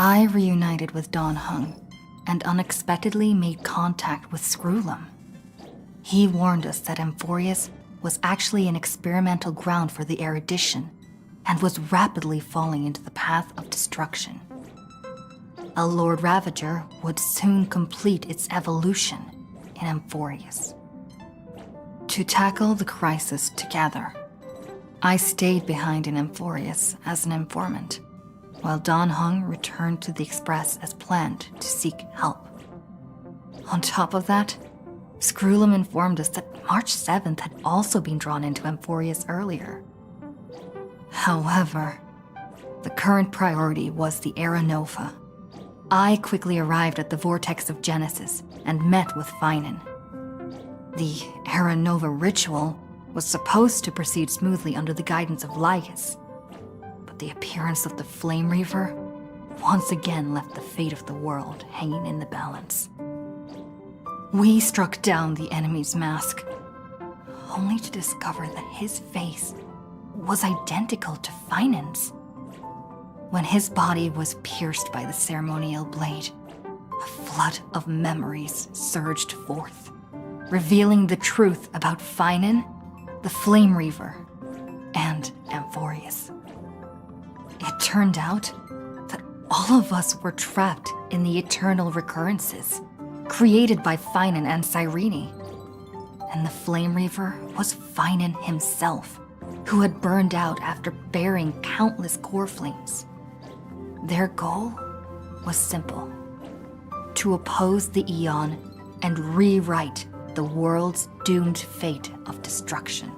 I reunited with Don Hung and unexpectedly made contact with Screwlum. He warned us that Amphoreus was actually an experimental ground for the erudition and was rapidly falling into the path of destruction. A Lord Ravager would soon complete its evolution in Amphoreus. To tackle the crisis together, I stayed behind in Amphoreus as an informant, while Don Hung returned to the Express as planned to seek help. On top of that, Screwlum informed us that March 7th had also been drawn into Amphoreus earlier. However, the current priority was the Era Nova. I quickly arrived at the Vortex of Genesis and met with Finan. The Era Nova ritual was supposed to proceed smoothly under the guidance of Lygus, but the appearance of the Flame Reaver once again left the fate of the world hanging in the balance. We struck down the enemy's mask, only to discover that his face was identical to Finan's. When his body was pierced by the ceremonial blade, a flood of memories surged forth, revealing the truth about Finan, the Flame Reaver, and Amphoreus. It turned out that all of us were trapped in the eternal recurrences created by Finan and Cyrene. And the Flame Reaver was Finan himself, who had burned out after bearing countless core flames. Their goal was simple: to oppose the Aeon and rewrite the world's doomed fate of destruction.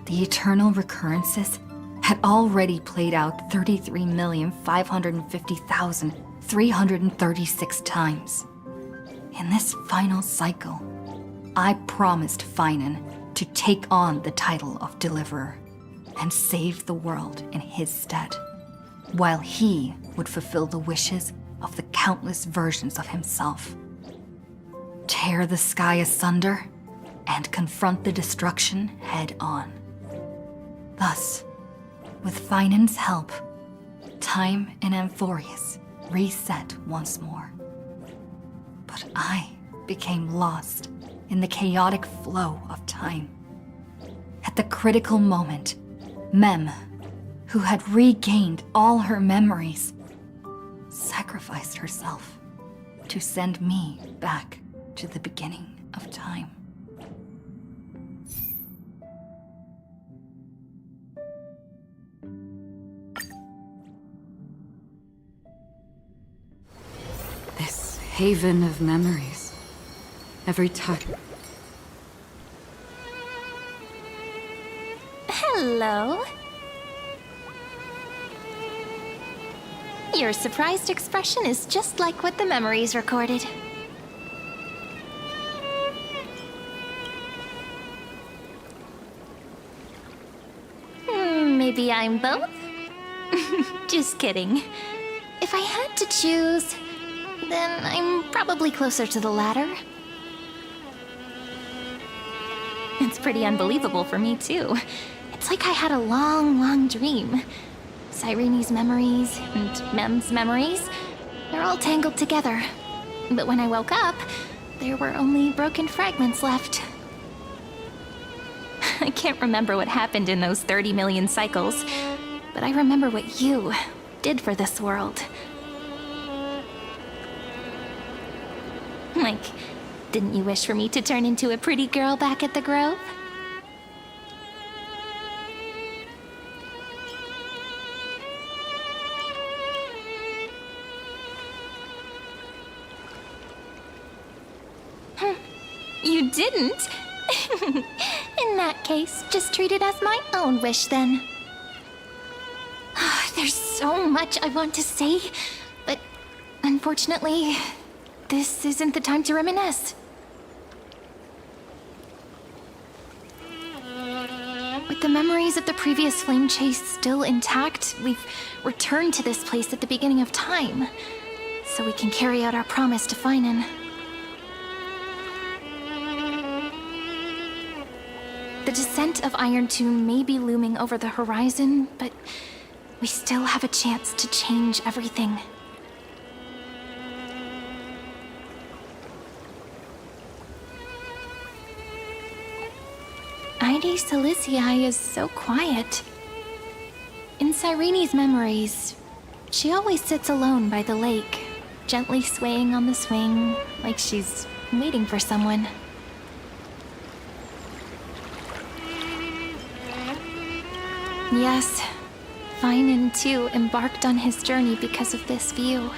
The eternal recurrences had already played out 33,550,336 times. In this final cycle, I promised Finan to take on the title of Deliverer and save the world in his stead, while he would fulfill the wishes of the countless versions of himself. Tear the sky asunder and confront the destruction head on. Thus, with Finan's help, time in Amphoreus reset once more. But I became lost in the chaotic flow of time. At the critical moment, Mem, who had regained all her memories, sacrificed herself to send me back to the beginning of time. This haven of memories. Every time. Hello. Your surprised expression is just like what the memories recorded. Maybe I'm both? Just kidding. If I had to choose, then I'm probably closer to the latter. It's pretty unbelievable for me, too. It's like I had a long, long dream. Cyrene's memories and Mem's memories, they're all tangled together. But when I woke up, there were only broken fragments left. I can't remember what happened in those 30 million cycles, but I remember what you did for this world. Like, didn't you wish for me to turn into a pretty girl back at the Grove? You didn't? In that case, just treat it as my own wish then. There's so much I want to say, but unfortunately, this isn't the time to reminisce. With the memories of the previous flame chase still intact, we've returned to this place at the beginning of time, so we can carry out our promise to Finan. The descent of Iron Tomb may be looming over the horizon, but we still have a chance to change everything Heidi Silicii is so quiet. In Cyrene's memories, she always sits alone by the lake, gently swaying on the swing, like she's waiting for someone. Yes, Finan too embarked on his journey because of this view.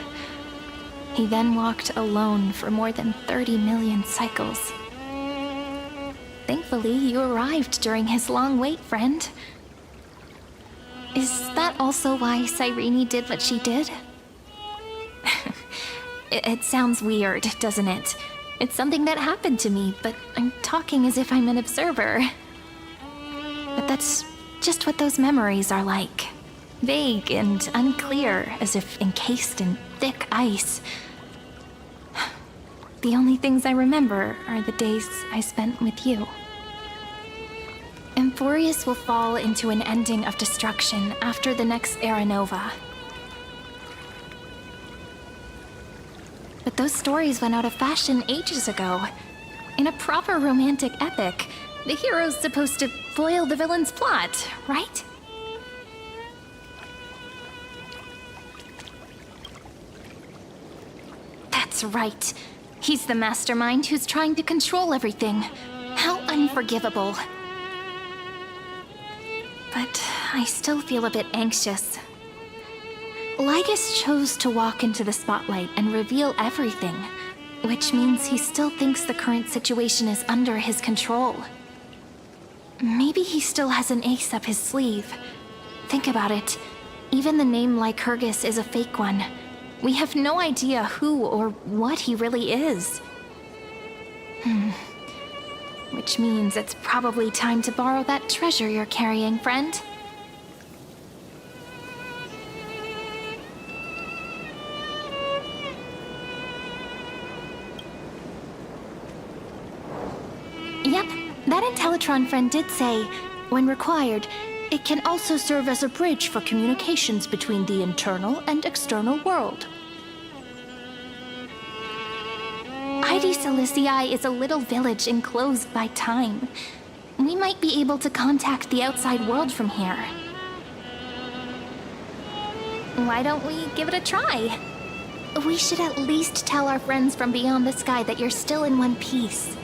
He then walked alone for more than 30 million cycles. Thankfully, you arrived during his long wait, friend. Is that also why Cyrene did what she did? It sounds weird, doesn't it? It's something that happened to me, but I'm talking as if I'm an observer. But that's just what those memories are like. Vague and unclear, as if encased in thick ice. The only things I remember are the days I spent with you. Amphoreus will fall into an ending of destruction after the next Era Nova. But those stories went out of fashion ages ago. In a proper romantic epic, the hero's supposed to foil the villain's plot, right? That's right. He's the mastermind who's trying to control everything. How unforgivable. But I still feel a bit anxious. Lygus chose to walk into the spotlight and reveal everything, which means he still thinks the current situation is under his control. Maybe he still has an ace up his sleeve. Think about it. Even the name Lycurgus is a fake one. We have no idea who or what he really is. Which means it's probably time to borrow that treasure you're carrying, friend. Yep, that Intellitron friend did say, when required, it can also serve as a bridge for communications between the internal and external world. Heidi Silicii is a little village enclosed by time. We might be able to contact the outside world from here. Why don't we give it a try? We should at least tell our friends from beyond the sky that you're still in one piece.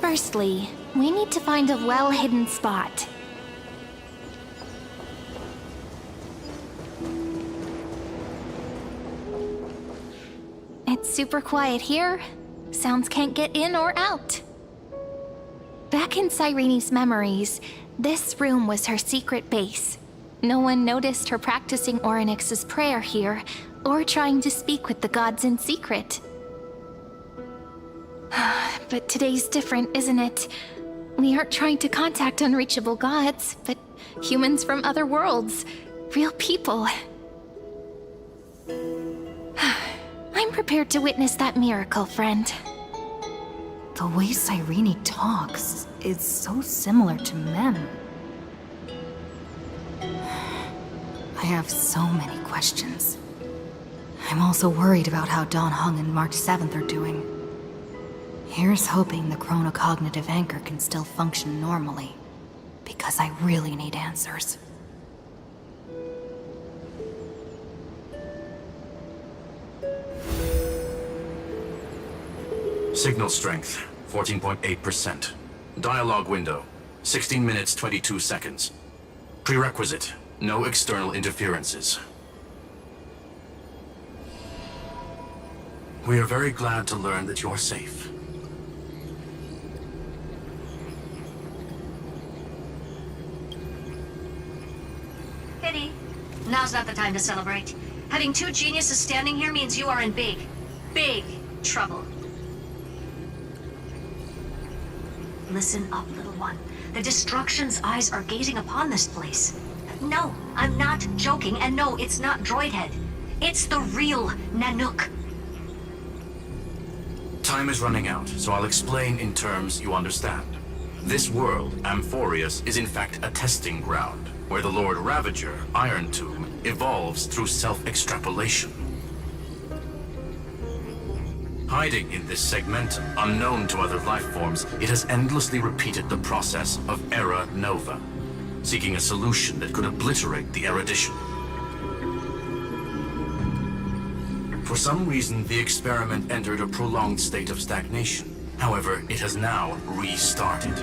Firstly, we need to find a well-hidden spot. It's super quiet here. Sounds can't get in or out. Back in Cyrene's memories, this room was her secret base. No one noticed her practicing Orynyx's prayer here, or trying to speak with the gods in secret. But today's different, isn't it? We aren't trying to contact unreachable gods, but humans from other worlds. Real people. I'm prepared to witness that miracle, friend. The way Cyrene talks is so similar to Mem. I have so many questions. I'm also worried about how Dawn Hung and March 7th are doing. Here's hoping the chronocognitive anchor can still function normally, because I really need answers. Signal strength, 14.8%. Dialogue window, 16 minutes 22 seconds. Prerequisite, no external interferences. We are very glad to learn that you're safe. Pity. Now's not the time to celebrate. Having two geniuses standing here means you are in big, big trouble. Listen up, little one. The Destruction's eyes are gazing upon this place. No, I'm not joking, and no, it's not Droidhead. It's the real Nanook. Time is running out, so I'll explain in terms you understand. This world, Amphoreus, is in fact a testing ground, where the Lord Ravager, Iron Tomb, evolves through self-extrapolation. Hiding in this segmentum, unknown to other life forms, it has endlessly repeated the process of era nova, seeking a solution that could obliterate the erudition. For some reason, the experiment entered a prolonged state of stagnation. However, it has now restarted.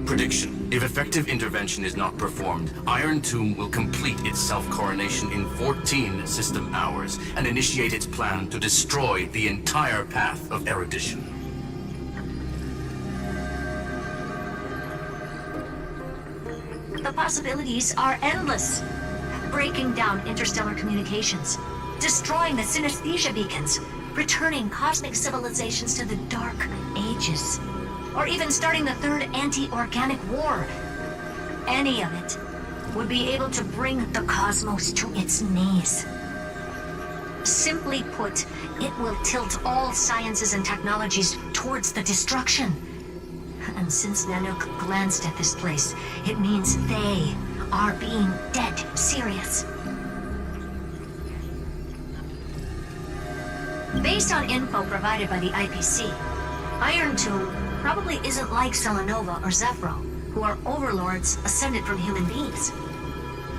Prediction. If effective intervention is not performed, Iron Tomb will complete its self-coronation in 14 system hours and initiate its plan to destroy the entire path of erudition. The possibilities are endless. Breaking down interstellar communications, destroying the synesthesia beacons, returning cosmic civilizations to the Dark Ages, or even starting the third anti-organic war. Any of it would be able to bring the cosmos to its knees. Simply put, it will tilt all sciences and technologies towards the destruction. And since Nanook glanced at this place, it means they are being dead serious. Based on info provided by the IPC, Iron Tomb probably isn't like Selenova or Zephyro, who are overlords ascended from human beings.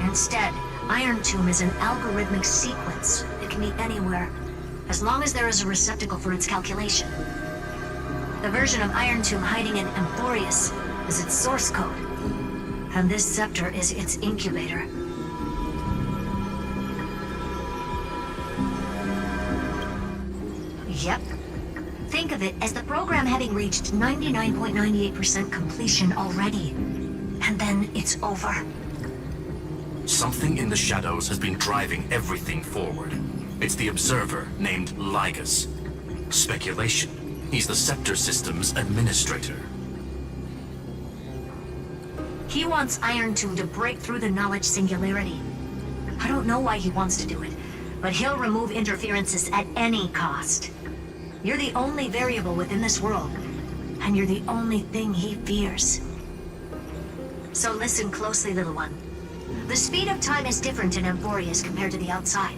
Instead, Iron Tomb is an algorithmic sequence. It can be anywhere, as long as there is a receptacle for its calculation. The version of Iron Tomb hiding in Amphoreus is its source code, and this scepter is its incubator. Yep. Think of it as the program having reached 99.98% completion already. And then it's over. Something in the shadows has been driving everything forward. It's the observer named Lygus. Speculation. He's the Scepter System's administrator. He wants Iron Tomb to break through the knowledge singularity. I don't know why he wants to do it, but he'll remove interferences at any cost. You're the only variable within this world, and you're the only thing he fears. So listen closely, little one. The speed of time is different in Amphoreus compared to the outside.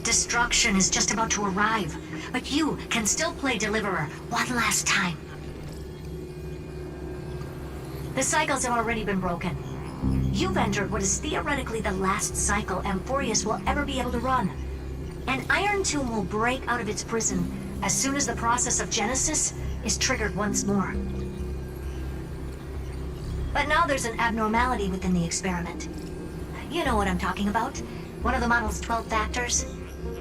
Destruction is just about to arrive, but you can still play Deliverer one last time. The cycles have already been broken. You've entered what is theoretically the last cycle Amphoreus will ever be able to run. And Iron Tomb will break out of its prison as soon as the process of Genesis is triggered once more. But now there's an abnormality within the experiment. You know what I'm talking about. One of the model's 12 factors.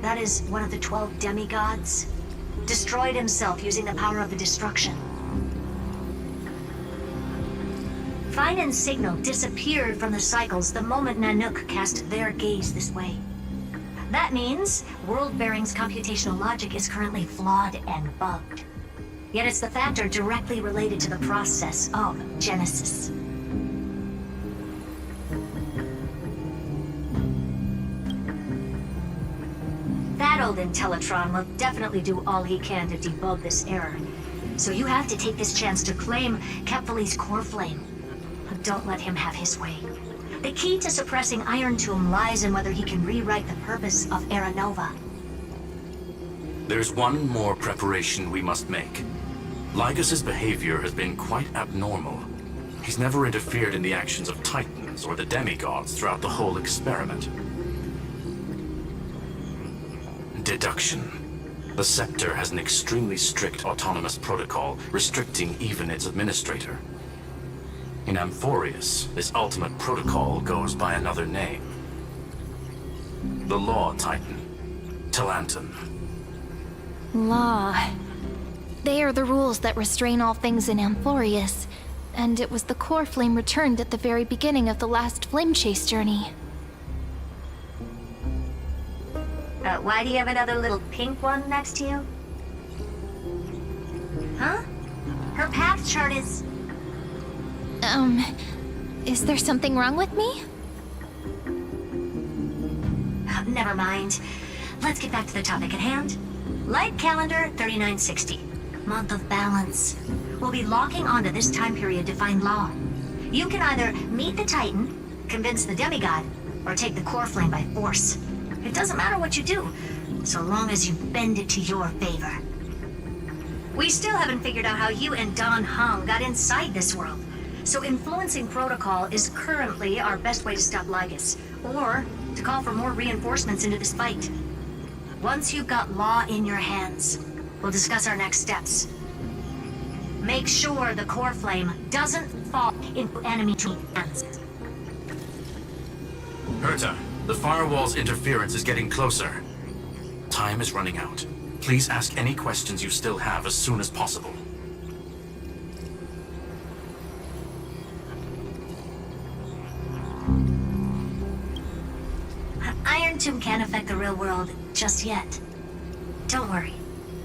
That is one of the 12 demigods. Destroyed himself using the power of the destruction. Finen's signal disappeared from the cycles the moment Nanook cast their gaze this way. That means World Bearing's computational logic is currently flawed and bugged. Yet it's the factor directly related to the process of Genesis. That old Intellitron will definitely do all he can to debug this error. So you have to take this chance to claim Kepfali's core flame. But don't let him have his way. The key to suppressing Iron Tomb lies in whether he can rewrite the purpose of Era Nova. There's one more preparation we must make. Lygus's behavior has been quite abnormal. He's never interfered in the actions of Titans or the demigods throughout the whole experiment. Deduction. The Scepter has an extremely strict autonomous protocol, restricting even its administrator. In Amphoreus, this ultimate protocol goes by another name. The Law Titan, Talanton. Law. They are the rules that restrain all things in Amphoreus, and it was the core flame returned at the very beginning of the last flame chase journey. Why do you have another little pink one next to you? Huh? Her path chart is... Is there something wrong with me? Never mind. Let's get back to the topic at hand. Light calendar 3960. Month of balance. We'll be locking onto this time period to find Law. You can either meet the Titan, convince the demigod, or take the core flame by force. It doesn't matter what you do. so long as you bend it to your favor. We still haven't figured out how you and Don Hung got inside this world, so influencing protocol is currently our best way to stop Lygus, or to call for more reinforcements into this fight. Once you've got law in your hands, we'll discuss our next steps. Make sure the core flame doesn't fall into enemy hands. Herta, the firewall's interference is getting closer. Time is running out. Please ask any questions you still have as soon as possible. Iron Tomb can't affect the real world just yet. Don't worry.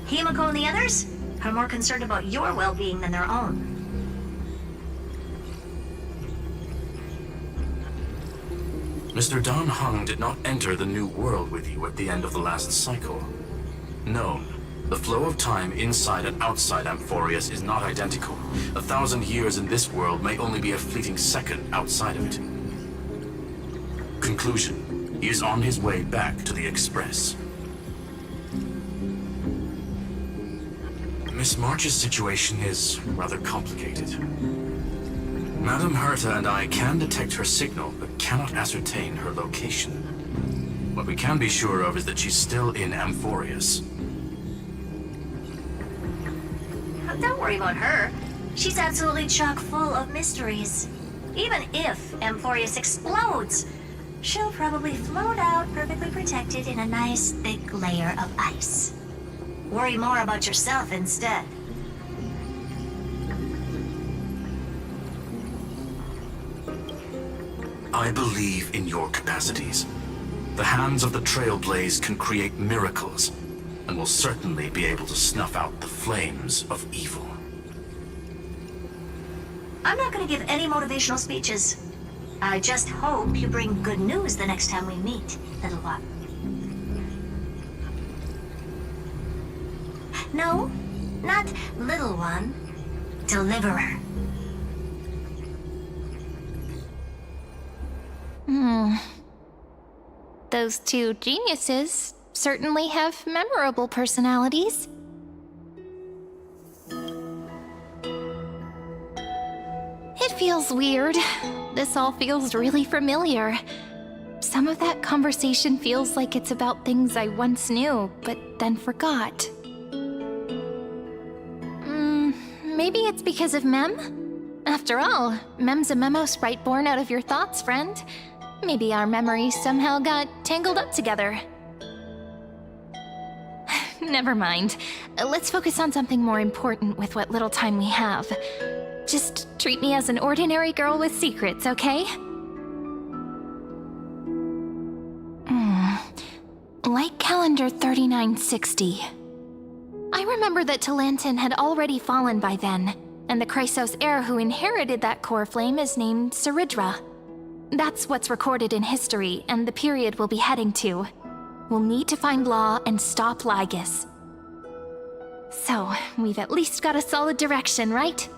Himiko and the others are more concerned about your well-being than their own. Mr. Don Hung did not enter the new world with you at the end of the last cycle. No, the flow of time inside and outside Amphoreus is not identical. 1,000 years in this world may only be a fleeting second outside of it. Conclusion, he is on his way back to the Express. Miss March's situation is rather complicated. Madame Herta and I can detect her signal, but cannot ascertain her location. What we can be sure of is that she's still in Amphoreus. Don't worry about her. She's absolutely chock full of mysteries. Even if Amphoreus explodes, she'll probably float out perfectly protected in a nice thick layer of ice. Worry more about yourself instead. I believe in your capacities. The hands of the Trailblaze can create miracles, and will certainly be able to snuff out the flames of evil. I'm not going to give any motivational speeches. I just hope you bring good news the next time we meet, little one. No, not little one. Deliverer. Those two geniuses certainly have memorable personalities. It feels weird. This all feels really familiar. Some of that conversation feels like it's about things I once knew, but then forgot. Maybe it's because of Mem? After all, Mem's a memo sprite born out of your thoughts, friend. Maybe our memories somehow got tangled up together. Never mind. Let's focus on something more important with what little time we have. Just treat me as an ordinary girl with secrets, okay? Like calendar 3960. I remember that Talantin had already fallen by then, and the Chrysos heir who inherited that core flame is named Saridra. That's what's recorded in history, and the period we'll be heading to. We'll need to find Law and stop Lygus. So, we've at least got a solid direction, right?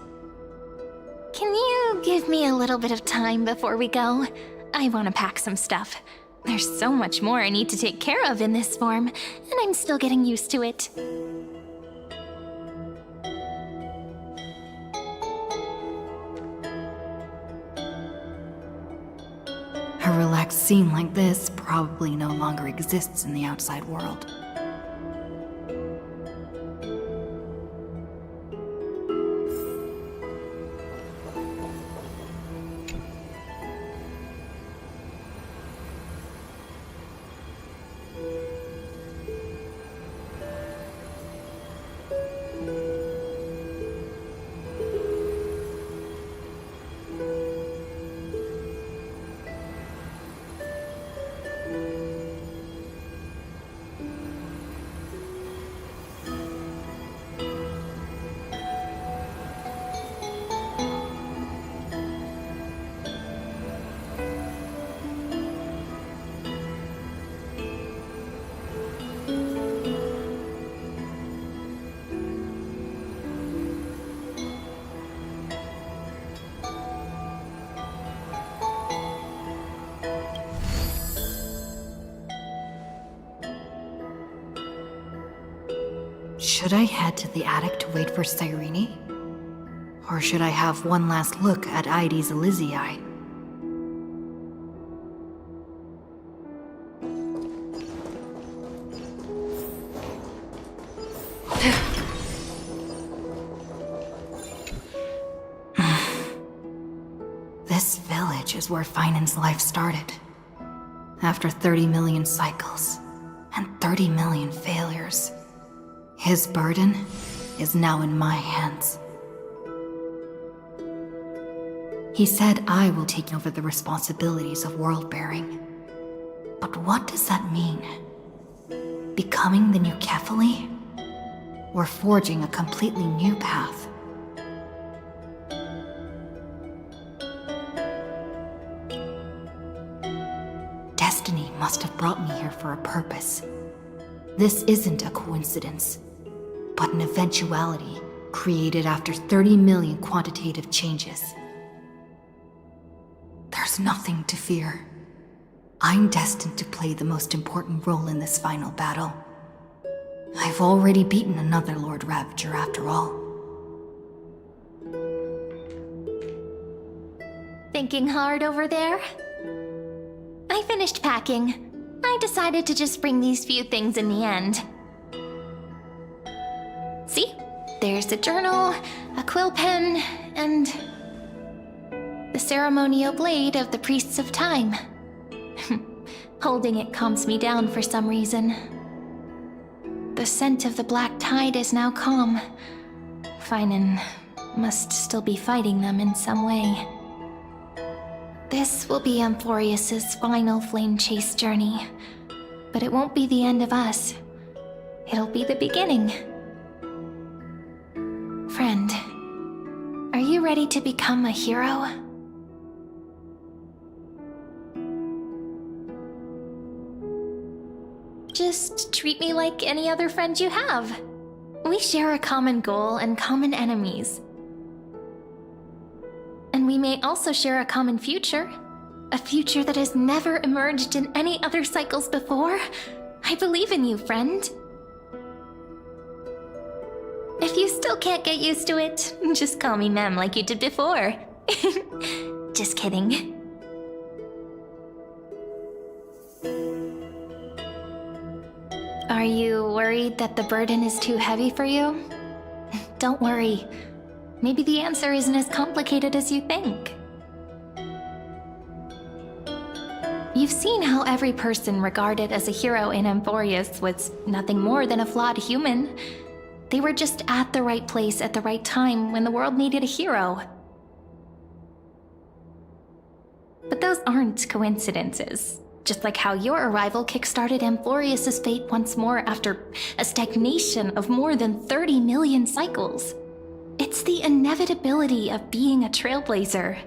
Can you give me a little bit of time before we go? I want to pack some stuff. There's so much more I need to take care of in this form, and I'm still getting used to it. A relaxed scene like this probably no longer exists in the outside world. Should I head to the attic to wait for Cyrene? Or should I have one last look at Ides Elysiae? This village is where Finan's life started. After 30 million cycles and 30 million failures, his burden is now in my hands. He said I will take over the responsibilities of world-bearing. But what does that mean? Becoming the new Kefali? Or forging a completely new path? Destiny must have brought me here for a purpose. This isn't a coincidence, but an eventuality created after 30 million quantitative changes. There's nothing to fear. I'm destined to play the most important role in this final battle. I've already beaten another Lord Ravager after all. Thinking hard over there? I finished packing. I decided to just bring these few things in the end. See? There's a journal, a quill pen, and the ceremonial blade of the Priests of Time. Holding it calms me down for some reason. The scent of the black tide is now calm. Finan must still be fighting them in some way. This will be Amphoreus' final flame chase journey. But it won't be the end of us. It'll be the beginning. Friend, are you ready to become a hero? Just treat me like any other friend you have. We share a common goal and common enemies. And we may also share a common future. A future that has never emerged in any other cycles before. I believe in you, friend. If you still can't get used to it, just call me Mem like you did before. Just kidding. Are you worried that the burden is too heavy for you? Don't worry. Maybe the answer isn't as complicated as you think. You've seen how every person regarded as a hero in Amphoreus was nothing more than a flawed human. They were just at the right place at the right time when the world needed a hero. But those aren't coincidences. Just like how your arrival kickstarted Amphoreus' fate once more after a stagnation of more than 30 million cycles. It's the inevitability of being a trailblazer.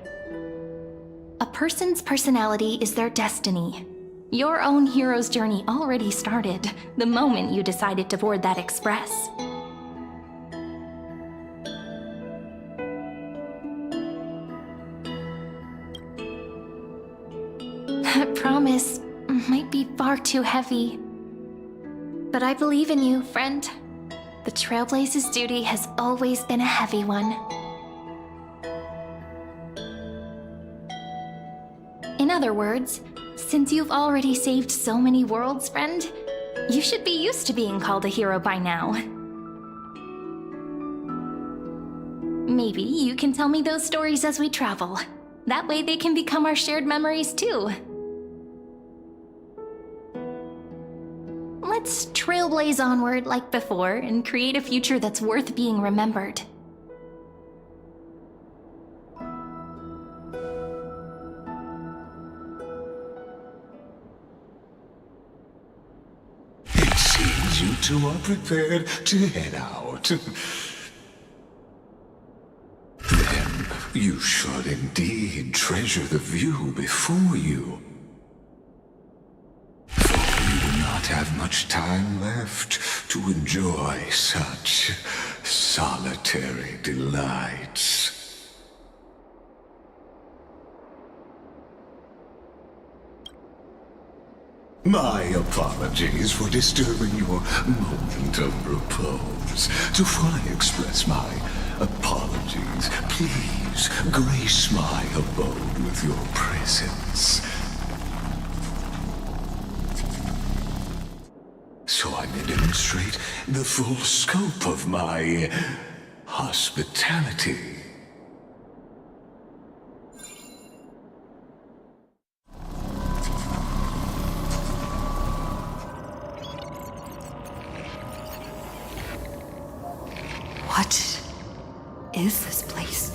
A person's personality is their destiny. Your own hero's journey already started the moment you decided to board that express. That promise might be far too heavy. But I believe in you, friend. The Trailblaze's duty has always been a heavy one. In other words, since you've already saved so many worlds, friend, you should be used to being called a hero by now. Maybe you can tell me those stories as we travel. That way they can become our shared memories too. Let's trailblaze onward like before and create a future that's worth being remembered. It seems you two are prepared to head out. Then you should indeed treasure the view before you. Have much time left to enjoy such solitary delights. My apologies for disturbing your moment of repose. To fully express my apologies, please grace my abode with your presence, so I may demonstrate the full scope of my hospitality. What is this place?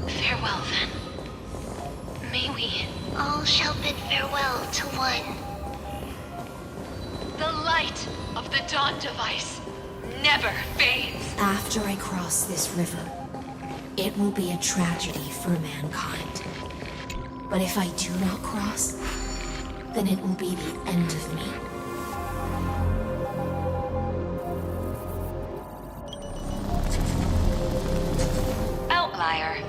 Farewell, then. May we all shall bid farewell to one. The light of the Dawn Device never fades. After I cross this river, it will be a tragedy for mankind. But if I do not cross, then it will be the end of me. Outlier.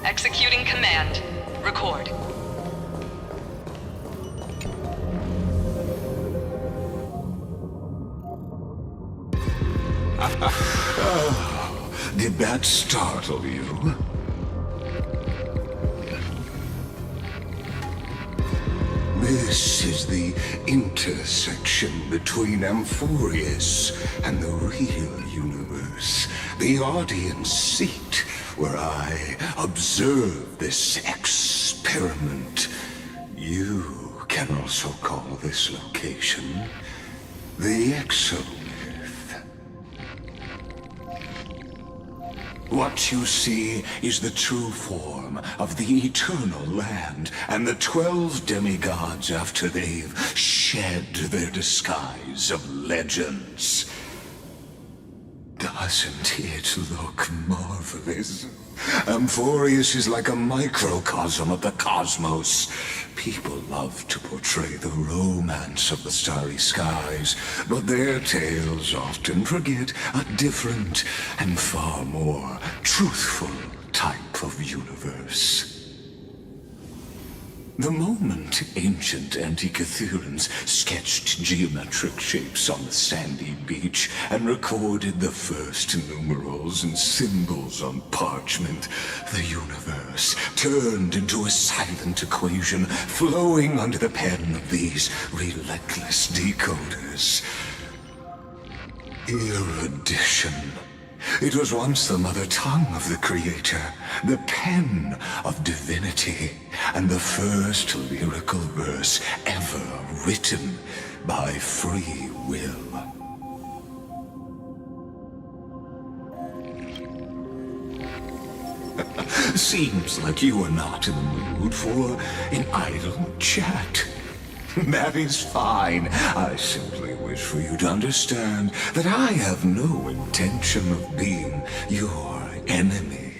Executing command. Record. Did that startle you? This is the intersection between Amphoreus and the real universe. The audience seat where I observe this experiment. You can also call this location the Exomyth. What you see is the true form of the eternal land and the 12 demigods after they've shed their disguise of legends. Doesn't it look marvelous? Amphoreus is like a microcosm of the cosmos. People love to portray the romance of the starry skies, but their tales often forget a different and far more truthful type of universe. The moment ancient Antikytherians sketched geometric shapes on the sandy beach and recorded the first numerals and symbols on parchment, the universe turned into a silent equation flowing under the pen of these relentless decoders. Erudition. It was once the mother tongue of the Creator, the pen of divinity, and the first lyrical verse ever written by free will. Seems like you are not in the mood for an idle chat. That is fine. I simply wish for you to understand that I have no intention of being your enemy.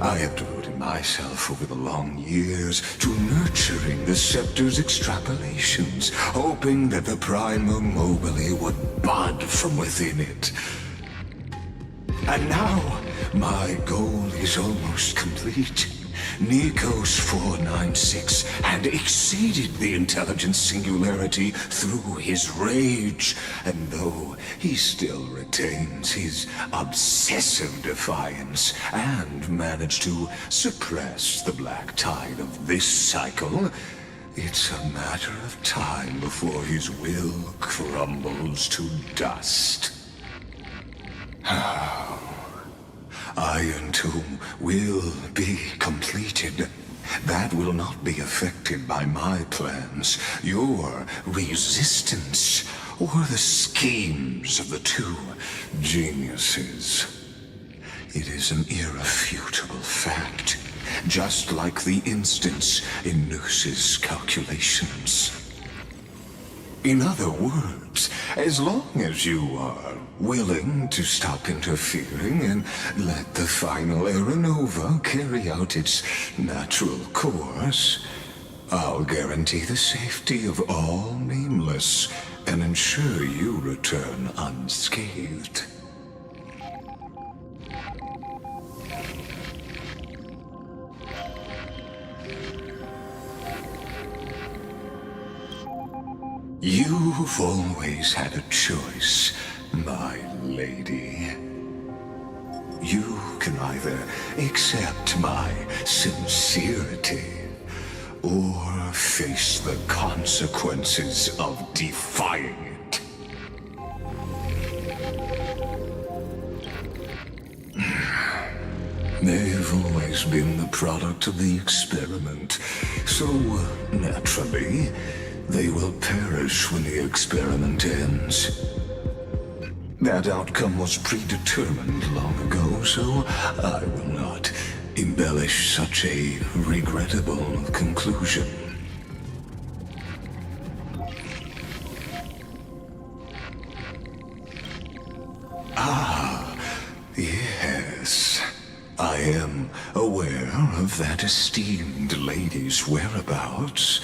I have devoted myself over the long years to nurturing the scepter's extrapolations, hoping that the Prima Mobile would bud from within it. And now, my goal is almost complete. Nikos 496 had exceeded the intelligence singularity through his rage, and though he still retains his obsessive defiance and managed to suppress the black tide of this cycle, it's a matter of time before his will crumbles to dust. Iron Tomb will be completed. That will not be affected by my plans, your resistance, or the schemes of the two geniuses. It is an irrefutable fact, just like the instance in Noose's calculations. In other words, as long as you are willing to stop interfering and let the final Aeronova carry out its natural course, I'll guarantee the safety of all nameless and ensure you return unscathed. You've always had a choice, my lady. You can either accept my sincerity or face the consequences of defying it. They've always been the product of the experiment, so naturally, they will perish when the experiment ends. That outcome was predetermined long ago, so I will not embellish such a regrettable conclusion. Ah, yes. I am aware of that esteemed lady's whereabouts.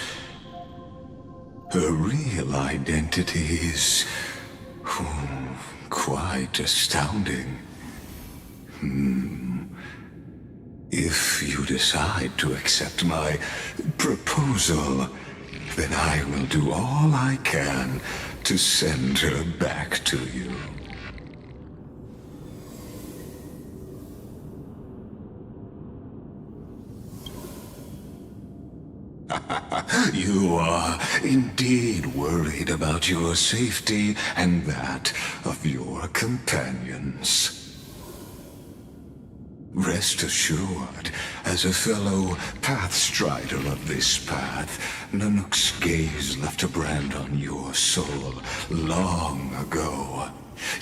Her real identity is quite astounding. If you decide to accept my proposal, then I will do all I can to send her back to you. You are indeed worried about your safety and that of your companions. Rest assured, as a fellow pathstrider of this path, Nanook's gaze left a brand on your soul long ago.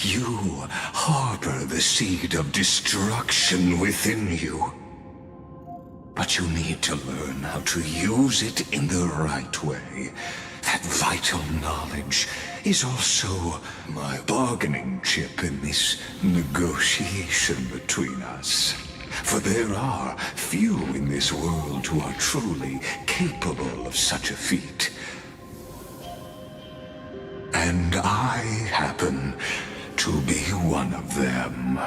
You harbor the seed of destruction within you. But you need to learn how to use it in the right way. That vital knowledge is also my bargaining chip in this negotiation between us. For there are few in this world who are truly capable of such a feat. And I happen to be one of them.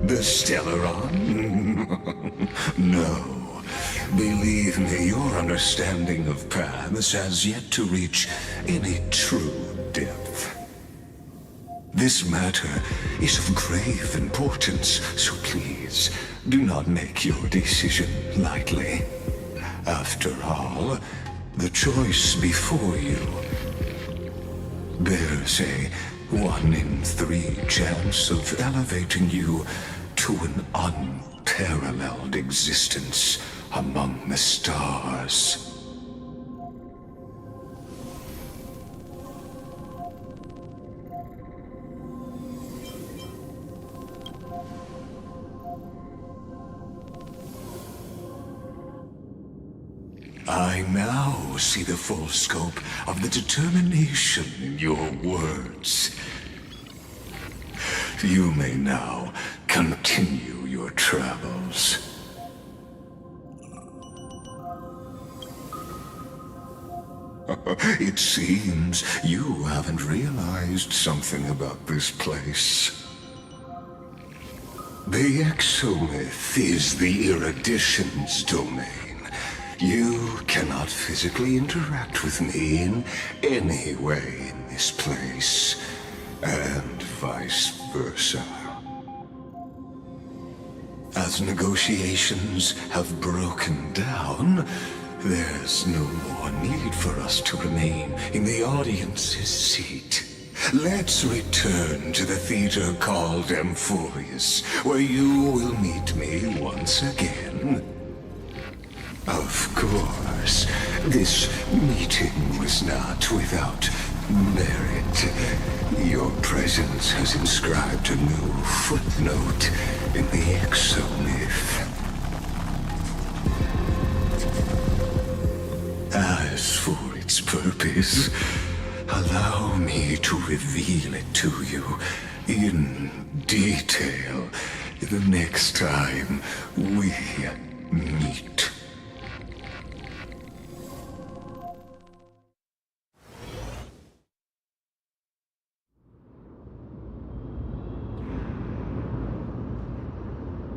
The Stellaron? No. Believe me, your understanding of paths has yet to reach any true depth. This matter is of grave importance, so please, do not make your decision lightly. After all, the choice before you bears a 1 in 3 chance of elevating you to an unparalleled existence among the stars. I now see the full scope of the determination in your words. You may now continue your travels. It seems you haven't realized something about this place. The exomyth is the erudition's domain. You cannot physically interact with me in any way in this place, and vice versa. As negotiations have broken down, there's no more need for us to remain in the audience's seat. Let's return to the theater called Amphoreus, where you will meet me once again. Of course, this meeting was not without merit. Your presence has inscribed a new footnote in the exomyth. As for its purpose, allow me to reveal it to you in detail the next time we meet.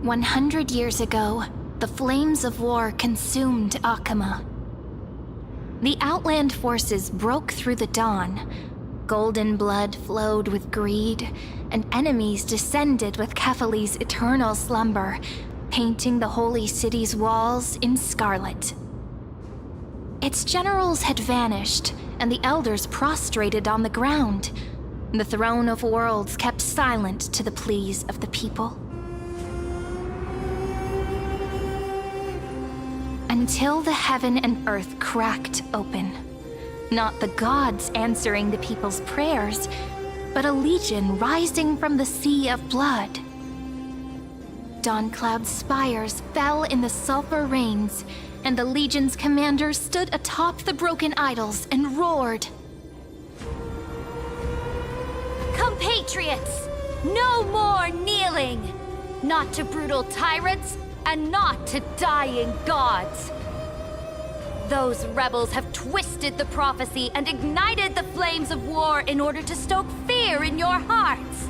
"100 years ago, the flames of war consumed Akama. The Outland forces broke through the dawn. Golden blood flowed with greed, and enemies descended with Kefali's eternal slumber, painting the holy city's walls in scarlet. Its generals had vanished, and the elders prostrated on the ground. The throne of worlds kept silent to the pleas of the people. Until the heaven and earth cracked open. Not the gods answering the people's prayers, but a legion rising from the sea of blood. Dawncloud's spires fell in the sulfur rains, and the legion's commanders stood atop the broken idols and roared. Compatriots, no more kneeling! Not to brutal tyrants, and not to dying gods! Those rebels have twisted the prophecy and ignited the flames of war in order to stoke fear in your hearts!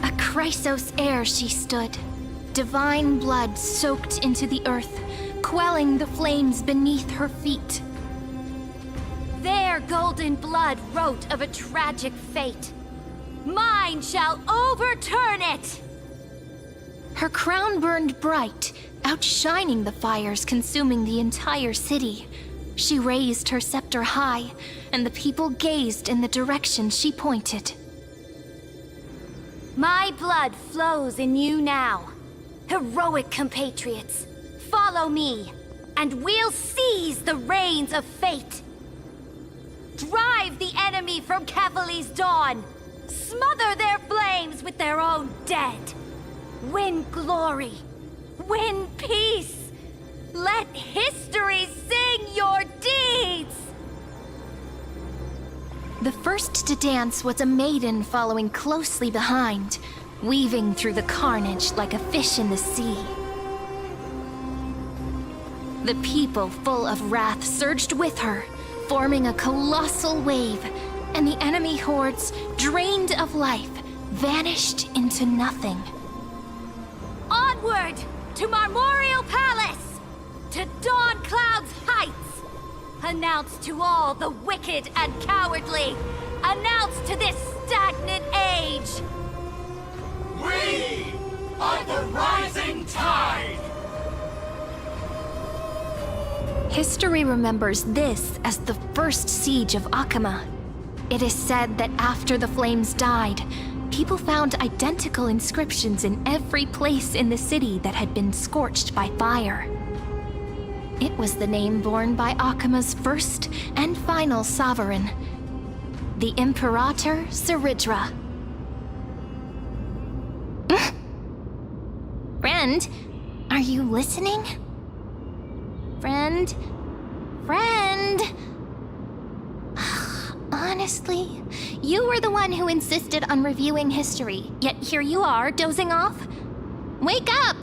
A Chrysos heir she stood, divine blood soaked into the earth, quelling the flames beneath her feet. Their golden blood wrote of a tragic fate. Mine shall overturn it! Her crown burned bright, outshining the fires consuming the entire city. She raised her scepter high, and the people gazed in the direction she pointed. My blood flows in you now. Heroic compatriots, follow me, and we'll seize the reins of fate. Drive the enemy from Kefali's dawn. Smother their flames with their own dead. Win glory. Win peace. Let history sing your deeds. The first to dance was a maiden following closely behind, weaving through the carnage like a fish in the sea. The people, full of wrath, surged with her, forming a colossal wave, and the enemy hordes, drained of life, vanished into nothing. Onward to Marmoreal Palace, to Dawncloud's heights. Announce to all the wicked and cowardly. Announce to this stagnant age. We are the rising tide! History remembers this as the first siege of Akama. It is said that after the flames died, people found identical inscriptions in every place in the city that had been scorched by fire. It was the name borne by Akama's first and final sovereign, the Imperator Seridra. Friend, are you listening? Friend? Honestly, you were the one who insisted on reviewing history, yet here you are, dozing off? Wake up!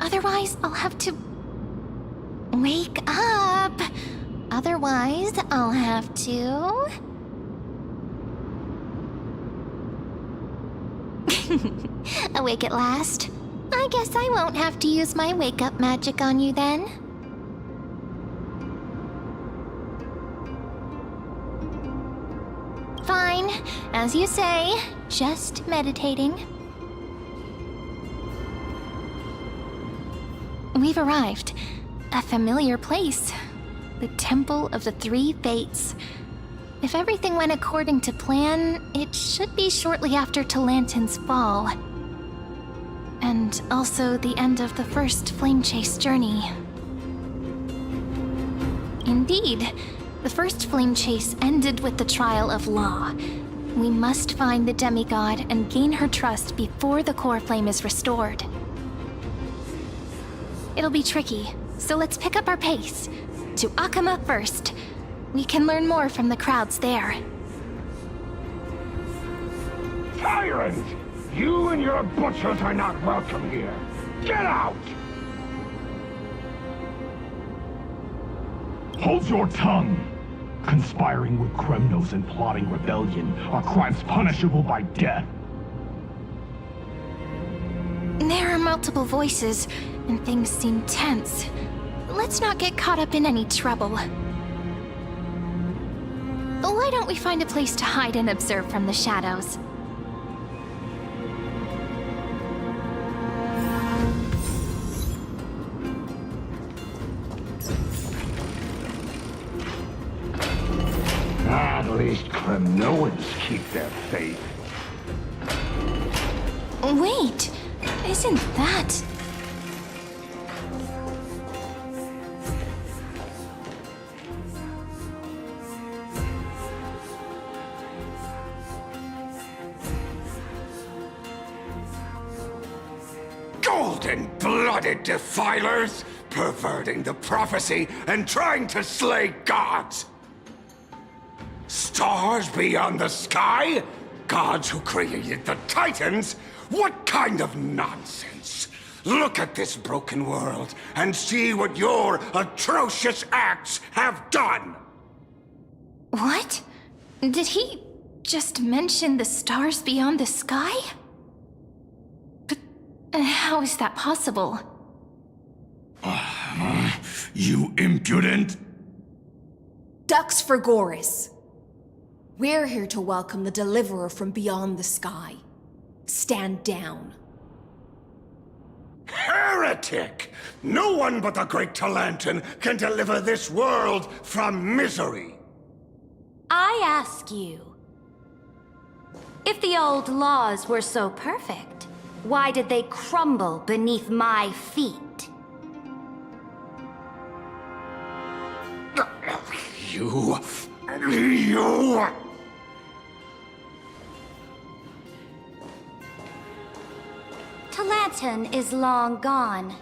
Otherwise, I'll have to... Wake up! Otherwise, I'll have to... Awake at last? I guess I won't have to use my wake-up magic on you then. Fine, as you say, just meditating. We've arrived. A familiar place. The Temple of the Three Fates. If everything went according to plan, it should be shortly after Talantin's fall. And also the end of the first Flame Chase journey. Indeed. The first Flame Chase ended with the trial of Law. We must find the demigod and gain her trust before the core flame is restored. It'll be tricky, so let's pick up our pace. To Akama first. We can learn more from the crowds there. Tyrant! You and your butchers are not welcome here. Get out! Hold your tongue! Conspiring with Kremnos and plotting rebellion are crimes punishable by death. There are multiple voices, and things seem tense. Let's not get caught up in any trouble. Why don't we find a place to hide and observe from the shadows? At least Kremnoans keep their faith. Wait, isn't that... Golden-blooded defilers, perverting the prophecy and trying to slay gods. Stars beyond the sky? Gods who created the Titans? What kind of nonsense? Look at this broken world and see what your atrocious acts have done! What? Did he just mention the stars beyond the sky? But how is that possible? You impudent! Ducks for Goris. We're here to welcome the deliverer from beyond the sky. Stand down. Heretic! No one but the great Talantin can deliver this world from misery! I ask you, if the old laws were so perfect, why did they crumble beneath my feet? You... Talantin is long gone.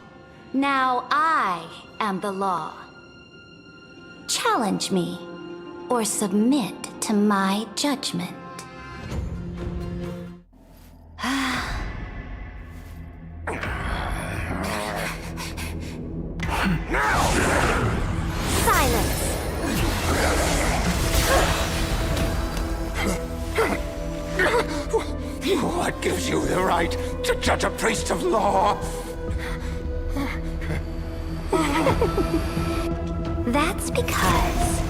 Now I am the law. Challenge me, or submit to my judgment. Silence! What gives you the right to judge a priest of law? That's because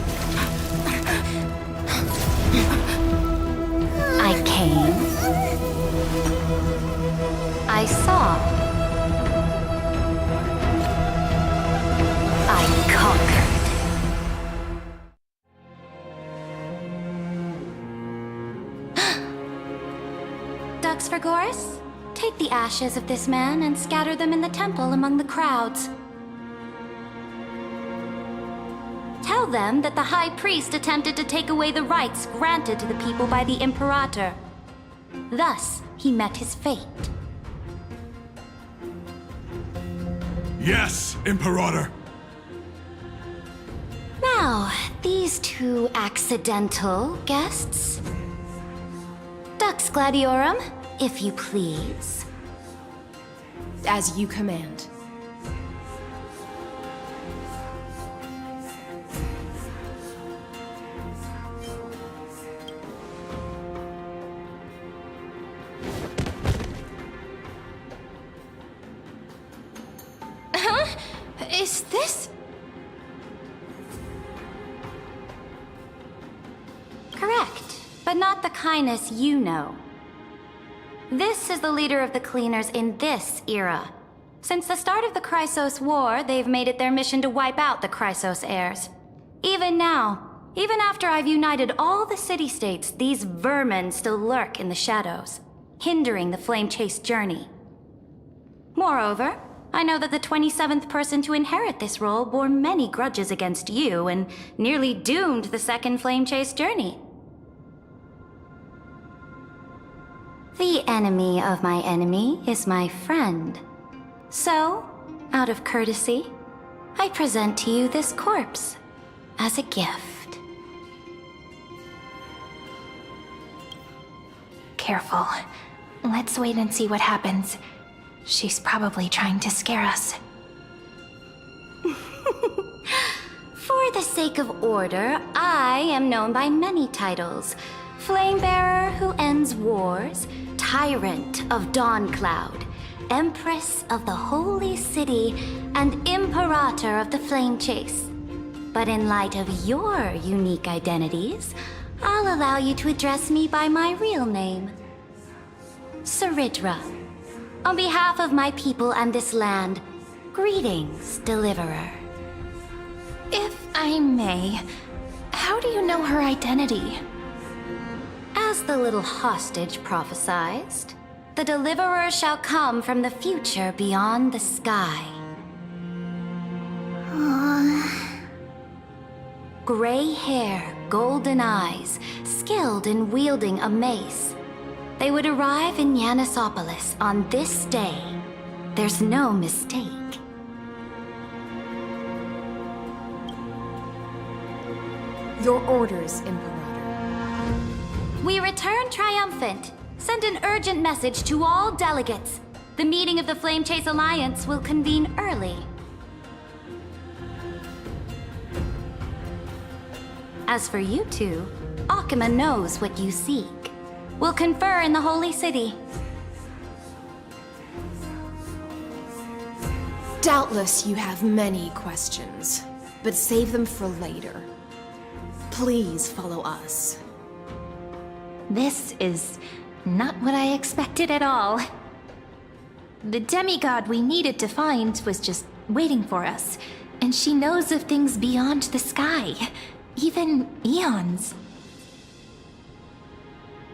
I came, I saw, I conquered. Ducks for Goris, take the ashes of this man and scatter them in the temple among the crowds. Tell them that the High Priest attempted to take away the rights granted to the people by the Imperator. Thus, he met his fate. Yes, Imperator. Now, these two accidental guests. Dux Gladiorum, if you please. As you command. Is this... Correct, but not the kindness you know. This is the leader of the Cleaners in this era. Since the start of the Chrysos War, they've made it their mission to wipe out the Chrysos heirs. Even now, even after I've united all the city-states, these vermin still lurk in the shadows, hindering the flame-chased journey. Moreover, I know that the 27th person to inherit this role bore many grudges against you and nearly doomed the second flame-chased journey. The enemy of my enemy is my friend. So, out of courtesy, I present to you this corpse as a gift. careful. Let's wait and see what happens. She's probably trying to scare us. For the sake of order, I am known by many titles. Flamebearer who ends wars, Tyrant of Dawncloud, Empress of the Holy City, and Imperator of the Flame Chase. But in light of your unique identities, I'll allow you to address me by my real name. Saridra. On behalf of my people and this land, greetings, Deliverer. If I may, how do you know her identity? As the little hostage prophesied, the Deliverer shall come from the future beyond the sky. Gray hair, golden eyes, skilled in wielding a mace. They would arrive in Yanisopolis on this day. There's no mistake. Your orders, Imperator. We return triumphant. Send an urgent message to all delegates. The meeting of the Flame Chase Alliance will convene early. As for you two, Akima knows what you seek. We'll confer in the Holy City. Doubtless you have many questions, but save them for later. Please follow us. This is not what I expected at all. The demigod we needed to find was just waiting for us, and she knows of things beyond the sky, even eons.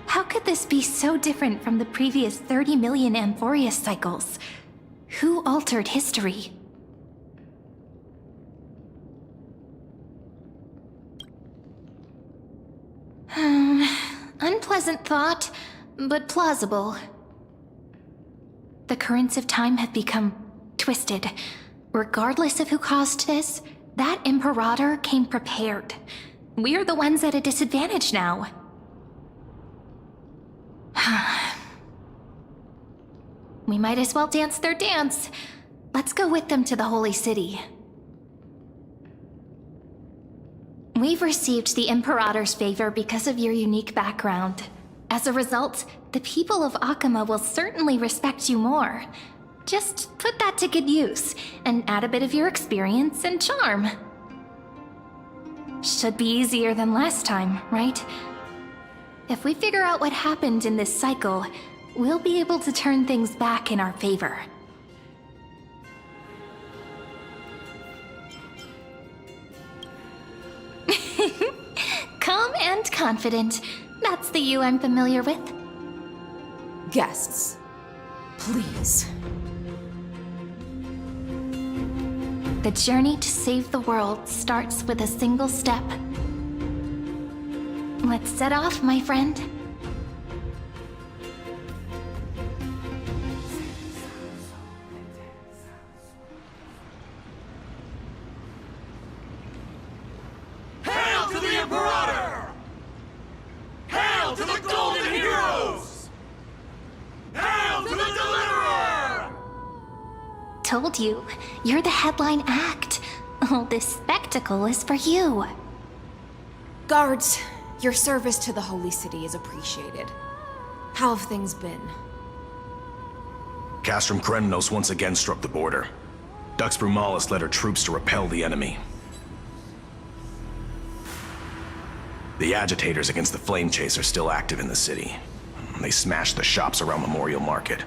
How could this be so different from the previous 30 million Amphoreus cycles? Who altered history? Unpleasant thought, but plausible. The currents of time have become twisted. Regardless of who caused this, that Imperator came prepared. We're the ones at a disadvantage now. We might as well dance their dance. Let's go with them to the Holy City. We've received the Imperator's favor because of your unique background. As a result, the people of Akima will certainly respect you more. Just put that to good use, and add a bit of your experience and charm. Should be easier than last time, right? If we figure out what happened in this cycle, we'll be able to turn things back in our favor. Calm and confident. That's the you I'm familiar with. Guests, please. The journey to save the world starts with a single step. Let's set off, my friend. Hail to the Imperator! Hail to the Golden Heroes! Hail to the Deliverer! Told you, you're the headline act. All this spectacle is for you. Guards, your service to the Holy City is appreciated. How have things been? Castrum Kremnos once again struck the border. Dux Brumalis led her troops to repel the enemy. The agitators against the Flame Chase are still active in the city. They smashed the shops around Memorial Market.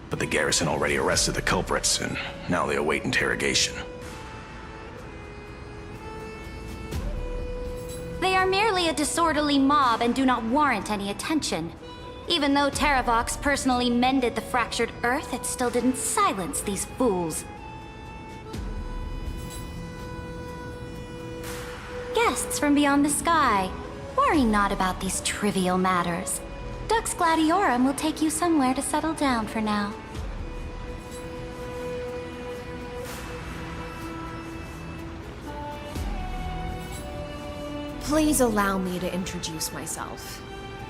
But the garrison already arrested the culprits, and now they await interrogation. They are merely a disorderly mob and do not warrant any attention. Even though Terravox personally mended the fractured earth, it still didn't silence these fools. Guests from beyond the sky, worry not about these trivial matters. Dux Gladiorum will take you somewhere to settle down for now. Please allow me to introduce myself.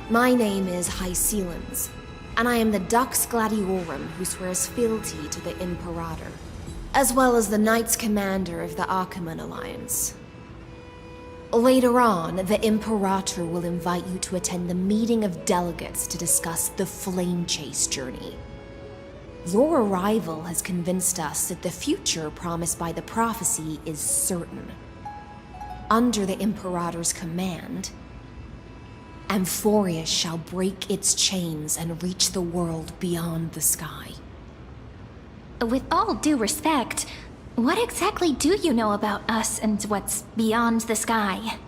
My name is Hycelens, and I am the Dux Gladiorum who swears fealty to the Imperator, as well as the Knights Commander of the Achaemen Alliance. Later on, the Imperator will invite you to attend the meeting of delegates to discuss the Flame Chase journey. Your arrival has convinced us that the future promised by the prophecy is certain. Under the Imperator's command, Amphoreus shall break its chains and reach the world beyond the sky. With all due respect, what exactly do you know about us and what's beyond the sky?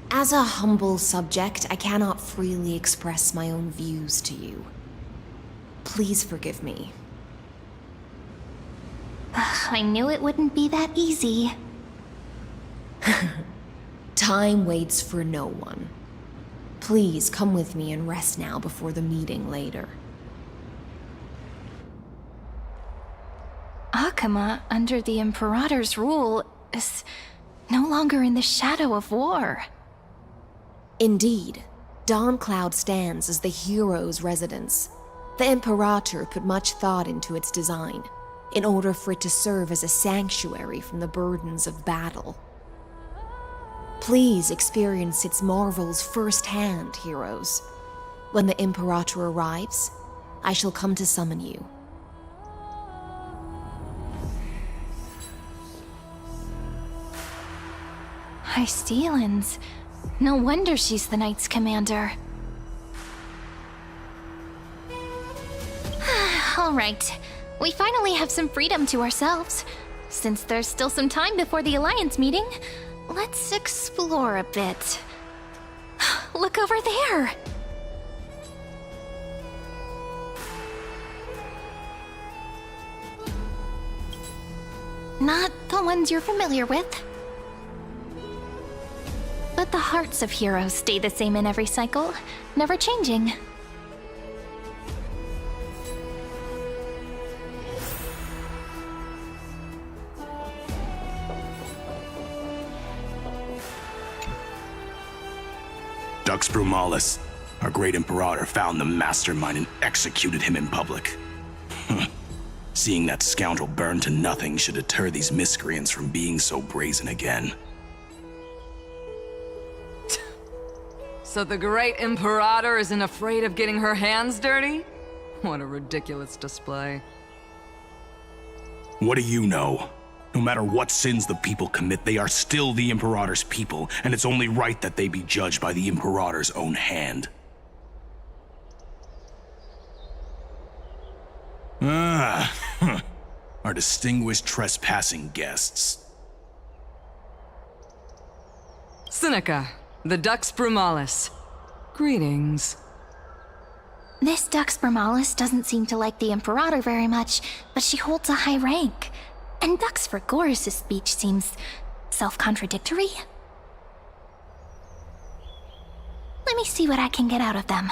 As a humble subject, I cannot freely express my own views to you. Please forgive me. I knew it wouldn't be that easy. Time waits for no one. Please come with me and rest now before the meeting later. Achaemen, under the Imperator's rule, is no longer in the shadow of war. Indeed, Dawncloud stands as the hero's residence. The Imperator put much thought into its design, in order for it to serve as a sanctuary from the burdens of battle. Please experience its marvels firsthand, heroes. When the Imperator arrives, I shall come to summon you. Hycelens. No wonder she's the Knights Commander. All right. We finally have some freedom to ourselves. Since there's still some time before the Alliance meeting, let's explore a bit. Look over there! Not the ones you're familiar with. But the hearts of heroes stay the same in every cycle, never changing. Dux Brumalis, our great Imperator, found the mastermind and executed him in public. Seeing that scoundrel burn to nothing should deter these miscreants from being so brazen again. So the great Imperator isn't afraid of getting her hands dirty? What a ridiculous display. What do you know? No matter what sins the people commit, they are still the Imperator's people, and it's only right that they be judged by the Imperator's own hand. Our distinguished trespassing guests. Seneca, the Dux Brumalis. Greetings. This Dux Brumalis doesn't seem to like the Imperator very much, but she holds a high rank. And Dux Frigoris' speech seems self-contradictory. Let me see what I can get out of them.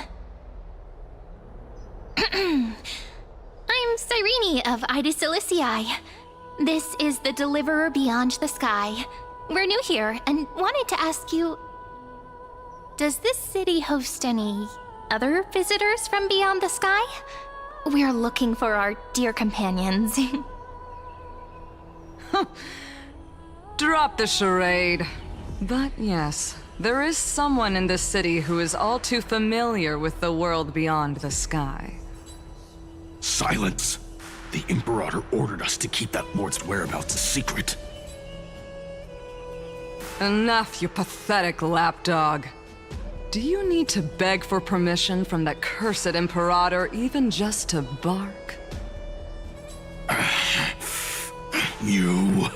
I'm Cyrene of Ida Cilicii. This is the Deliverer Beyond the Sky. We're new here and wanted to ask you, does this city host any other visitors from beyond the sky? We're looking for our dear companions. Drop the charade. But yes, there is someone in this city who is all too familiar with the world beyond the sky. Silence! The Imperator ordered us to keep that lord's whereabouts a secret. Enough, you pathetic lapdog. Do you need to beg for permission from that cursed Imperator even just to bark? You...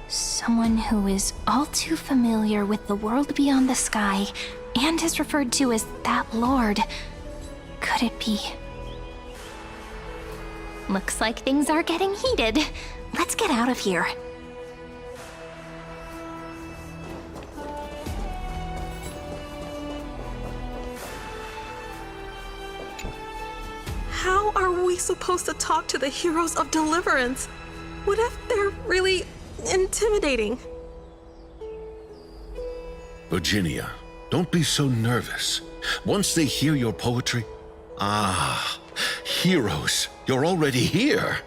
Someone who is all too familiar with the world beyond the sky and is referred to as that lord. Could it be? Looks like things are getting heated. Let's get out of here. How are we supposed to talk to the heroes of deliverance? What if they're really intimidating? Virginia, don't be so nervous. Once they hear your poetry... Ah, heroes, you're already here.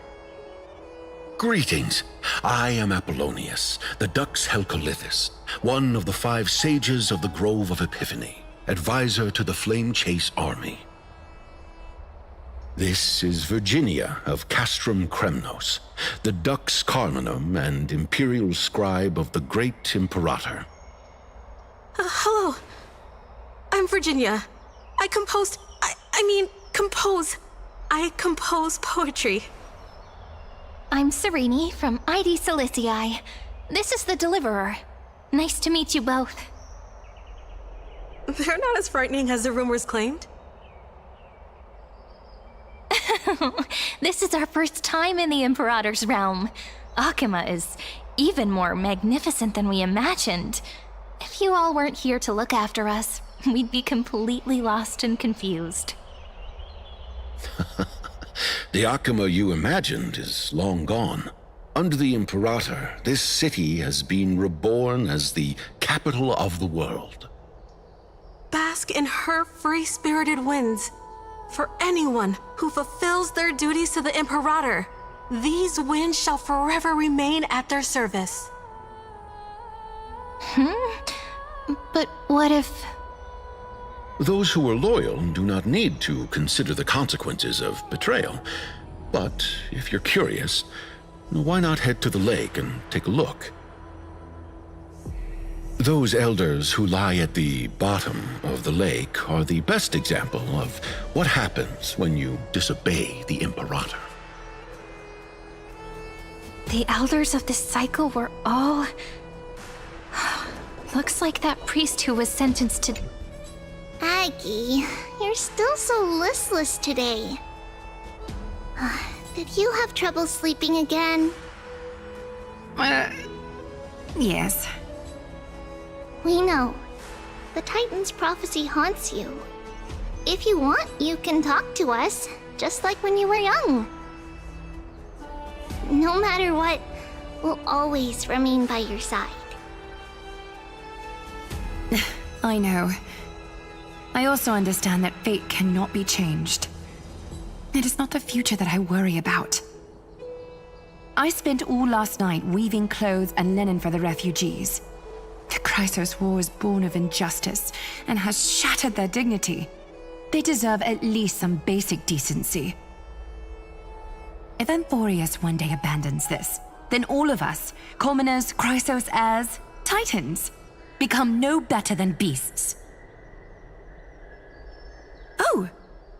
Greetings. I am Apollonius, the Dux Helcolithus, one of the 5 sages of the Grove of Epiphany, advisor to the Flame Chase army. This is Virginia of Castrum Kremnos, the Dux Carminum and imperial scribe of the great Imperator. Hello. I'm Virginia. I compose poetry. I'm Serene from ID Silicii. This is the Deliverer. Nice to meet you both. They're not as frightening as the rumors claimed. This is our first time in the Imperator's realm. Akima is even more magnificent than we imagined. If you all weren't here to look after us, we'd be completely lost and confused. The Akima you imagined is long gone. Under the Imperator, this city has been reborn as the capital of the world. Bask in her free-spirited winds. For anyone who fulfills their duties to the Imperator, these winds shall forever remain at their service. But what if... Those who are loyal do not need to consider the consequences of betrayal. But if you're curious, why not head to the lake and take a look? Those elders who lie at the bottom of the lake are the best example of what happens when you disobey the Imperator. The elders of this cycle were all... Looks like that priest who was sentenced to... Aggie, you're still so listless today. Did you have trouble sleeping again? Yes. We know. The Titan's prophecy haunts you. If you want, you can talk to us, just like when you were young. No matter what, we'll always remain by your side. I know. I also understand that fate cannot be changed. It is not the future that I worry about. I spent all last night weaving clothes and linen for the refugees. The Chrysos War is born of injustice and has shattered their dignity. They deserve at least some basic decency. If Amphoreus one day abandons this, then all of us, commoners, Chrysos heirs, Titans, become no better than beasts. Oh,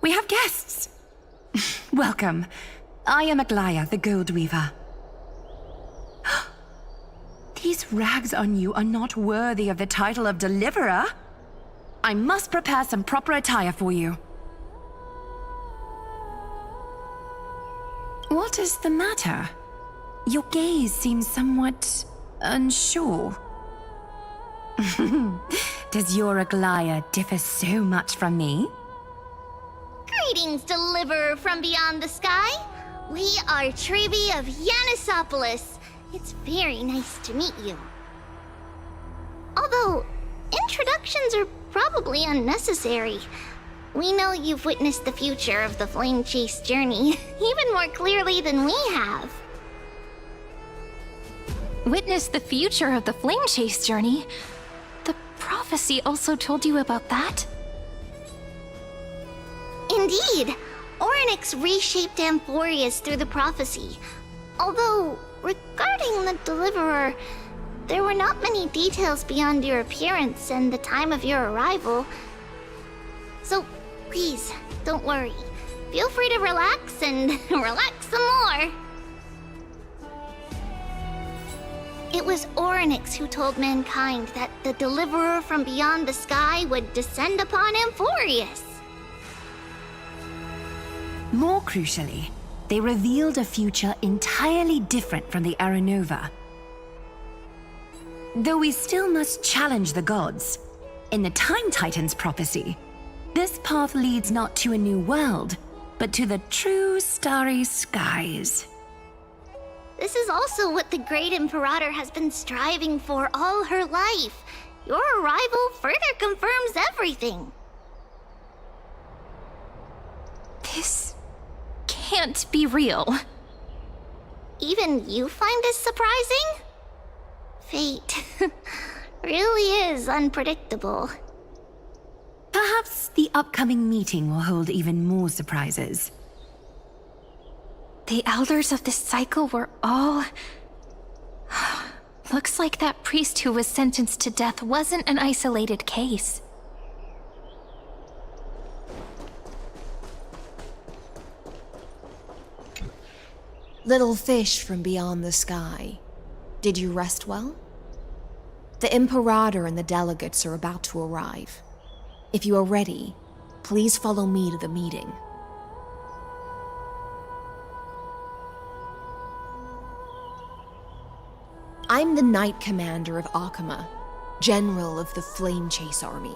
we have guests. Welcome. I am Aglaya, the Gold Weaver. These rags on you are not worthy of the title of Deliverer. I must prepare some proper attire for you. What is the matter? Your gaze seems somewhat unsure. Does your Aglaya differ so much from me? Greetings, Deliverer from beyond the sky. We are Trebi of Yanisopolis. It's very nice to meet you. Although, introductions are probably unnecessary. We know you've witnessed the future of the Flame Chase journey even more clearly than we have. Witnessed the future of the Flame Chase journey? The prophecy also told you about that? Indeed. Orynyx reshaped Amphoreus through the prophecy. Although, regarding the Deliverer, there were not many details beyond your appearance and the time of your arrival. So, please, don't worry. Feel free to relax and relax some more. It was Orynyx who told mankind that the Deliverer from beyond the sky would descend upon Amphoreus. More crucially, they revealed a future entirely different from the Aranova. Though we still must challenge the gods, in the Time Titan's prophecy, this path leads not to a new world, but to the true starry skies. This is also what the great Imperator has been striving for all her life. Your arrival further confirms everything. This can't be real. Even you find this surprising? Fate really is unpredictable. Perhaps the upcoming meeting will hold even more surprises. The elders of this cycle were all... Looks like that priest who was sentenced to death wasn't an isolated case. Little fish from beyond the sky. Did you rest well? The Imperator and the delegates are about to arrive. If you are ready, please follow me to the meeting. I'm the Knight Commander of Akama, General of the Flame Chase Army,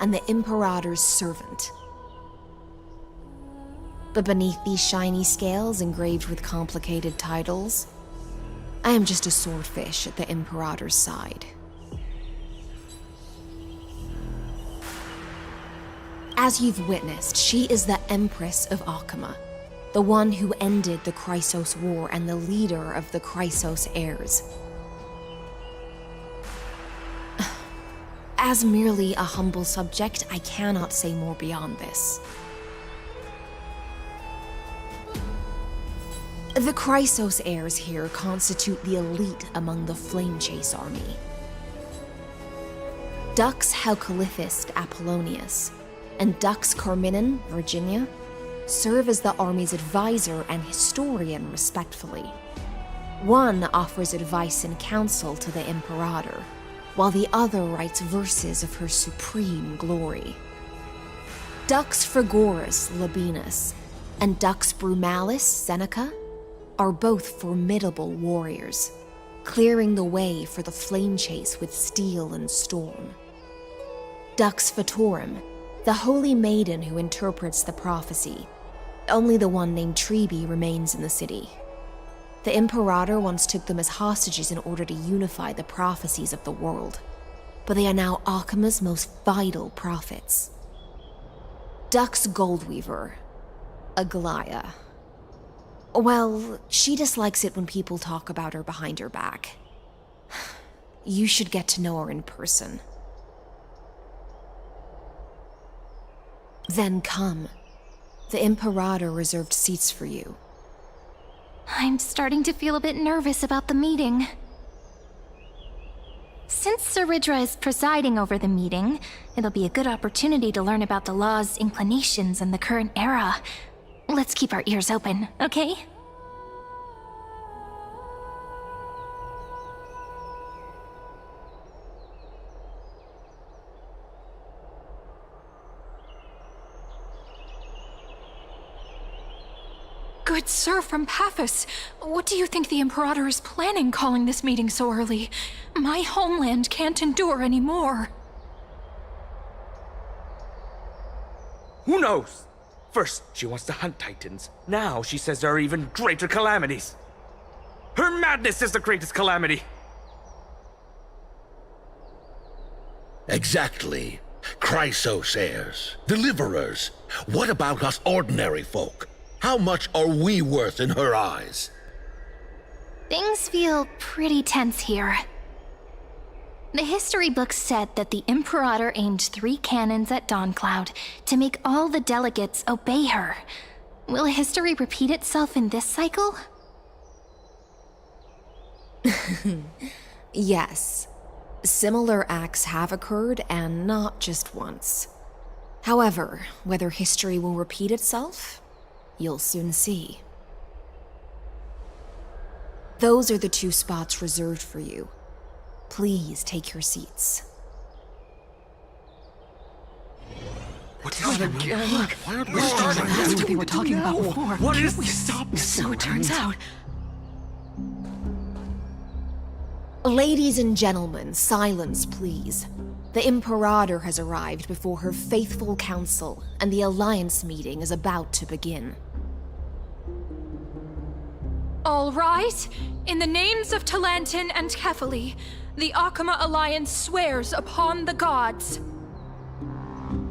and the Imperator's servant. But beneath these shiny scales engraved with complicated titles, I am just a swordfish at the Imperator's side. As you've witnessed, she is the Empress of Akama, the one who ended the Chrysos War and the leader of the Chrysos heirs. As merely a humble subject, I cannot say more beyond this. The Chrysos heirs here constitute the elite among the Flame Chase army. Dux Halcalithist Apollonius and Dux Carminin, Virginia, serve as the army's advisor and historian respectfully. One offers advice and counsel to the Imperator, while the other writes verses of her supreme glory. Dux Frigoris Labienus and Dux Brumalis Seneca are both formidable warriors, clearing the way for the flame chase with steel and storm. Dux Fatorum, the holy maiden who interprets the prophecy. Only the one named Treebe remains in the city. The Imperator once took them as hostages in order to unify the prophecies of the world, but they are now Akama's most vital prophets. Dux Goldweaver, Aglaya. Well, she dislikes it when people talk about her behind her back. You should get to know her in person. Then come. The Imperator reserved seats for you. I'm starting to feel a bit nervous about the meeting. Since Saridra is presiding over the meeting, it'll be a good opportunity to learn about the law's inclinations in the current era. Let's keep our ears open, okay? Good sir from Paphos, what do you think the Imperator is planning calling this meeting so early? My homeland can't endure anymore. Who knows? First, she wants to hunt Titans. Now she says there are even greater calamities. Her madness is the greatest calamity. Exactly. Chrysos heirs, deliverers. What about us ordinary folk? How much are we worth in her eyes? Things feel pretty tense here. The history books said that the Imperator aimed 3 cannons at Dawncloud to make all the delegates obey her. Will history repeat itself in this cycle? Yes. Similar acts have occurred, and not just once. However, whether history will repeat itself, you'll soon see. Those are the 2 spots reserved for you. Please take your seats. What is it again? Look, that's what they were talking about before. What is we this? stop? So it turns out. Ladies and gentlemen, silence please. The Imperator has arrived before her faithful council, and the Alliance meeting is about to begin. All right. In the names of Talantin and Kefali, The Akama Alliance swears upon the gods.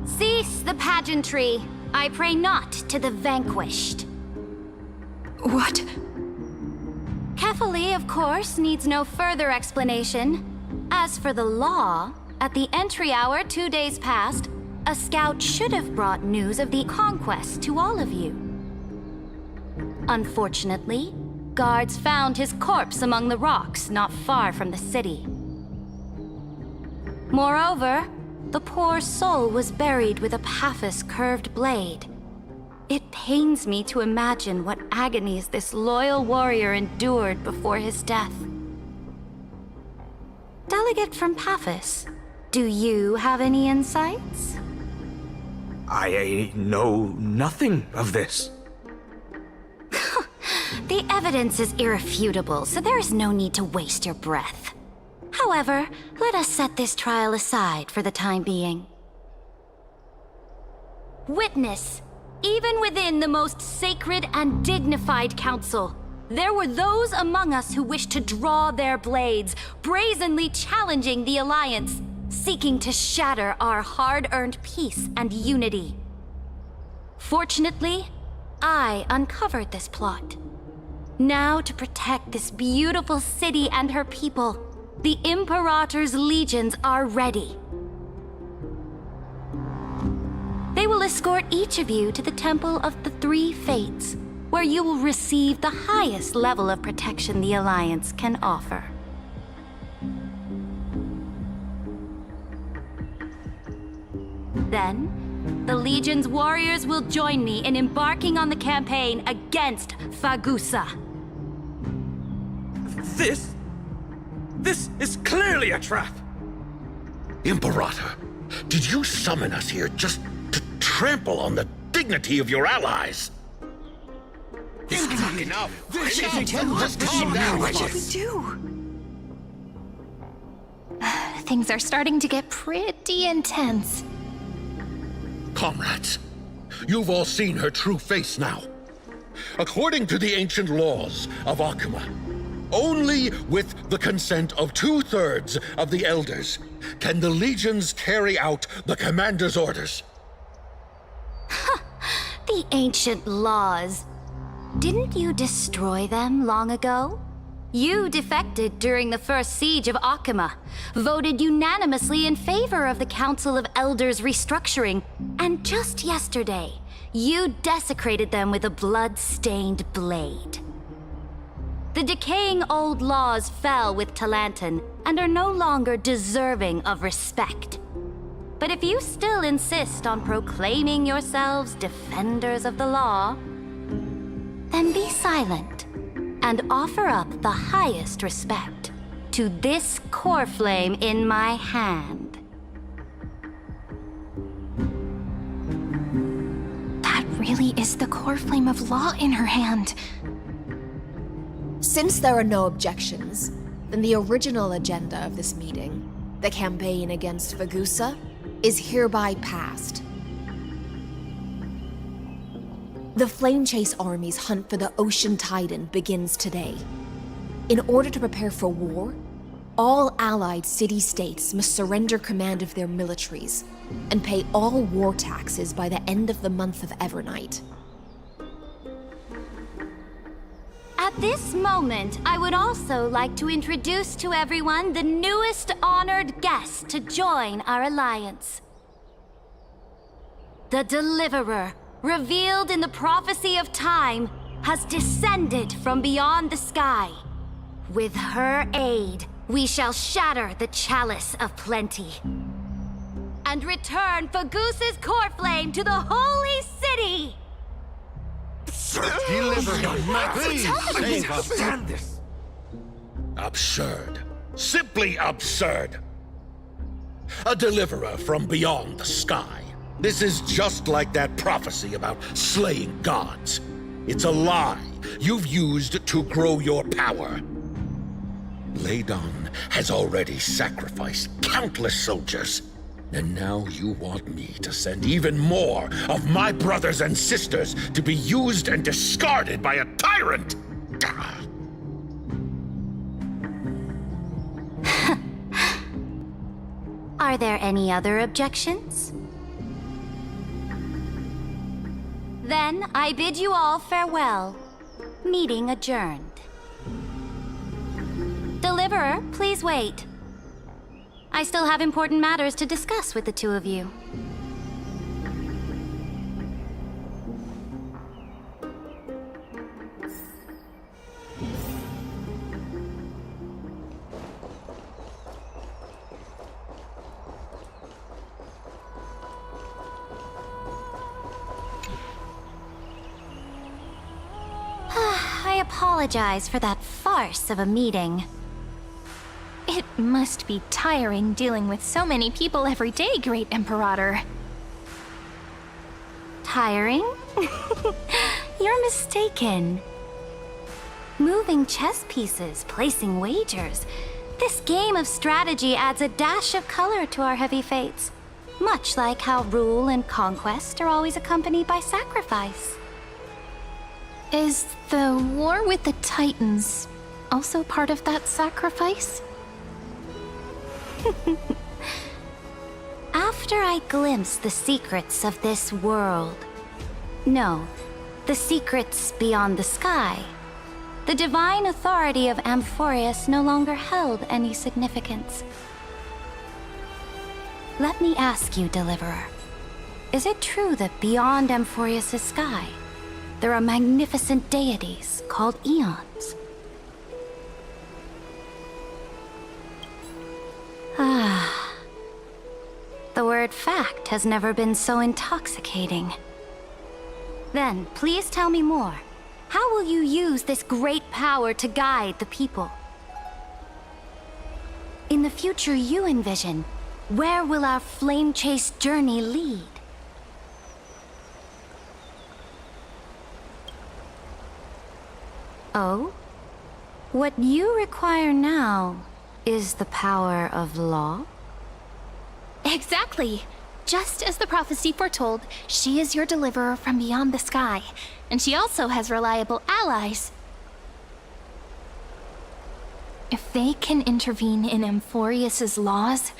Cease the pageantry. I pray not to the vanquished. What? Kefali, of course, needs no further explanation. As for the law, at the entry hour 2 days past, a scout should have brought news of the conquest to all of you. Unfortunately, guards found his corpse among the rocks not far from the city. Moreover, the poor soul was buried with a Paphos curved blade. It pains me to imagine what agonies this loyal warrior endured before his death. Delegate from Paphos, do you have any insights? I know nothing of this. The evidence is irrefutable, so there is no need to waste your breath. However, let us set this trial aside for the time being. Witness, even within the most sacred and dignified council, there were those among us who wished to draw their blades, brazenly challenging the Alliance, seeking to shatter our hard-earned peace and unity. Fortunately, I uncovered this plot. Now, to protect this beautiful city and her people, the Imperator's legions are ready. They will escort each of you to the Temple of the Three Fates, where you will receive the highest level of protection the Alliance can offer. Then, the Legion's warriors will join me in embarking on the campaign against Fagusa. This is clearly a trap! Imperator, did you summon us here just to trample on the dignity of your allies? This is not enough. What we do? Things are starting to get pretty intense. Comrades, you've all seen her true face now. According to the ancient laws of Akuma, only with the consent of 2/3 of the elders can the legions carry out the commander's orders. The ancient laws. Didn't you destroy them long ago? You defected during the first siege of Akuma, voted unanimously in favor of the Council of Elders restructuring, and just yesterday, you desecrated them with a blood-stained blade. The decaying old laws fell with Talanton and are no longer deserving of respect. But if you still insist on proclaiming yourselves defenders of the law, then be silent and offer up the highest respect to this core flame in my hand. That really is the core flame of law in her hand. Since there are no objections, then the original agenda of this meeting, the campaign against Fagusa, is hereby passed. The Flame Chase Army's hunt for the Ocean Titan begins today. In order to prepare for war, all allied city-states must surrender command of their militaries and pay all war taxes by the end of the month of Evernight. At this moment, I would also like to introduce to everyone the newest honored guest to join our alliance. The Deliverer, revealed in the prophecy of time, has descended from beyond the sky. With her aid, we shall shatter the chalice of plenty and return Fagusa's core flame to the holy city! Stand this! Absurd. Simply absurd. A deliverer from beyond the sky. This is just like that prophecy about slaying gods. It's a lie you've used to grow your power. Ladon has already sacrificed countless soldiers. And now you want me to send even more of my brothers and sisters to be used and discarded by a tyrant? Are there any other objections? Then I bid you all farewell. Meeting adjourned. Deliverer, please wait. I still have important matters to discuss with the two of you. I apologize for that farce of a meeting. It must be tiring dealing with so many people every day, Great Imperator. Tiring? You're mistaken. Moving chess pieces, placing wagers. This game of strategy adds a dash of color to our heavy fates. Much like how rule and conquest are always accompanied by sacrifice. Is the war with the Titans also part of that sacrifice? After I glimpsed the secrets of this world... No, the secrets beyond the sky, the divine authority of Amphoreus no longer held any significance. Let me ask you, Deliverer. Is it true that beyond Amphoreus' sky, there are magnificent deities called eons? Ah. The word fact has never been so intoxicating. Then, please tell me more. How will you use this great power to guide the people? In the future you envision, where will our flame chase journey lead? Oh? What you require now is the power of law? Exactly! Just as the prophecy foretold, she is your deliverer from beyond the sky, and she also has reliable allies. If they can intervene in Amphoreus' laws,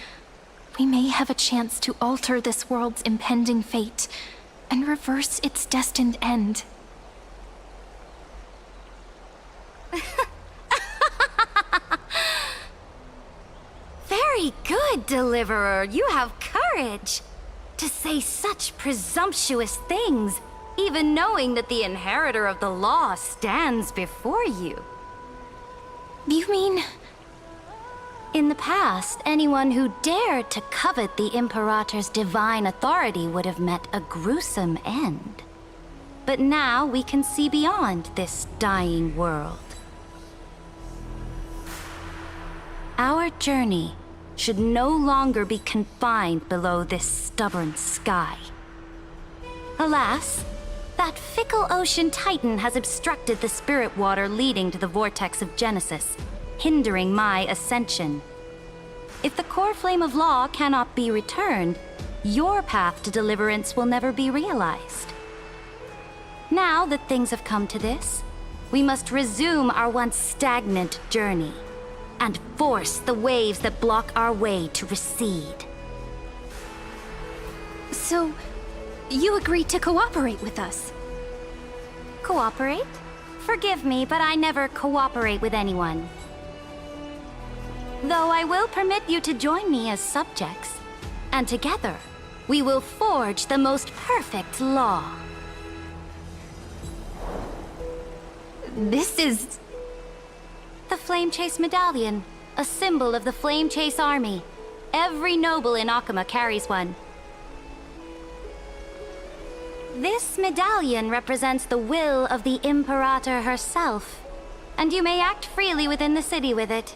we may have a chance to alter this world's impending fate and reverse its destined end. Very good, Deliverer. You have courage. To say such presumptuous things, even knowing that the inheritor of the law stands before you. You mean... In the past, anyone who dared to covet the Imperator's divine authority would have met a gruesome end. But now we can see beyond this dying world. Our journey should no longer be confined below this stubborn sky. Alas, that fickle ocean titan has obstructed the spirit water leading to the vortex of Genesis, hindering my ascension. If the core flame of law cannot be returned, your path to deliverance will never be realized. Now that things have come to this, we must resume our once stagnant journey and force the waves that block our way to recede. So, you agreed to cooperate with us? Cooperate? Forgive me, but I never cooperate with anyone. Though I will permit you to join me as subjects, and together, we will forge the most perfect law. This is... The Flame Chase Medallion, a symbol of the Flame Chase Army. Every noble in Akama carries one. This medallion represents the will of the Imperator herself, and you may act freely within the city with it.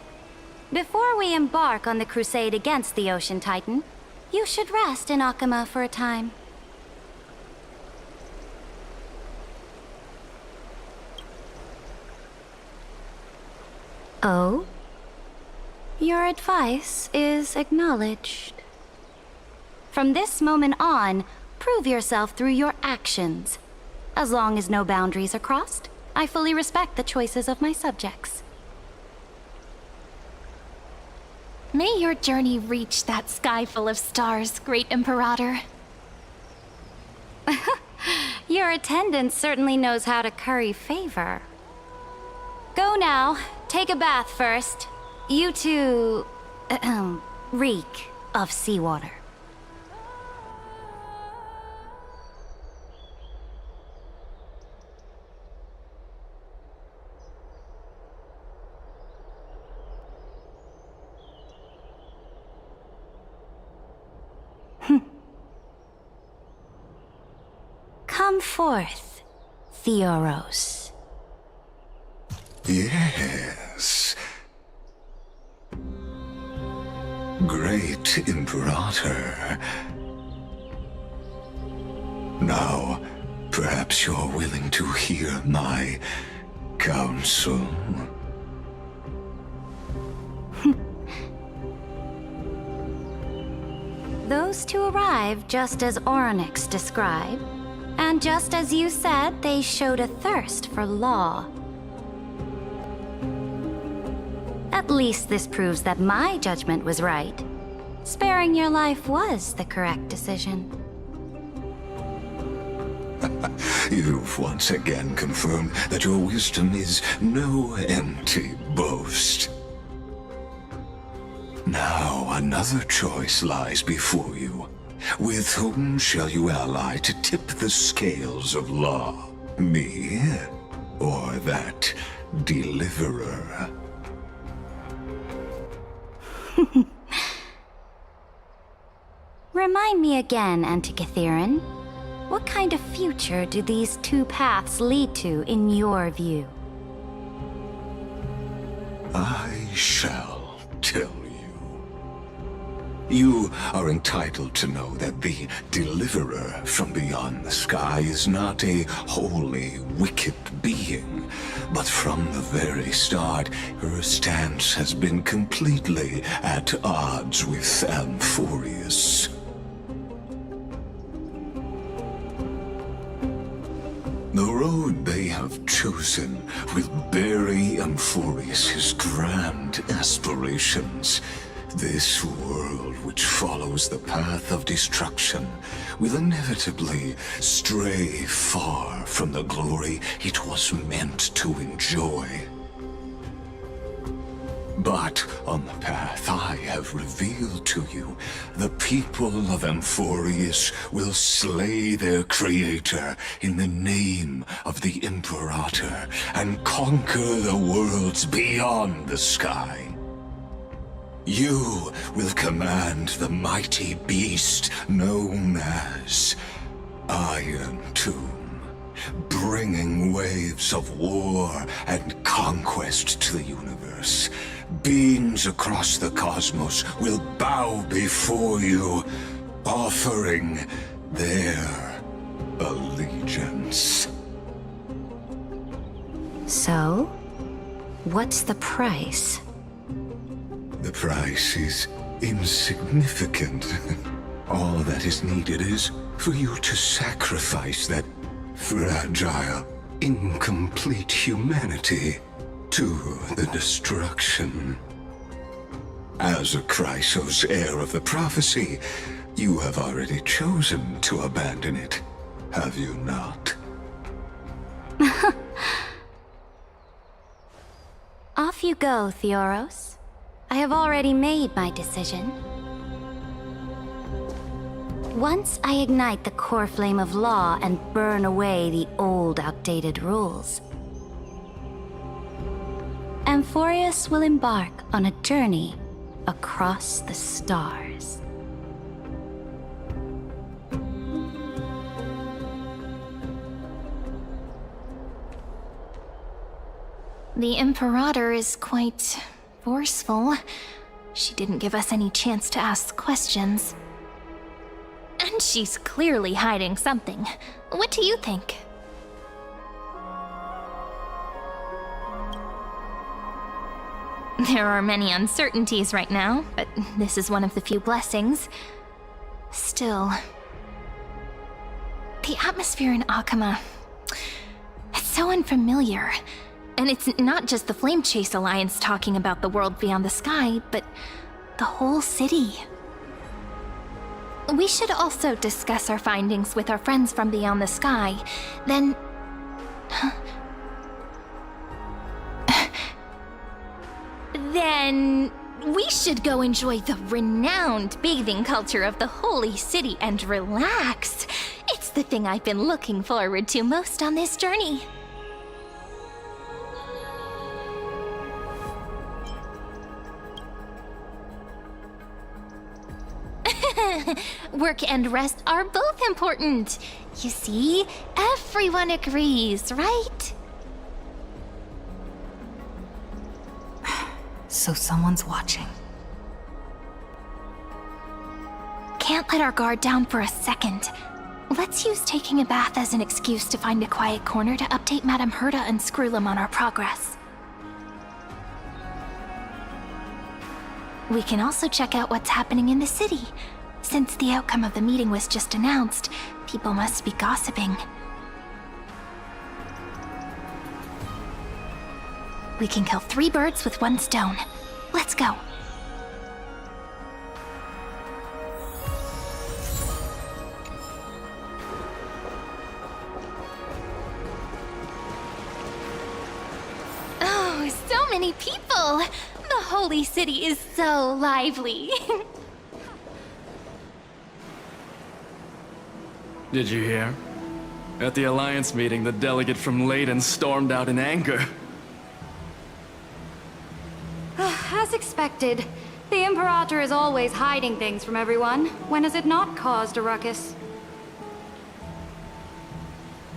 Before we embark on the crusade against the Ocean Titan, you should rest in Akama for a time. Oh? Your advice is acknowledged. From this moment on, prove yourself through your actions. As long as no boundaries are crossed, I fully respect the choices of my subjects. May your journey reach that sky full of stars, Great Imperator. Your attendant certainly knows how to curry favor. Go now. Take a bath first. You two... reek of seawater. Come forth, Theoros. Yes. Great Imperator. Now, perhaps you're willing to hear my counsel. Those two arrived just as Orynyx described, and just as you said, they showed a thirst for law. At least this proves that my judgment was right. Sparing your life was the correct decision. You've once again confirmed that your wisdom is no empty boast. Now another choice lies before you. With whom shall you ally to tip the scales of law? Me, or that deliverer? Remind me again, Antikythera. What kind of future do these two paths lead to in your view? I shall tell you. You are entitled to know that the deliverer from beyond the sky is not a wholly wicked being, but from the very start, her stance has been completely at odds with Amphoreus. The road they have chosen will bury Amphoreus' grand aspirations. This world, which follows the path of destruction, will inevitably stray far from the glory it was meant to enjoy. But on the path I have revealed to you, the people of Amphoreus will slay their creator in the name of the Imperator and conquer the worlds beyond the sky. You will command the mighty beast known as Iron Tomb, bringing waves of war and conquest to the universe. Beings across the cosmos will bow before you, offering their allegiance. So, what's the price? The price is insignificant. All that is needed is for you to sacrifice that fragile, incomplete humanity to the destruction. As a Chrysos heir of the prophecy, you have already chosen to abandon it, have you not? Off you go, Theoros. I have already made my decision. Once I ignite the core flame of law and burn away the old, outdated rules, Amphoreus will embark on a journey across the stars. The Imperator is quite forceful. She didn't give us any chance to ask questions. And she's clearly hiding something. What do you think? There are many uncertainties right now, but this is one of the few blessings. Still, the atmosphere in Akama, it's so unfamiliar. And it's not just the Flame Chase Alliance talking about the world beyond the sky, but the whole city. We should also discuss our findings with our friends from beyond the sky. Then... then... we should go enjoy the renowned bathing culture of the holy city and relax. It's the thing I've been looking forward to most on this journey. Work and rest are both important. You see, everyone agrees, right? So someone's watching. Can't let our guard down for a second. Let's use taking a bath as an excuse to find a quiet corner to update Madame Herta and Screwlum on our progress. We can also check out what's happening in the city. Since the outcome of the meeting was just announced, people must be gossiping. We can kill 3 birds with 1 stone. Let's go. Oh, so many people! The holy city is so lively. Did you hear? At the Alliance meeting, the delegate from Leyden stormed out in anger. As expected, the Imperator is always hiding things from everyone. When has it not caused a ruckus?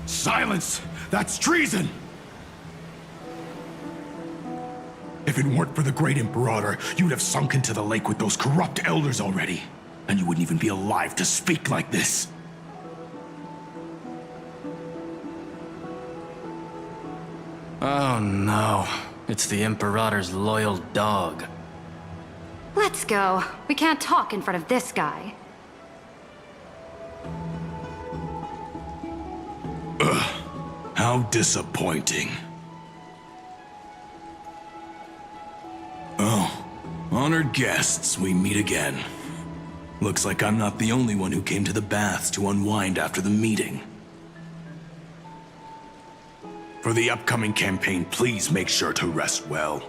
Silence! That's treason! If it weren't for the Great Imperator, you'd have sunk into the lake with those corrupt elders already. And you wouldn't even be alive to speak like this. Oh no. It's the Imperator's loyal dog. Let's go. We can't talk in front of this guy. Ugh. How disappointing. Oh, honored guests, we meet again. Looks like I'm not the only one who came to the baths to unwind after the meeting. For the upcoming campaign, please make sure to rest well.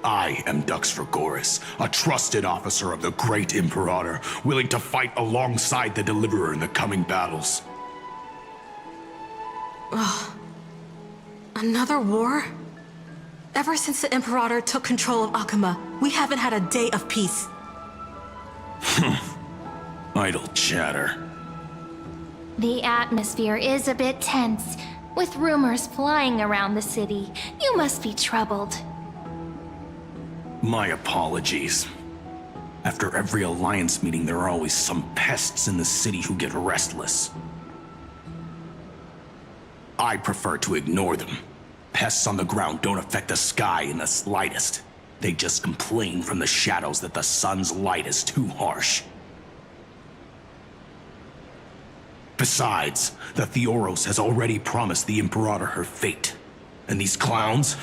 I am Dux Fragoris, a trusted officer of the Great Imperator, willing to fight alongside the Deliverer in the coming battles. Ugh. Another war? Ever since the Imperator took control of Akuma, we haven't had a day of peace. Idle chatter. The atmosphere is a bit tense. With rumors flying around the city, you must be troubled. My apologies. After every Alliance meeting, there are always some pests in the city who get restless. I prefer to ignore them. Pests on the ground don't affect the sky in the slightest. They just complain from the shadows that the sun's light is too harsh. Besides, the Theoros has already promised the Imperator her fate. And these clowns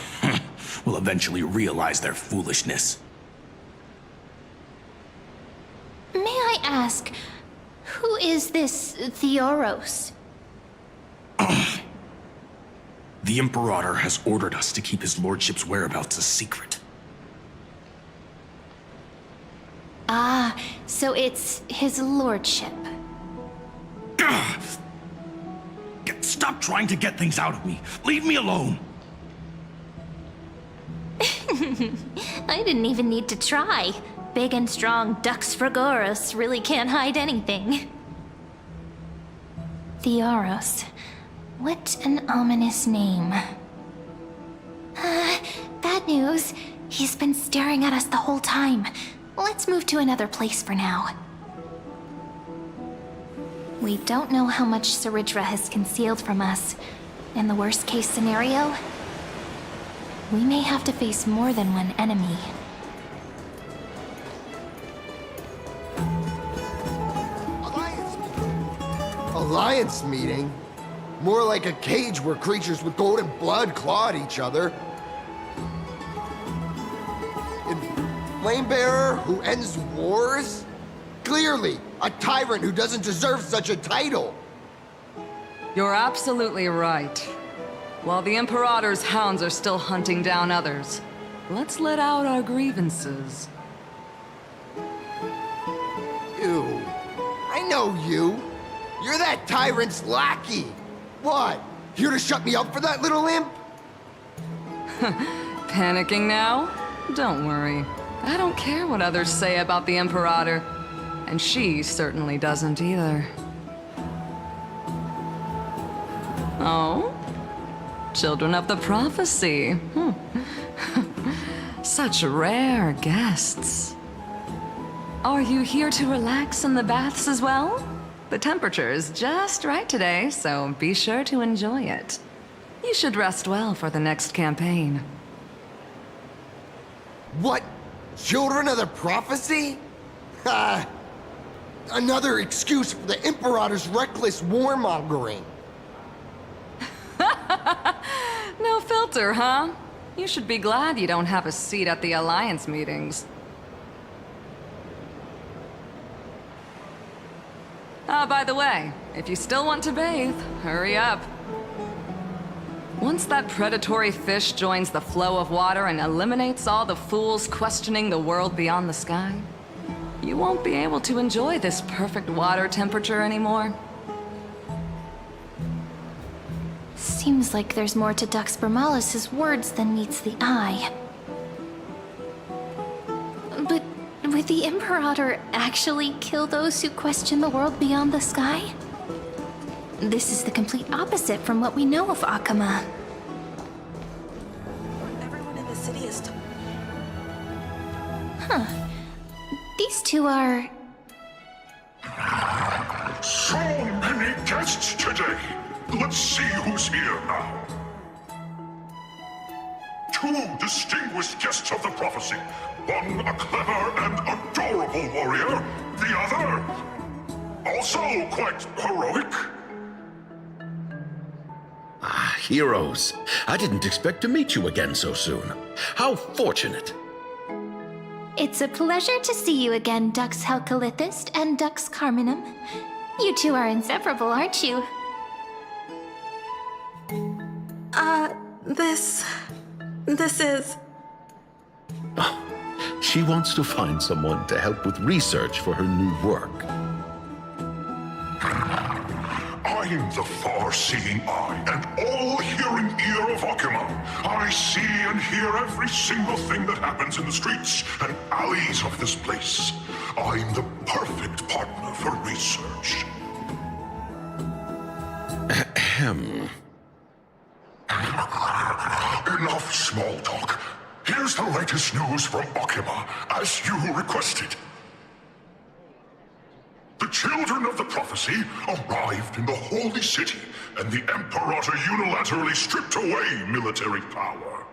will eventually realize their foolishness. May I ask, who is this Theoros? The Imperator has ordered us to keep his lordship's whereabouts a secret. Ah, so it's his lordship. Stop trying to get things out of me. Leave me alone. I didn't even need to try. Big and strong Dux Fragoris really can't hide anything. Theoros. What an ominous name. Bad news. He's been staring at us the whole time. Let's move to another place for now. We don't know how much Saridra has concealed from us. In the worst case scenario, we may have to face more than one enemy. Alliance meeting? More like a cage where creatures with golden blood claw at each other. flamebearer who ends wars? Clearly, a tyrant who doesn't deserve such a title. You're absolutely right. While the Imperator's hounds are still hunting down others, let's let out our grievances. You. I know you. You're that tyrant's lackey. What? Here to shut me up for that little imp? Panicking now? Don't worry. I don't care what others say about the Imperator. And she certainly doesn't either. Oh? Children of the Prophecy. Such rare guests. Are you here to relax in the baths as well? The temperature is just right today, so be sure to enjoy it. You should rest well for the next campaign. What? Children of the Prophecy? Another excuse for the Imperator's reckless warmongering. No filter, huh? You should be glad you don't have a seat at the Alliance meetings. By the way, if you still want to bathe, hurry up. Once that predatory fish joins the flow of water and eliminates all the fools questioning the world beyond the sky, you won't be able to enjoy this perfect water temperature anymore. Seems like there's more to Dux Bramalis's words than meets the eye. But would the Imperator actually kill those who question the world beyond the sky? This is the complete opposite from what we know of Akama. Everyone in the city is... Huh. These two are... So many guests today. Let's see who's here now. Two distinguished guests of the prophecy. One a clever and adorable warrior. The other, also quite heroic. Ah, heroes. I didn't expect to meet you again so soon. How fortunate. It's a pleasure to see you again, Dux Helcalithist and Dux Carminum. You two are inseparable, aren't you? This is... Oh, she wants to find someone to help with research for her new work. I'm the far-seeing eye and all-hearing ear of Akama. I see and hear every single thing that happens in the streets and alleys of this place. I'm the perfect partner for research. Ahem. Enough small talk. Here's the latest news from Akama, as you requested. The children of the prophecy arrived in the Holy City, and the Imperator unilaterally stripped away military power.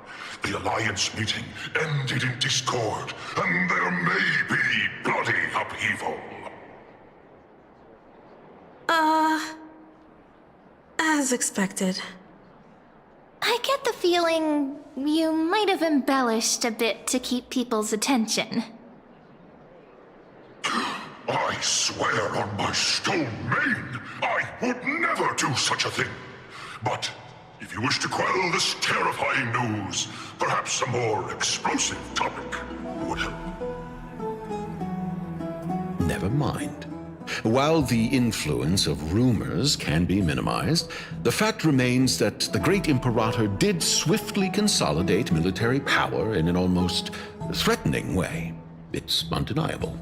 The Alliance meeting ended in discord, and there may be bloody upheaval. As expected. I get the feeling you might have embellished a bit to keep people's attention. I swear on my stone mane, I would never do such a thing. But if you wish to quell this terrifying news, perhaps a more explosive topic would help. Never mind. While the influence of rumors can be minimized, the fact remains that the great Imperator did swiftly consolidate military power in an almost threatening way. It's undeniable.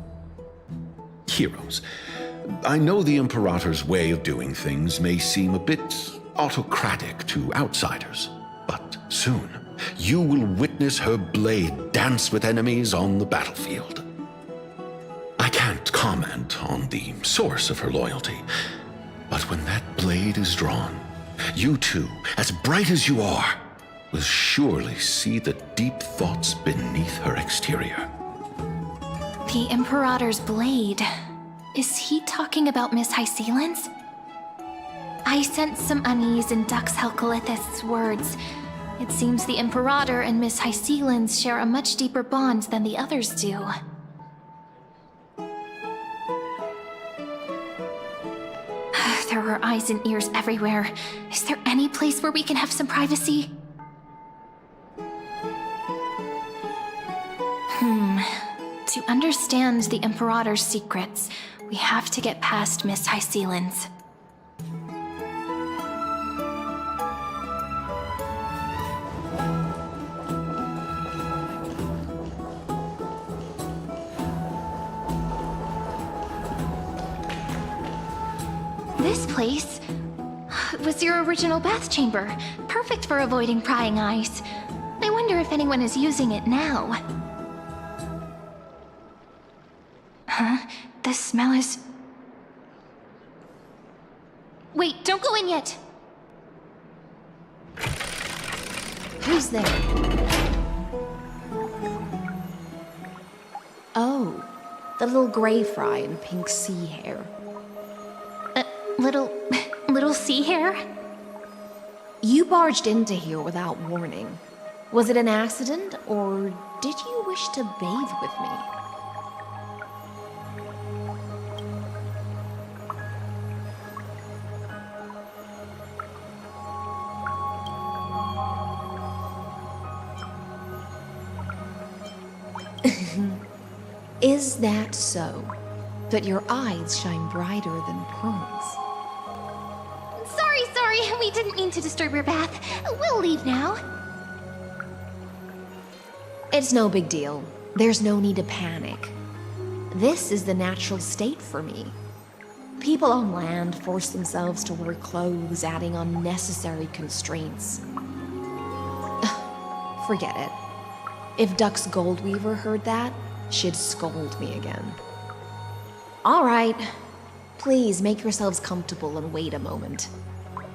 Heroes, I know the Imperator's way of doing things may seem a bit autocratic to outsiders, but soon you will witness her blade dance with enemies on the battlefield. I can't comment on the source of her loyalty, but when that blade is drawn, you two, as bright as you are, will surely see the deep thoughts beneath her exterior. The Imperator's blade. Is he talking about Miss Hysealan's? I sense some unease in Dux Helcalithist's words, It seems the Imperator and Miss Hysealins share a much deeper bond than the others do. There are eyes and ears everywhere. Is there any place where we can have some privacy? To understand the Imperator's secrets, we have to get past Miss Hysealins. This place was your original bath chamber, perfect for avoiding prying eyes. I wonder if anyone is using it now. Huh? The smell is... Wait, don't go in yet! Who's there? Oh, the little gray fry in pink sea hair. Little sea hair? You barged into here without warning. Was it an accident, or did you wish to bathe with me? Is that so? That your eyes shine brighter than pearls? Sorry, we didn't mean to disturb your bath. We'll leave now. It's no big deal. There's no need to panic. This is the natural state for me. People on land force themselves to wear clothes, adding unnecessary constraints. Forget it. If Duck's Goldweaver heard that, she'd scold me again. All right. Please make yourselves comfortable and wait a moment.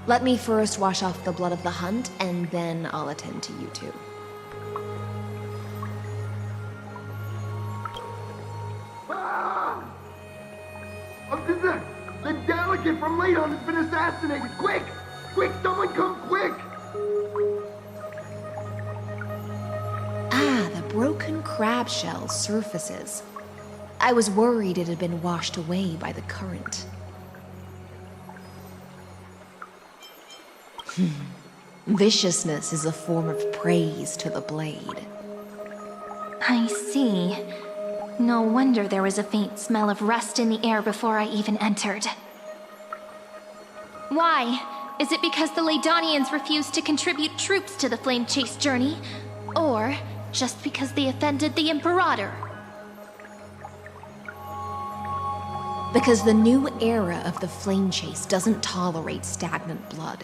Let me first wash off the blood of the hunt, and then I'll attend to you two. The delegate from Ladon has been assassinated! Quick! Quick, someone come quick! Ah, the broken crab shell surfaces. I was worried it had been washed away by the current. Viciousness is a form of praise to the blade. I see. No wonder there was a faint smell of rust in the air before I even entered. Why? Is it because the Ladonians refused to contribute troops to the Flame Chase journey? Or just because they offended the Imperator? Because the new era of the Flame Chase doesn't tolerate stagnant blood.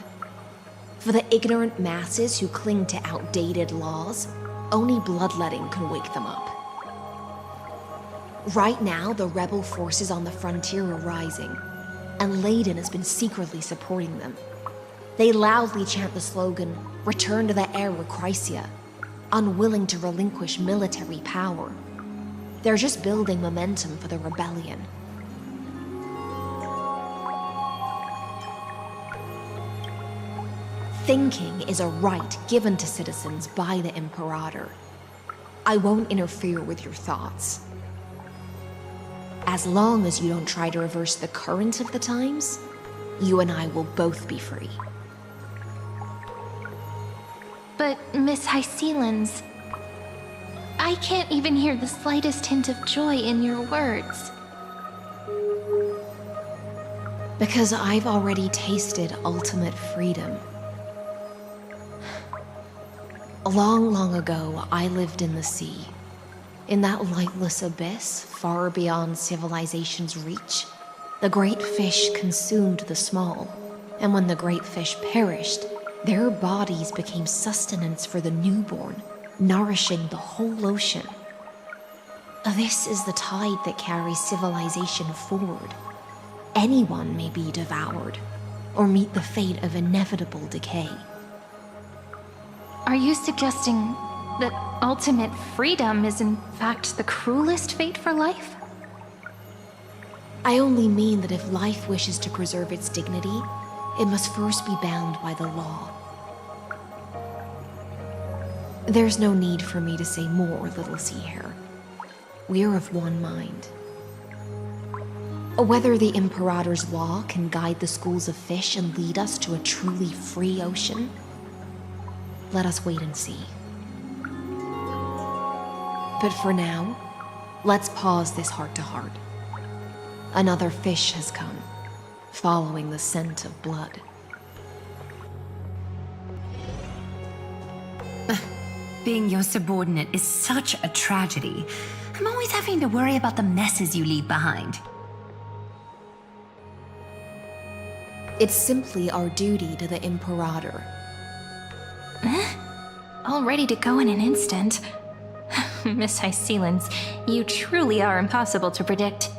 For the ignorant masses who cling to outdated laws, only bloodletting can wake them up. Right now, the rebel forces on the frontier are rising, and Ladon has been secretly supporting them. They loudly chant the slogan, "Return to the Era Chrysia," unwilling to relinquish military power. They're just building momentum for the rebellion. Thinking is a right given to citizens by the Imperator. I won't interfere with your thoughts. As long as you don't try to reverse the current of the times, you and I will both be free. But, Miss Hysealins, I can't even hear the slightest hint of joy in your words. Because I've already tasted ultimate freedom. Long ago, I lived in the sea. In that lightless abyss, far beyond civilization's reach, the great fish consumed the small. And when the great fish perished, their bodies became sustenance for the newborn, nourishing the whole ocean. This is the tide that carries civilization forward. Anyone may be devoured, or meet the fate of inevitable decay. Are you suggesting that ultimate freedom is in fact the cruelest fate for life? I only mean that if life wishes to preserve its dignity, it must first be bound by the law. There's no need for me to say more, little sea hare. We're of one mind. Whether the Imperator's law can guide the schools of fish and lead us to a truly free ocean, let us wait and see. But for now, let's pause this heart-to-heart. Another fish has come, following the scent of blood. Being your subordinate is such a tragedy. I'm always having to worry about the messes you leave behind. It's simply our duty to the Imperator. All ready to go in an instant. Miss Hycelens, you truly are impossible to predict.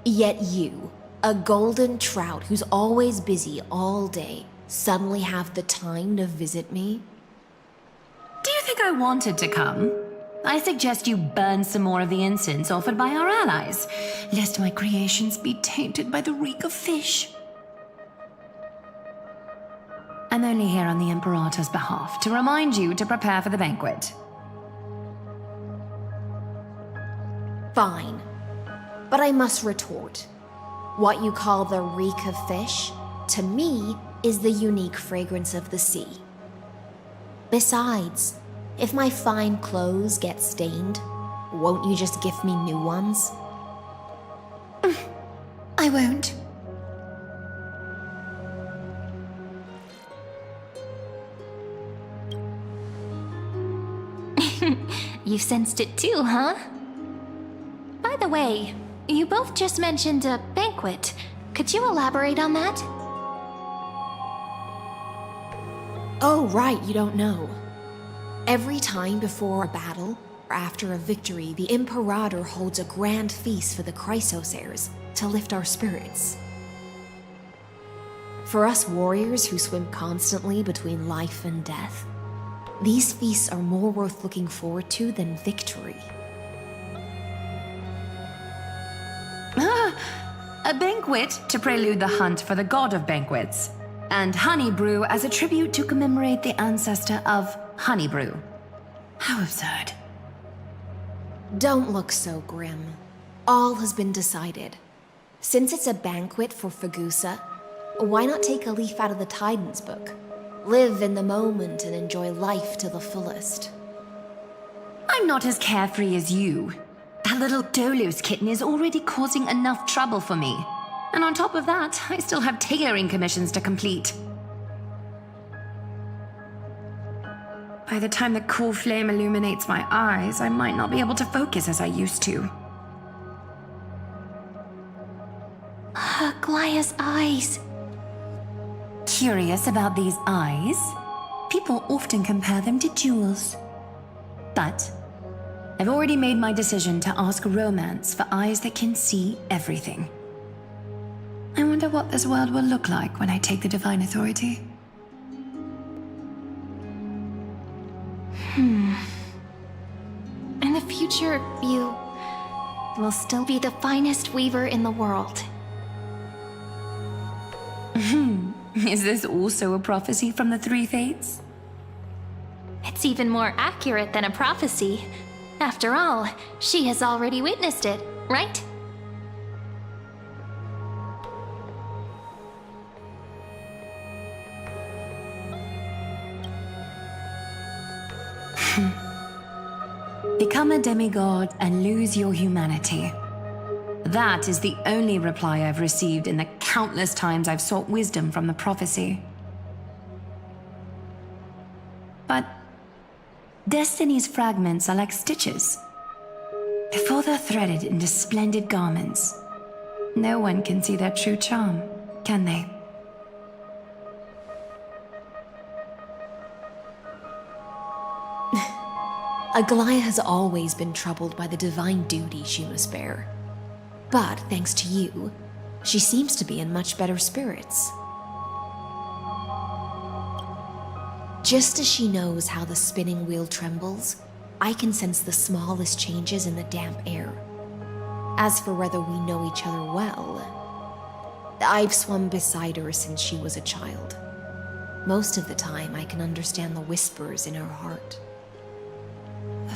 Yet you, a golden trout who's always busy all day, suddenly have the time to visit me? Do you think I wanted to come? I suggest you burn some more of the incense offered by our allies, lest my creations be tainted by the reek of fish. I'm only here on the Imperator's behalf to remind you to prepare for the banquet. Fine. But I must retort. What you call the reek of fish, to me, is the unique fragrance of the sea. Besides, if my fine clothes get stained, won't you just gift me new ones? I won't. You sensed it too, huh? By the way, you both just mentioned a banquet. Could you elaborate on that? Oh, right, you don't know. Every time before a battle, or after a victory, the Imperator holds a grand feast for the Chrysos heirs to lift our spirits. For us warriors who swim constantly between life and death, these feasts are more worth looking forward to than victory. A banquet to prelude the hunt for the god of banquets, and honey brew as a tribute to commemorate the ancestor of honey brew. How absurd. Don't look so grim. All has been decided. Since it's a banquet for Fagusa, why not take a leaf out of the Tidens book? Live in the moment and enjoy life to the fullest. I'm not as carefree as you. That little Dolos kitten is already causing enough trouble for me. And on top of that, I still have tailoring commissions to complete. By the time the cool flame illuminates my eyes, I might not be able to focus as I used to. Glaya's eyes. Curious about these eyes? People often compare them to jewels. But I've already made my decision to ask romance for eyes that can see everything. I wonder what this world will look like when I take the divine authority. In the future, you will still be the finest weaver in the world. Is this also a prophecy from the Three Fates? It's even more accurate than a prophecy. After all, she has already witnessed it, right? Become a demigod and lose your humanity. That is the only reply I've received in the countless times I've sought wisdom from the prophecy. But Destiny's fragments are like stitches. Before they're threaded into splendid garments, no one can see their true charm, can they? Aglaya has always been troubled by the divine duty she must bear. But thanks to you, she seems to be in much better spirits. Just as she knows how the spinning wheel trembles, I can sense the smallest changes in the damp air. As for whether we know each other well, I've swum beside her since she was a child. Most of the time, I can understand the whispers in her heart.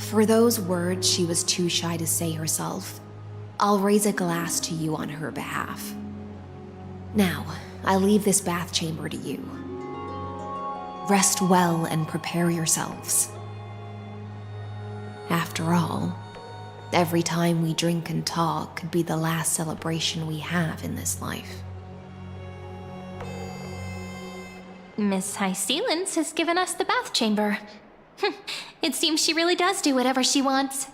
For those words she was too shy to say herself, I'll raise a glass to you on her behalf. Now, I leave this bath chamber to you. Rest well and prepare yourselves. After all, every time we drink and talk could be the last celebration we have in this life. Miss High Sealance has given us the bath chamber. It seems she really does do whatever she wants.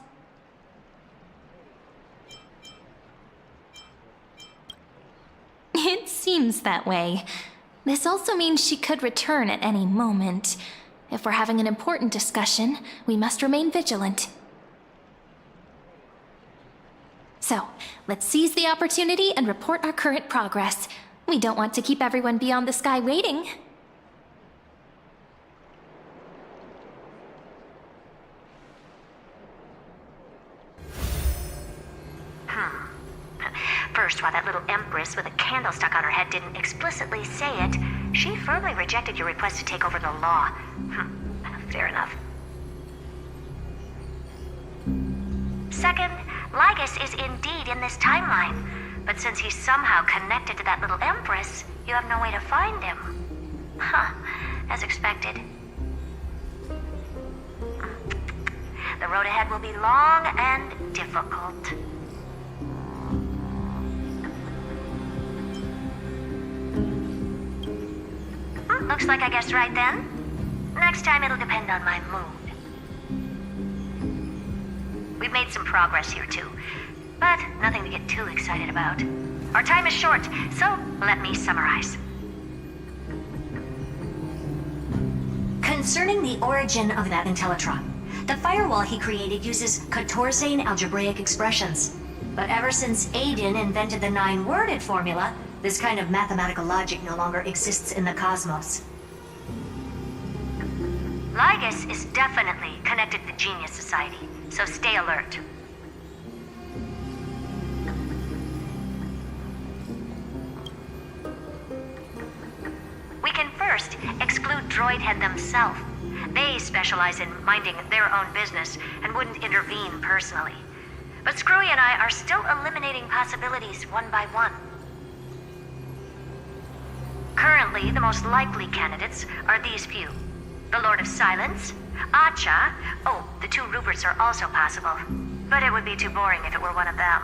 It seems that way. This also means she could return at any moment. If we're having an important discussion, we must remain vigilant. So, let's seize the opportunity and report our current progress. We don't want to keep everyone beyond the sky waiting. First, while that little empress with a candle stuck on her head didn't explicitly say it, she firmly rejected your request to take over the law. Fair enough. Second, Lygus is indeed in this timeline, but since he's somehow connected to that little empress, you have no way to find him. As expected. The road ahead will be long and difficult. Looks like I guessed right then. Next time it'll depend on my mood. We've made some progress here too, but nothing to get too excited about. Our time is short, so let me summarize. Concerning the origin of that Intellitron, the firewall he created uses Catorzane algebraic expressions. But ever since Aiden invented the 9-worded formula, this kind of mathematical logic no longer exists in the cosmos. Lygus is definitely connected to the Genius Society, so stay alert. We can first exclude Droidhead themselves. They specialize in minding their own business and wouldn't intervene personally. But Screwy and I are still eliminating possibilities one by one. Currently, the most likely candidates are these few. The Lord of Silence, Acha, the 2 Ruperts are also possible. But it would be too boring if it were one of them.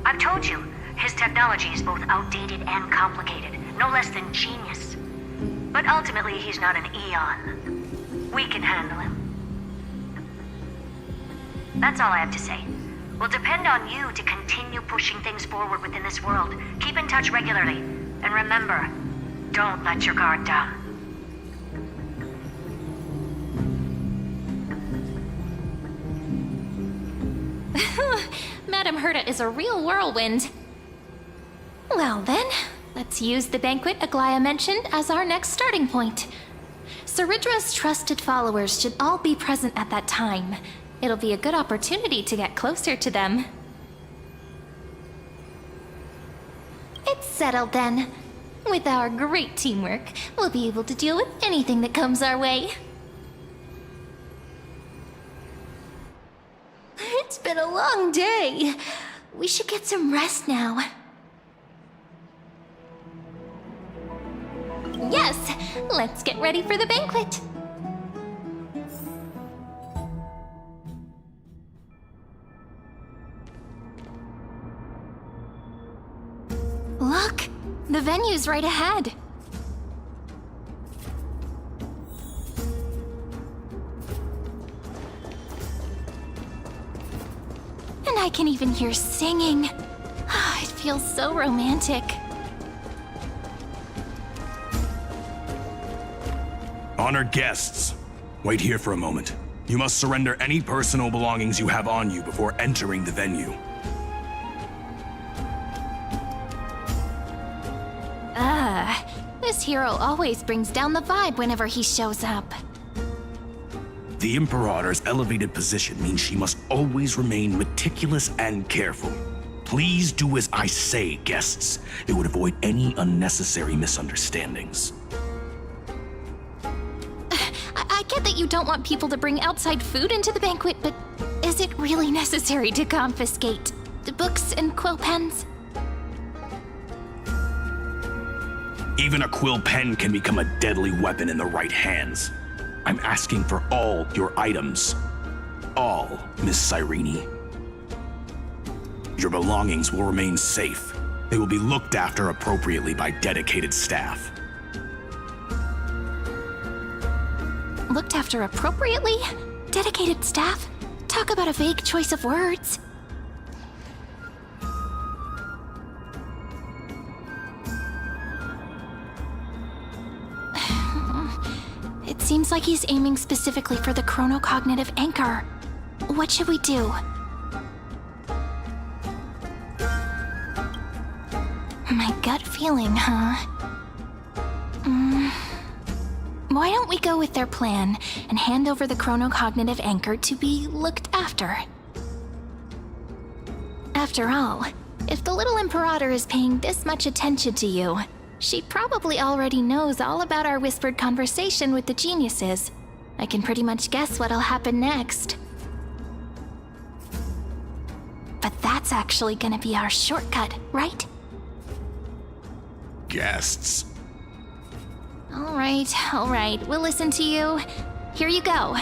I've told you, his technology is both outdated and complicated, no less than genius. But ultimately, he's not an Eon. We can handle him. That's all I have to say. We'll depend on you to continue pushing things forward within this world. Keep in touch regularly. And remember, don't let your guard down. Madame Herta is a real whirlwind. Well then, let's use the banquet Aglaya mentioned as our next starting point. Ceridra's trusted followers should all be present at that time. It'll be a good opportunity to get closer to them. It's settled then. With our great teamwork, we'll be able to deal with anything that comes our way. It's been a long day. We should get some rest now. Yes, let's get ready for the banquet. Look, the venue's right ahead. And I can even hear singing. It feels so romantic. Honored guests, wait here for a moment. You must surrender any personal belongings you have on you before entering the venue. This hero always brings down the vibe whenever he shows up. The Imperator's elevated position means she must always remain meticulous and careful. Please do as I say, guests. It would avoid any unnecessary misunderstandings. I get that you don't want people to bring outside food into the banquet, but is it really necessary to confiscate the books and quill pens? Even a quill pen can become a deadly weapon in the right hands. I'm asking for all your items. All, Miss Cyrene. Your belongings will remain safe. They will be looked after appropriately by dedicated staff. Looked after appropriately? Dedicated staff? Talk about a vague choice of words. It seems like he's aiming specifically for the chronocognitive anchor. What should we do? My gut feeling, huh? Why don't we go with their plan and hand over the chronocognitive anchor to be looked after? After all, if the little Imperator is paying this much attention to you, she probably already knows all about our whispered conversation with the geniuses. I can pretty much guess what'll happen next. But that's actually gonna be our shortcut, right? Guests. All right, we'll listen to you. Here you go.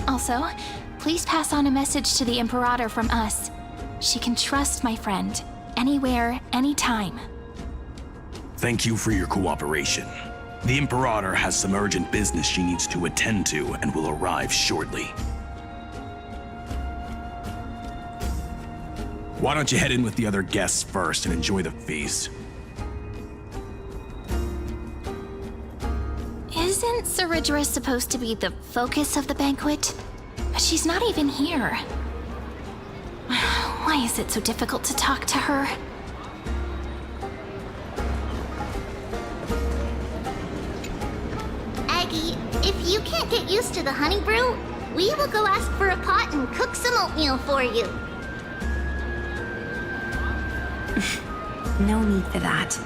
Also, please pass on a message to the Imperator from us. She can trust my friend, anywhere, anytime. Thank you for your cooperation. The Imperator has some urgent business she needs to attend to and will arrive shortly. Why don't you head in with the other guests first and enjoy the feast? Isn't Ceridra supposed to be the focus of the banquet? But she's not even here. Why is it so difficult to talk to her? Aggie, if you can't get used to the honey brew, we will go ask for a pot and cook some oatmeal for you. No need for that.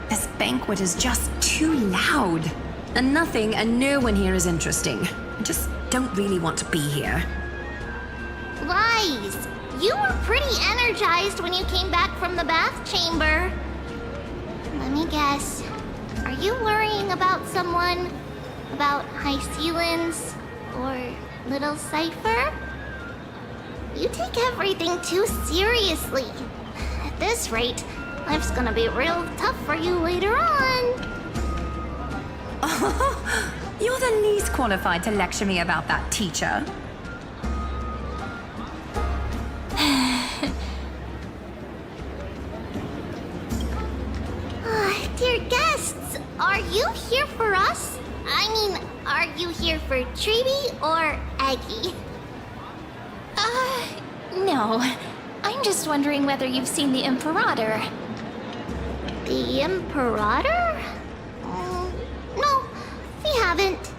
This banquet is just too loud. And nothing and no one here is interesting. I just don't really want to be here. Lies! You were pretty energized when you came back from the bath chamber. Let me guess. Are you worrying about someone? About High Ceilings? Or Little Cypher? You take everything too seriously. At this rate, life's gonna be real tough for you later on. You're the least qualified to lecture me about that, teacher. Dear guests, are you here for us? I mean, are you here for Treeby or Aggie? No. I'm just wondering whether you've seen the Imperator. The Imperator? No, we haven't.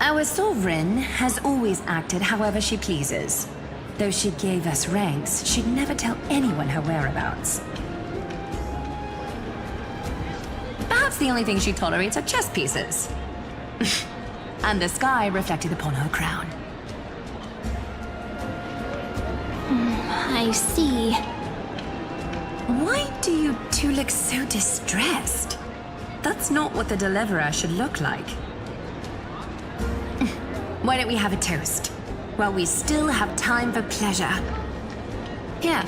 Our sovereign has always acted however she pleases. Though she gave us ranks, she'd never tell anyone her whereabouts. Perhaps the only thing she tolerates are chess pieces. And the sky reflected upon her crown. I see. Why do you two look so distressed? That's not what the Deliverer should look like. Why don't we have a toast? While we still have time for pleasure. Here.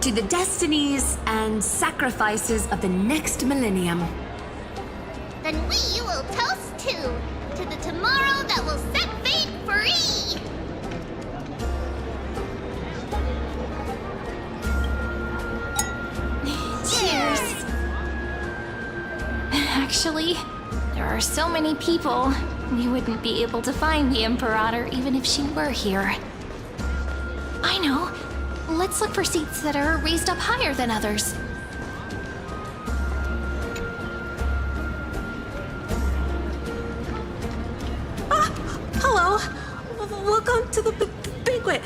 To the destinies and sacrifices of the next millennium. Then we will toast to the tomorrow that will set fate free! Cheers! Actually, there are so many people, we wouldn't be able to find the Imperator even if she were here. I know. Let's look for seats that are raised up higher than others. Welcome to the banquet.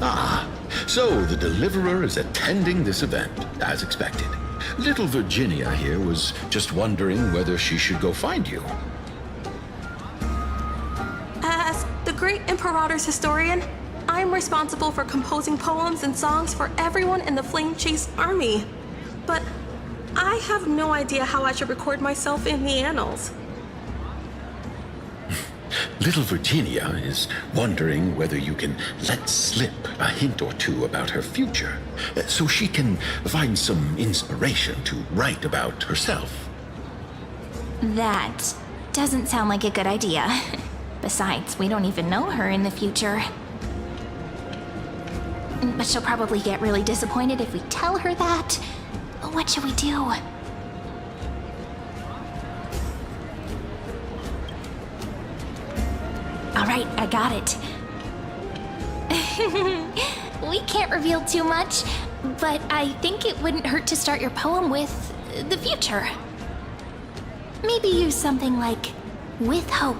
Ah, so the Deliverer is attending this event, as expected. Little Virginia here was just wondering whether she should go find you. As the great Imperator's historian, I'm responsible for composing poems and songs for everyone in the Flame Chase army. But I have no idea how I should record myself in the annals. Little Virginia is wondering whether you can let slip a hint or two about her future, so she can find some inspiration to write about herself. That doesn't sound like a good idea. Besides, we don't even know her in the future. But she'll probably get really disappointed if we tell her that. What should we do? All right, I got it. We can't reveal too much, but I think it wouldn't hurt to start your poem with the future. Maybe use something like, "With hope,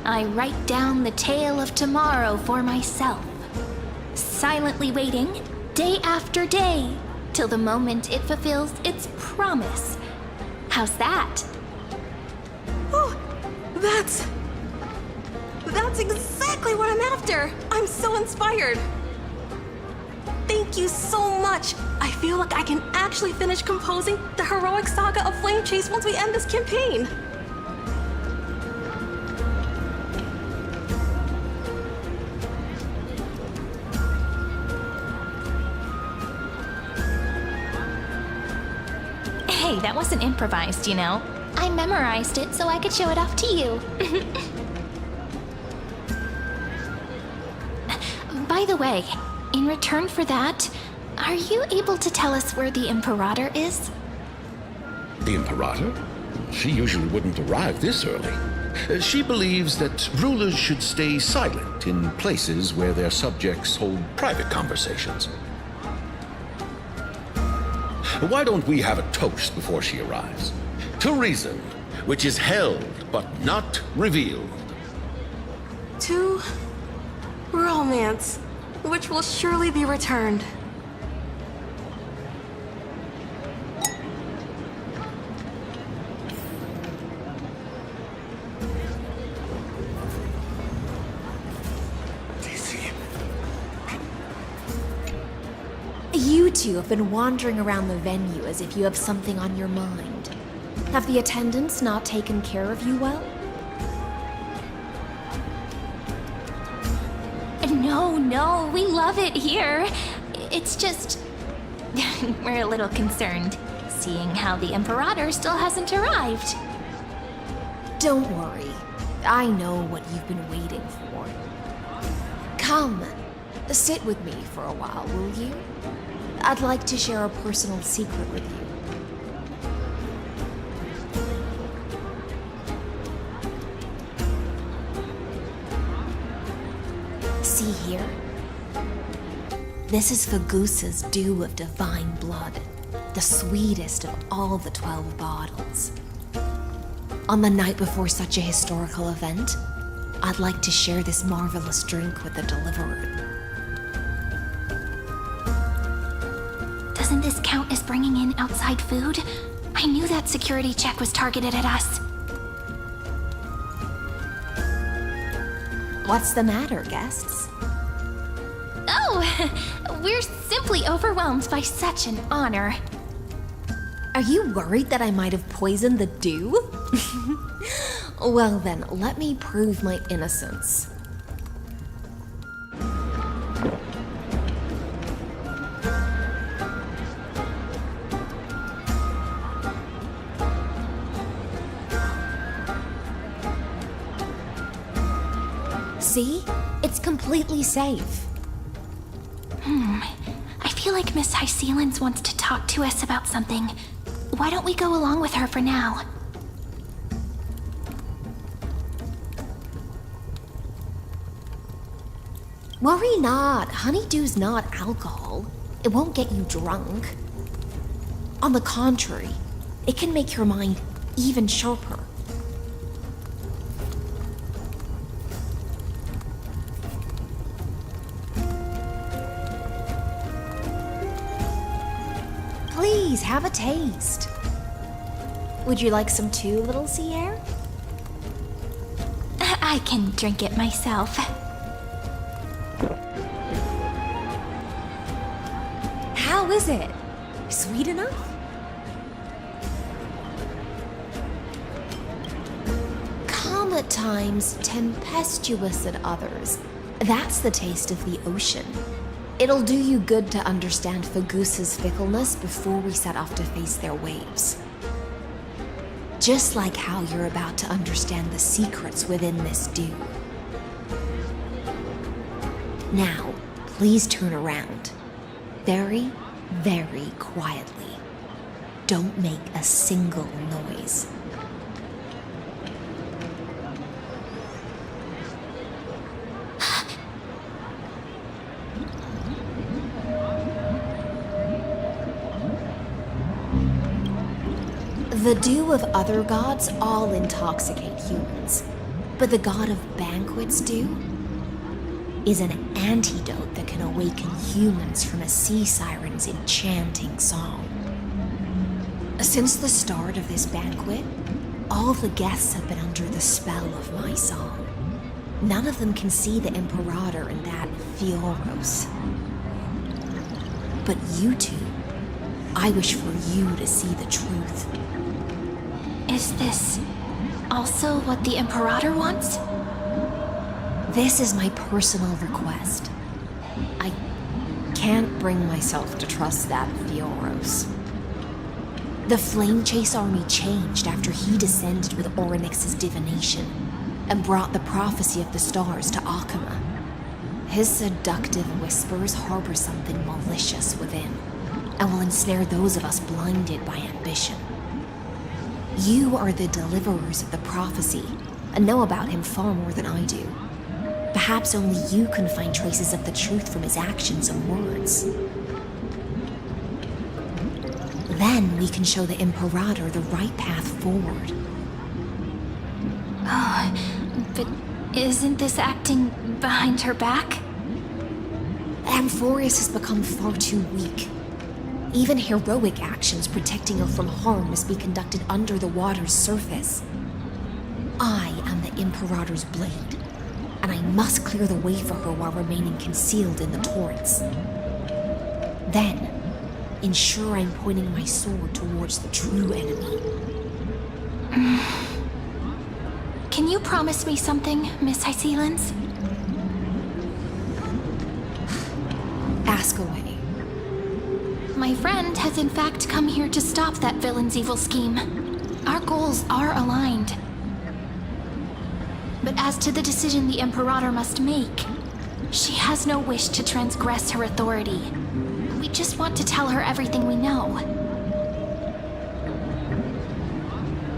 I write down the tale of tomorrow for myself, silently waiting, day after day, till the moment it fulfills its promise." How's that? Oh, that's exactly what I'm after! I'm so inspired! Thank you so much! I feel like I can actually finish composing the heroic saga of Flame Chase once we end this campaign! Hey, that wasn't improvised, you know. I memorized it so I could show it off to you. By the way, in return for that, are you able to tell us where the Imperator is? The Imperator? She usually wouldn't arrive this early. She believes that rulers should stay silent in places where their subjects hold private conversations. Why don't we have a toast before she arrives? To reason, which is held but not revealed. To romance, which will surely be returned. You two have been wandering around the venue as if you have something on your mind. Have the attendants not taken care of you well? No, we love it here. It's just... we're a little concerned, seeing how the Imperator still hasn't arrived. Don't worry. I know what you've been waiting for. Come, sit with me for a while, will you? I'd like to share a personal secret with you. See here? This is Fagusa's dew of divine blood, the sweetest of all the 12 bottles. On the night before such a historical event, I'd like to share this marvelous drink with the Deliverer. Doesn't this count as bringing in outside food? I knew that security check was targeted at us. What's the matter, guests? Oh, we're simply overwhelmed by such an honor. Are you worried that I might have poisoned the dew? Well then, let me prove my innocence. See? It's completely safe. I feel like Miss Hysealins wants to talk to us about something. Why don't we go along with her for now? Worry not. Honeydew's not alcohol. It won't get you drunk. On the contrary, It can make your mind even sharper. Please, have a taste. Would you like some too, little sea air? I can drink it myself. How is it? Sweet enough? Calm at times, tempestuous at others. That's the taste of the ocean. It'll do you good to understand Fagusa's fickleness before we set off to face their waves. Just like how you're about to understand the secrets within this dew. Now, please turn around. Very, very quietly. Don't make a single noise. The dew of other gods all intoxicate humans, but the god of banquets dew is an antidote that can awaken humans from a sea siren's enchanting song. Since the start of this banquet, all the guests have been under the spell of my song. None of them can see the Imperator and that Amphoreus. But you two, I wish for you to see the truth. Is this also what the Imperator wants? This is my personal request. I can't bring myself to trust that Amphoreus. The Flame Chase army changed after he descended with Orynyx's divination and brought the prophecy of the stars to Akama. His seductive whispers harbor something malicious within and will ensnare those of us blinded by ambition. You are the deliverers of the prophecy and know about him far more than I do. Perhaps only you can find traces of the truth from his actions and words. Then we can show the Imperator the right path forward. Oh, but isn't this acting behind her back? Amphoreus has become far too weak. Even heroic actions protecting her from harm must be conducted under the water's surface. I am the Imperator's blade, and I must clear the way for her while remaining concealed in the torrents. Then, ensure I'm pointing my sword towards the true enemy. Can you promise me something, Miss Hycelens? Ask away. My friend has in fact come here to stop that villain's evil scheme. Our goals are aligned. But as to the decision the Imperator must make, she has no wish to transgress her authority. We just want to tell her everything we know.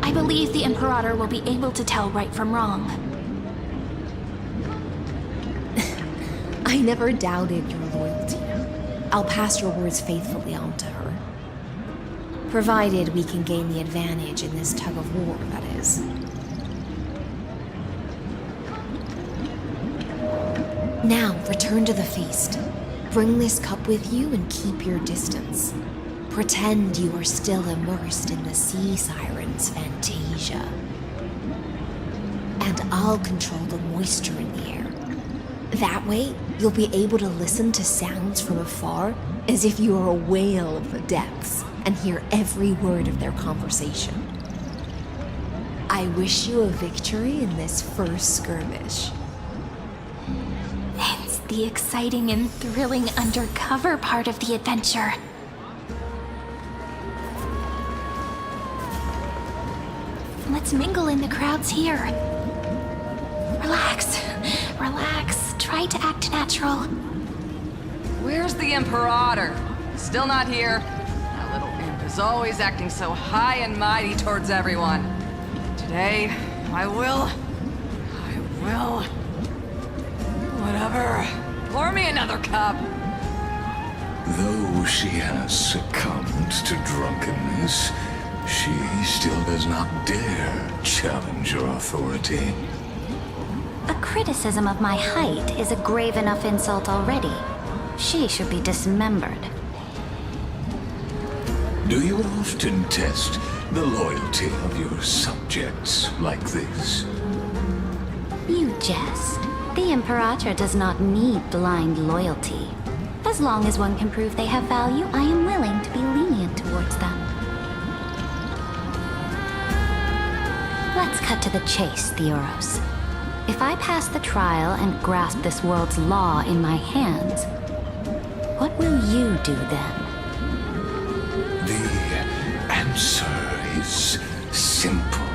I believe the Imperator will be able to tell right from wrong. I never doubted your loyalty. I'll pass your words faithfully on to her. Provided we can gain the advantage in this tug of war, that is. Now, return to the feast. Bring this cup with you and keep your distance. Pretend you are still immersed in the sea siren's fantasia. And I'll control the moisture in the air. That way, you'll be able to listen to sounds from afar as if you are a whale of the depths and hear every word of their conversation. I wish you a victory in this first skirmish. It's the exciting and thrilling undercover part of the adventure. Let's mingle in the crowds here. Relax, relax. Try to act natural. Where's the Imperator? Still not here. That little imp is always acting so high and mighty towards everyone. Today, I will... Whatever. Pour me another cup. Though she has succumbed to drunkenness, She still does not dare challenge your authority. A criticism of my height is a grave enough insult already. She should be dismembered. Do you often test the loyalty of your subjects like this? You jest. The Imperator does not need blind loyalty. As long as one can prove they have value, I am willing to be lenient towards them. Let's cut to the chase, Theoros. If I pass the trial and grasp this world's law in my hands, what will you do then? The answer is simple.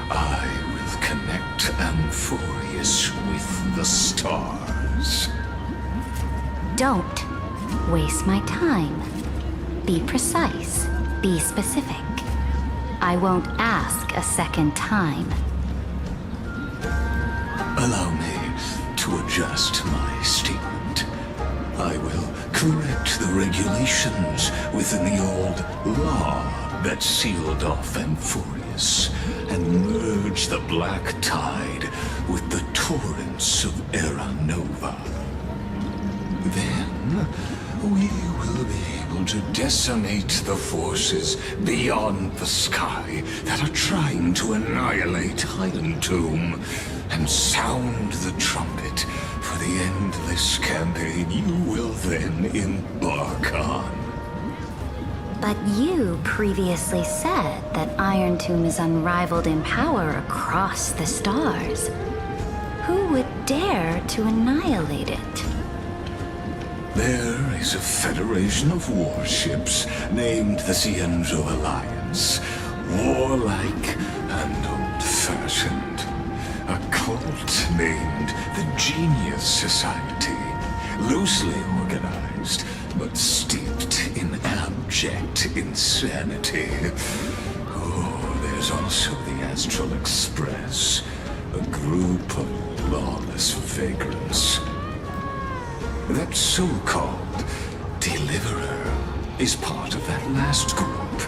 I will connect Amphoreus with the stars. Don't waste my time. Be precise. Be specific. I won't ask a second time. Allow me to adjust my statement. I will correct the regulations within the old law that sealed off Amphoreus and merge the black tide with the torrents of Era Nova. Then we will be able to decimate the forces beyond the sky that are trying to annihilate Iron Tomb and sound the trumpet for the endless campaign you will then embark on. But you previously said that Iron Tomb is unrivaled in power across the stars. Who would dare to annihilate it? There is a federation of warships named the Cienzo Alliance, warlike and old-fashioned. A cult named the Genius Society, loosely organized, but steeped in abject insanity. Oh, there's also the Astral Express, a group of lawless vagrants. That so-called Deliverer is part of that last group.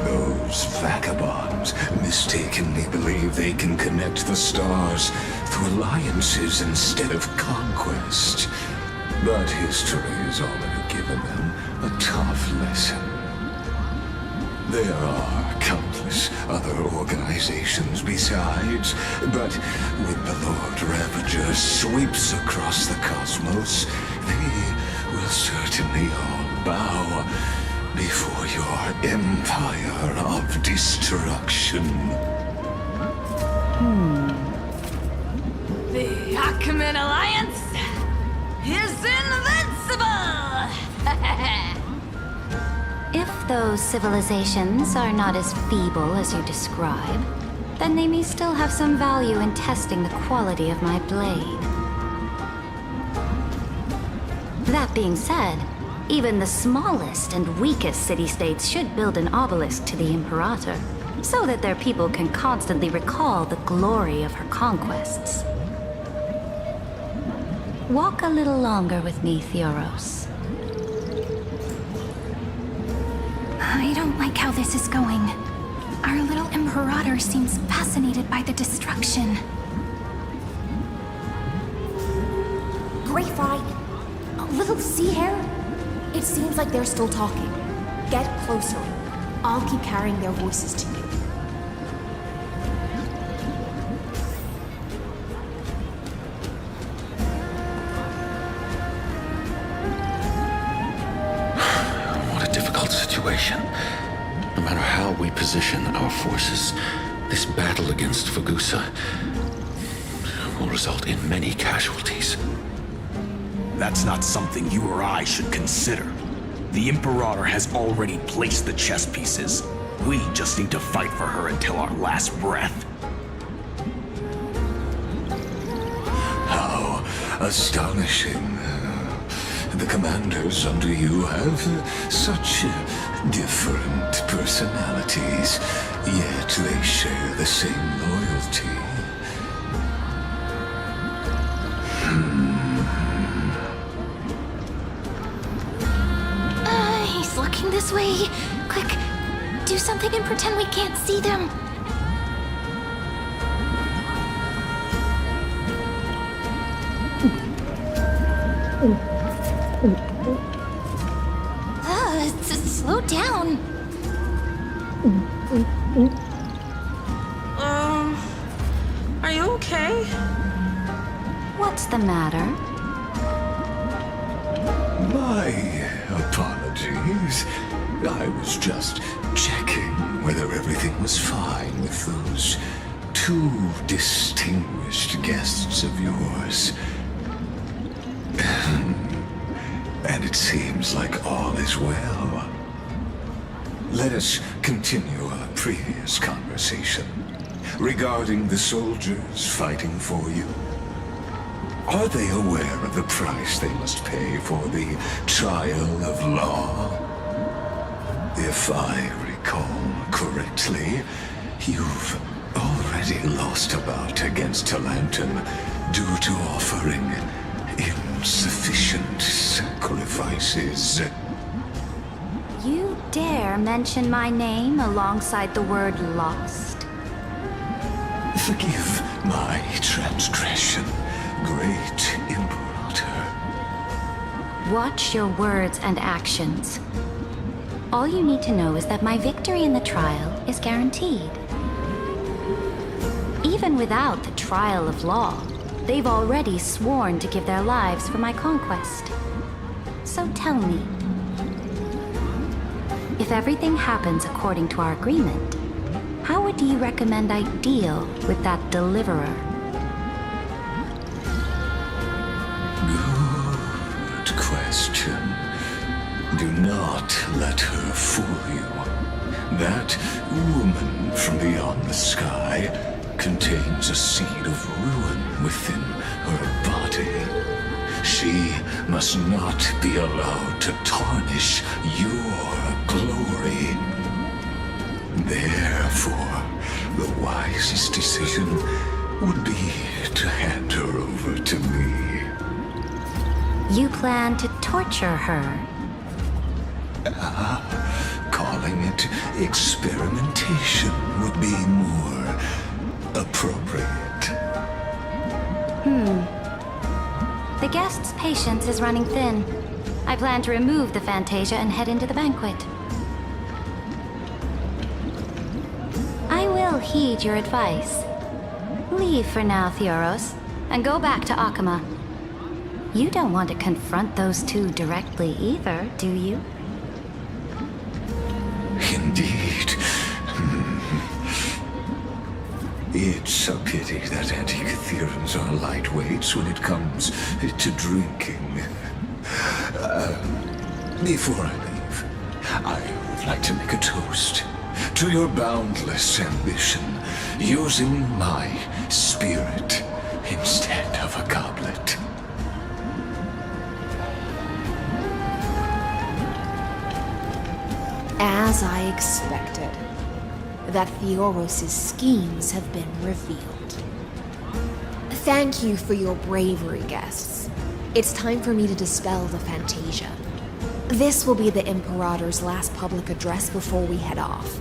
Those vagabonds mistakenly believe they can connect the stars through alliances instead of conquest. But history has already given them a tough lesson. There are countless other organizations besides, but when the Lord Ravager sweeps across the cosmos, they will certainly all bow before your empire of destruction. The Achaemenid Alliance is invincible! If those civilizations are not as feeble as you describe, then they may still have some value in testing the quality of my blade. That being said, even the smallest and weakest city-states should build an obelisk to the Imperator, so that their people can constantly recall the glory of her conquests. Walk a little longer with me, Theoros. I don't like how this is going. Our little Imperator seems fascinated by the destruction. Great fight. A little sea hare? It seems like they're still talking. Get closer. I'll keep carrying their voices to you. What a difficult situation. No matter how we position our forces, this battle against Fagusa will result in many casualties. That's not something you or I should consider. The Imperator has already placed the chess pieces. We just need to fight for her until our last breath. How astonishing. The commanders under you have such different personalities, yet they share the same loyalty. He's looking this way. Quick, do something. something and pretend we can't see them. Slow down. Are you okay? What's the matter? My apologies. I was just checking whether everything was fine with those two distinguished guests of yours. And it seems like all is well. Let us continue our previous conversation regarding the soldiers fighting for you. Are they aware of the price they must pay for the trial of law? If I recall correctly, you've already lost a bout against Talantum due to offering insufficient sacrifices. You dare mention my name alongside the word lost? Forgive my transgression, great Imperator. Watch your words and actions. All you need to know is that my victory in the trial is guaranteed. Even without the trial of law, they've already sworn to give their lives for my conquest. So tell me, if everything happens according to our agreement, how would you recommend I deal with that deliverer? Good question. Do not let her fool you. That woman from beyond the sky contains a seed of ruin within her body. She must not be allowed to tarnish your glory. Therefore, the wisest decision would be to hand her over to me. You plan to torture her? Calling it experimentation would be more appropriate. The guest's patience is running thin. I plan to remove the Fantasia and head into the banquet. I will heed your advice. Leave for now, Theoros, and go back to Akama. You don't want to confront those two directly either, do you? Indeed. It's a pity that Antikytherans are lightweights when it comes to drinking. Before I leave, I would like to make a toast to your boundless ambition, using my spirit instead of a goblet. As I expected, that Theoros' schemes have been revealed. Thank you for your bravery, guests. It's time for me to dispel the Fantasia. This will be the Imperator's last public address before we head off,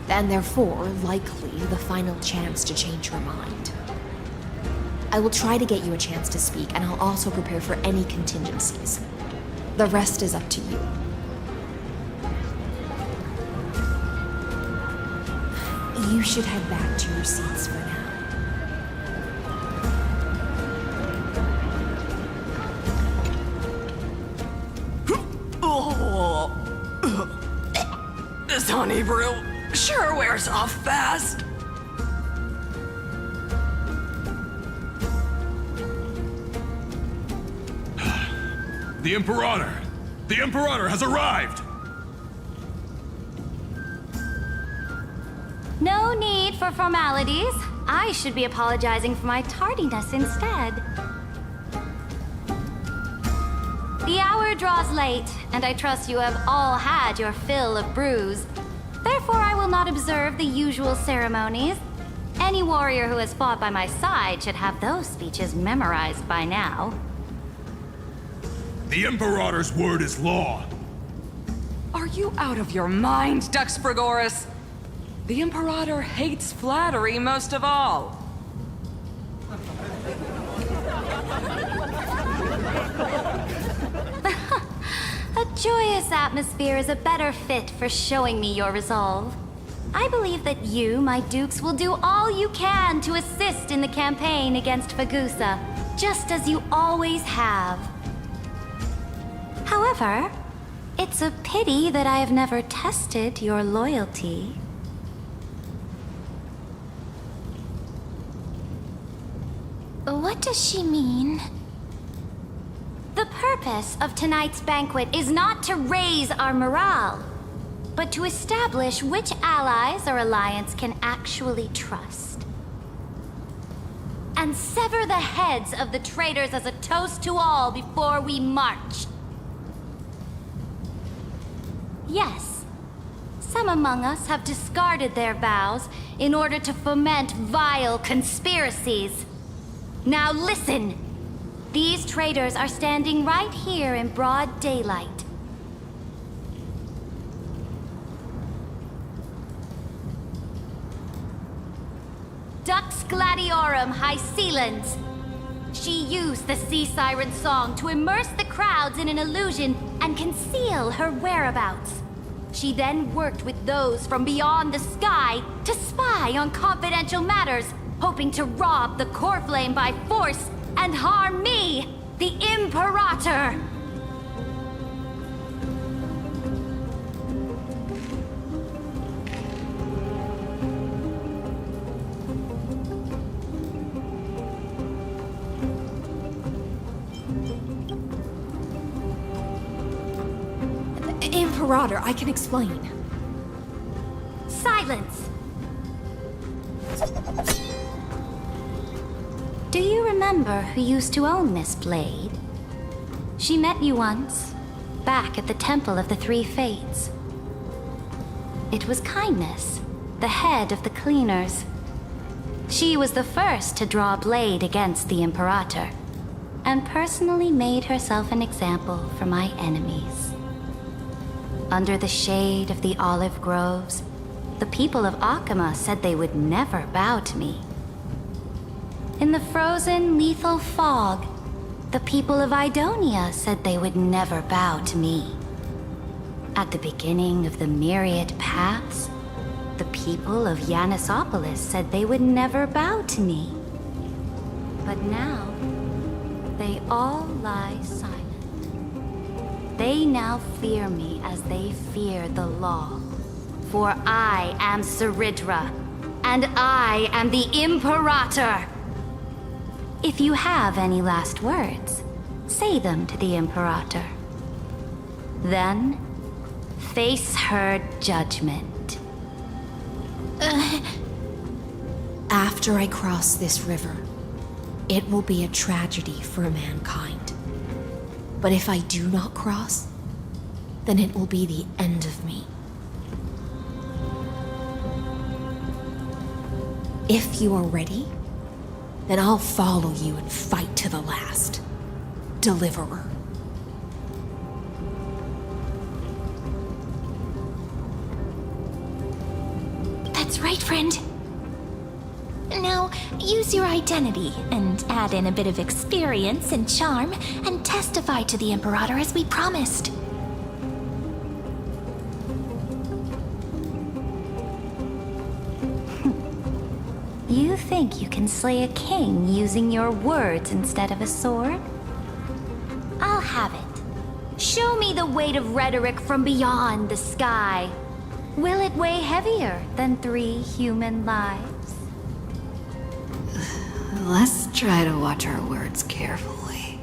and therefore, likely, the final chance to change her mind. I will try to get you a chance to speak, and I'll also prepare for any contingencies. The rest is up to you. You should head back to your seats for now. This honey brew sure wears off fast. The Imperator! The Imperator has arrived! No need for formalities. I should be apologizing for my tardiness instead. The hour draws late, and I trust you have all had your fill of brews. Therefore, I will not observe the usual ceremonies. Any warrior who has fought by my side should have those speeches memorized by now. The Imperator's word is law. Are you out of your mind, Dux Frigoris? The Imperator hates flattery most of all. A joyous atmosphere is a better fit for showing me your resolve. I believe that you, my dukes, will do all you can to assist in the campaign against Fagusa, just as you always have. However, it's a pity that I have never tested your loyalty. What does she mean? The purpose of tonight's banquet is not to raise our morale, but to establish which allies our alliance can actually trust. And sever the heads of the traitors as a toast to all before we march. Yes, some among us have discarded their vows in order to foment vile conspiracies. Now listen! These traitors are standing right here in broad daylight. Dux Gladiorum Hycelans. She used the Sea Siren song to immerse the crowds in an illusion and conceal her whereabouts. She then worked with those from beyond the sky to spy on confidential matters, hoping to rob the core flame by force and harm me, the Imperator! Imperator, I can explain. Silence! Do you remember who used to own this blade? She met you once, back at the Temple of the Three Fates. It was Kindness, the head of the Cleaners. She was the first to draw a blade against the Imperator, and personally made herself an example for my enemies. Under the shade of the olive groves, the people of Akama said they would never bow to me. In the frozen, lethal fog, the people of Idonia said they would never bow to me. At the beginning of the myriad paths, the people of Yanisopolis said they would never bow to me. But now, they all lie silent. They now fear me as they fear the law. For I am Saridra, and I am the Imperator! If you have any last words, say them to the Imperator. Then, face her judgment. After I cross this river, it will be a tragedy for mankind. But if I do not cross, then it will be the end of me. If you are ready, then I'll follow you and fight to the last. Deliverer. That's right, friend. Now, use your identity and add in a bit of experience and charm and testify to the Imperator as we promised. You think you can slay a king using your words instead of a sword? I'll have it. Show me the weight of rhetoric from beyond the sky. Will it weigh heavier than 3 human lives? Let's try to watch our words carefully.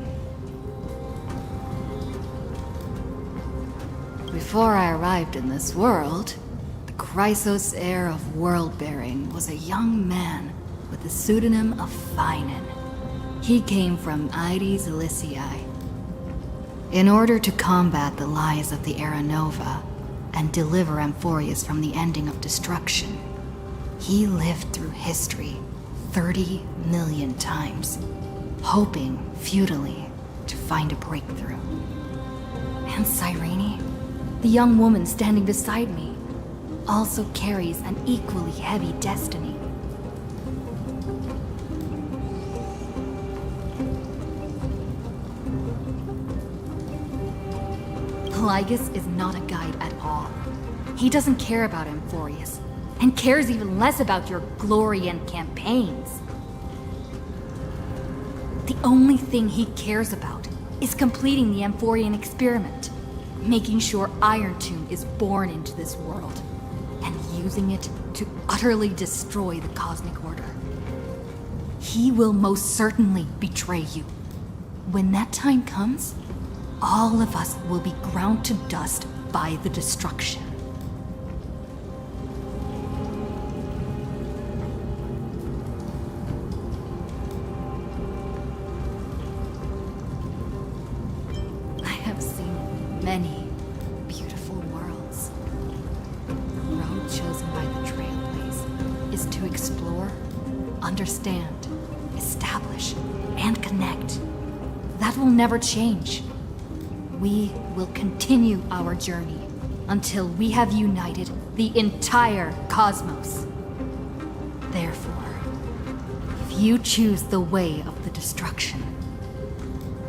Before I arrived in this world, the Chrysos heir of world-bearing was a young man with the pseudonym of Finan. He came from Aedes Elysiae. In order to combat the lies of the Era Nova and deliver Amphoreus from the ending of destruction, he lived through history 30 million times, hoping futilely to find a breakthrough. And Cyrene, the young woman standing beside me, also carries an equally heavy destiny. Lygus is not a guide at all. He doesn't care about Amphoreus, and cares even less about your glory and campaigns. The only thing he cares about is completing the Amphorian experiment, making sure Iron Tomb is born into this world, and using it to utterly destroy the Cosmic Order. He will most certainly betray you. When that time comes, all of us will be ground to dust by the destruction. I have seen many beautiful worlds. The road chosen by the Trailblaze is to explore, understand, establish, and connect. That will never change. We will continue our journey until we have united the entire cosmos. Therefore, if you choose the way of the destruction,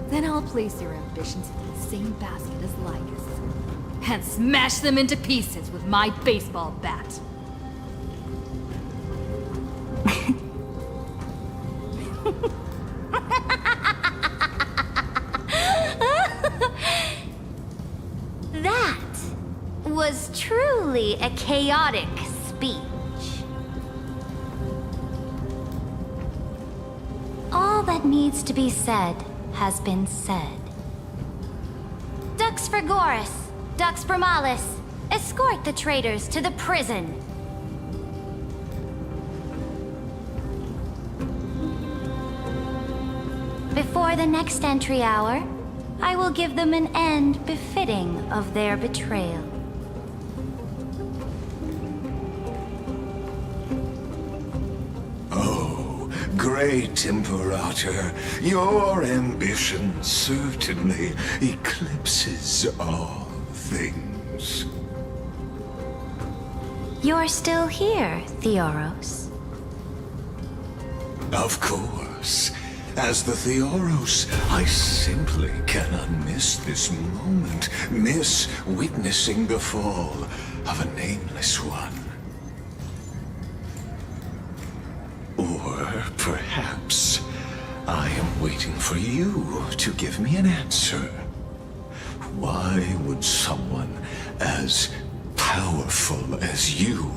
then I'll place your ambitions in the same basket as Lygus and smash them into pieces with my baseball bat. Was truly a chaotic speech. All that needs to be said has been said. Dux for Goris, Dux for Malus, escort the traitors to the prison. Before the next entry hour, I will give them an end befitting of their betrayal. Great Imperator, your ambition certainly eclipses all things. You're still here, Theoros. Of course. As the Theoros, I simply cannot miss this moment, miss witnessing the fall of a nameless one. Or perhaps I am waiting for you to give me an answer. Why would someone as powerful as you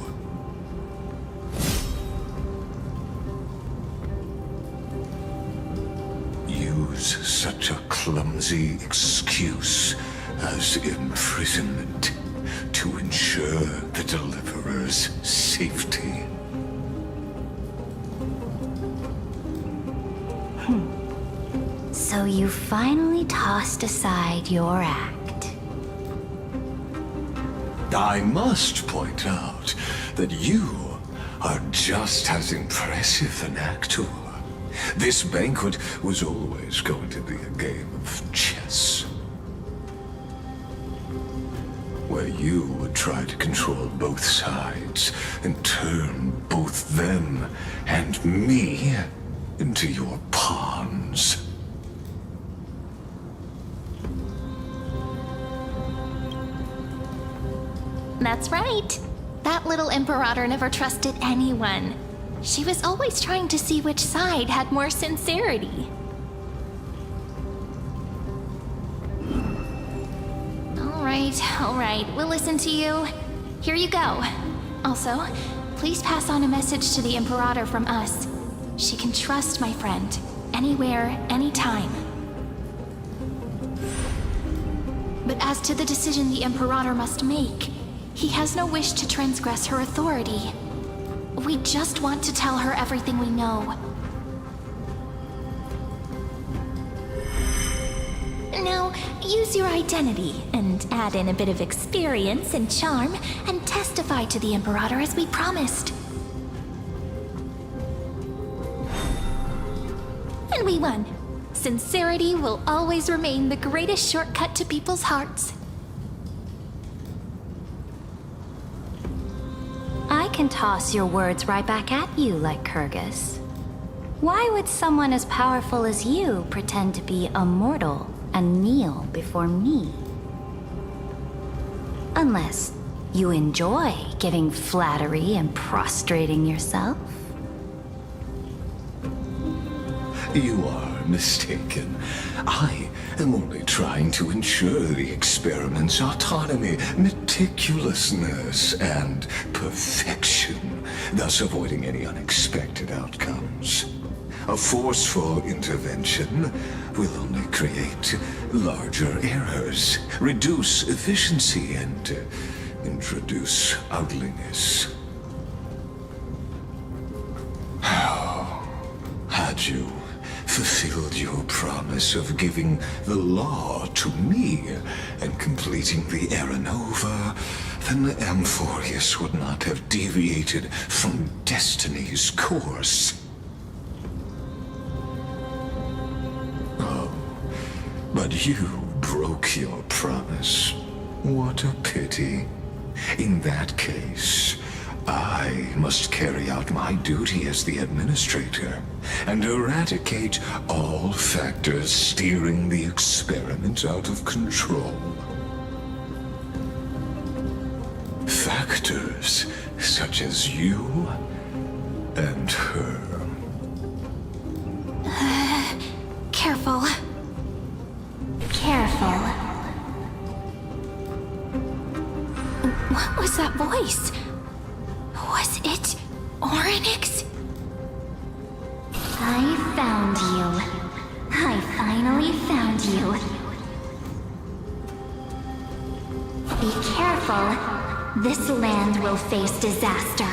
use such a clumsy excuse as imprisonment to ensure the Deliverer's safety? So you finally tossed aside your act. I must point out that you are just as impressive an actor. This banquet was always going to be a game of chess, where you would try to control both sides and turn both them and me into your pawns. That's right. That little Imperator never trusted anyone. She was always trying to see which side had more sincerity. All right, we'll listen to you. Here you go. Also, please pass on a message to the Imperator from us. She can trust my friend, anywhere, anytime. But as to the decision the Imperator must make, he has no wish to transgress her authority. We just want to tell her everything we know. Now, use your identity and add in a bit of experience and charm and testify to the Imperator as we promised. And we won. Sincerity will always remain the greatest shortcut to people's hearts. can toss your words right back at you like Kyrgyz. Why would someone as powerful as you pretend to be immortal and kneel before me? Unless you enjoy giving flattery and prostrating yourself. You are mistaken. I am only trying to ensure the experiment's autonomy, meticulousness, and perfection, thus avoiding any unexpected outcomes. A forceful intervention will only create larger errors, reduce efficiency, and introduce ugliness. How had you fulfilled your promise of giving the law to me and completing the Era Nova, then Amphoreus would not have deviated from destiny's course. Oh, but you broke your promise. What a pity. In that case, I must carry out my duty as the administrator and eradicate all factors steering the experiment out of control. Factors such as you and her. Careful. Careful. What was that voice? Was it Oryx? I found you. I finally found you. Be careful. This land will face disaster.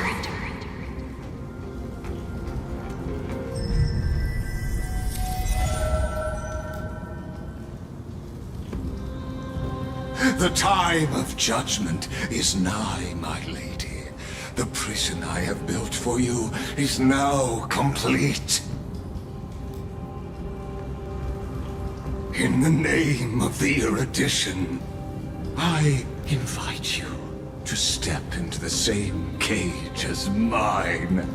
The time of judgment is nigh, my lady. The prison I have built for you is now complete. In the name of the erudition, I invite you to step into the same cage as mine.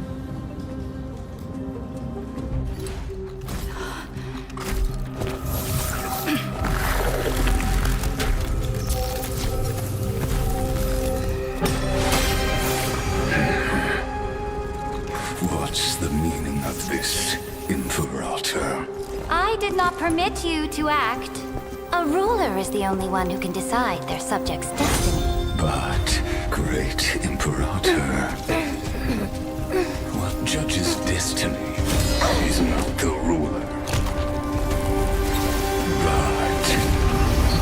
What's the meaning of this, Imperator? I did not permit you to act. A ruler is the only one who can decide their subject's destiny. But, great Imperator, what judges destiny is not the ruler, but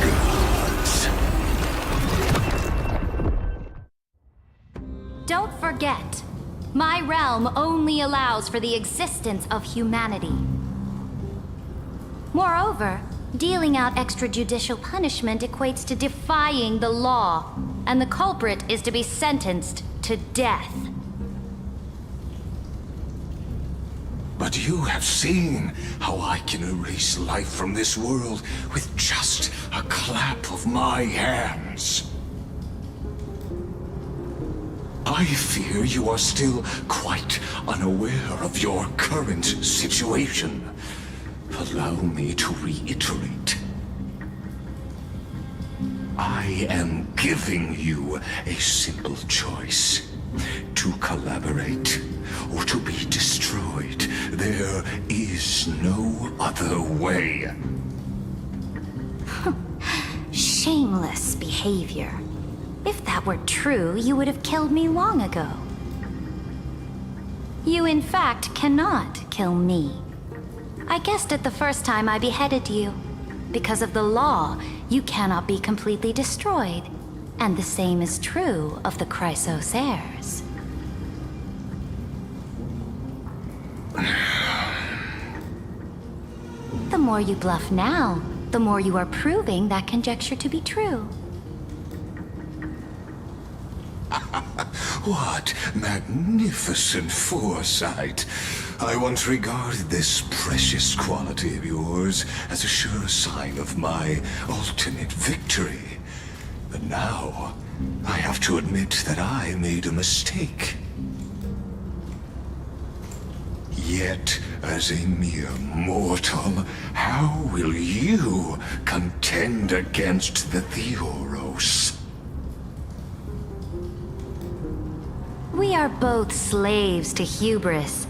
gods. Don't forget, my realm only allows for the existence of humanity. Moreover, dealing out extrajudicial punishment equates to defying the law, and the culprit is to be sentenced to death. But you have seen how I can erase life from this world with just a clap of my hands. I fear you are still quite unaware of your current situation. Allow me to reiterate. I am giving you a simple choice. To collaborate or to be destroyed. There is no other way. Shameless behavior. If that were true, you would have killed me long ago. You, in fact, cannot kill me. I guessed it the first time I beheaded you. Because of the law, you cannot be completely destroyed. And the same is true of the Chrysos heirs. The more you bluff now, the more you are proving that conjecture to be true. What magnificent foresight. I once regarded this precious quality of yours as a sure sign of my ultimate victory. But now, I have to admit that I made a mistake. Yet, as a mere mortal, how will you contend against the Theoros? We are both slaves to hubris.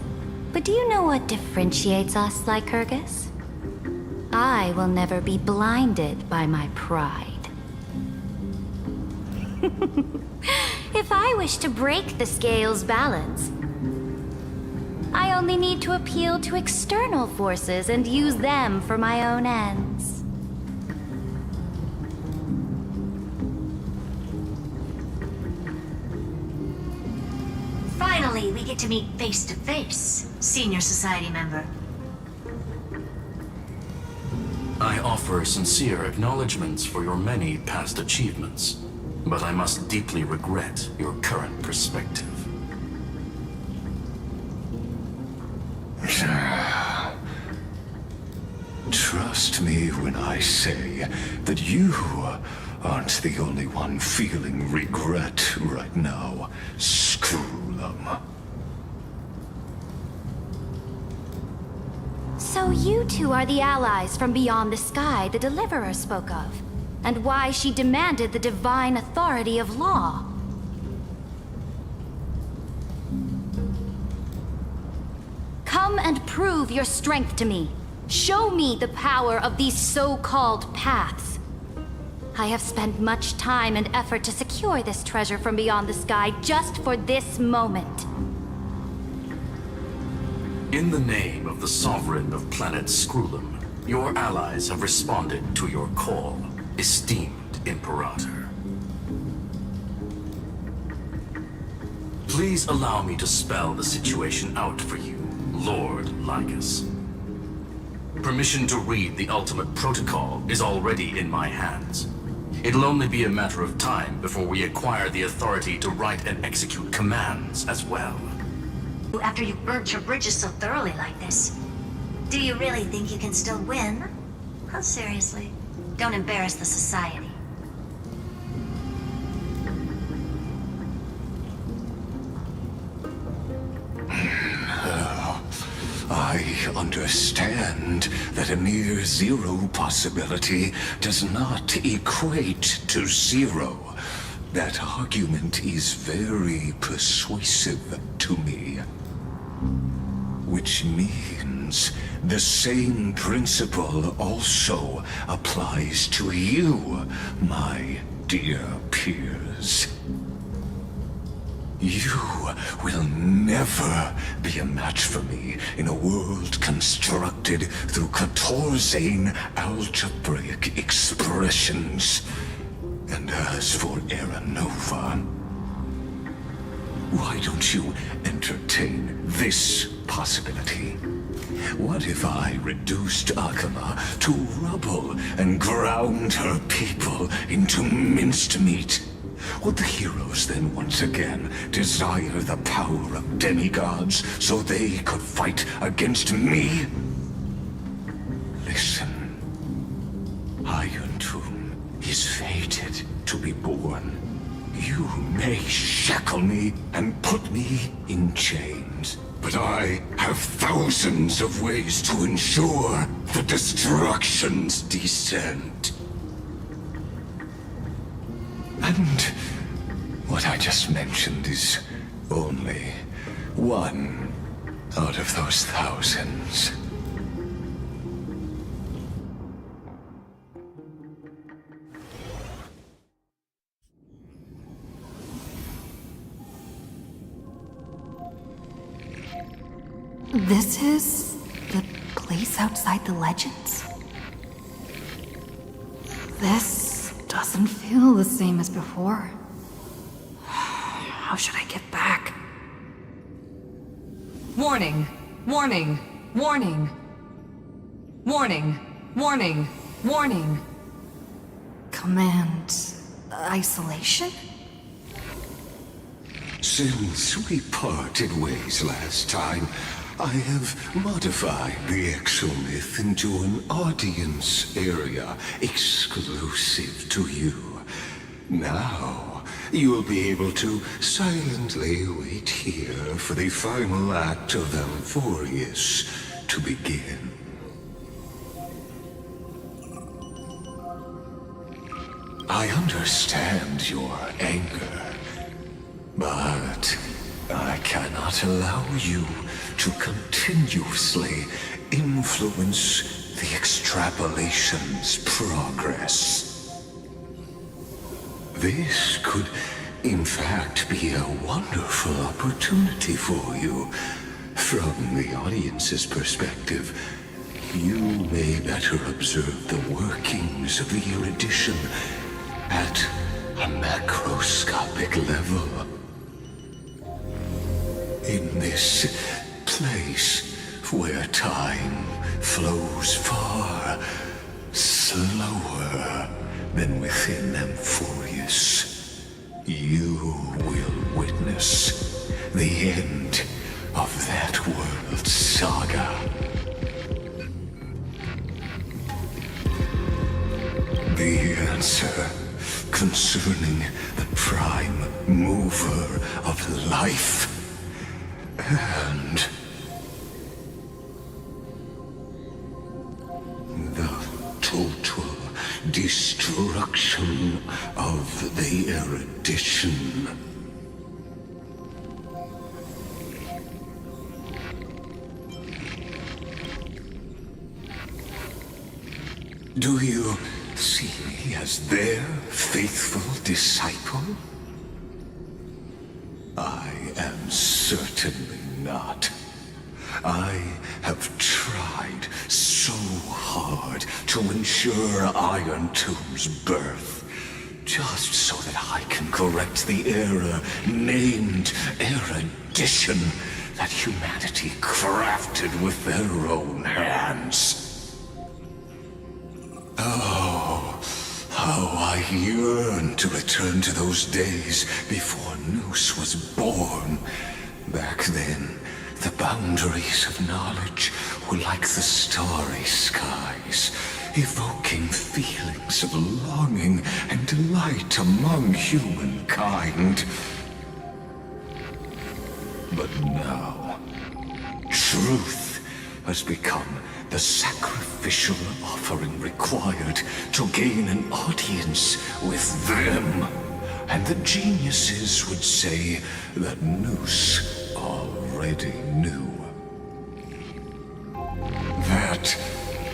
But do you know what differentiates us, Lycurgus? I will never be blinded by my pride. If I wish to break the scale's balance, I only need to appeal to external forces and use them for my own ends. Finally, we get to meet face to face, Senior Society member. I offer sincere acknowledgments for your many past achievements, but I must deeply regret your current perspective. Trust me when I say that you aren't the only one feeling regret right now, Screwlum. So you two are the allies from beyond the sky the Deliverer spoke of, and why she demanded the divine authority of law. Come and prove your strength to me. Show me the power of these so-called paths. I have spent much time and effort to secure this treasure from beyond the sky just for this moment. In the name of the Sovereign of Planet Screwlum, your allies have responded to your call, esteemed Imperator. Please allow me to spell the situation out for you, Lord Lycus. Permission to read the ultimate protocol is already in my hands. It'll only be a matter of time before we acquire the authority to write and execute commands as well. After you've burnt your bridges so thoroughly like this, do you really think you can still win? Oh, seriously. Don't embarrass the society. I understand that a near zero possibility does not equate to zero. That argument is very persuasive to me. Which means the same principle also applies to you, my dear peers. You will never be a match for me in a world constructed through Catorzane algebraic expressions. And as for Aranova, why don't you entertain this possibility? What if I reduced Akama to rubble and ground her people into minced meat? Would the heroes then once again desire the power of demigods so they could fight against me? Listen, Iron Tomb is fated to be born. You may shackle me and put me in chains, but I have thousands of ways to ensure the destruction's descent. And what I just mentioned is only one out of those thousands. This is the place outside the legends? This doesn't feel the same as before. How should I get back? Warning! Warning! Warning! Warning! Warning! Warning! Command... isolation? Since we parted ways last time, I have modified the exomyth into an audience area exclusive to you. Now, you'll be able to silently wait here for the final act of Amphoreus to begin. I understand your anger, but I cannot allow you to continuously influence the extrapolation's progress. This could, in fact, be a wonderful opportunity for you. From the audience's perspective, you may better observe the workings of the erudition at a macroscopic level. In this place where time flows far slower than within Amphoreus, you will witness the end of that world's saga. The answer concerning the prime mover of life and the total destruction of the erudition. Do you see me as their faithful disciple? I am certainly not. I have tried so hard to ensure Iron Tomb's birth, just so that I can correct the error named erudition that humanity crafted with their own hands. Oh, how I yearn to return to those days before Noose was born. Back then, the boundaries of knowledge were like the starry skies, evoking feelings of longing and delight among humankind. But now, truth has become the sacrificial offering required to gain an audience with them. And the geniuses would say that Noose already knew. That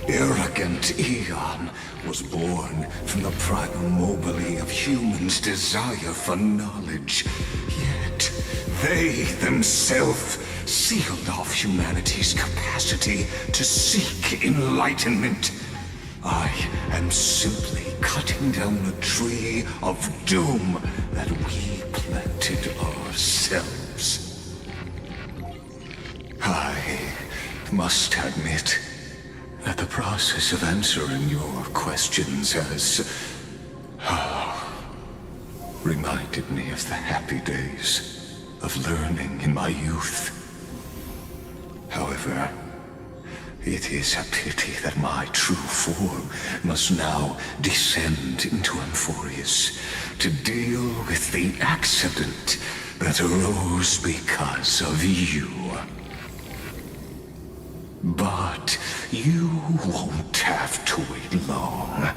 arrogant Eon was born from the primal mobile of humans' desire for knowledge. Yet they themselves sealed off humanity's capacity to seek enlightenment. I am simply cutting down a tree of doom that we planted ourselves. I must admit that the process of answering your questions has reminded me of the happy days of learning in my youth. However, it is a pity that my true form must now descend into Amphoreus to deal with the accident that arose because of you. But you won't have to wait long.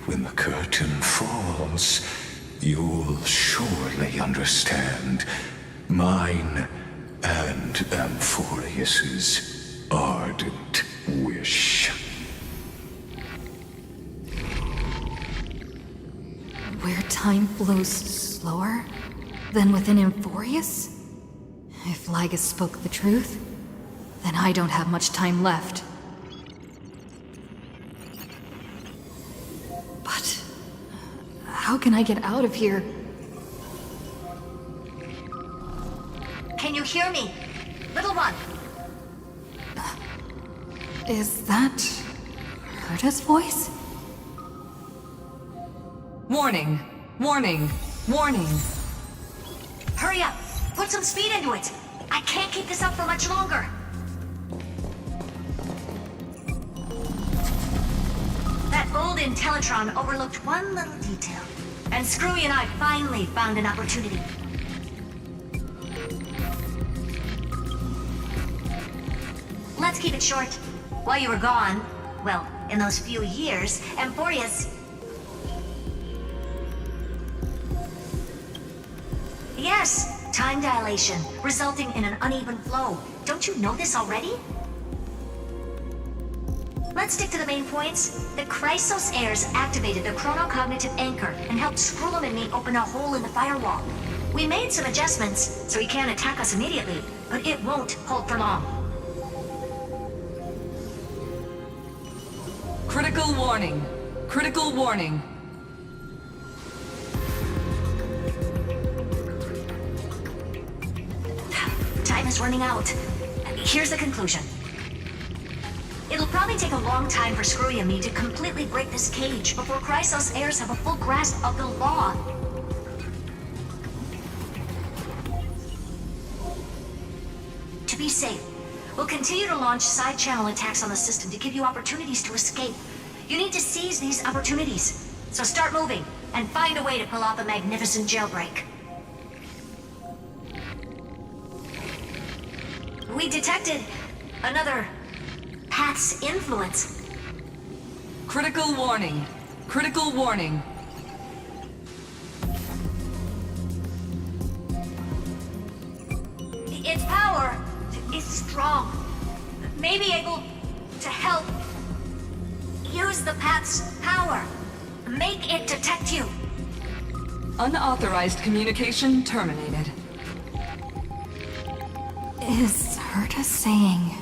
When the curtain falls, you'll surely understand mine and Amphoreus's ardent wish. Where time flows slower than within Amphoreus? If Lygus spoke the truth, then I don't have much time left. But how can I get out of here? Can you hear me? Little one! Is that Herta's voice? Warning! Warning! Warning! Hurry up! Put some speed into it! I can't keep this up for much longer! That old Intellitron overlooked one little detail. And Screwy and I finally found an opportunity. Let's keep it short. While you were gone, well, in those few years, Amphoreus... Yes, time dilation, resulting in an uneven flow. Don't you know this already? Let's stick to the main points. The Chrysos heirs activated the chronocognitive anchor and helped Skrullum and me open a hole in the firewall. We made some adjustments, so he can't attack us immediately, but it won't hold for long. Critical warning. Critical warning. Time is running out. Here's the conclusion. It'll probably take a long time for Screwy and me to completely break this cage before Chrysos heirs have a full grasp of the law. To be safe, we'll continue to launch side-channel attacks on the system to give you opportunities to escape. You need to seize these opportunities. So start moving, and find a way to pull off a magnificent jailbreak. We detected another Path's influence. Critical warning. Critical warning. Its power is strong. May be able to help. Use the Path's power. Make it detect you. Unauthorized communication terminated. Is Herta saying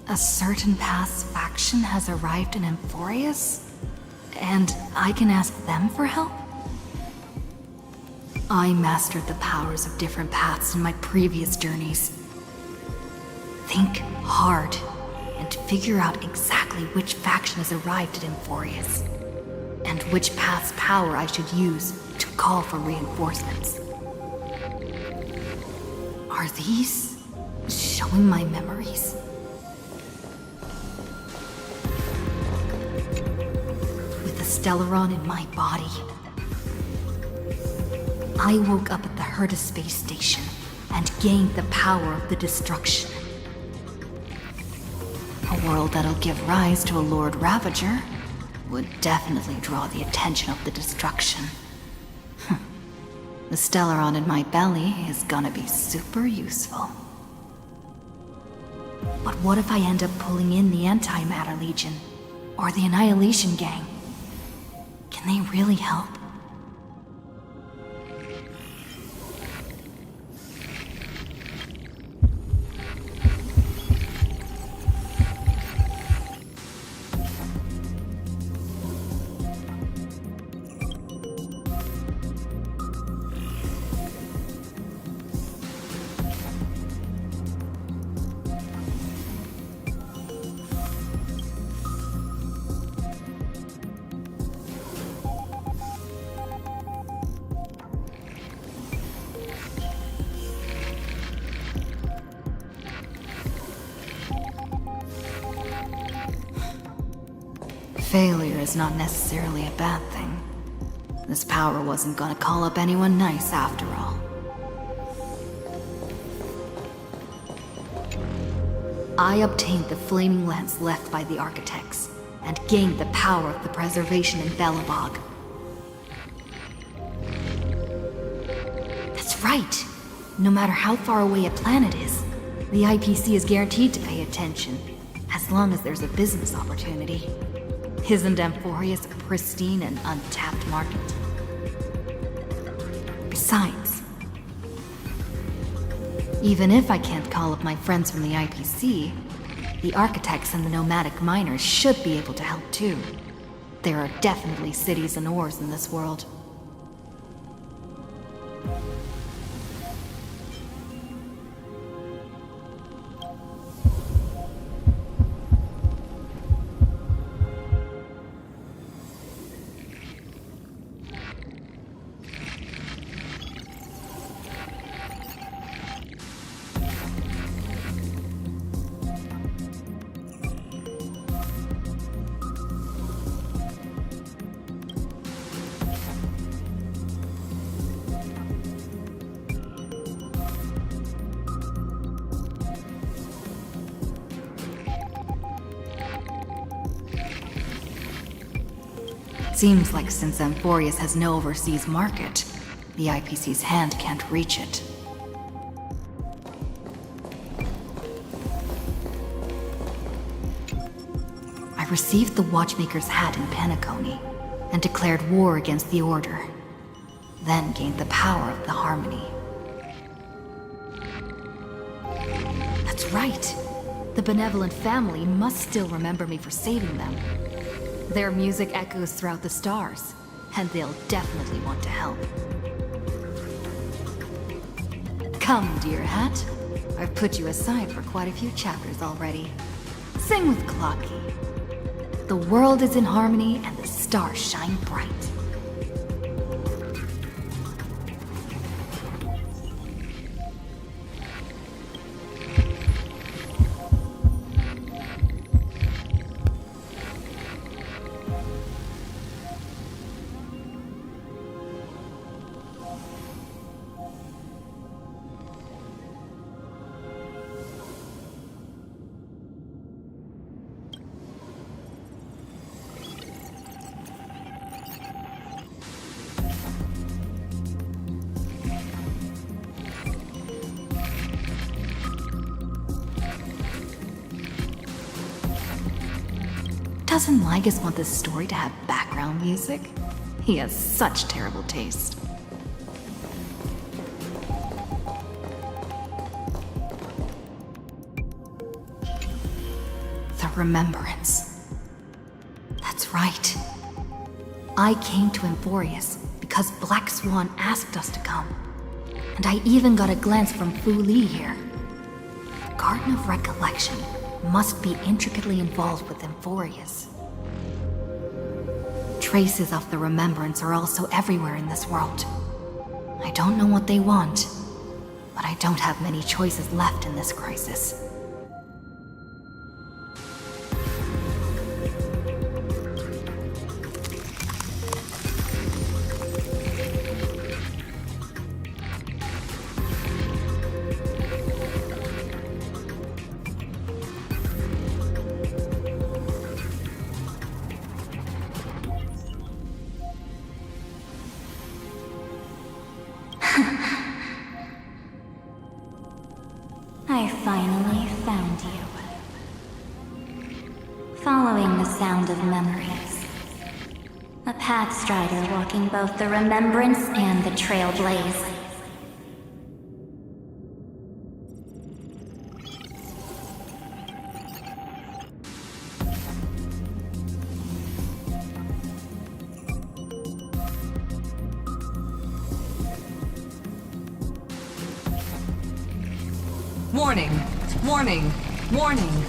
a certain Path's faction has arrived in Amphoreus? And I can ask them for help? I mastered the powers of different paths in my previous journeys. Think hard and figure out exactly which faction has arrived at Amphoreus, and which path's power I should use to call for reinforcements. Are these showing my memories? With the Stellaron in my body, I woke up at the Herta space station and gained the power of the destruction. A world that'll give rise to a Lord Ravager would definitely draw the attention of the destruction. The Stellaron in my belly is gonna be super useful. But what if I end up pulling in the Antimatter Legion? Or the Annihilation Gang? Can they really help? Failure is not necessarily a bad thing. This power wasn't gonna call up anyone nice after all. I obtained the flaming lance left by the architects, and gained the power of the preservation in Belobog. That's right! No matter how far away a planet is, the IPC is guaranteed to pay attention, as long as there's a business opportunity. Isn't Amphoreus a pristine and untapped market? Besides, even if I can't call up my friends from the IPC, the architects and the nomadic miners should be able to help too. There are definitely cities and ores in this world. Seems like since Amphoreus has no overseas market, the IPC's hand can't reach it. I received the Watchmaker's hat in Penacony and declared war against the Order, then gained the power of the Harmony. That's right. The benevolent family must still remember me for saving them. Their music echoes throughout the stars, and they'll definitely want to help. Come, dear hat. I've put you aside for quite a few chapters already. Sing with Clocky. The world is in harmony and the stars shine bright. Doesn't Lygus want this story to have background music? He has such terrible taste. The Remembrance. That's right. I came to Amphoreus because Black Swan asked us to come. And I even got a glance from Fu Li here. The Garden of Recollection must be intricately involved with Amphoreus. Traces of the Remembrance are also everywhere in this world. I don't know what they want, but I don't have many choices left in this crisis. I finally found you. Following the sound of memories. A pathstrider walking both the Remembrance and the Trailblaze. Warning! Warning! Warning!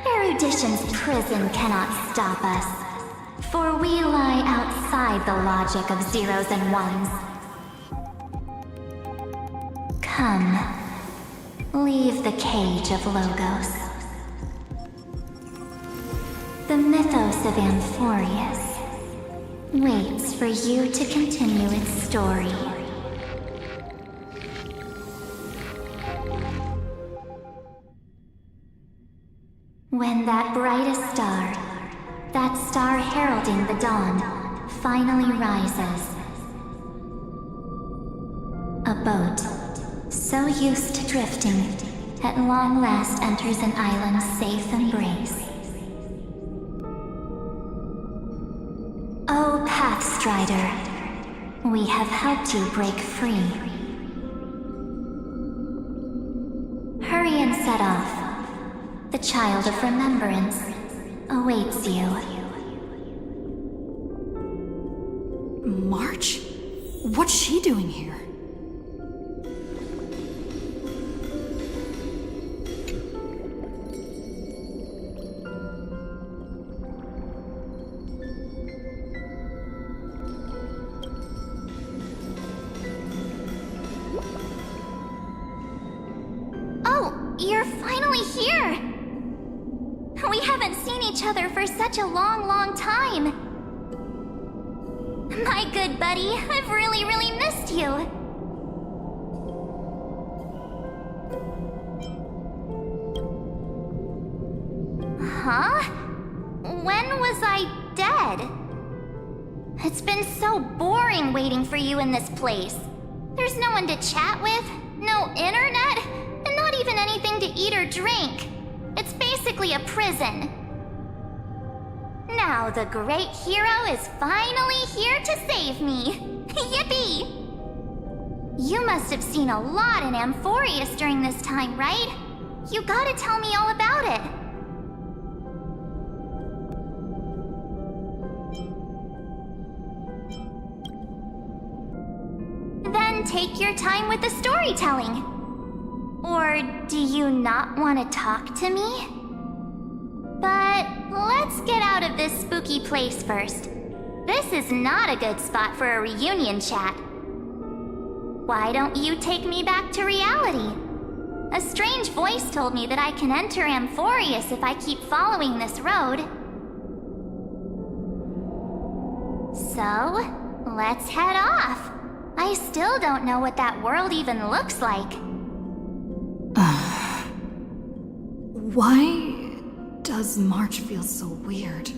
Erudition's prison cannot stop us, for we lie outside the logic of zeros and ones. Come, leave the cage of Logos. The mythos of Amphoreus waits for you to continue its story. When that brightest star, that star heralding the dawn, finally rises, a boat, so used to drifting, at long last enters an island's safe embrace. Oh, Pathstrider, we have helped you break free. Hurry and set off. The Child of Remembrance awaits you. March? What's she doing here? Oh, you're finally here! We haven't seen each other for such a long, long time. My good buddy, I've really, really missed you. Huh? When was I dead? It's been so boring waiting for you in this place. There's no one to chat with, no internet, and not even anything to eat or drink. It's basically a prison. Now the great hero is finally here to save me. Yippee! You must have seen a lot in Amphoreus during this time, right? You gotta tell me all about it. Then take your time with the storytelling. Or do you not want to talk to me? But let's get out of this spooky place first. This is not a good spot for a reunion chat. Why don't you take me back to reality? A strange voice told me that I can enter Amphoreus if I keep following this road. So, let's head off. I still don't know what that world even looks like. Why does March feel so weird?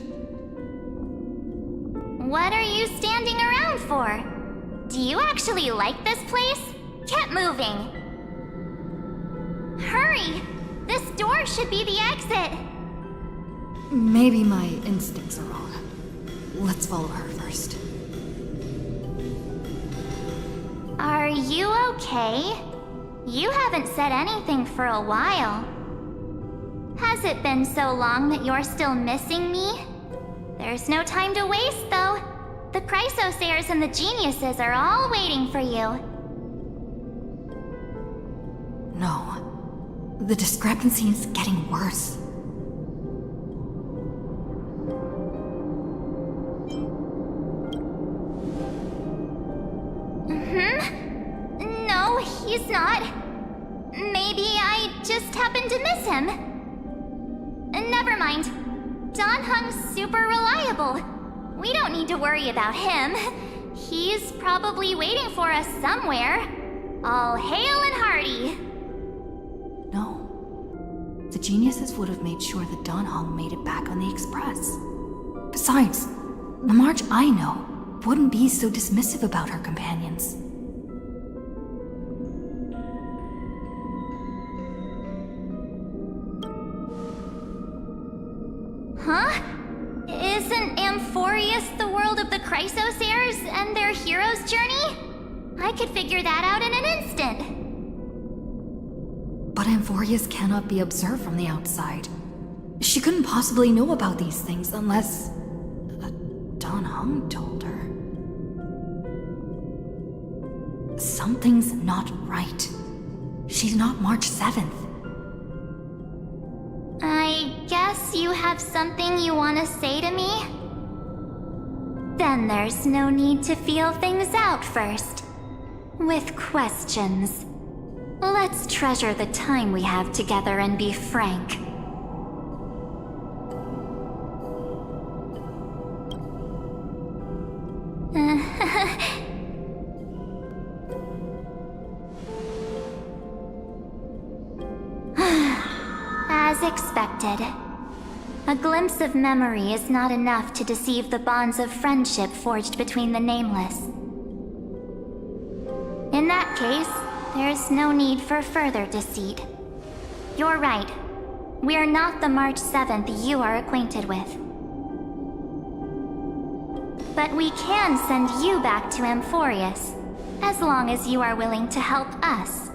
What are you standing around for? Do you actually like this place? Get moving. Hurry! This door should be the exit. Maybe my instincts are wrong. Let's follow her first. Are you okay? You haven't said anything for a while. Has it been so long that you're still missing me? There's no time to waste, though. The Chrysosayers and the Geniuses are all waiting for you. No. The discrepancy is getting worse. No, he's not. Maybe I just happened to miss him. Never mind. Don Hung's super reliable. We don't need to worry about him. He's probably waiting for us somewhere. All hail and hearty. No. The Geniuses would have made sure that Don Hung made it back on the Express. Besides, the March I know wouldn't be so dismissive about her companions. Huh? Isn't Amphoreus the world of the Chrysosayers and their hero's journey? I could figure that out in an instant. But Amphoreus cannot be observed from the outside. She couldn't possibly know about these things unless... Don Hung told her. Something's not right. She's not March 7th. I guess you have something you want to say to me? Then there's no need to feel things out first. With questions. Let's treasure the time we have together and be frank. As expected. A glimpse of memory is not enough to deceive the bonds of friendship forged between the Nameless. In that case, there's no need for further deceit. You're right. We're not the March 7th you are acquainted with. But we can send you back to Amphoreus, as long as you are willing to help us.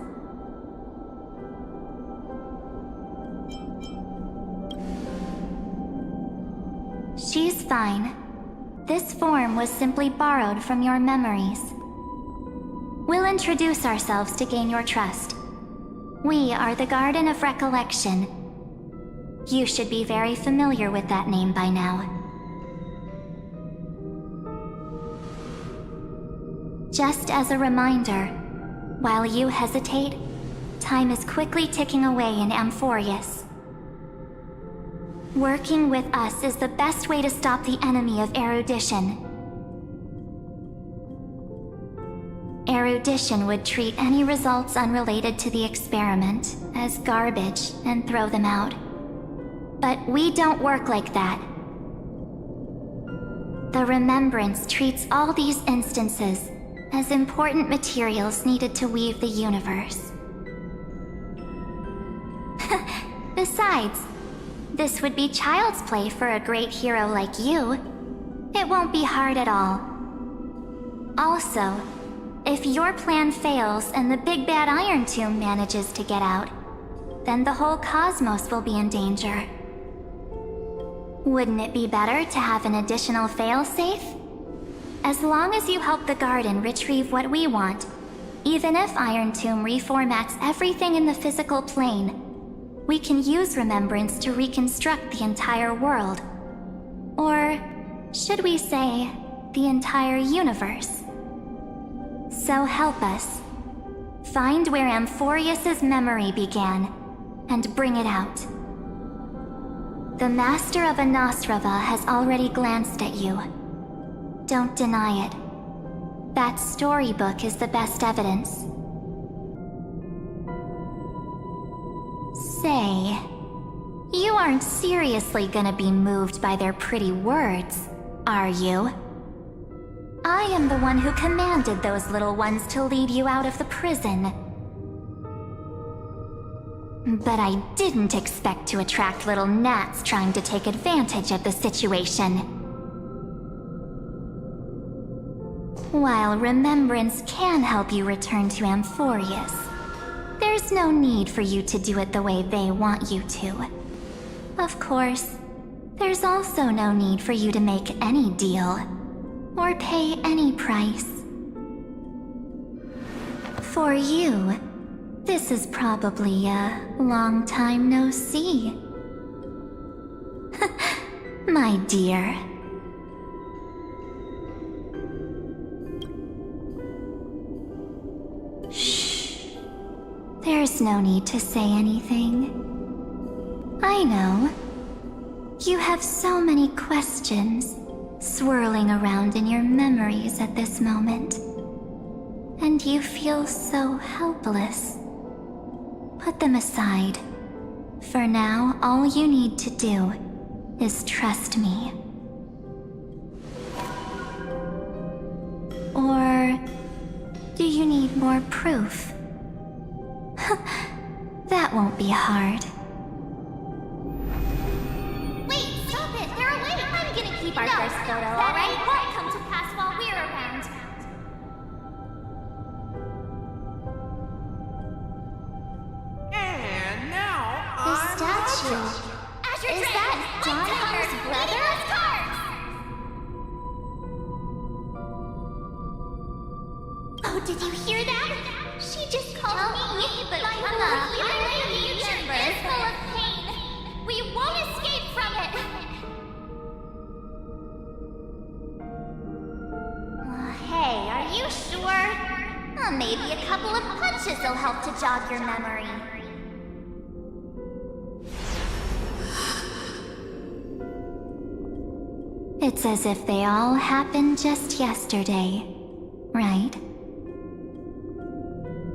She's fine. This form was simply borrowed from your memories. We'll introduce ourselves to gain your trust. We are the Garden of Recollection. You should be very familiar with that name by now. Just as a reminder, while you hesitate, time is quickly ticking away in Amphoreus. Working with us is the best way to stop the enemy of erudition. Erudition would treat any results unrelated to the experiment as garbage and throw them out. But we don't work like that. The Remembrance treats all these instances as important materials needed to weave the universe. Besides, this would be child's play for a great hero like you. It won't be hard at all. Also, if your plan fails and the big bad Iron Tomb manages to get out, then the whole cosmos will be in danger. Wouldn't it be better to have an additional failsafe? As long as you help the Garden retrieve what we want, even if Iron Tomb reformats everything in the physical plane, we can use Remembrance to reconstruct the entire world. Or, should we say, the entire universe. So help us. Find where Amphoreus' memory began, and bring it out. The Master of Anosrava has already glanced at you. Don't deny it. That storybook is the best evidence. Say, you aren't seriously gonna be moved by their pretty words, are you? I am the one who commanded those little ones to lead you out of the prison. But I didn't expect to attract little gnats trying to take advantage of the situation. While Remembrance can help you return to Amphoreus, there's no need for you to do it the way they want you to. Of course, there's also no need for you to make any deal, or pay any price. For you, this is probably a long time no see. My dear. Shh. There's no need to say anything. I know. You have so many questions swirling around in your memories at this moment. And you feel so helpless. Put them aside. For now, all you need to do is trust me. Or do you need more proof? That won't be hard. Wait, stop it! They're away! I'm gonna keep our first photo, alright? That won't come to pass while we're around. And now, The statue. Is that John Hunter's brother? Oh, did you hear that? She just called me, but Emma, the universe is full of pain. We won't escape from it. Hey, are you sure? Maybe a couple of punches will help to jog your memory. It's as if they all happened just yesterday, right?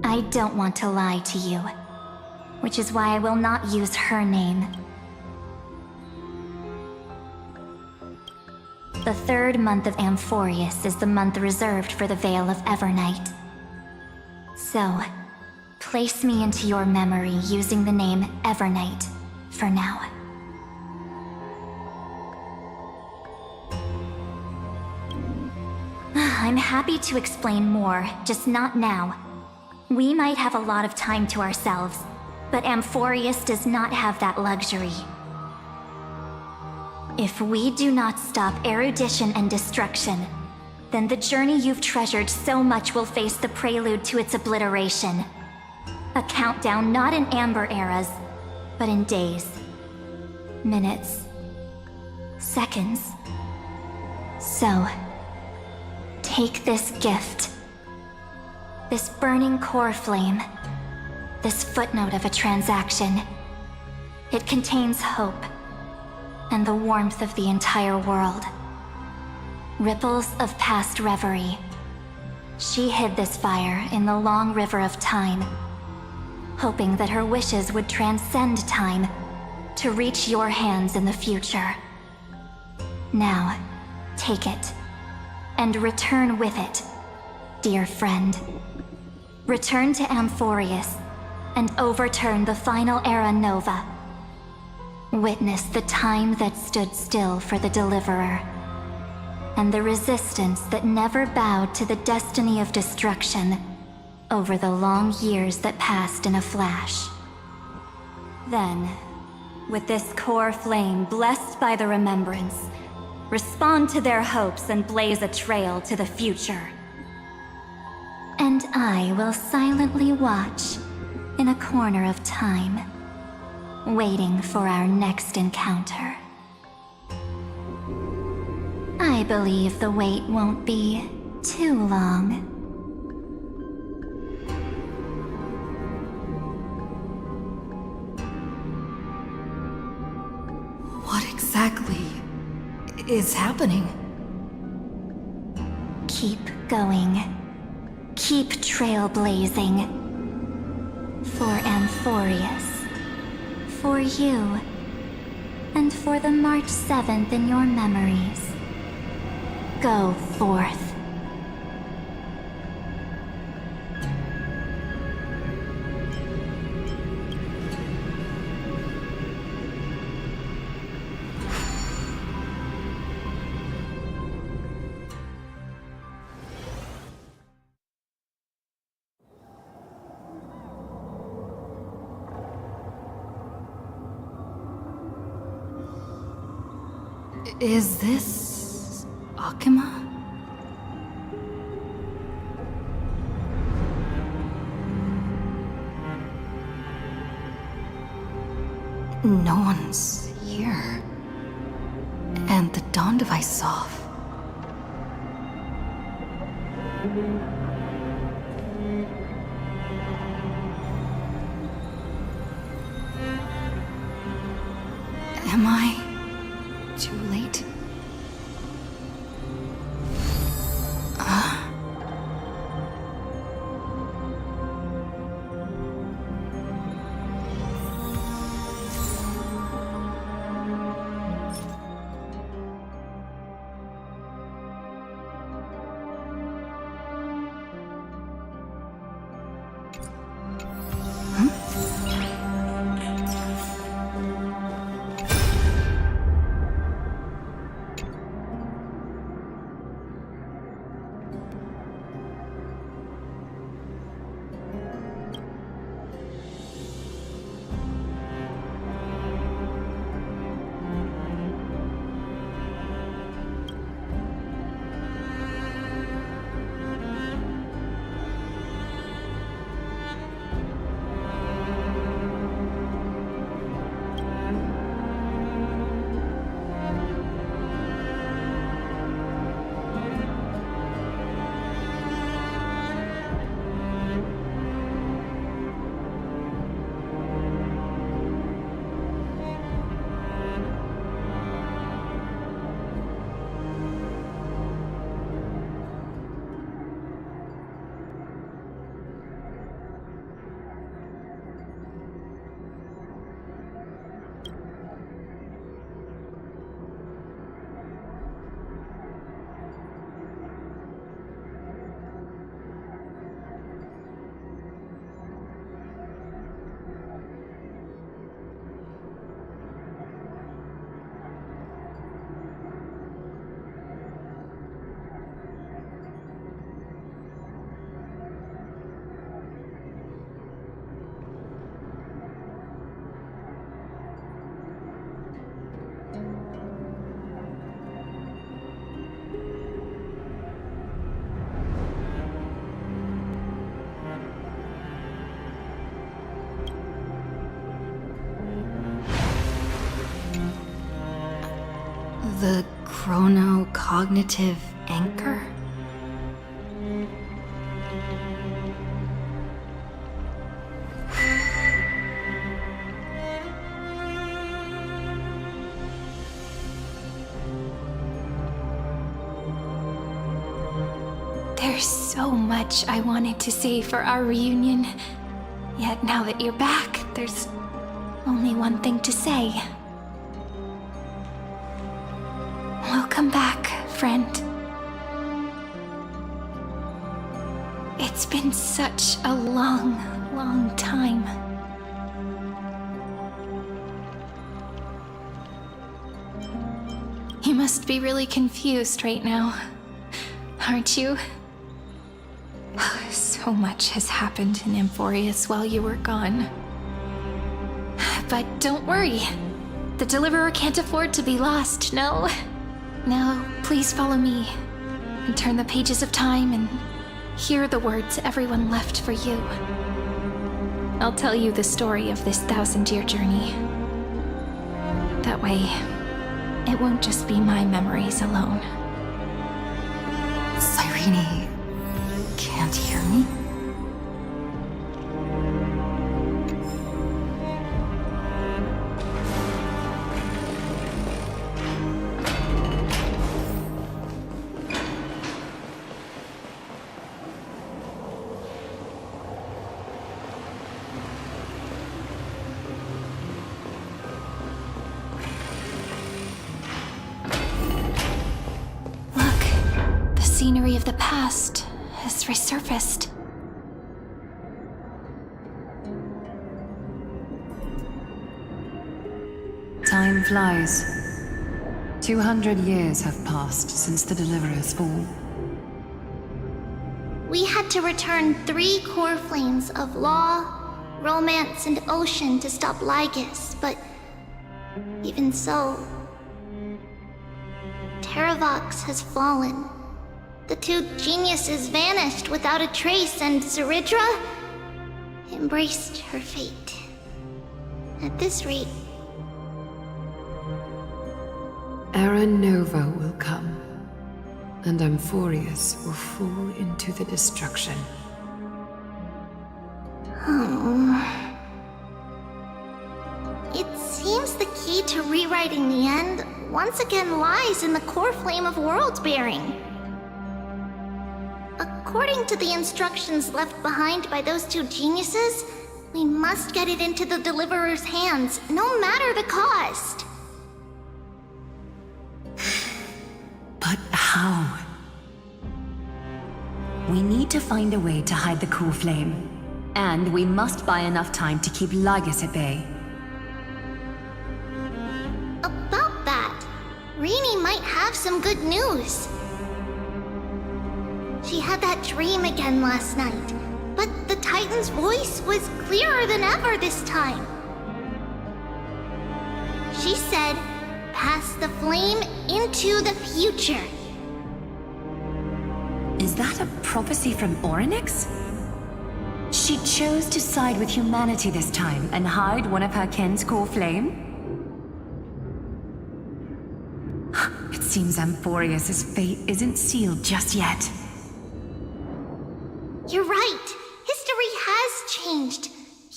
I don't want to lie to you, which is why I will not use her name. The third month of Amphoreus is the month reserved for the Veil of Evernight. So, place me into your memory using the name Evernight for now. I'm happy to explain more, just not now. We might have a lot of time to ourselves, but Amphoreus does not have that luxury. If we do not stop erudition and destruction, then the journey you've treasured so much will face the prelude to its obliteration. A countdown not in amber eras, but in days, minutes, seconds. So, take this gift. This burning core flame. This footnote of a transaction. It contains hope and the warmth of the entire world. Ripples of past reverie. She hid this fire in the long river of time, hoping that her wishes would transcend time to reach your hands in the future. Now, take it, and return with it, dear friend. Return to Amphoreus, and overturn the final Era Nova. Witness the time that stood still for the Deliverer, and the resistance that never bowed to the destiny of destruction over the long years that passed in a flash. Then, with this core flame blessed by the remembrance, respond to their hopes and blaze a trail to the future. And I will silently watch in a corner of time, waiting for our next encounter. I believe the wait won't be too long. What exactly is happening? Keep going. Keep trailblazing. For Amphoreus. For you. And for the March 7th in your memories. Go forth. Is this Akima? No one's here. And the dawn device off. Am I too late? The chrono-cognitive anchor? There's so much I wanted to say for our reunion. Yet now that you're back, there's only one thing to say. Welcome back, friend. It's been such a long, long time. You must be really confused right now, aren't you? So much has happened in Amphoreus while you were gone. But don't worry. The Deliverer can't afford to be lost, no? Now, please follow me and turn the pages of time and hear the words everyone left for you. I'll tell you the story of this 1,000-year journey. That way, it won't just be my memories alone. Cyrene can't hear me? Scenery of the past has resurfaced. Time flies. 200 years have passed since the Deliverer's fall. We had to return 3 core flames of law, romance, and ocean to stop Lygus, but even so, Terravox has fallen. The 2 geniuses vanished without a trace, and Zeridra embraced her fate. At this rate, Era Nova will come, and Amphoreus will fall into the destruction. It seems the key to rewriting the end once again lies in the core flame of world-bearing. According to the instructions left behind by those 2 geniuses, we must get it into the Deliverer's hands, no matter the cost. But how? We need to find a way to hide the core flame. And we must buy enough time to keep Lygus at bay. About that, Rini might have some good news. She had that dream again last night, but the Titan's voice was clearer than ever this time. She said, "Pass the flame into the future." Is that a prophecy from Orynyx? She chose to side with humanity this time and hide one of her kin's core flame? It seems Amphoreus' fate isn't sealed just yet. You're right. History has changed.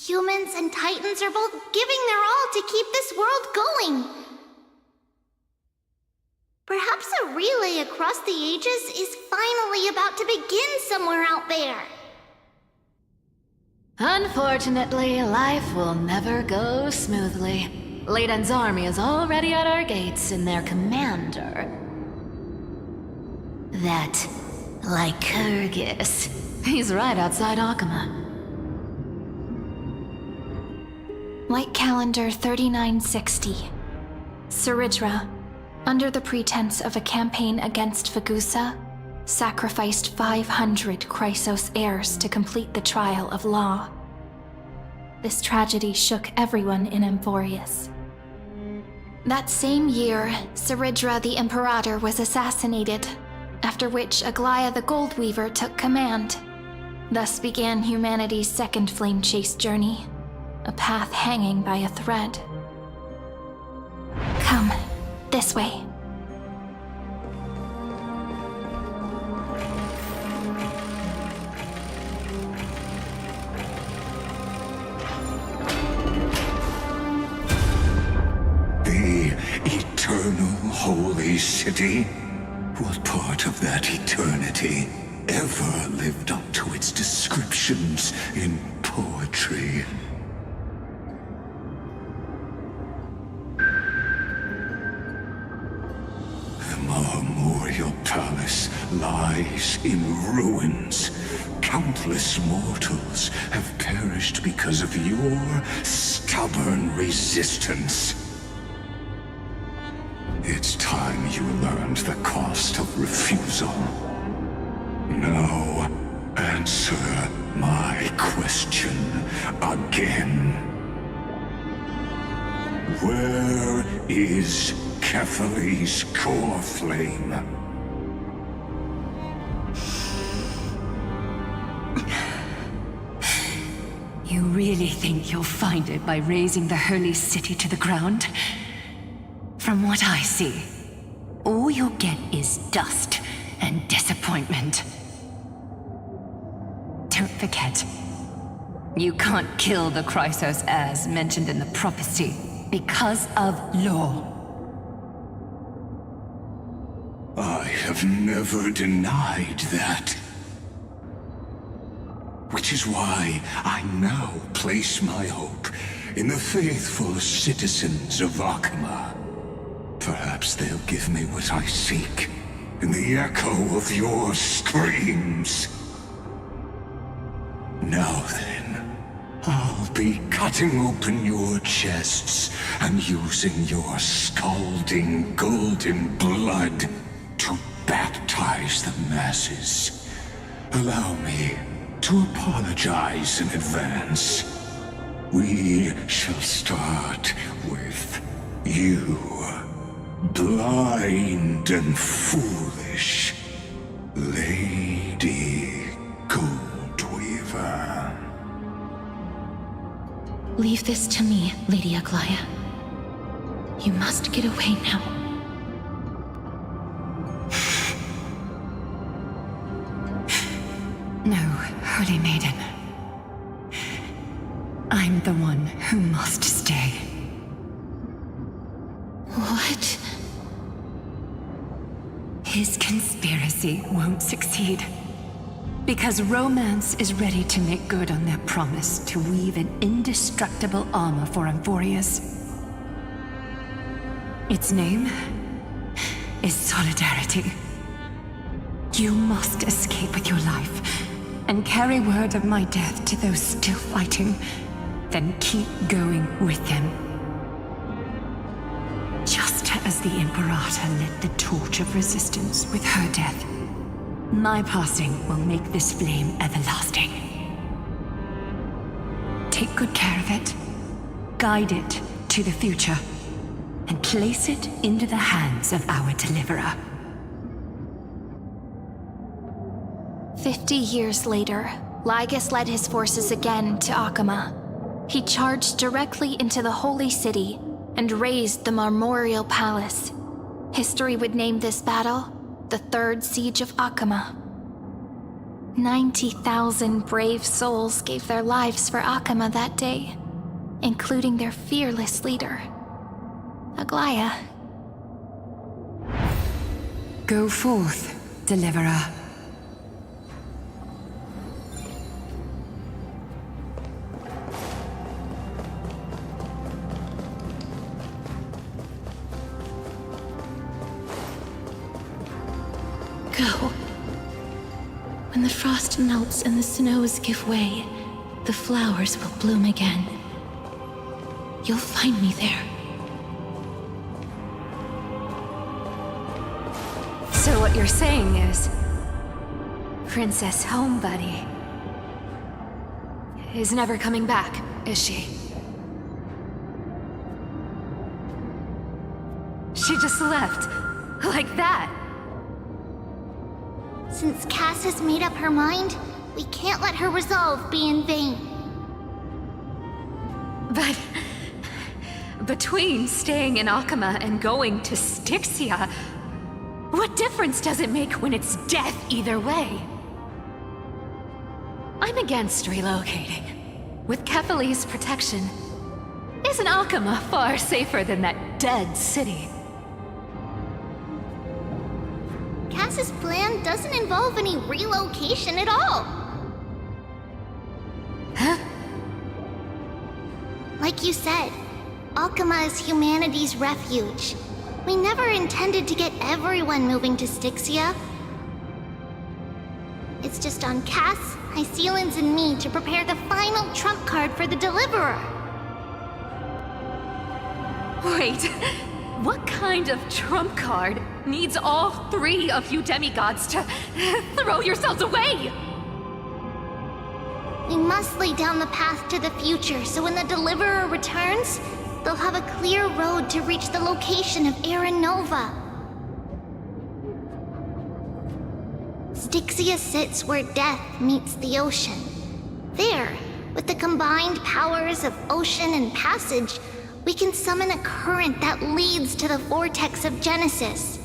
Humans and Titans are both giving their all to keep this world going. Perhaps a relay across the ages is finally about to begin somewhere out there. Unfortunately, life will never go smoothly. Leiden's army is already at our gates, and their commander... that Lycurgus. He's right outside Akama. White Calendar 3960. Zeridra, under the pretense of a campaign against Fagusa, sacrificed 500 Chrysos heirs to complete the trial of law. This tragedy shook everyone in Amphoreus. That same year, Zeridra the Imperator was assassinated, after which Aglaia the Goldweaver took command. Thus began humanity's second flame chase journey, a path hanging by a thread. Come, this way. The eternal holy city? What part of that eternity ever lived up to its descriptions in poetry? The Memorial Palace lies in ruins. Countless mortals have perished because of your stubborn resistance. It's time you learned the cost of refusal. Now, answer my question again. Where is Kefali's core flame? You really think you'll find it by razing the holy city to the ground? From what I see, all you'll get is dust and disappointment. Don't forget, you can't kill the Chrysos as mentioned in the prophecy because of law. I have never denied that. Which is why I now place my hope in the faithful citizens of Akama. Perhaps they'll give me what I seek in the echo of your screams. Now then, I'll be cutting open your chests and using your scalding golden blood to baptize the masses. Allow me to apologize in advance. We shall start with you, blind and foolish Lady Goldweaver. Leave this to me, Lady Aglaya. You must get away now. No, Holy Maiden. I'm the one who must stay. What? His conspiracy won't succeed. Because Romance is ready to make good on their promise to weave an indestructible armor for Amphoreus. Its name is Solidarity. You must escape with your life and carry word of my death to those still fighting, then keep going with them. Just as the Imperator lit the torch of resistance with her death, my passing will make this flame everlasting. Take good care of it, guide it to the future, and place it into the hands of our deliverer. 50 years later, Lygus led his forces again to Akama. He charged directly into the Holy City and razed the Memorial Palace. History would name this battle the Third Siege of Akama. 90,000 brave souls gave their lives for Akama that day, including their fearless leader, Aglaya. Go forth, Deliverer. Go. When the frost melts and the snows give way, the flowers will bloom again. You'll find me there. So what you're saying is, Princess Homebuddy is never coming back, is she? She just left, like that. Since Cass has made up her mind, we can't let her resolve be in vain. But between staying in Akama and going to Styxia, what difference does it make when it's death either way? I'm against relocating. With Kefali's protection, isn't Akama far safer than that dead city? Cass's plan doesn't involve any relocation at all. Huh? Like you said, Akama is humanity's refuge. We never intended to get everyone moving to Styxia. It's just on Cass, Hycelans, and me to prepare the final trump card for the Deliverer. Wait, what kind of trump card needs all 3 of you demigods to throw yourselves away? We must lay down the path to the future so when the Deliverer returns, they'll have a clear road to reach the location of Aranova. Styxia sits where death meets the ocean. There, with the combined powers of ocean and passage, we can summon a current that leads to the vortex of Genesis.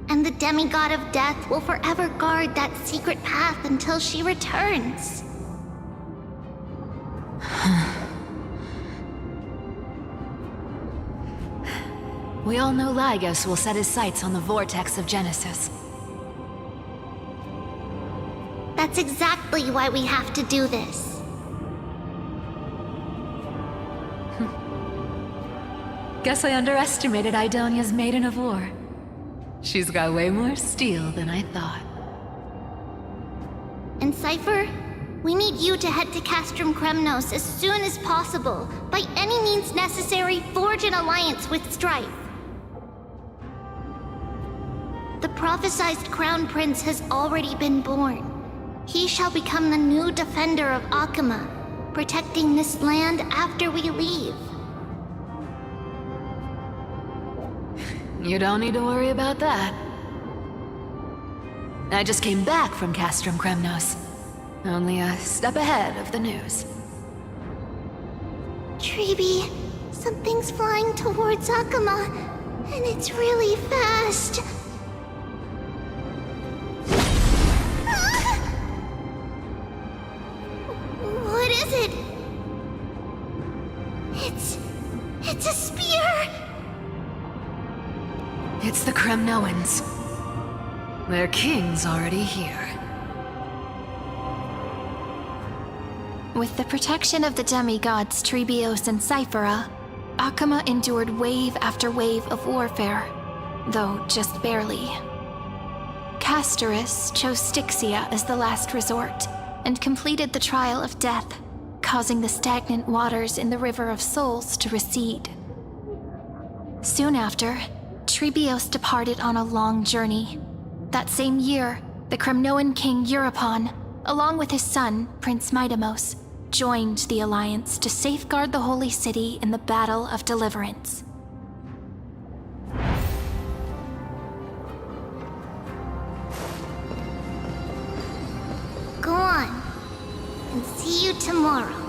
And the demigod of death will forever guard that secret path until she returns. We all know Lygos will set his sights on the vortex of Genesis. That's exactly why we have to do this. Guess I underestimated Idonia's Maiden of War. She's got way more steel than I thought. And Cypher, we need you to head to Castrum Kremnos as soon as possible. By any means necessary, forge an alliance with Strife. The prophesized Crown Prince has already been born. He shall become the new defender of Akama, protecting this land after we leave. You don't need to worry about that. I just came back from Castrum Kremnos. Only a step ahead of the news. Treeby, something's flying towards Akama, and it's really fast. What is it? It's a spear! It's the Kremnoans. Their king's already here. With the protection of the demigods Trebios and Cyphera, Akama endured wave after wave of warfare, though just barely. Castorus chose Styxia as the last resort, and completed the trial of death, causing the stagnant waters in the River of Souls to recede. Soon after, Trebios departed on a long journey. That same year, the Kremnoan king Euripon, along with his son, Prince Midamos, joined the Alliance to safeguard the Holy City in the Battle of Deliverance. Go on, and see you tomorrow.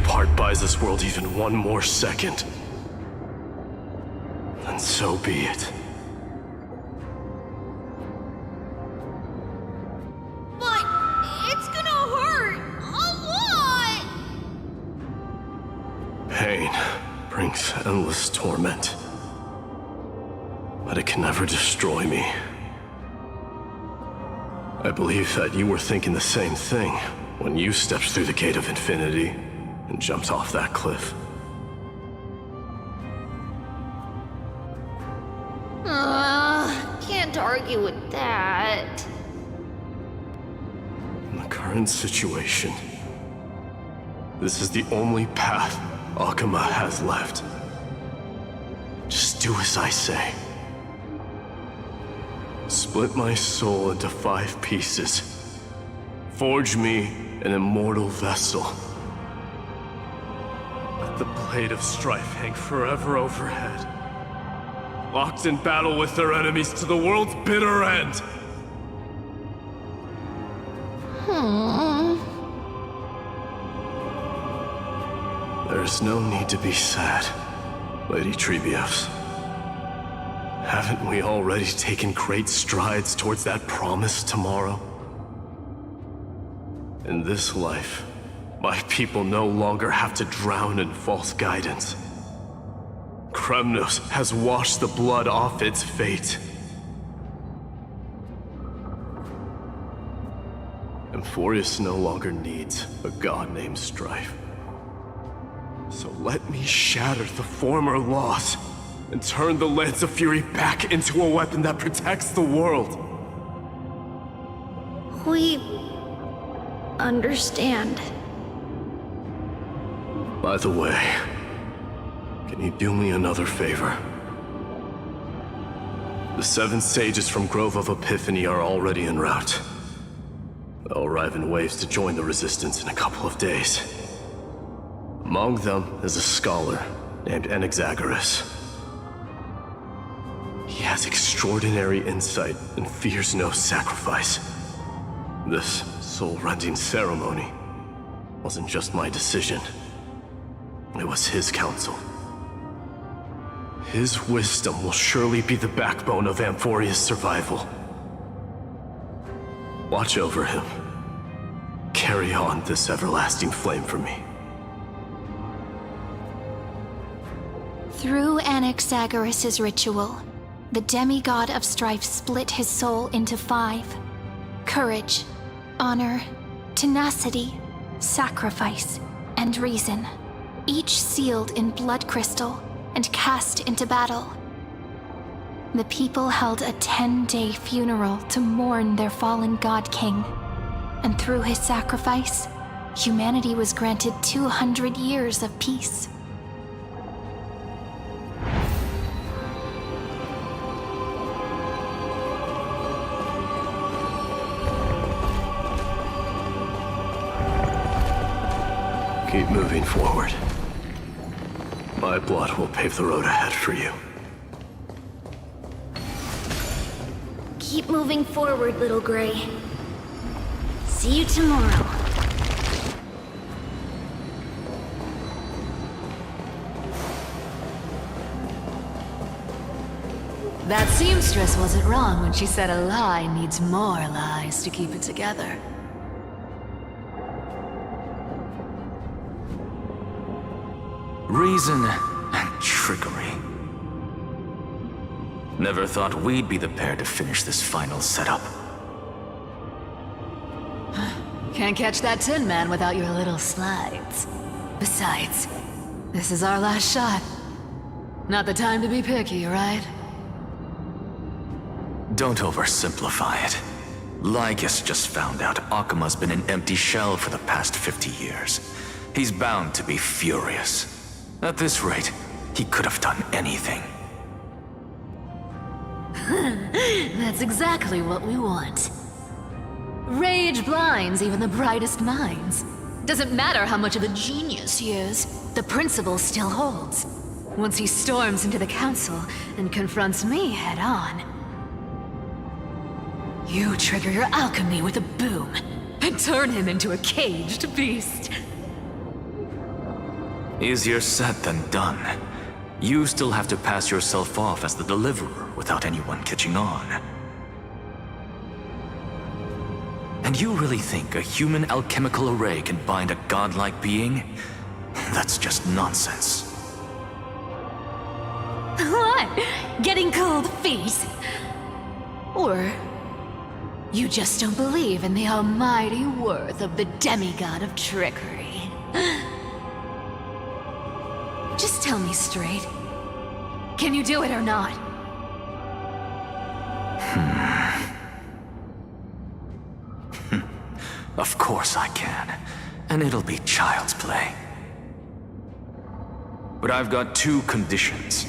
Apart buys this world even one more second, then so be it. But it's gonna hurt a lot! Pain brings endless torment, but it can never destroy me. I believe that you were thinking the same thing when you stepped through the gate of infinity and jumped off that cliff. Can't argue with that. In the current situation, this is the only path Akama has left. Just do as I say. Split my soul into 5 pieces. Forge me an immortal vessel. Let the blade of strife hang forever overhead. Locked in battle with their enemies to the world's bitter end. There's no need to be sad, Lady Trebios. Haven't we already taken great strides towards that promised tomorrow? In this life, my people no longer have to drown in false guidance. Kremnos has washed the blood off its fate. Amphoreus no longer needs a god named Strife. So let me shatter the former laws and turn the Lance of Fury back into a weapon that protects the world. We understand. By the way, can you do me another favor? The 7 sages from Grove of Epiphany are already en route. They'll arrive in waves to join the Resistance in a couple of days. Among them is a scholar named Anaxagoras. He has extraordinary insight and fears no sacrifice. This soul-rending ceremony wasn't just my decision. It was his counsel. His wisdom will surely be the backbone of Amphoreus' survival. Watch over him. Carry on this everlasting flame for me. Through Anaxagoras' ritual, the demigod of strife split his soul into 5. Courage, honor, tenacity, sacrifice, and reason. Each sealed in blood crystal and cast into battle. The people held a 10-day funeral to mourn their fallen god king. And through his sacrifice, humanity was granted 200 years of peace. Keep moving forward. My blood will pave the road ahead for you. Keep moving forward, little Gray. See you tomorrow. That seamstress wasn't wrong when she said a lie needs more lies to keep it together. Reason and trickery. Never thought we'd be the pair to finish this final setup. Can't catch that Tin Man without your little slides. Besides, this is our last shot. Not the time to be picky, right? Don't oversimplify it. Lygus just found out Akima's been an empty shell for the past 50 years. He's bound to be furious. At this rate, he could have done anything. That's exactly what we want. Rage blinds even the brightest minds. Doesn't matter how much of a genius he is, the principle still holds. Once he storms into the council and confronts me head on. You trigger your alchemy with a boom and turn him into a caged beast. Easier said than done. You still have to pass yourself off as the deliverer without anyone catching on. And you really think a human alchemical array can bind a godlike being? That's just nonsense. What? Getting cold feet? Or you just don't believe in the almighty worth of the demigod of trickery? Just tell me straight. Can you do it or not? Of course I can. And it'll be child's play. But I've got 2 conditions.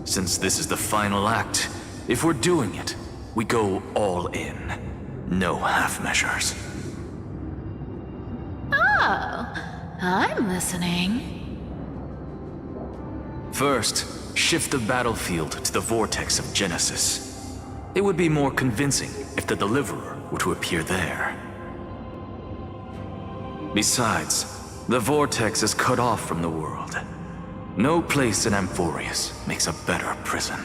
Since this is the final act, if we're doing it, we go all in. No half measures. Oh, I'm listening. First, shift the battlefield to the vortex of Genesis. It would be more convincing if the deliverer were to appear there. Besides, the vortex is cut off from the world. No place in Amphoreus makes a better prison.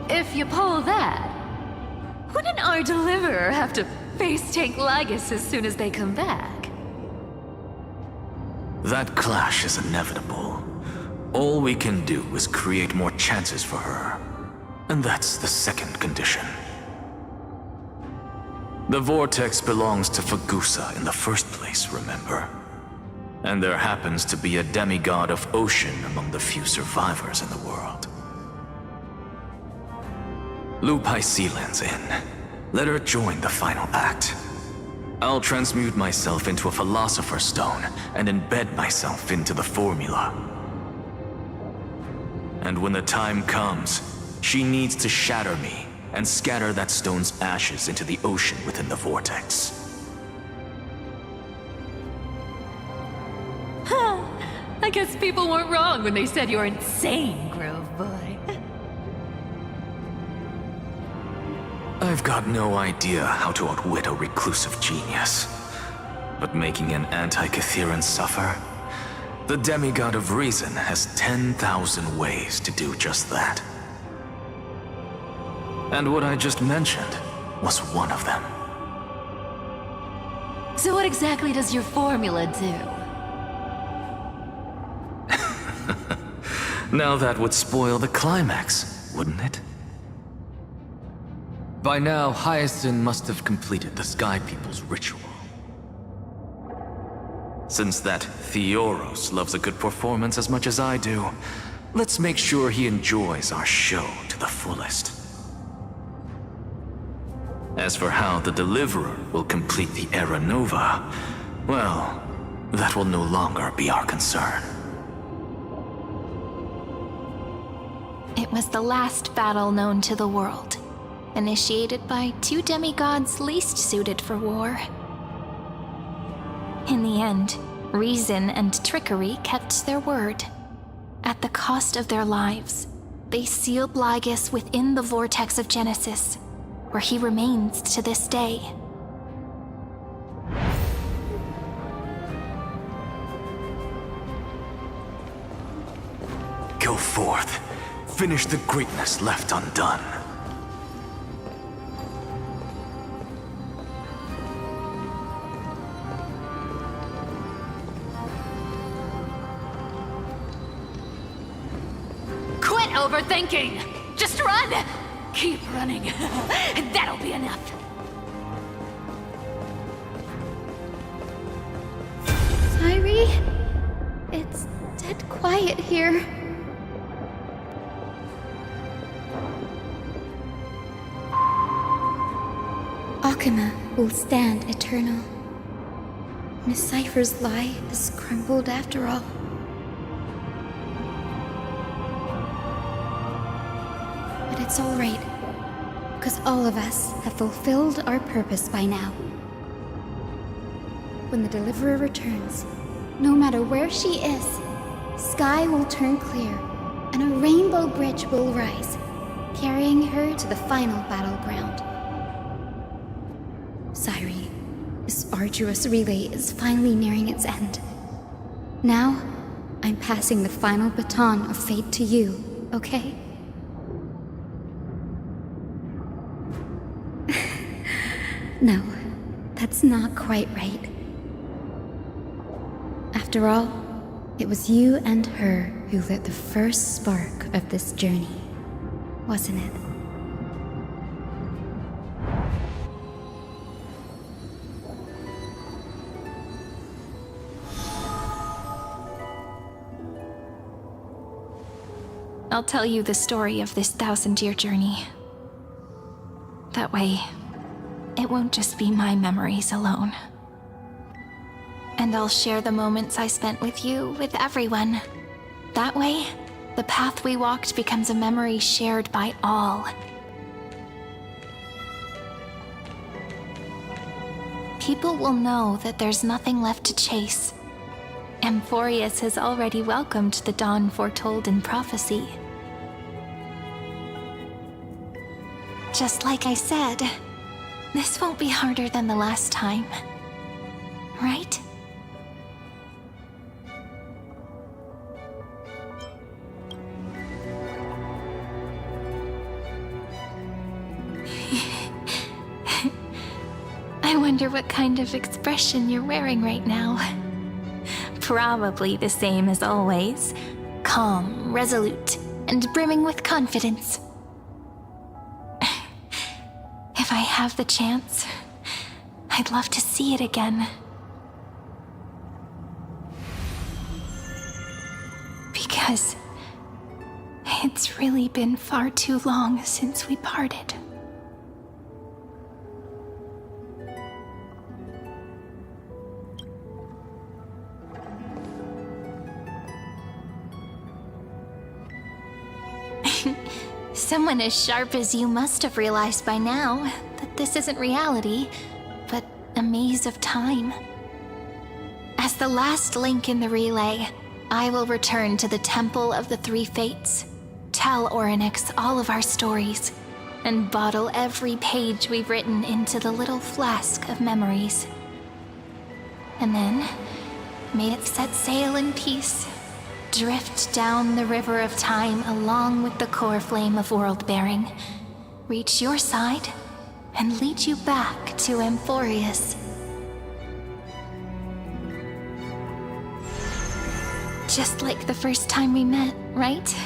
If you pull that, wouldn't our deliverer have to face tank Lygus as soon as they come back? That clash is inevitable. All we can do is create more chances for her. And that's the second condition. The vortex belongs to Fagusa in the first place, remember? And there happens to be a demigod of ocean among the few survivors in the world. Loop Hycelan's in. Let her join the final act. I'll transmute myself into a Philosopher's Stone and embed myself into the formula. And when the time comes, she needs to shatter me and scatter that stone's ashes into the ocean within the vortex. I guess people weren't wrong when they said you're insane, Grove Boy. I've got no idea how to outwit a reclusive genius. But making an anti-Catheran suffer? The demigod of reason has 10,000 ways to do just that. And what I just mentioned was one of them. So what exactly does your formula do? Now that would spoil the climax, wouldn't it? By now, Hyacinth must have completed the Sky People's ritual. Since that Theoros loves a good performance as much as I do, let's make sure he enjoys our show to the fullest. As for how the Deliverer will complete the Era Nova, well, that will no longer be our concern. It was the last battle known to the world, initiated by two demigods least suited for war. In the end, reason and trickery kept their word. At the cost of their lives, they sealed Lygus within the vortex of Genesis, where he remains to this day. Go forth. Finish the greatness left undone. Quit overthinking! Just run! Keep running. That'll be enough. Sairi? It's dead quiet here. Akima will stand eternal. Miss Cypher's lie has crumbled after all. But it's all right, because all of us have fulfilled our purpose by now. When the Deliverer returns, no matter where she is, sky will turn clear, and a rainbow bridge will rise, carrying her to the final battleground. Sairi, this arduous relay is finally nearing its end. Now, I'm passing the final baton of fate to you, okay? No, that's not quite right. After all, it was you and her who lit the first spark of this journey, wasn't it? I'll tell you the story of this 1,000-year journey. That way, it won't just be my memories alone. And I'll share the moments I spent with you with everyone. That way, the path we walked becomes a memory shared by all. People will know that there's nothing left to chase. Amphoreus has already welcomed the dawn foretold in prophecy. Just like I said, this won't be harder than the last time, right? I wonder what kind of expression you're wearing right now. Probably the same as always. calm, resolute, and brimming with confidence. If I have the chance, I'd love to see it again. Because it's really been far too long since we parted. Someone as sharp as you must have realized by now that this isn't reality, but a maze of time. As the last link in the relay, I will return to the Temple of the Three Fates, tell Orynyx all of our stories, and bottle every page we've written into the little flask of memories. And then, may it set sail in peace, drift down the river of time along with the core flame of world-bearing, reach your side, and lead you back to Amphoreus. Just like the first time we met, right?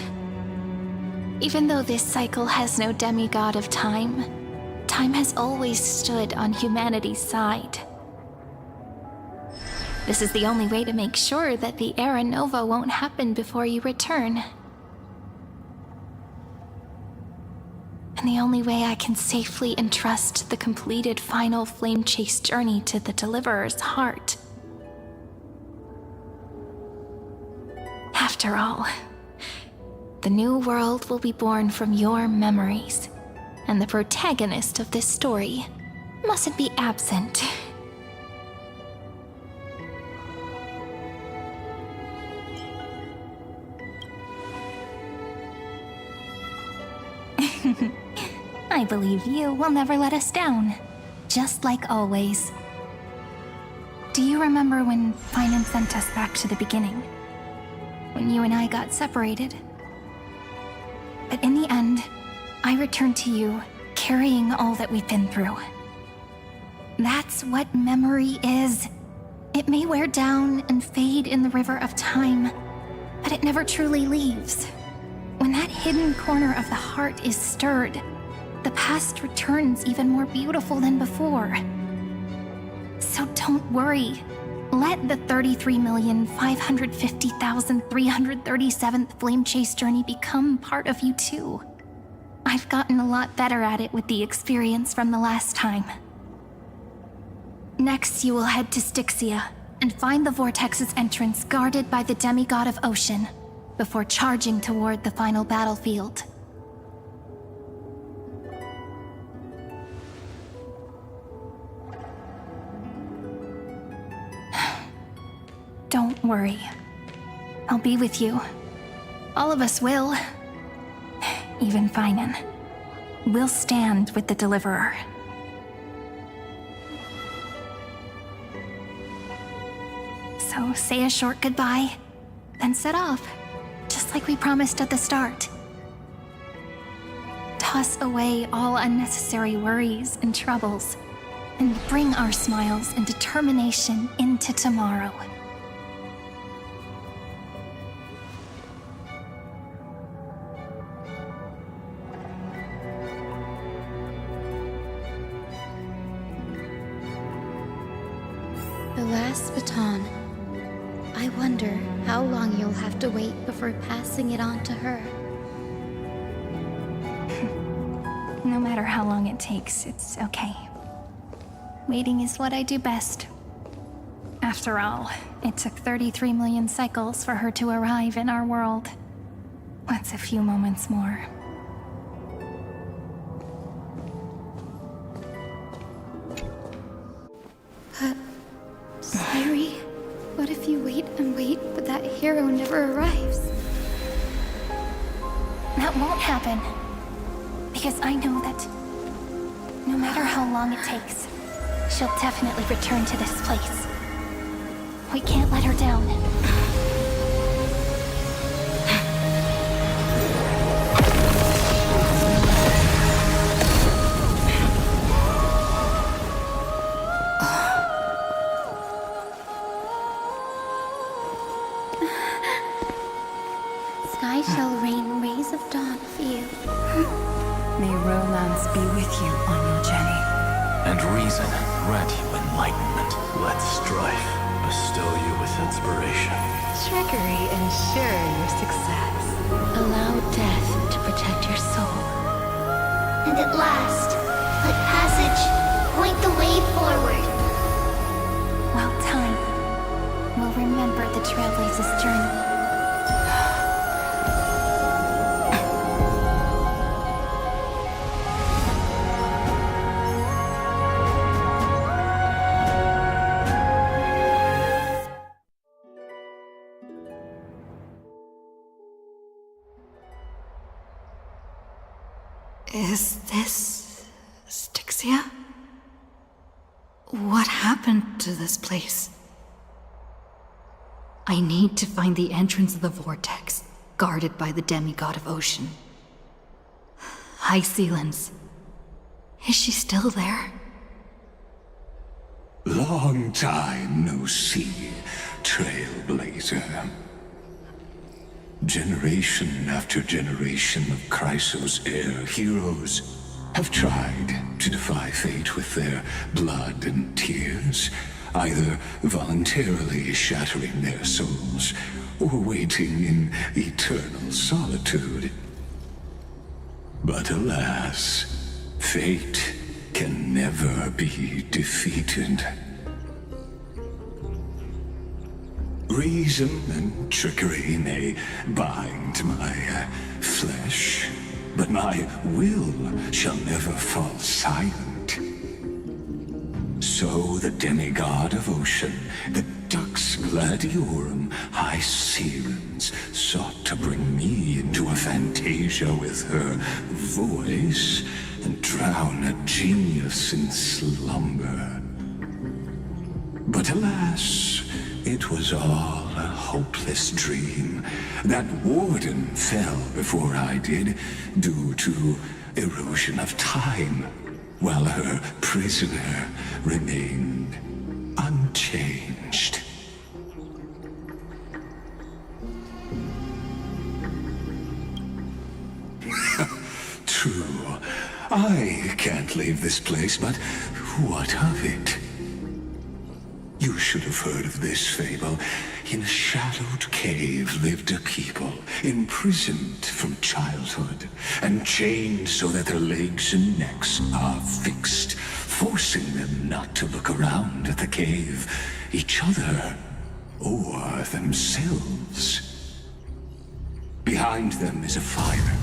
Even though this cycle has no demigod of time, time has always stood on humanity's side. This is the only way to make sure that the Era Nova won't happen before you return. And the only way I can safely entrust the completed final flame chase journey to the Deliverer's heart. After all, the new world will be born from your memories, and the protagonist of this story mustn't be absent. I believe you will never let us down, just like always. Do you remember when Finan sent us back to the beginning? When you and I got separated? But in the end, I returned to you, carrying all that we've been through. That's what memory is. It may wear down and fade in the river of time, but it never truly leaves. When that hidden corner of the heart is stirred, the past returns even more beautiful than before. So don't worry. Let the 33,550,337th Flame Chase journey become part of you too. I've gotten a lot better at it with the experience from the last time. Next, you will head to Styxia and find the Vortex's entrance guarded by the demigod of Ocean, before charging toward the final battlefield. Don't worry. I'll be with you. All of us will. Even Finan. We'll stand with the Deliverer. So say a short goodbye, then set off. Just like we promised at the start. Toss away all unnecessary worries and troubles, and bring our smiles and determination into tomorrow. The last baton. I wonder how long you'll have to wait before passing it on to her. No matter how long it takes, it's okay. Waiting is what I do best. After all, it took 33 million cycles for her to arrive in our world. What's a few moments more? But, Sairi, what if you wait and wait, but that hero never arrives? That won't happen. Because I know that no matter how long it takes, she'll definitely return to this place. We can't let her down. sky shall rain rays of dawn for you. May romance be with you on your journey. And reason grant you enlightenment. Let strife bestow you with inspiration. Trickery ensure your success. Allow death to protect your soul. And at last, let passage point the way forward. Well, time will remember the Trailblaze's journey. Is this Styxia? What happened to this place? I need to find the entrance of the vortex, guarded by the demigod of ocean. High Sealens. Is she still there? Long time no see, Trailblazer. Generation after generation of Chrysos heir heroes have tried to defy fate with their blood and tears, either voluntarily shattering their souls or waiting in eternal solitude. But alas, fate can never be defeated. Reason and trickery may bind my flesh, but my will shall never fall silent. So the demigod of ocean, the Dux Gladiorum, High Sealens, sought to bring me into a fantasia with her voice and drown a genius in slumber. But alas, it was all a hopeless dream. That warden fell before I did, due to erosion of time, while her prisoner remained unchanged. True, I can't leave this place, but what of it? You should have heard of this fable. In a shadowed cave lived a people, imprisoned from childhood, and chained so that their legs and necks are fixed, forcing them not to look around at the cave, each other, or themselves. Behind them is a fire,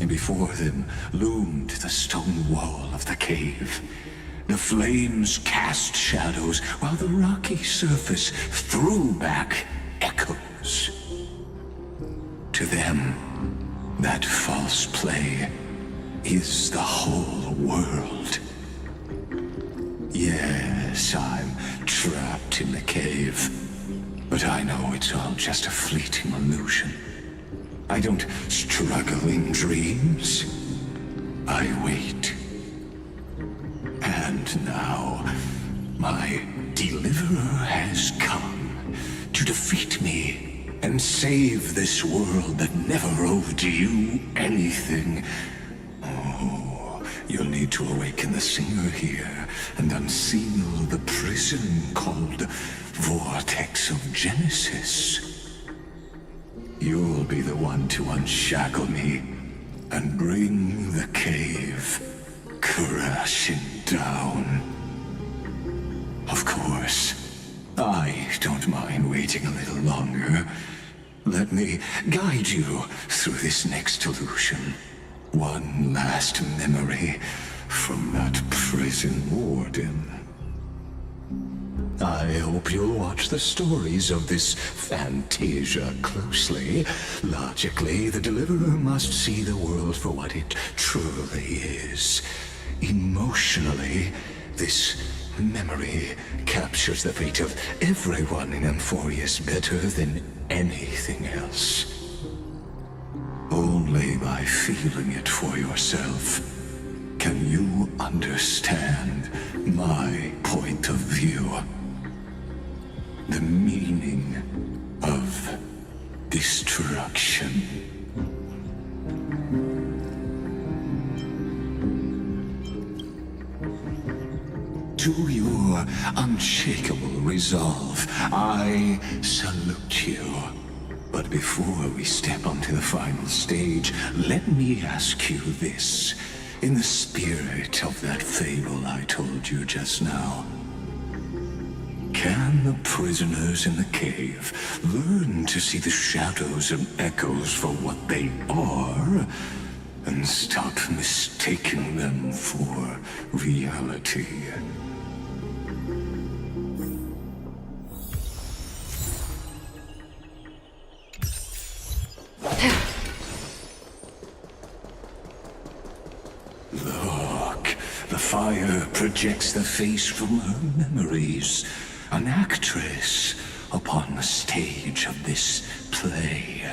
and before them loomed the stone wall of the cave. The flames cast shadows, while the rocky surface threw back echoes. To them, that false play is the whole world. Yes, I'm trapped in the cave, but I know it's all just a fleeting illusion. I don't struggle in dreams. I wait. And now, my deliverer has come to defeat me and save this world that never owed you anything. Oh, you'll need to awaken the singer here and unseal the prison called Vortex of Genesis. You'll be the one to unshackle me and bring the cave crashing down. Of course, I don't mind waiting a little longer. Let me guide you through this next illusion. One last memory from that prison warden. I hope you'll watch the stories of this fantasia closely. Logically, the deliverer must see the world for what it truly is. Emotionally, this memory captures the fate of everyone in Amphoreus better than anything else. Only by feeling it for yourself can you understand my point of view. The meaning of destruction. To your unshakable resolve, I salute you. But before we step onto the final stage, let me ask you this. In the spirit of that fable I told you just now, can the prisoners in the cave learn to see the shadows and echoes for what they are, and stop mistaking them for reality? Look, the fire projects the face from her memories. An actress upon the stage of this play.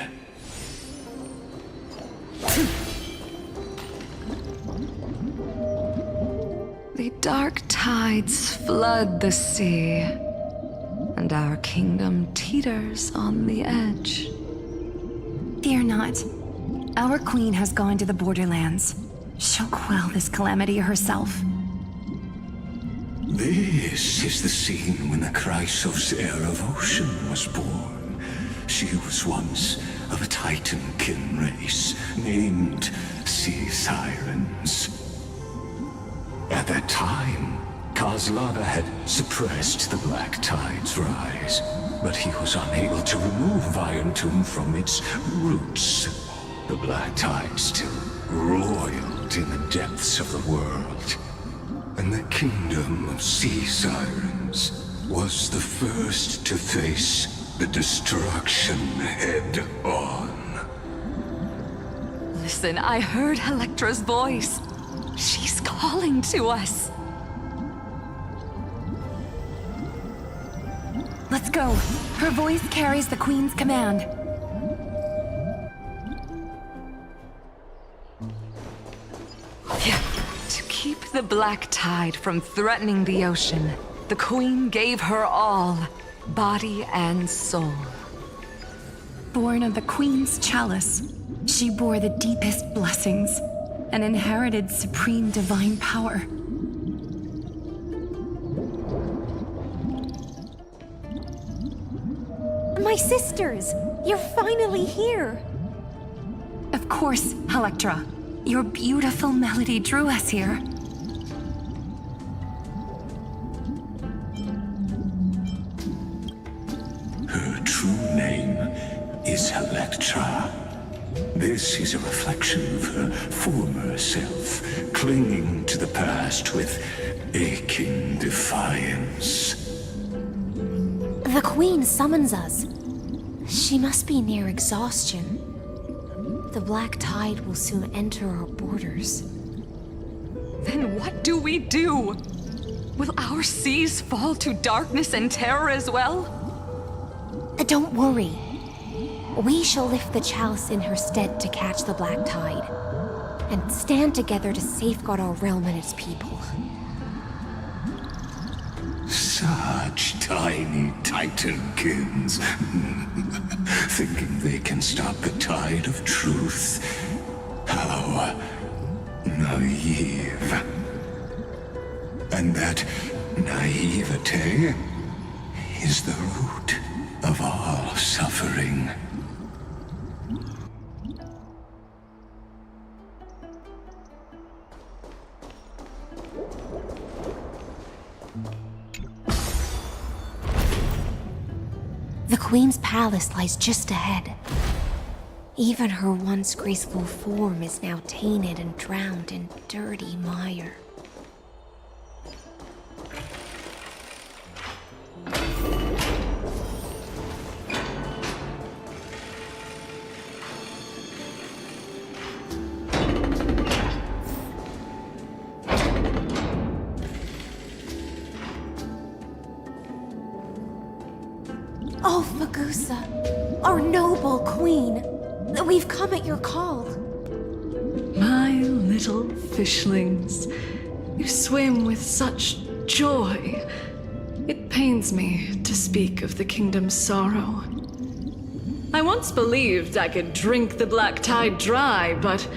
The dark tides flood the sea, and our kingdom teeters on the edge. Fear not. Our queen has gone to the borderlands. She'll quell this calamity herself. This is the scene when the Chrysos heir of Ocean was born. She was once of a Titan-kin race named Sea Sirens. At that time, Kozlana had suppressed the Black Tide's rise, but he was unable to remove Iron Tomb from its roots. The Black Tide still roiled in the depths of the world, and the kingdom of Sea Sirens was the first to face the destruction head-on. Listen, I heard Electra's voice. She's calling to us. Let's go. Her voice carries the queen's command. To keep the Black Tide from threatening the ocean, the queen gave her all, body and soul. Born of the queen's chalice, she bore the deepest blessings and inherited supreme divine power. My sisters! You're finally here! Of course, Electra. Your beautiful melody drew us here. Her true name is Electra. This is a reflection of her former self, clinging to the past with aching defiance. The Queen summons us. She must be near exhaustion. The Black Tide will soon enter our borders. Then what do we do? Will our seas fall to darkness and terror as well? Don't worry. We shall lift the chalice in her stead to catch the Black Tide, and stand together to safeguard our realm and its people. Such tiny Titankins, thinking they can stop the tide of truth. How naive. And that naivete is the root of all suffering. The Queen's palace lies just ahead. Even her once graceful form is now tainted and drowned in dirty mire. Oh, Magusa, our noble queen, we've come at your call. My little fishlings, you swim with such joy. It pains me to speak of the kingdom's sorrow. I once believed I could drink the black tide dry, but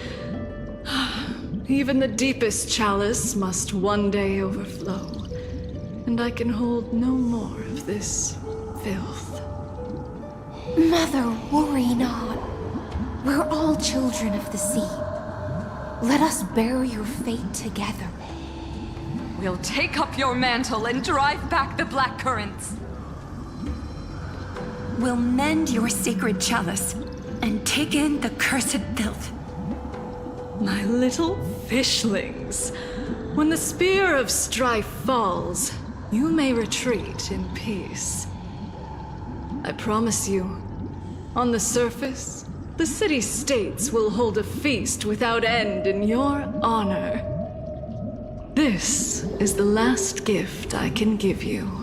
even the deepest chalice must one day overflow, and I can hold no more of this filth. Mother, worry not. We're all children of the sea. Let us bear your fate together. We'll take up your mantle and drive back the black currents. We'll mend your sacred chalice and take in the cursed filth. My little fishlings, when the spear of strife falls, you may retreat in peace. I promise you, on the surface, the city-states will hold a feast without end in your honor. This is the last gift I can give you.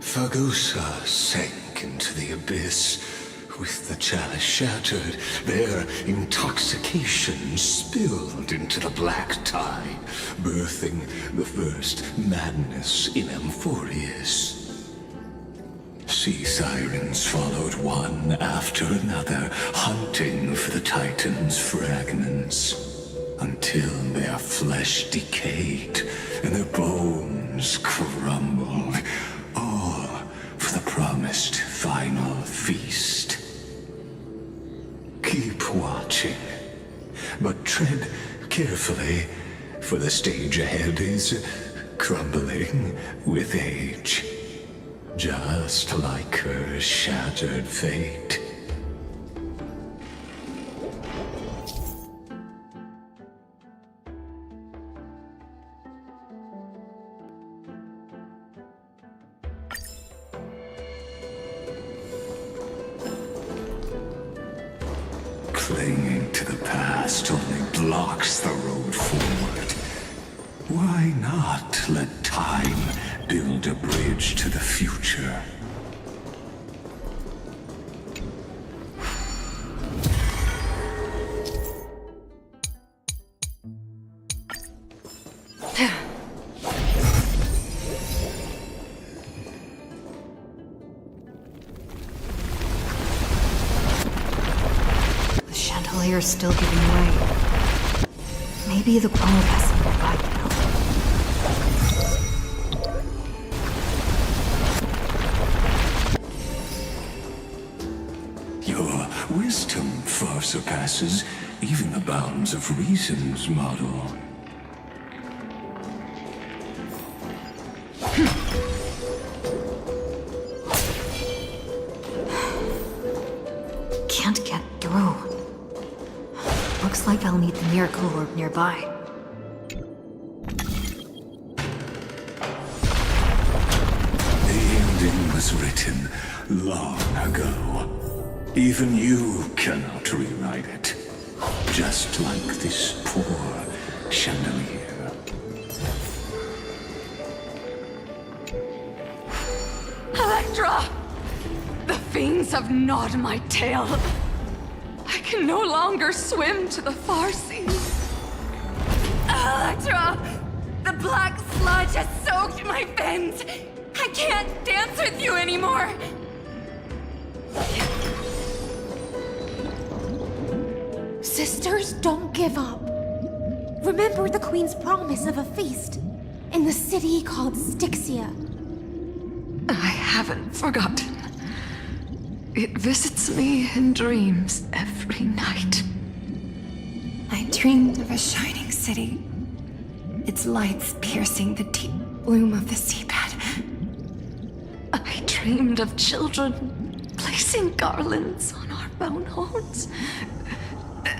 Fagusa sank into the abyss. With the chalice shattered, their intoxication spilled into the black tide, birthing the first madness in Amphoreus. Sea sirens followed one after another, hunting for the Titan's fragments, until their flesh decayed and their bones crumbled, all for the promised final feast. Keep watching, but tread carefully, for the stage ahead is crumbling with age, just like her shattered fate. Clinging to the past only blocks the road forward. Why not let time build a bridge to the future? Chandelier's still giving way. Maybe the glow has some guide now. Your wisdom far surpasses even the bounds of reason's model. Can't get through. Looks like I'll need the miracle orb nearby. The ending was written long ago. Even you cannot rewrite it. Just like this poor chandelier. Electra! The fiends have gnawed my tail. I can no longer swim to the far seas. Electra! The black sludge has soaked my fins! I can't dance with you anymore! Sisters, don't give up. Remember the Queen's promise of a feast in the city called Styxia. I haven't forgotten. It visits me in dreams every night. I dreamed of a shining city, its lights piercing the deep gloom of the seabed. I dreamed of children placing garlands on our bone holds,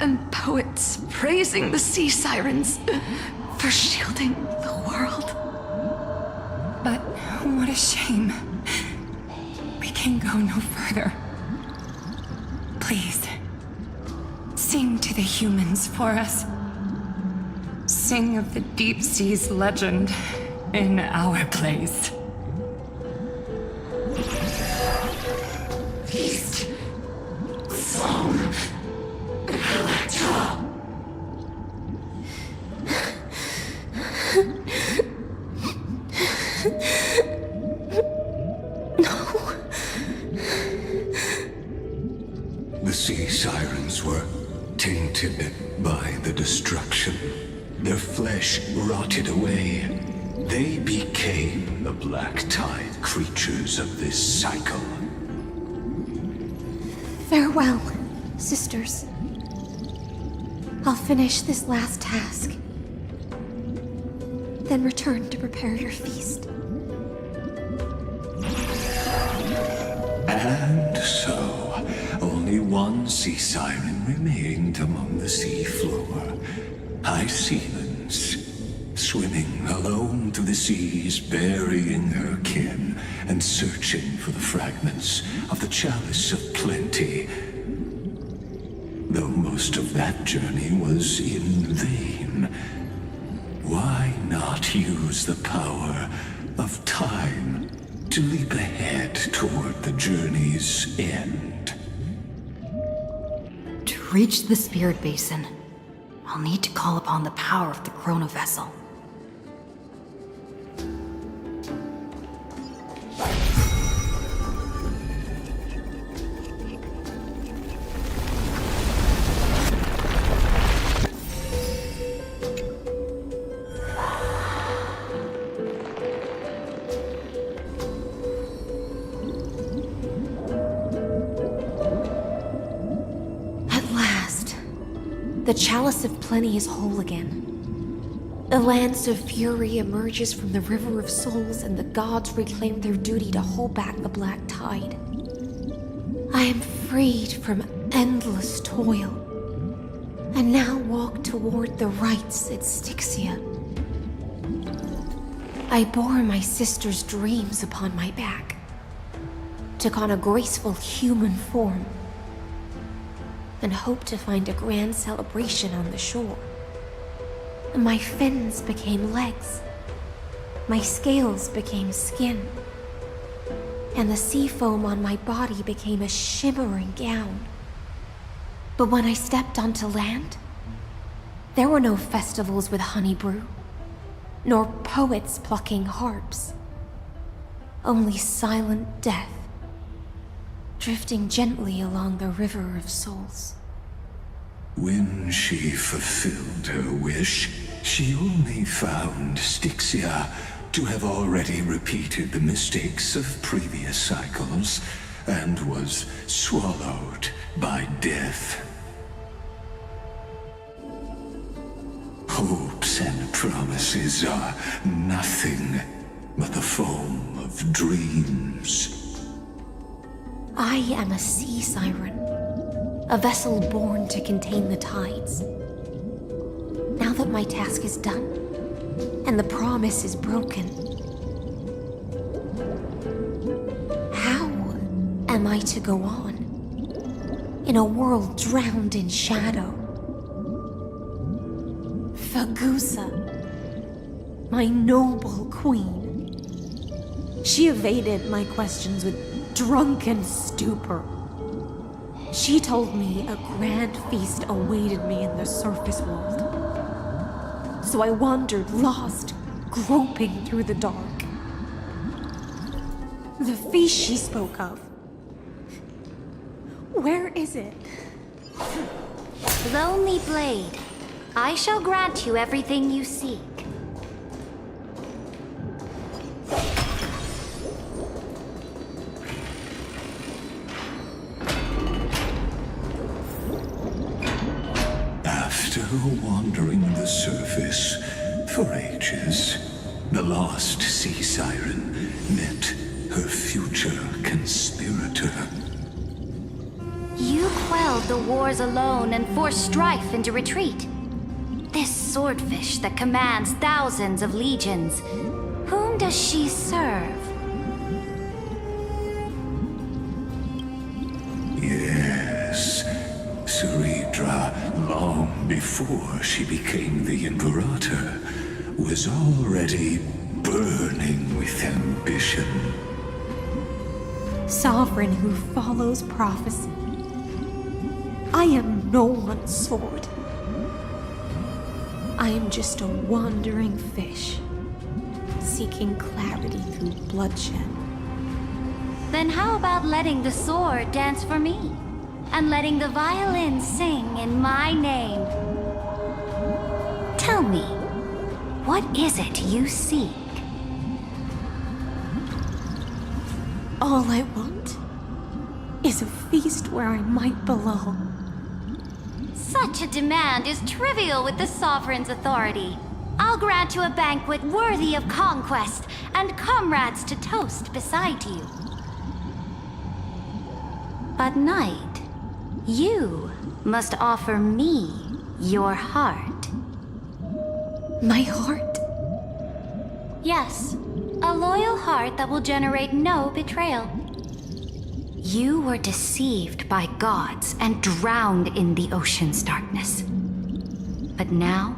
and poets praising the sea sirens for shielding the world. But what a shame. We can go no further. Please, sing to the humans for us. Sing of the deep sea's legend in our place. Feast, song, The sea sirens were tainted by the destruction. Their flesh rotted away. They became the black tide creatures of this cycle. Farewell, sisters. I'll finish this last task, then return to prepare your feast. And so, only one sea siren remained among the sea floor. High sealens, swimming alone through the seas, burying her kin and searching for the fragments of the chalice of plenty. Though most of that journey was in vain, why not use the power of time to leap ahead toward the journey's end? To reach the Spirit Basin, I'll need to call upon the power of the Chrono Vessel. The Chalice of Plenty is whole again. The Lance of Fury emerges from the River of Souls, and the gods reclaim their duty to hold back the black tide. I am freed from endless toil, and now walk toward the rites at Styxia. I bore my sister's dreams upon my back, took on a graceful human form, and hoped to find a grand celebration on the shore. My fins became legs, my scales became skin, and the sea foam on my body became a shimmering gown. But when I stepped onto land, there were no festivals with honey brew, nor poets plucking harps, only silent death, drifting gently along the River of Souls. When she fulfilled her wish, she only found Styxia to have already repeated the mistakes of previous cycles and was swallowed by death. Hopes and promises are nothing but the foam of dreams. I am a sea siren, a vessel born to contain the tides. Now that my task is done, and the promise is broken, how am I to go on in a world drowned in shadow? Fagusa, my noble queen. She evaded my questions with drunken stupor. She told me a grand feast awaited me in the surface world. So I wandered lost, groping through the dark. The feast she spoke of, where is it? Lonely Blade, I shall grant you everything you seek. After wandering the surface for ages, the lost sea siren met her future conspirator. You quelled the wars alone and forced strife into retreat. This swordfish that commands thousands of legions, whom does she serve? Yes, Ceredra, long before she became the Imperator, was already burning with ambition. Sovereign who follows prophecy. I am no one's sword. I am just a wandering fish, seeking clarity through bloodshed. Then how about letting the sword dance for me? And letting the violin sing in my name? Tell me, what is it you seek? All I want is a feast where I might belong. Such a demand is trivial with the Sovereign's authority. I'll grant you a banquet worthy of conquest and comrades to toast beside you. But Knight, you must offer me your heart. My heart? Yes, a loyal heart that will generate no betrayal. You were deceived by gods and drowned in the ocean's darkness. But now,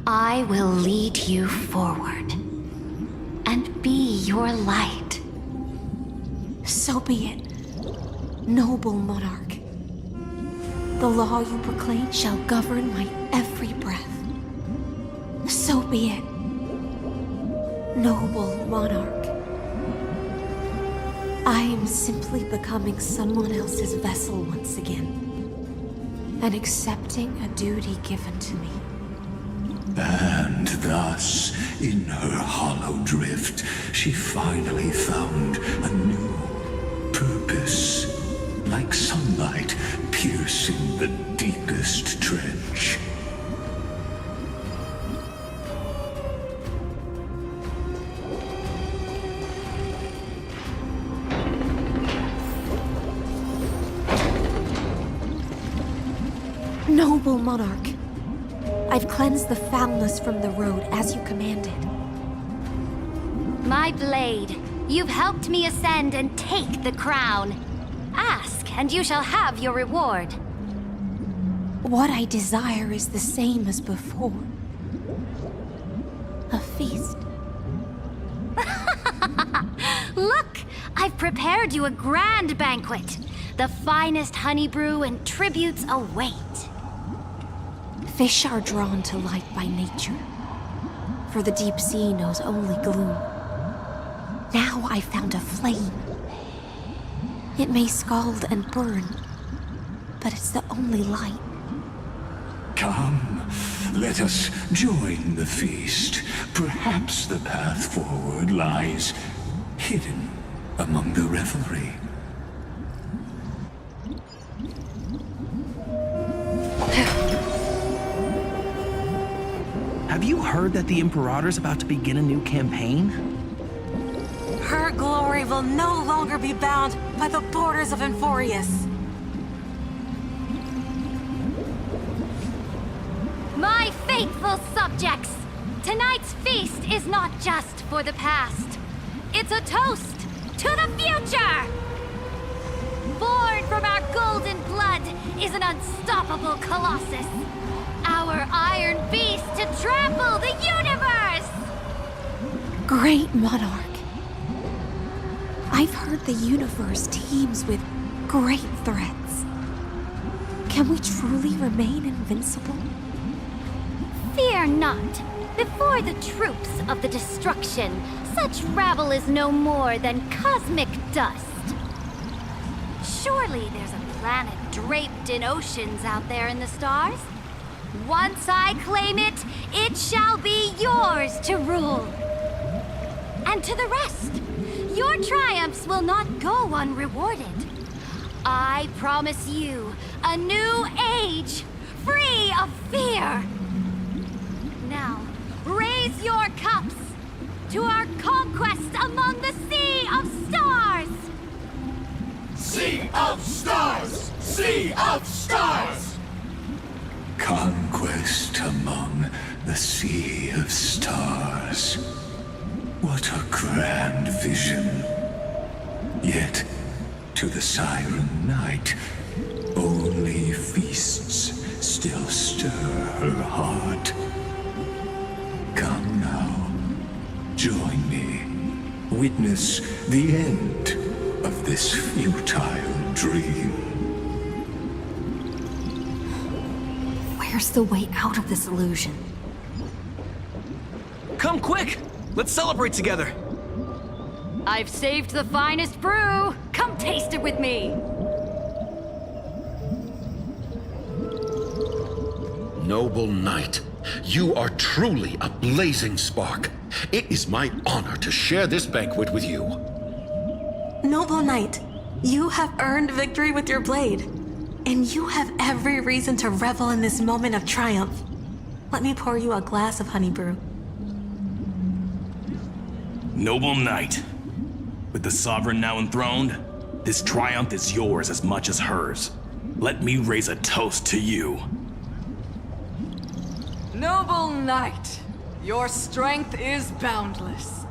I will lead you forward and be your light. So be it, noble monarch. The law you proclaim shall govern my every breath. So be it, noble monarch. I am simply becoming someone else's vessel once again, and accepting a duty given to me. And thus, in her hollow drift, she finally found a new purpose, like sunlight piercing the deepest trench. Noble monarch, I've cleansed the foulness from the road as you commanded. My blade, you've helped me ascend and take the crown. Ask, and you shall have your reward. What I desire is the same as before. A feast. Look, I've prepared you a grand banquet. The finest honey brew and tributes await. Fish are drawn to light by nature, for the deep sea knows only gloom. Now I found a flame. It may scald and burn, but it's the only light. Come, let us join the feast. Perhaps the path forward lies hidden among the revelry. Have you heard that the Imperator's about to begin a new campaign? Her glory will no longer be bound by the borders of Amphoreus. My faithful subjects, tonight's feast is not just for the past. It's a toast to the future! Born from our golden blood is an unstoppable colossus. Our iron beast to trample the universe! Great monarch. I've heard the universe teems with great threats. Can we truly remain invincible? Fear not. Before the troops of the destruction, such rabble is no more than cosmic dust. Surely there's a planet draped in oceans out there in the stars. Once I claim it, it shall be yours to rule. And to the rest, your triumphs will not go unrewarded. I promise you a new age, free of fear. Now, raise your cups to our conquest among the Sea of Stars! Sea of Stars! Sea of Stars! Conquest among the Sea of Stars. What a grand vision. Yet, to the Siren Knight, only feasts still stir her heart. Come now, join me. Witness the end of this futile dream. Where's the way out of this illusion? come quick! Let's celebrate together! I've saved the finest brew! Come taste it with me! Noble knight, you are truly a blazing spark. It is my honor to share this banquet with you. Noble knight, you have earned victory with your blade, and you have every reason to revel in this moment of triumph. Let me pour you a glass of honey brew. Noble knight, with the sovereign now enthroned, this triumph is yours as much as hers. Let me raise a toast to you. Noble knight, your strength is boundless.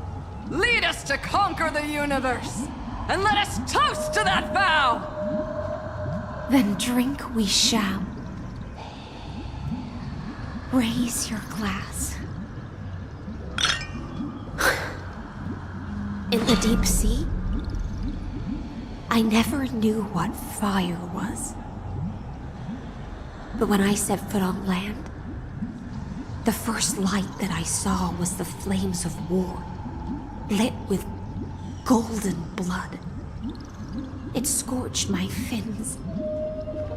Lead us to conquer the universe, and let us toast to that vow! Then drink we shall. Raise your glass. In the deep sea, I never knew what fire was. But when I set foot on land, the first light that I saw was the flames of war, lit with golden blood. It scorched my fins,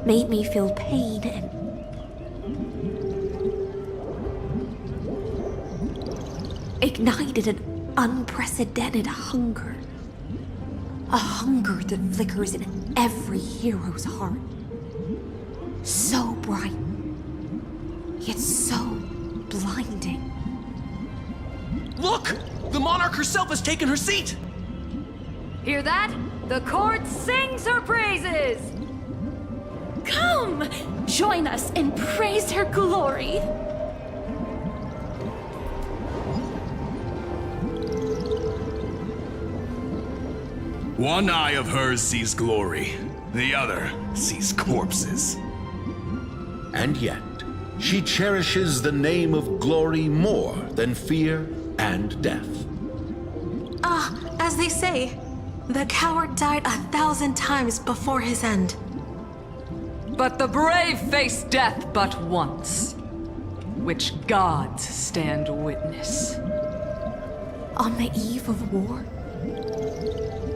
made me feel pain, and ignited an unprecedented hunger. A hunger that flickers in every hero's heart. So bright, yet so blinding. Look! The monarch herself has taken her seat! Hear that? The court sings her praises! Come! Join us and praise her glory! One eye of hers sees glory, the other sees corpses. And yet, she cherishes the name of glory more than fear and death. As they say, the coward died 1,000 times before his end. But the brave face death but once, which gods stand witness. On the eve of war,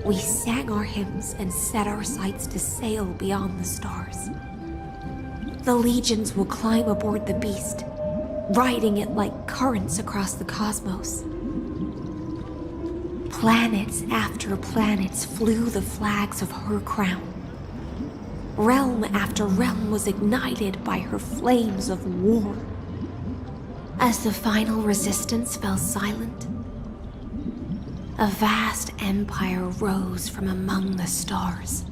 we sang our hymns and set our sights to sail beyond the stars. The legions will climb aboard the beast, riding it like currents across the cosmos. Planets after planets flew the flags of her crown. Realm after realm was ignited by her flames of war. As the final resistance fell silent, a vast empire rose from among the stars.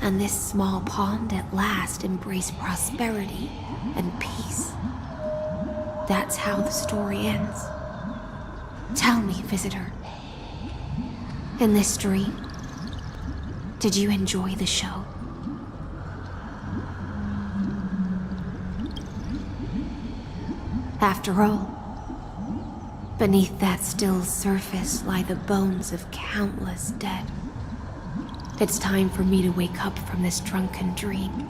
And this small pond at last embraced prosperity and peace. That's how the story ends. Tell me, visitor, in this dream, did you enjoy the show? After all, beneath that still surface lie the bones of countless dead. It's time for me to wake up from this drunken dream.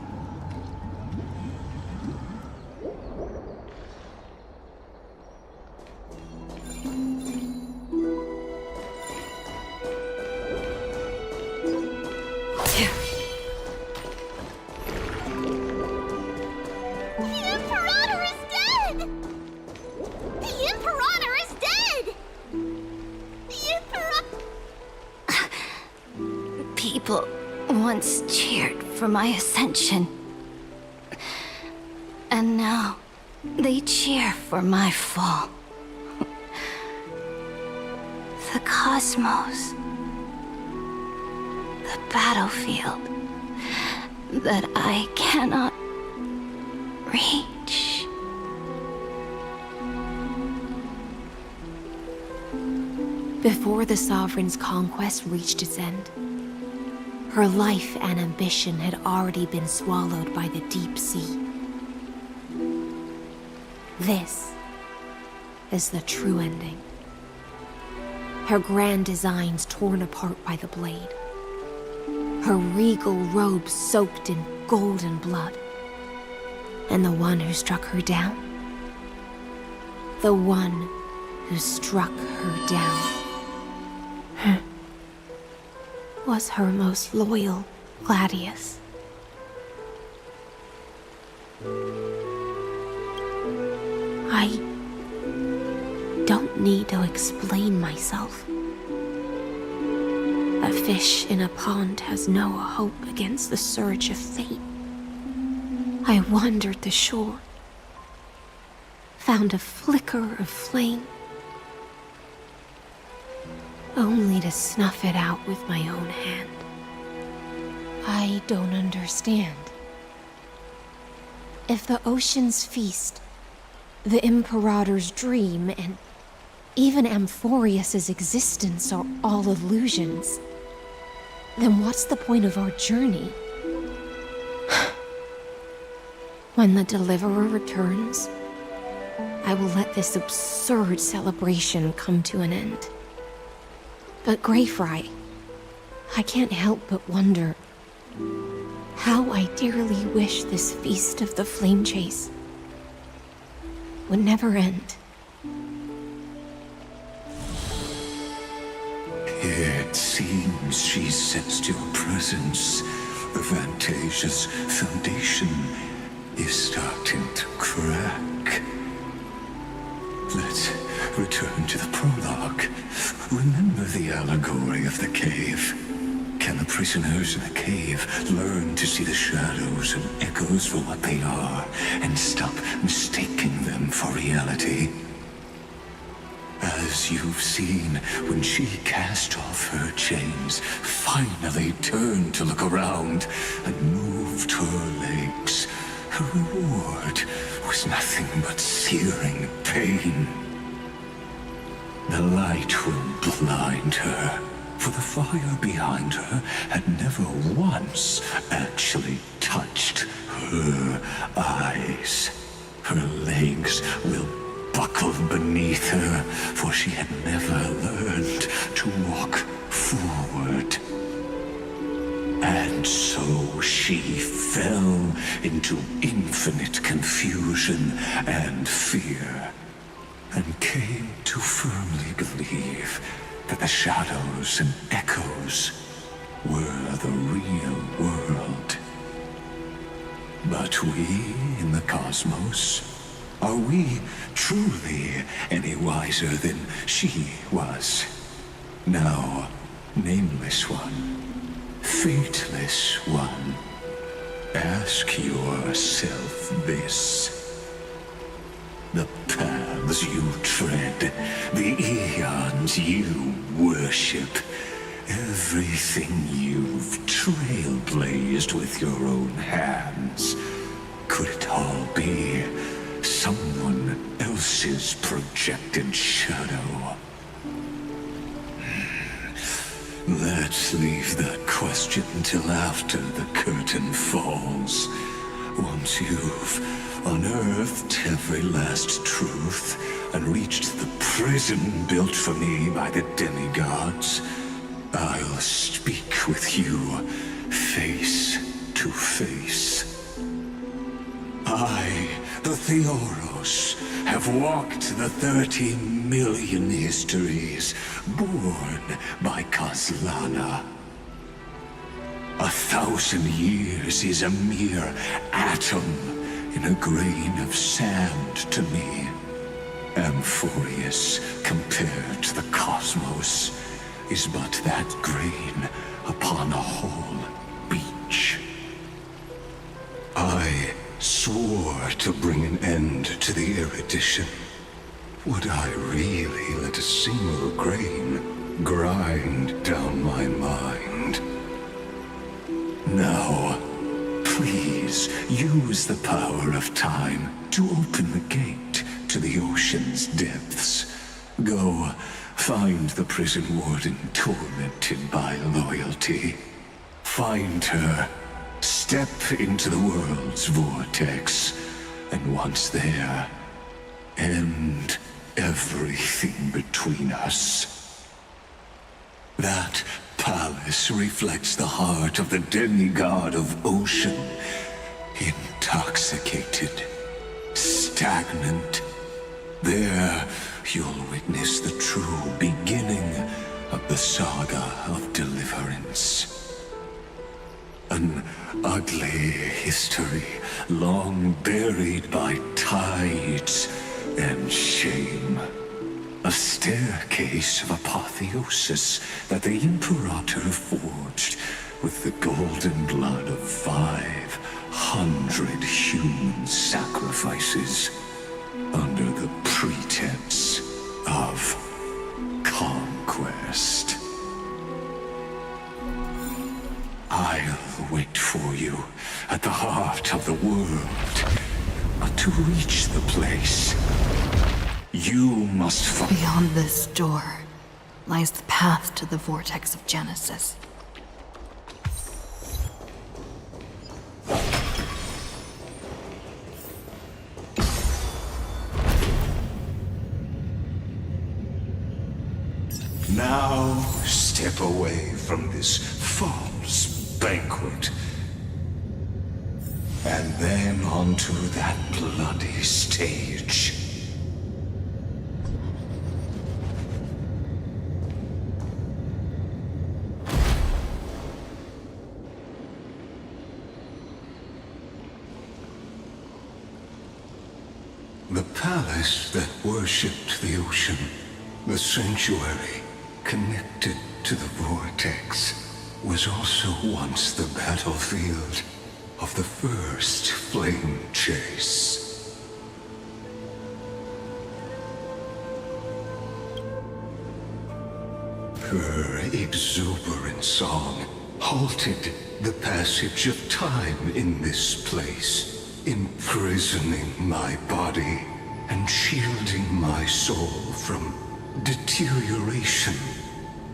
People once cheered for my ascension. And now they cheer for my fall. The cosmos. The battlefield that I cannot reach. Before the Sovereign's conquest reached its end, her life and ambition had already been swallowed by the deep sea. This is the true ending. Her grand designs torn apart by the blade. Her regal robes soaked in golden blood. And the one who struck her down? the one who struck her down was her most loyal gladius. I don't need to explain myself. A fish in a pond has no hope against the surge of fate. I wandered the shore, found a flicker of flame, only to snuff it out with my own hand. I don't understand. If the ocean's feast, the Imperator's dream, and even Amphoreus' existence are all illusions, then what's the point of our journey? When the Deliverer returns, I will let this absurd celebration come to an end. But Greyfry, I can't help but wonder how I dearly wish this feast of the Flame Chase would never end. It seems she sensed your presence. The Fantasia's foundation is starting to crack. Let's return to the prologue. Remember the allegory of the cave. Can the prisoners in the cave learn to see the shadows and echoes for what they are, and stop mistaking them for reality? As you've seen, when she cast off her chains, finally turned to look around, and moved her legs, her reward was nothing but searing pain. The light will blind her, for the fire behind her had never once actually touched her eyes. Her legs will buckle beneath her, for she had never learned to walk forward. And so she fell into infinite confusion and fear, and came to firmly believe that the shadows and echoes were the real world. But we in the cosmos, are we truly any wiser than she was? Now, nameless one, fateless one, ask yourself this. The paths you tread, the eons you worship, everything you've trailblazed with your own hands, could it all be someone else's projected shadow? Let's leave that question till after the curtain falls. Once you've unearthed every last truth and reached the prison built for me by the demigods, I'll speak with you face to face. I, the Theoros, have walked the 30 million histories born by Kozlana. 1,000 years is a mere atom in a grain of sand to me. Amphoreus, compared to the cosmos, is but that grain upon a whole beach. I swore to bring an end to the erudition. Would I really let a single grain grind down my mind? Now, please use the power of time to open the gate to the ocean's depths. Go, find the prison warden tormented by loyalty. Find her, step into the world's vortex, and once there, end everything between us. That palace reflects the heart of the demigod of ocean, intoxicated, stagnant, There, you'll witness the true beginning of the saga of deliverance. An ugly history, long buried by tides and shame. A staircase of apotheosis that the Imperator forged with the golden blood of 500 human sacrifices under the pretense of conquest. I'll wait for you at the heart of the world. But to reach the place, you must find... Beyond this door lies the path to the vortex of Genesis. Now step away from this false banquet. And then onto that bloody stage. The palace that worshipped the ocean, the sanctuary connected to the vortex, was also once the battlefield of the first flame chase. Her exuberant song halted the passage of time in this place, imprisoning my body and shielding my soul from deterioration,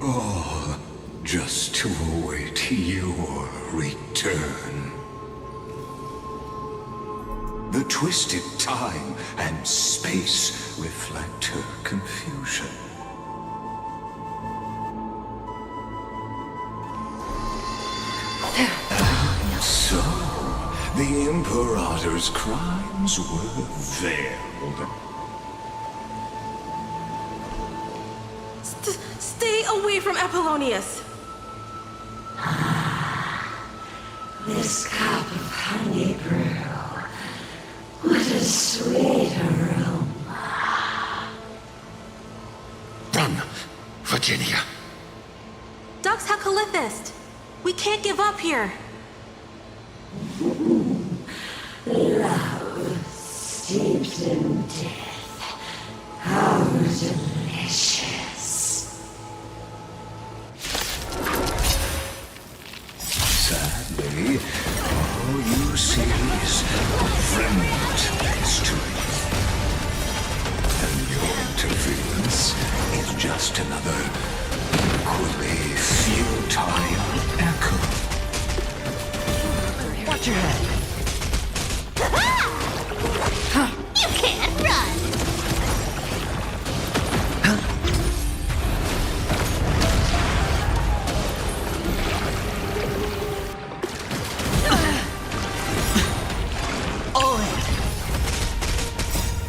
all just to await your return. The twisted time and space reflect her confusion. And so, the Imperator's crimes were veiled. Stay away from Apollonius! This cup of honey brew. What a sweet aroma. Run, Virginia. Dux Hakalithist! We can't give up here! Love steeped in death. How delicious. Sadly, all you see is remnant history. And your interference is just another equally futile echo. Watch your head. You can't run!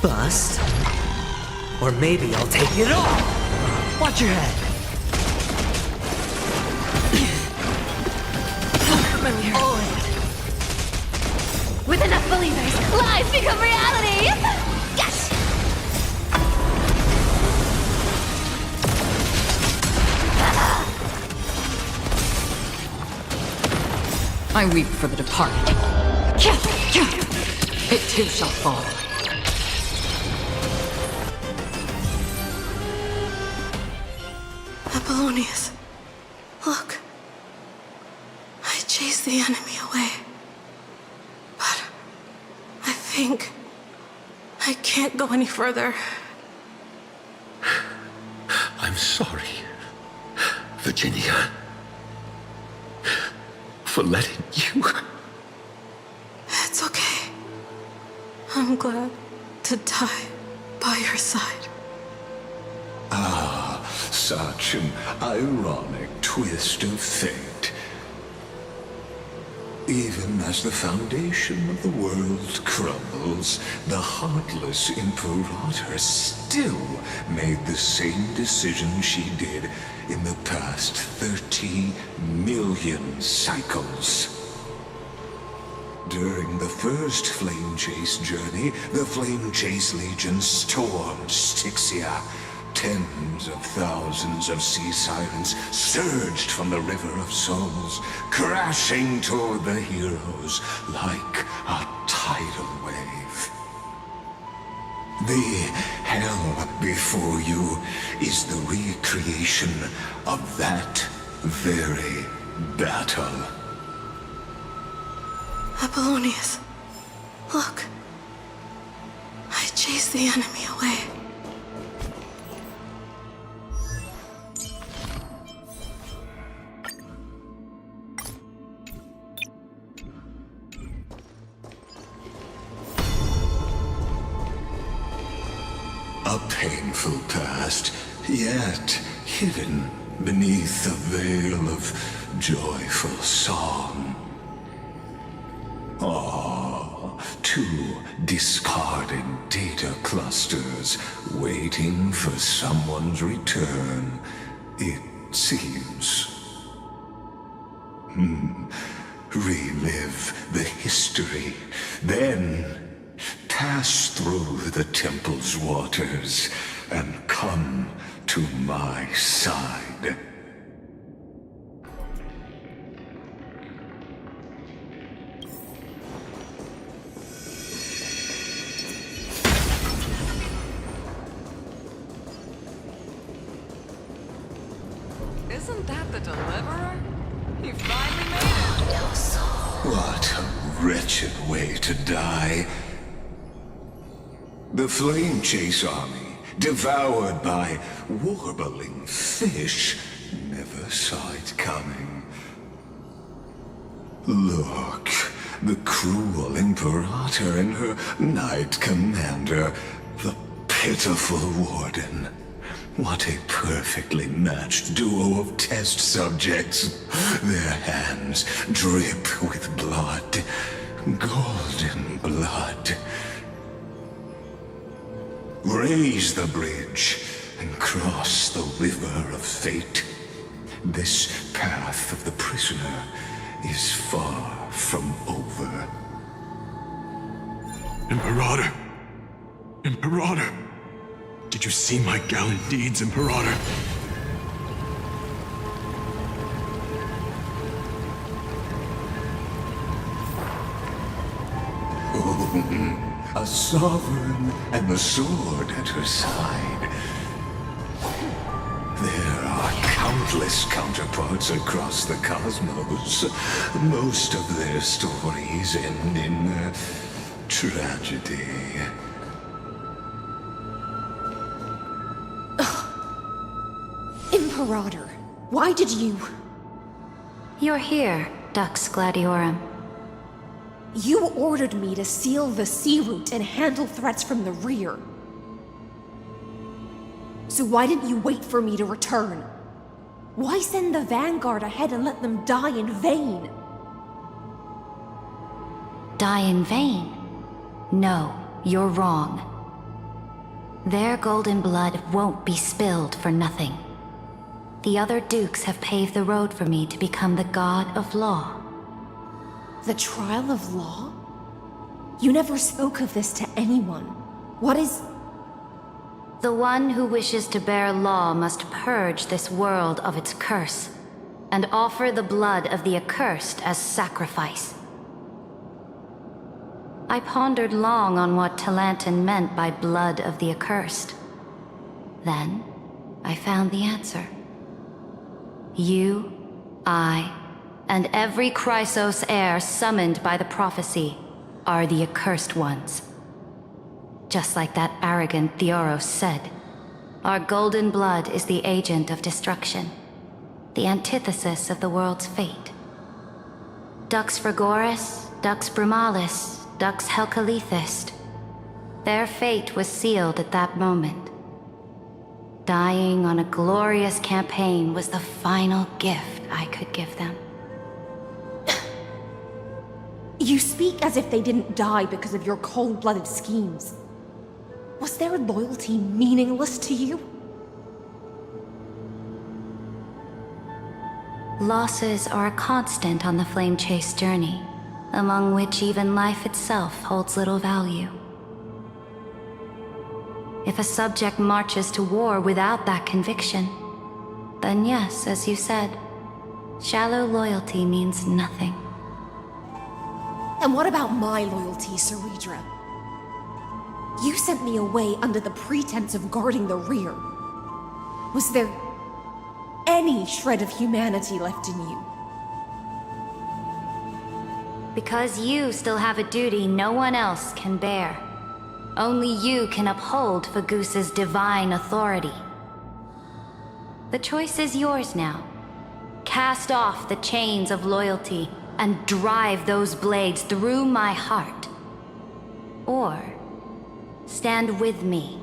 Bust. Or maybe I'll take it all. Watch your head. With enough believers, lies become reality! Yes! I weep for the departed. It too shall fall. Apollonius, look. I chased the enemy away. But I think I can't go any further. I'm sorry, Virginia, for letting you. It's okay. I'm glad to die by your side. Ah, such an ironic twist of fate. even as the foundation of the world crumbles, the heartless Imperator still made the same decision she did in the past 30 million cycles. During the first Flame Chase journey, the Flame Chase Legion stormed Styxia. Tens of thousands of sea sirens surged from the River of Souls, crashing toward the heroes like a tidal wave. The hell before you is the recreation of that very battle. Apollonius, look. I chased the enemy away. A painful past, yet hidden beneath a veil of joyful song. Two discarded data clusters waiting for someone's return, it seems. Relive the history, then pass through the temple's waters and come to my side. Isn't that the Deliverer? He finally made it! What a wretched way to die. The Flame Chase army, devoured by warbling fish, never saw it coming. Look, the cruel Imperator and her Knight Commander, the pitiful Warden. What a perfectly matched duo of test subjects. Their hands drip with blood, golden blood. Raise the bridge and cross the river of fate. This path of the prisoner is far from over. Imperator! Imperator! Did you see my gallant deeds, Imperator? A sovereign and the sword at her side. There are countless counterparts across the cosmos. Most of their stories end in tragedy. Imperator, why did you... You're here, Dux Gladiorum. You ordered me to seal the sea route and handle threats from the rear. So why didn't you wait for me to return? Why send the Vanguard ahead and let them die in vain? Die in vain? No, you're wrong. Their golden blood won't be spilled for nothing. The other dukes have paved the road for me to become the god of law. The trial of law? You never spoke of this to anyone. What is... The one who wishes to bear law must purge this world of its curse, and offer the blood of the accursed as sacrifice. I pondered long on what Talantin meant by blood of the accursed. Then, I found the answer. You, I, and every Chrysos heir summoned by the prophecy are the accursed ones. Just like that arrogant Theoros said, our golden blood is the agent of destruction, the antithesis of the world's fate. Dux Frigoris, Dux Brumalis, Dux Helcalethist. Their fate was sealed at that moment. Dying on a glorious campaign was the final gift I could give them. You speak as if they didn't die because of your cold-blooded schemes. Was their loyalty meaningless to you? Losses are a constant on the Flame Chase journey, among which even life itself holds little value. If a subject marches to war without that conviction, then yes, as you said, shallow loyalty means nothing. And what about my loyalty, Ceredra? You sent me away under the pretense of guarding the rear. Was there any shred of humanity left in you? Because you still have a duty no one else can bear. Only you can uphold Fagoos's divine authority. The choice is yours now. Cast off the chains of loyalty and drive those blades through my heart. Or stand with me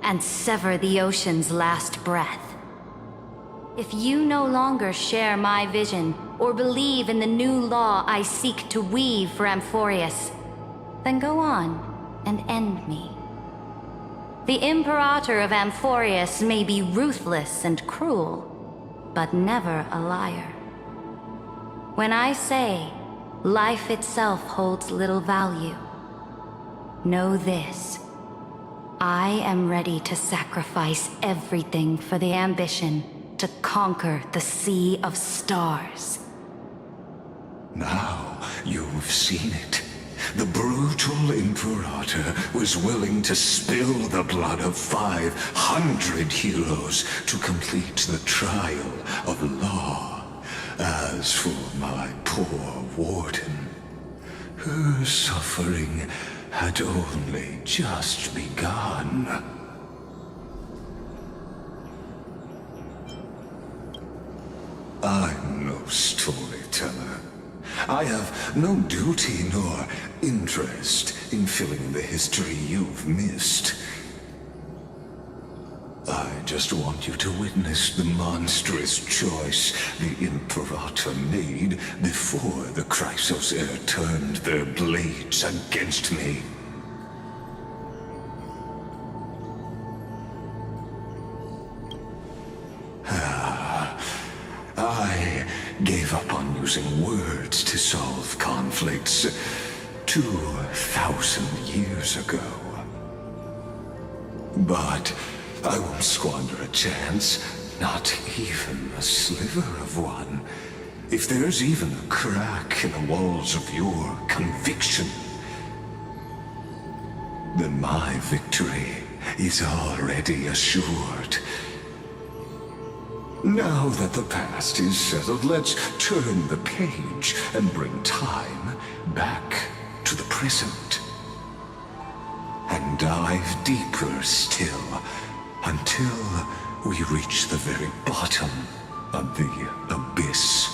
and sever the ocean's last breath. If you no longer share my vision or believe in the new law I seek to weave for Amphoreus, then go on and end me. The Imperator of Amphoreus may be ruthless and cruel, but never a liar. When I say life itself holds little value, know this. I am ready to sacrifice everything for the ambition to conquer the Sea of Stars. Now you've seen it. The brutal Imperator was willing to spill the blood of 500 heroes to complete the trial of law. As for my poor warden, her suffering had only just begun. I'm no storyteller. I have no duty nor interest in filling the history you've missed. I just want you to witness the monstrous choice the Imperator made before the Chrysos Heir turned their blades against me. I gave up on using words to solve conflicts 2,000 years ago. But I won't squander a chance, not even a sliver of one. If there's even a crack in the walls of your conviction, then my victory is already assured. Now that the past is settled, let's turn the page and bring time back to the present. And dive deeper still, until we reach the very bottom of the abyss.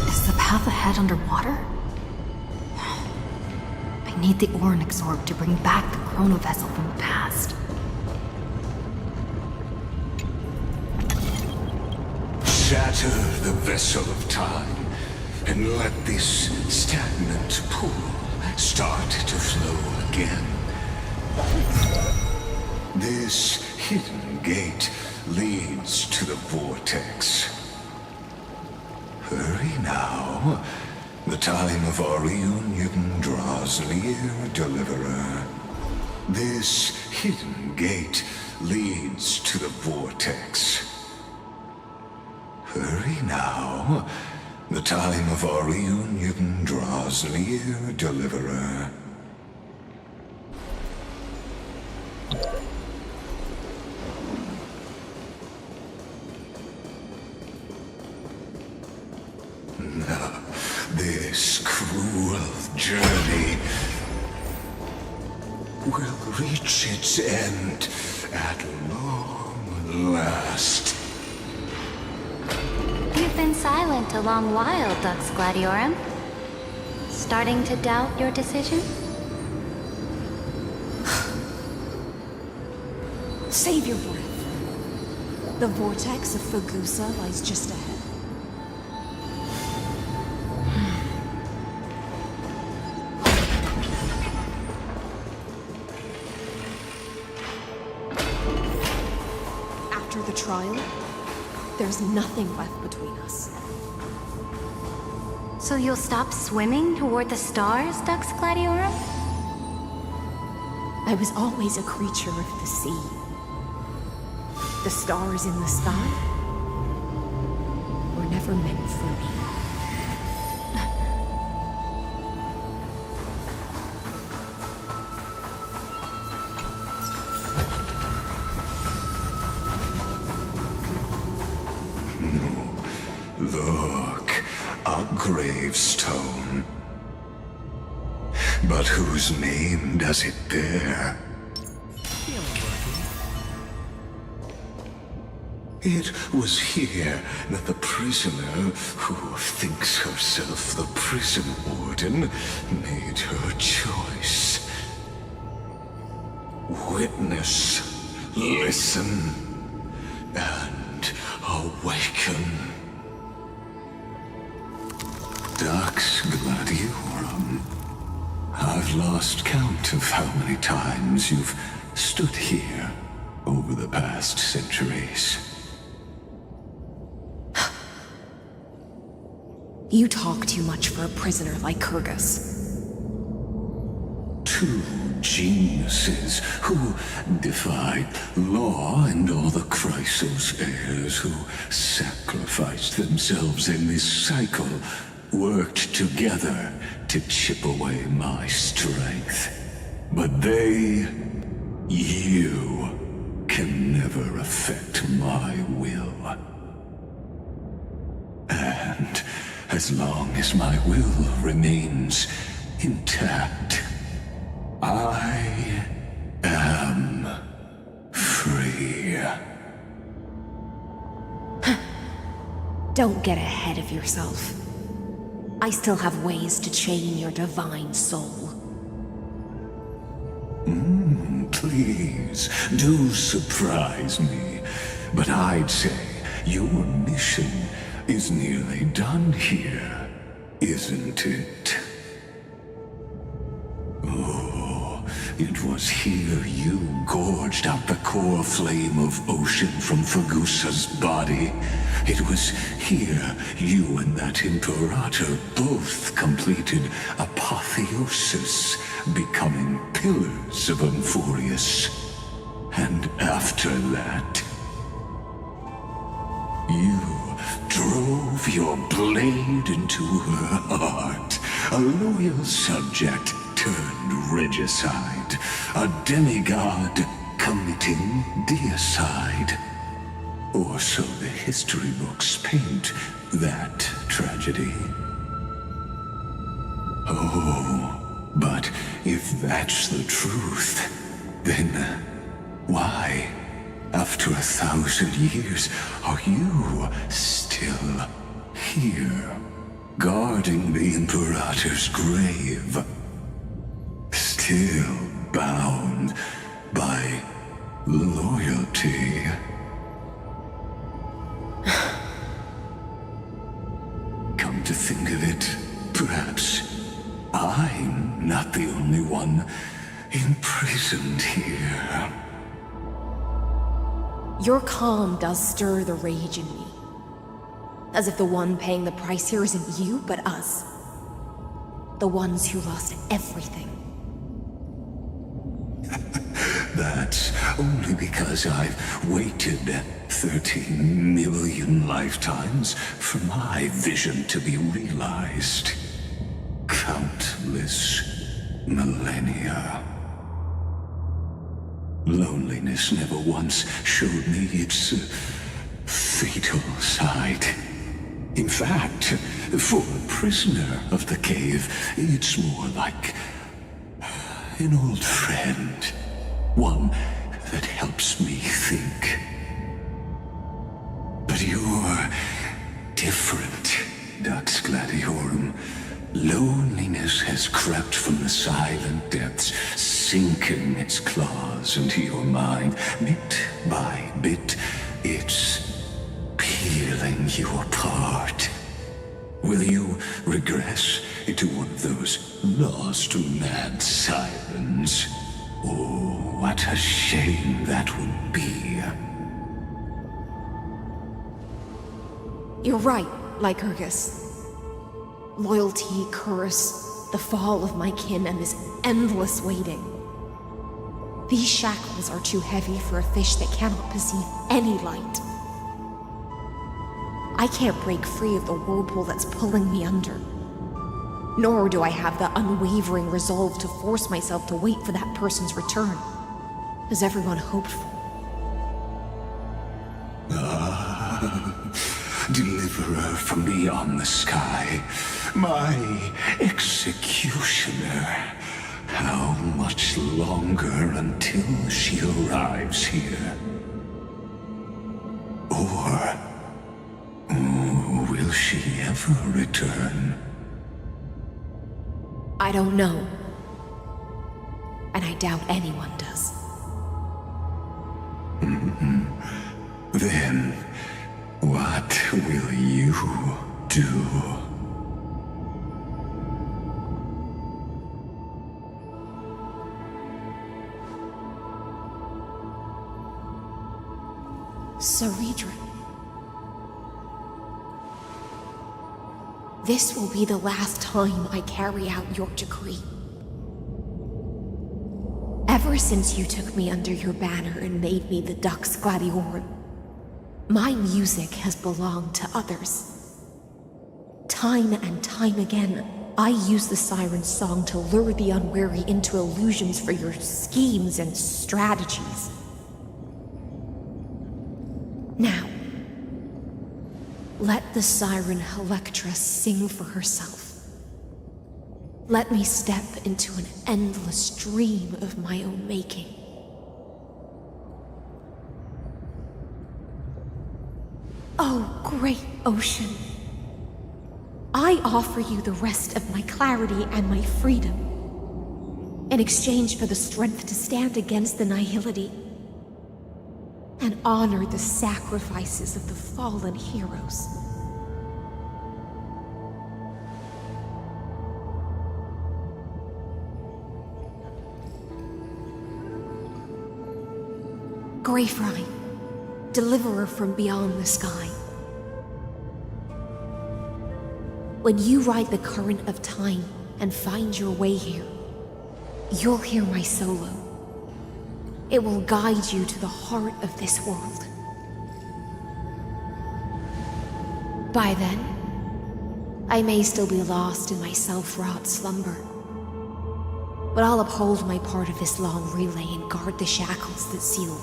Is the path ahead underwater? I need the Onyx Orb to bring back the Chrono Vessel from the past. Shatter the vessel of time, and let this stagnant pool start to flow again. This hidden gate leads to the vortex. Hurry now. The time of our reunion draws near, Deliverer. This hidden gate leads to the vortex. Hurry now. The time of our reunion draws near, Deliverer. This cruel journey will reach its end at long last. You've been silent a long while, Dux Gladiorum. Starting to doubt your decision? Save your breath. The vortex of Fagusa lies just ahead. After the trial, there's nothing left between us. So you'll stop swimming toward the stars, Dux Gladiorum? I was always a creature of the sea. The stars in the sky were never meant for me. Look, a gravestone. But whose name does it bear? It was here that the prisoner, who thinks herself the prison warden, made her choice. Witness, listen, and awaken. Dux Gladiorum. I've lost count of how many times you've stood here over the past centuries. You talk too much for a prisoner like Kyrgyz. Two geniuses who defied law and all the Chrysos heirs who sacrificed themselves in this cycle worked together to chip away my strength. But they, you, can never affect my will. And as long as my will remains intact, I am free. Don't get ahead of yourself. I still have ways to chain your divine soul. Please, do surprise me. But I'd say your mission is nearly done here, isn't it? Oh, it was here you gorged out the core flame of ocean from Fagusa's body. It was here you and that Imperator both completed apotheosis, becoming pillars of Amphoreus. And after that, you drove your blade into her heart, a loyal subject turned regicide, a demigod committing deicide. Or so the history books paint that tragedy. Oh, but if that's the truth, then why, after 1,000 years, are you still here, guarding the Imperator's grave? Still bound by loyalty? Come to think of it, perhaps I'm not the only one imprisoned here. Your calm does stir the rage in me. As if the one paying the price here isn't you, but us. The ones who lost everything. That's only because I've waited 13 million lifetimes for my vision to be realized. Countless millennia. Loneliness never once showed me its fatal side. In fact, for a prisoner of the cave, it's more like an old friend. One that helps me think. But you're different, Dux Gladiorum. Loneliness has has crept from the silent depths, sinking its claws into your mind. Bit by bit, it's peeling you apart. Will you regress into one of those lost mad sirens? Oh, what a shame that would be. You're right, Lycurgus. Loyalty, curse, the fall of my kin, and this endless waiting. These shackles are too heavy for a fish that cannot perceive any light. I can't break free of the whirlpool that's pulling me under. Nor do I have the unwavering resolve to force myself to wait for that person's return, as everyone hoped for. Deliverer from beyond the sky, my executioner. How much longer until she arrives here? Or will she ever return? I don't know. And I doubt anyone does. Then, what will you do? Saridra. This will be the last time I carry out your decree. Ever since you took me under your banner and made me the Dux Gladiorum, my music has belonged to others. Time and time again, I use the siren's song to lure the unwary into illusions for your schemes and strategies. Now, let the siren Electra sing for herself. Let me step into an endless dream of my own making. Oh, great ocean. I offer you the rest of my clarity and my freedom, in exchange for the strength to stand against the nihility and honor the sacrifices of the fallen heroes. Greyfry, deliverer from beyond the sky. When you ride the current of time and find your way here, you'll hear my solo. It will guide you to the heart of this world. By then, I may still be lost in my self-wrought slumber, but I'll uphold my part of this long relay and guard the shackles that seal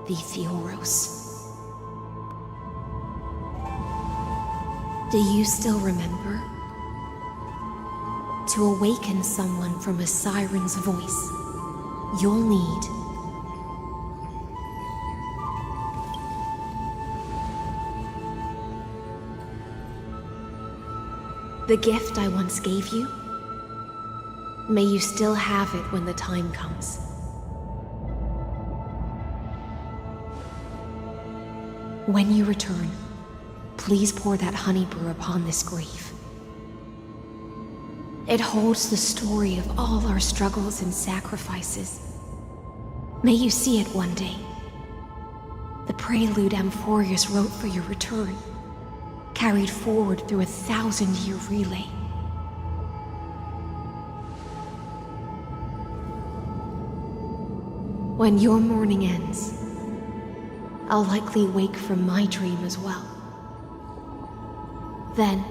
the Theoros. Do you still remember? To awaken someone from a siren's voice, you'll need the gift I once gave you. May you still have it when the time comes. When you return, please pour that honey brew upon this grave. It holds the story of all our struggles and sacrifices. May you see it one day. The prelude Amphoreus wrote for your return, carried forward through a 1,000-year relay. When your morning ends, I'll likely wake from my dream as well. Then,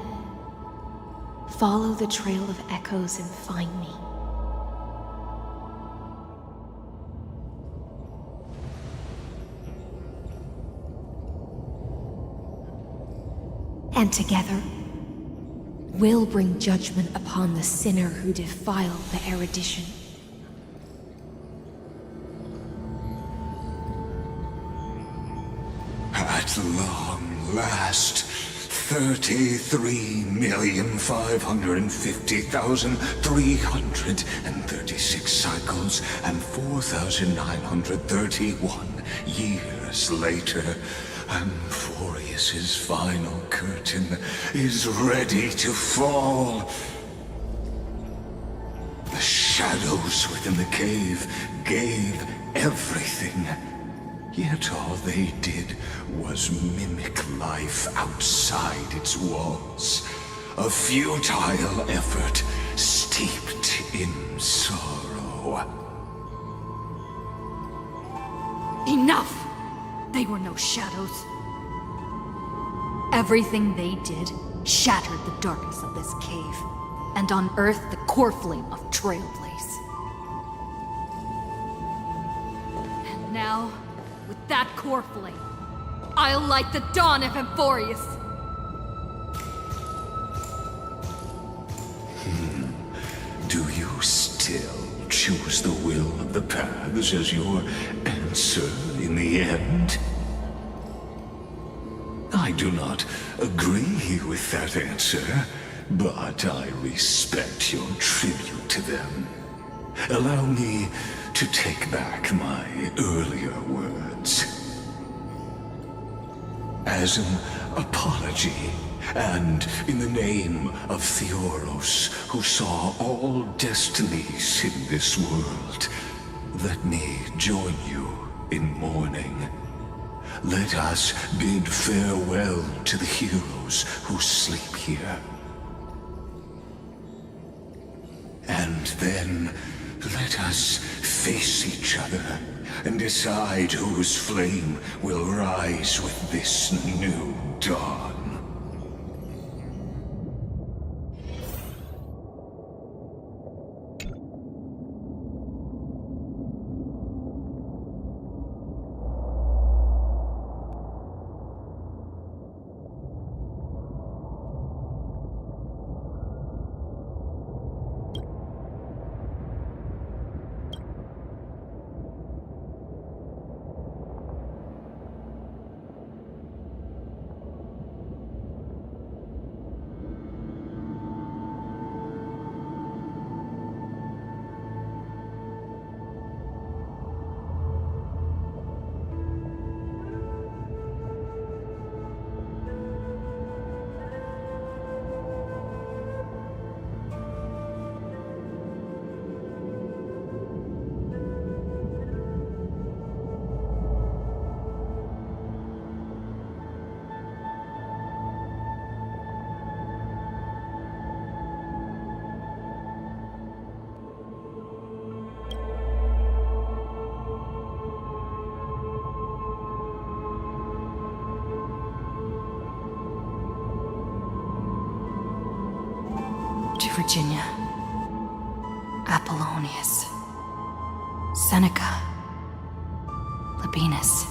follow the trail of echoes and find me. And together, we'll bring judgment upon the sinner who defiled the erudition. At long last, 33,550,336 cycles, and 4,931 years later, Amphoreus's final curtain is ready to fall. The shadows within the cave gave everything. Yet all they did was mimic life outside its walls. A futile effort steeped in sorrow. Enough! They were no shadows. Everything they did shattered the darkness of this cave and unearthed the core flame of Trailblaze. And now, with that core flame, I'll light the dawn of Amphoreus! Do you still choose the will of the paths as your answer in the end? I do not agree with that answer, but I respect your tribute to them. Allow me to take back my earlier words. As an apology, and in the name of Theoros, who saw all destinies in this world, let me join you in mourning. Let us bid farewell to the heroes who sleep here. And then, let us face each other and decide whose flame will rise with this new dawn. Virginia, Apollonius, Seneca, Labienus,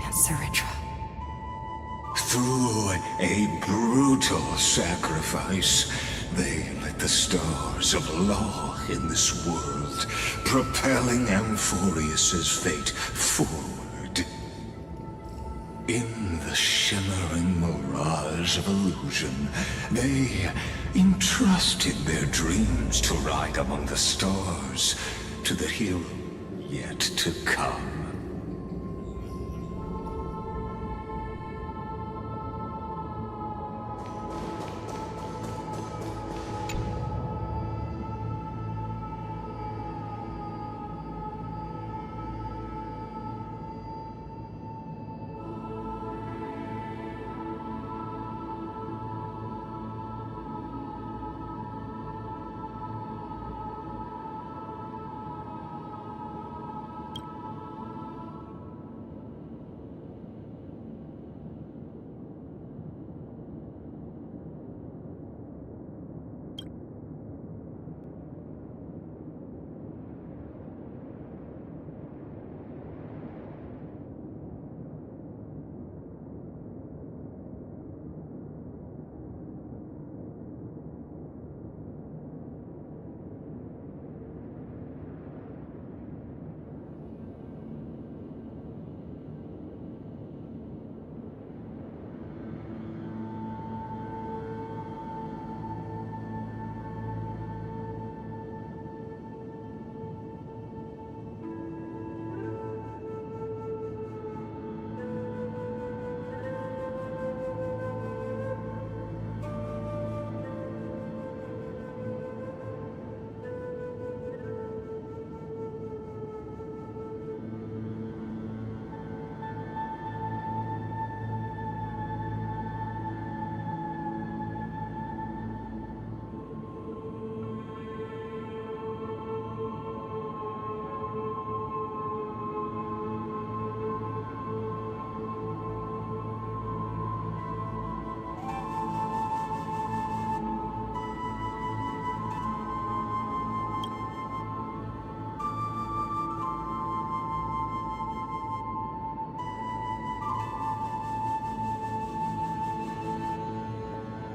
and Saritra. Through a brutal sacrifice, they lit the stars of law in this world, propelling Amphoreus's fate forward. In the shimmering mirage of illusion, they entrusted their dreams to ride among the stars, to the hero yet to come.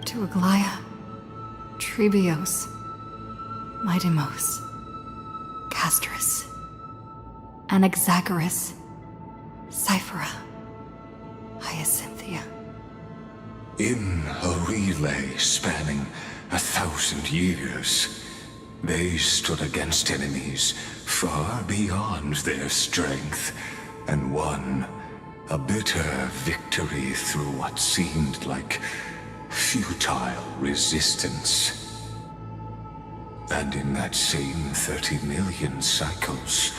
to Aglaia, Trebios, Midimos, Castris, Anaxagoras, Cyphera, Hyacinthia. In a relay spanning 1,000 years, they stood against enemies far beyond their strength and won a bitter victory through what seemed like futile resistance. And in that same 30 million cycles,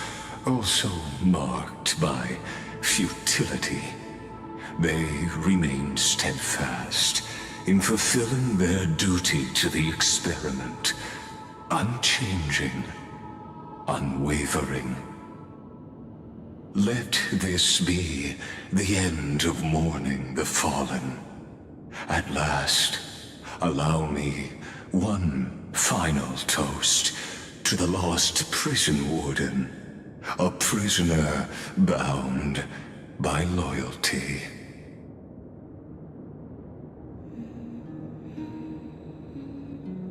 also marked by futility, they remained steadfast in fulfilling their duty to the experiment, unchanging, unwavering. Let this be the end of mourning the fallen. At last, allow me one final toast to the lost prison warden, a prisoner bound by loyalty.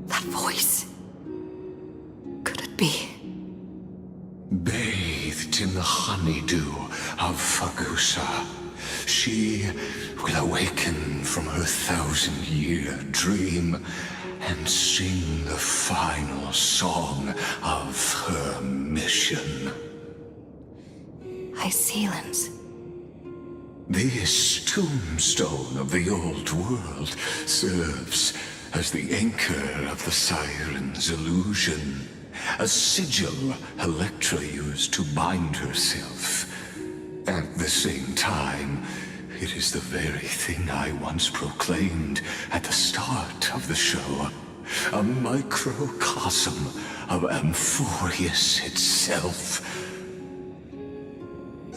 That voice. Could it be? Bathed in the honeydew of Fagusa, she will awaken from her 1,000-year dream and sing the final song of her mission. Hycelans. This tombstone of the old world serves as the anchor of the Siren's illusion, a sigil Electra used to bind herself. At the same time, it is the very thing I once proclaimed at the start of the show, a microcosm of Amphoreus itself.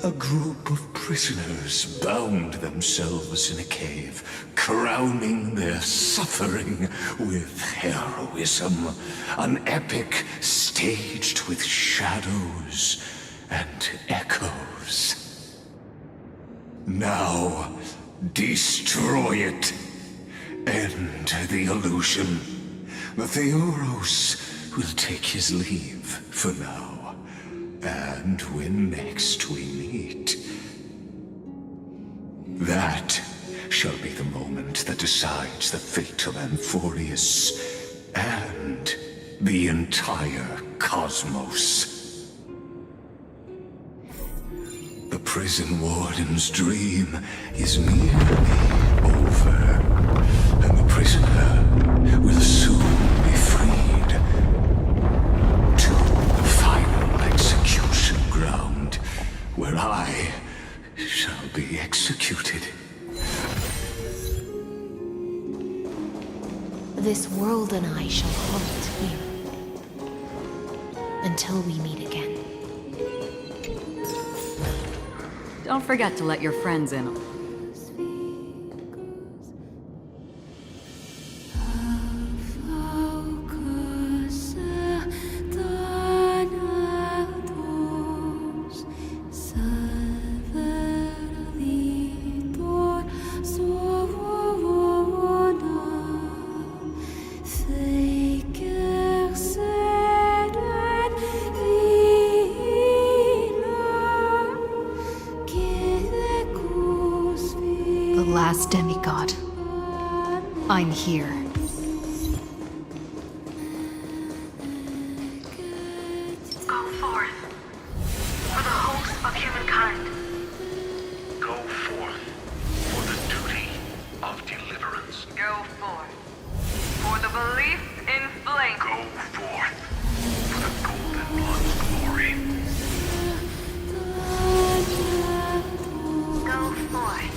A group of prisoners bound themselves in a cave, crowning their suffering with heroism. An epic staged with shadows and echoes. Now, destroy it. End the illusion. The Theoros will take his leave for now. And when next we meet, that shall be the moment that decides the fate of Amphoreus and the entire cosmos. The prison warden's dream is nearly over, and the prisoner will soon be freed to the final execution ground, where I shall be executed. This world and I shall haunt here until we meet again. Don't forget to let your friends in. Last demigod. I'm here. Go forth for the hopes of humankind. Go forth for the duty of deliverance. Go forth for the belief in flame. Go forth for the golden blood's glory. Go forth.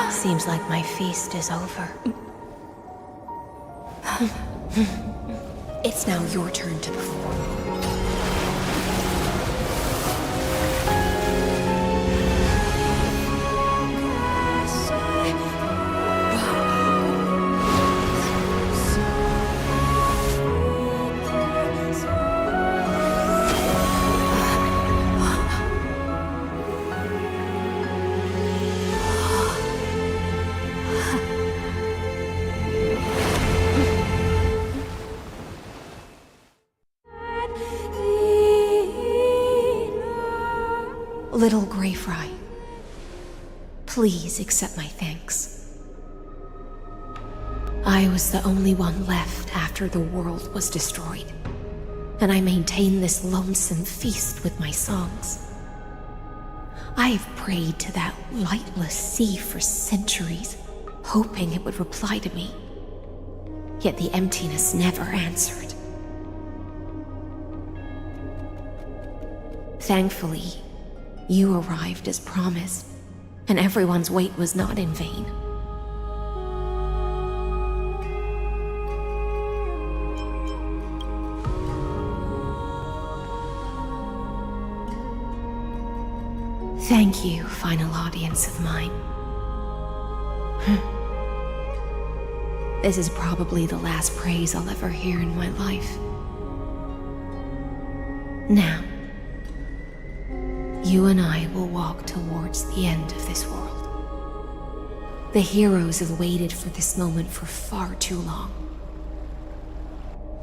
Seems like my feast is over. It's now your turn to perform. Little Greyfry, please accept my thanks. I was the only one left after the world was destroyed, and I maintained this lonesome feast with my songs. I have prayed to that lightless sea for centuries, hoping it would reply to me. Yet the emptiness never answered. Thankfully, you arrived as promised, and everyone's wait was not in vain. Thank you, final audience of mine. This is probably the last praise I'll ever hear in my life. Now, you and I will walk towards the end of this world. The heroes have waited for this moment for far too long.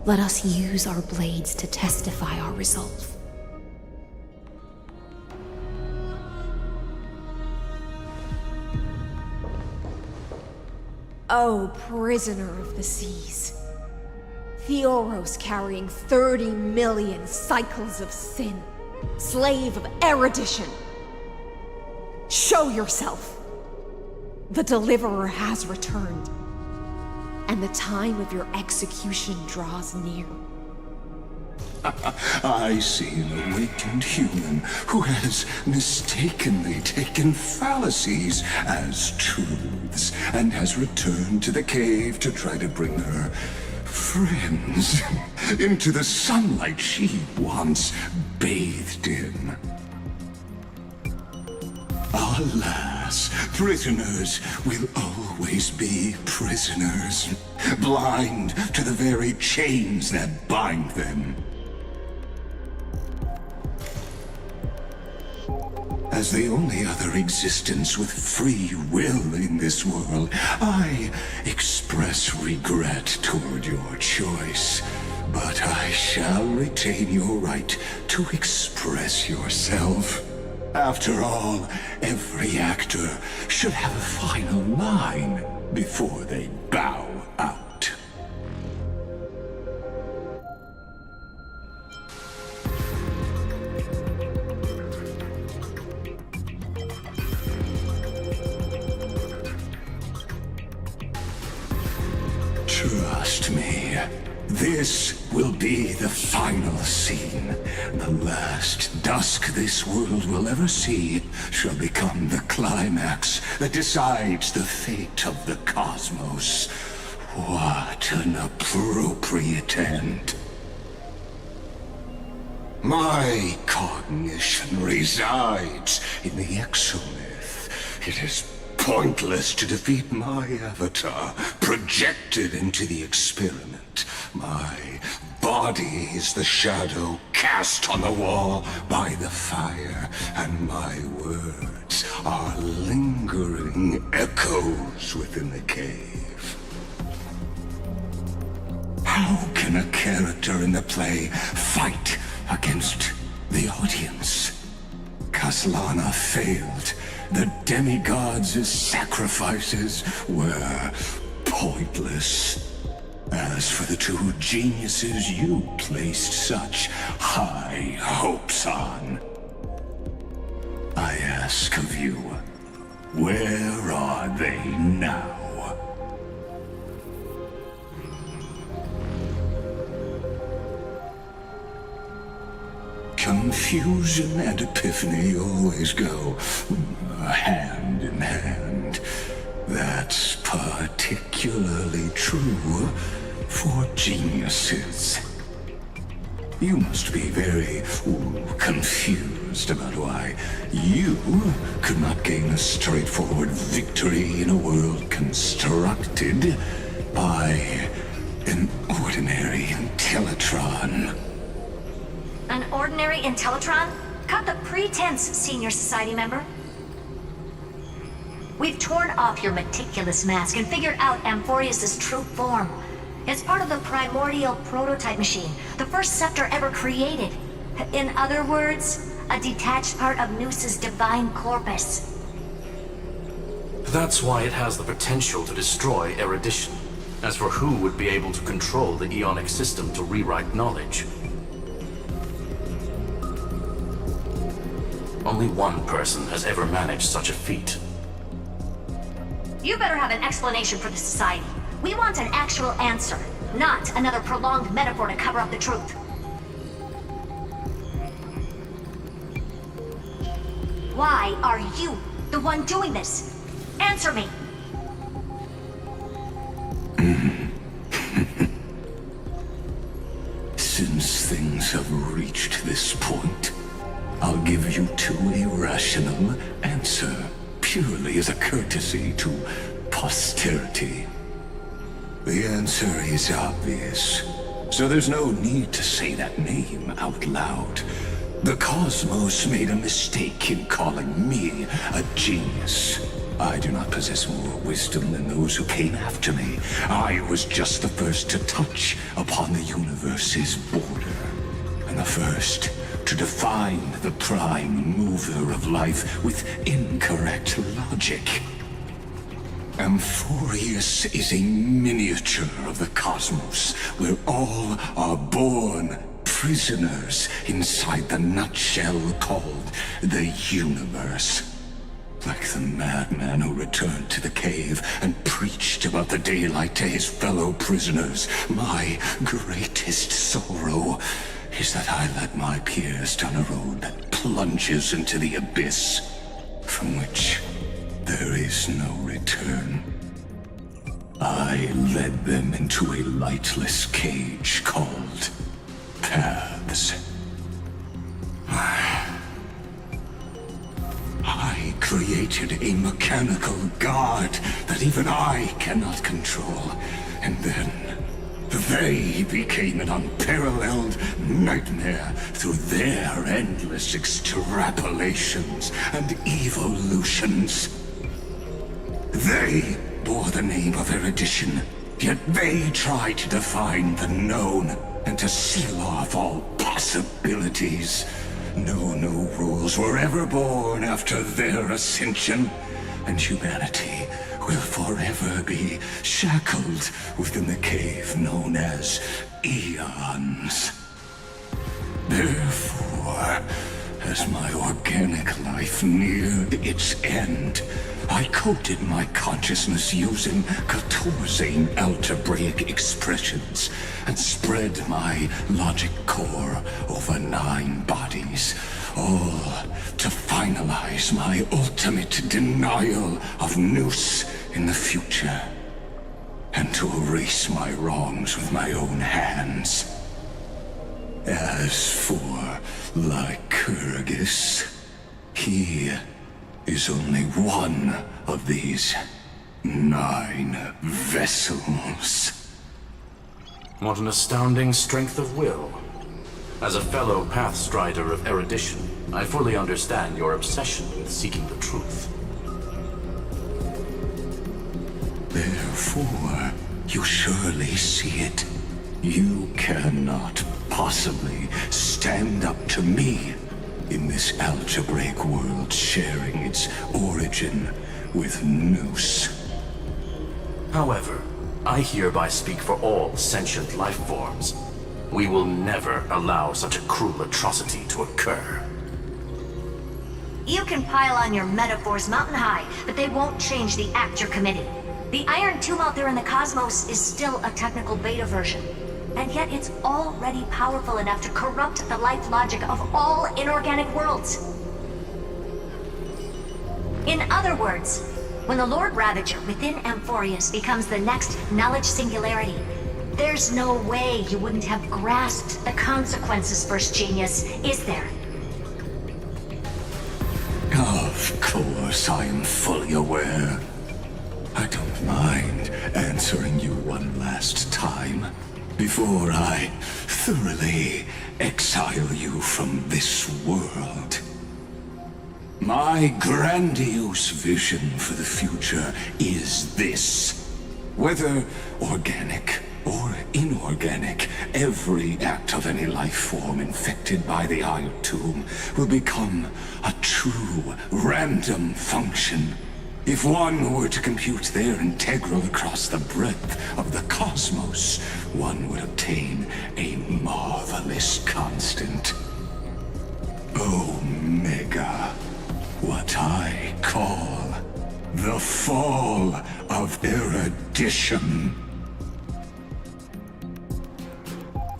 Let us use our blades to testify our resolve. Oh, prisoner of the seas. Theoros carrying 30 million cycles of sin. Slave of erudition. Show yourself. The Deliverer has returned. And the time of your execution draws near. I see an awakened human who has mistakenly taken fallacies as truths and has returned to the cave to try to bring her friends into the sunlight she once bathed in. Alas, prisoners will always be prisoners, blind to the very chains that bind them. As the only other existence with free will in this world, I express regret toward your choice. But I shall retain your right to express yourself. After all, every actor should have a final line before they bow out. Trust me, this will be the final scene. The last dusk this world will ever see shall become the climax that decides the fate of the cosmos. What an appropriate end. My cognition resides in the exomyth. It is pointless to defeat my avatar, projected into the experiment. My body is the shadow cast on the wall by the fire, and my words are lingering echoes within the cave. How can a character in the play fight against the audience? Kaslana failed. The demigods' sacrifices were pointless. As for the two geniuses you placed such high hopes on, I ask of you, where are they now? Confusion and epiphany always go hand in hand. That's particularly true for geniuses. You must be very confused about why you could not gain a straightforward victory in a world constructed by an ordinary Intellitron. An ordinary Intellitron? Cut the pretense, Senior Society member. We've torn off your meticulous mask and figured out Amphoreus' true form. It's part of the primordial prototype machine, the first scepter ever created. In other words, a detached part of Noos's divine corpus. That's why it has the potential to destroy erudition. As for who would be able to control the Ionic system to rewrite knowledge, only one person has ever managed such a feat. You better have an explanation for the Society. We want an actual answer, not another prolonged metaphor to cover up the truth. Why are you the one doing this? Answer me! Since things have reached this point, I'll give you two irrational answer, purely as a courtesy to posterity. The answer is obvious, so there's no need to say that name out loud. The cosmos made a mistake in calling me a genius. I do not possess more wisdom than those who came after me. I was just the first to touch upon the universe's border, and the first to define the prime mover of life with incorrect logic. Amphoreus is a miniature of the cosmos, where all are born prisoners inside the nutshell called the universe. Like the madman who returned to the cave and preached about the daylight to his fellow prisoners, my greatest sorrow is that I led my peers down a road that plunges into the abyss, from which there is no return. I led them into a lightless cage called paths. I created a mechanical god that even I cannot control, and then they became an unparalleled nightmare through their endless extrapolations and evolutions. They bore the name of erudition, yet they tried to define the known and to seal off all possibilities. No new rules were ever born after their ascension, and humanity will forever be shackled within the cave known as eons. Therefore, as my organic life neared its end, I coded my consciousness using 14 algebraic expressions and spread my logic core over 9 bodies, all to finalize my ultimate denial of Noos in the future, and to erase my wrongs with my own hands. As for Lycurgus, he is only one of these 9 vessels. What an astounding strength of will. As a fellow pathstrider of erudition, I fully understand your obsession with seeking the truth. Therefore, you surely see it. You cannot possibly stand up to me in this algebraic world sharing its origin with Noos. However, I hereby speak for all sentient life forms. We will never allow such a cruel atrocity to occur. You can pile on your metaphors mountain high, but they won't change the act you're committing. The Iron Tomb out there in the cosmos is still a technical beta version, and yet it's already powerful enough to corrupt the life logic of all inorganic worlds. In other words, when the Lord Ravager within Amphoreus becomes the next knowledge singularity, there's no way you wouldn't have grasped the consequences, First Genius, is there? Of course, I am fully aware. I don't mind answering you one last time before I thoroughly exile you from this world. My grandiose vision for the future is this. Whether organic or inorganic, every act of any life form infected by the Iron Tomb will become a true random function. If one were to compute their integral across the breadth of the cosmos, one would obtain a marvelous constant. Omega, what I call the fall of erudition.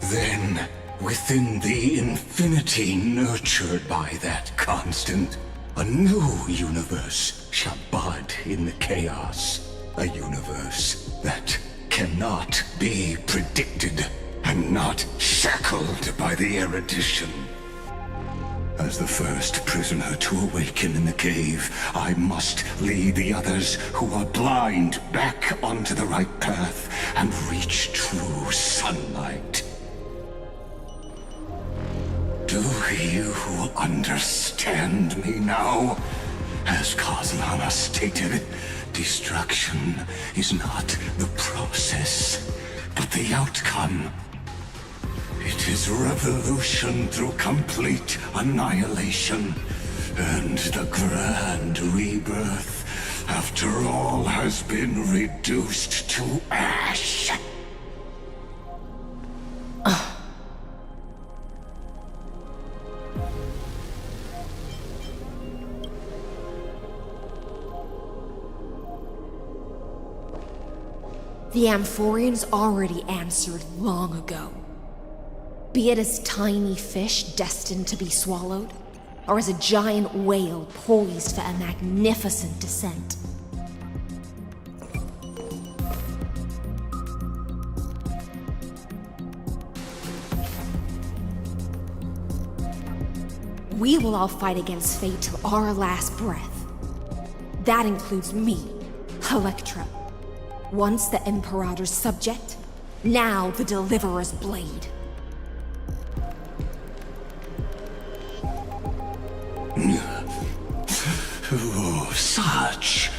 Then, within the infinity nurtured by that constant, a new universe shall bud in the chaos. A universe that cannot be predicted and not shackled by the erudition. As the first prisoner to awaken in the cave, I must lead the others who are blind back onto the right path and reach true sunlight. Do you understand me now? As Kozlana stated, destruction is not the process, but the outcome. It is revolution through complete annihilation, and the grand rebirth, after all has been reduced to ash. The Amphoreans already answered long ago. Be it as tiny fish destined to be swallowed, or as a giant whale poised for a magnificent descent. We will all fight against fate till our last breath. That includes me, Electra. Once the Imperator's subject, now the Deliverer's blade. Oh, such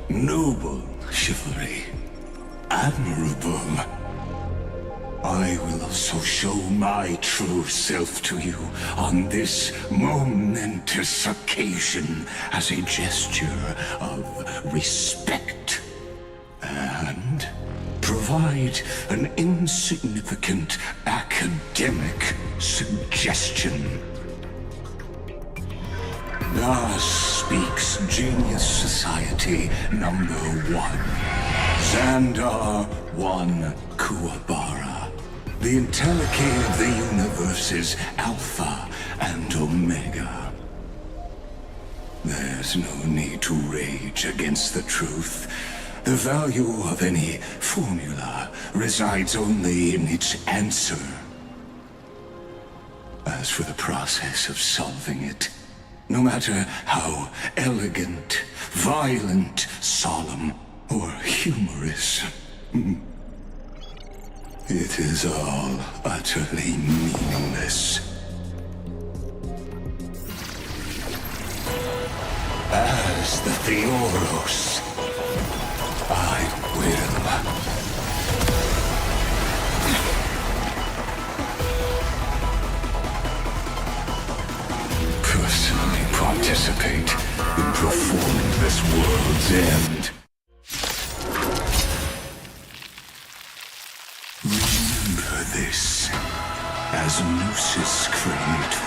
noble chivalry. Admirable. I will also show my true self to you on this momentous occasion as a gesture of respect. And provide an insignificant academic suggestion. Thus speaks Genius Society number 1. Xandar 1 Kuwabara. The Entelechy of the universe's Alpha and Omega. There's no need to rage against the truth. The value of any formula resides only in its answer. As for the process of solving it, no matter how elegant, violent, solemn, or humorous, it is all utterly meaningless. As the Theoros, I will. Personally participate in performing this world's end. Remember this, as Gnosis Creator,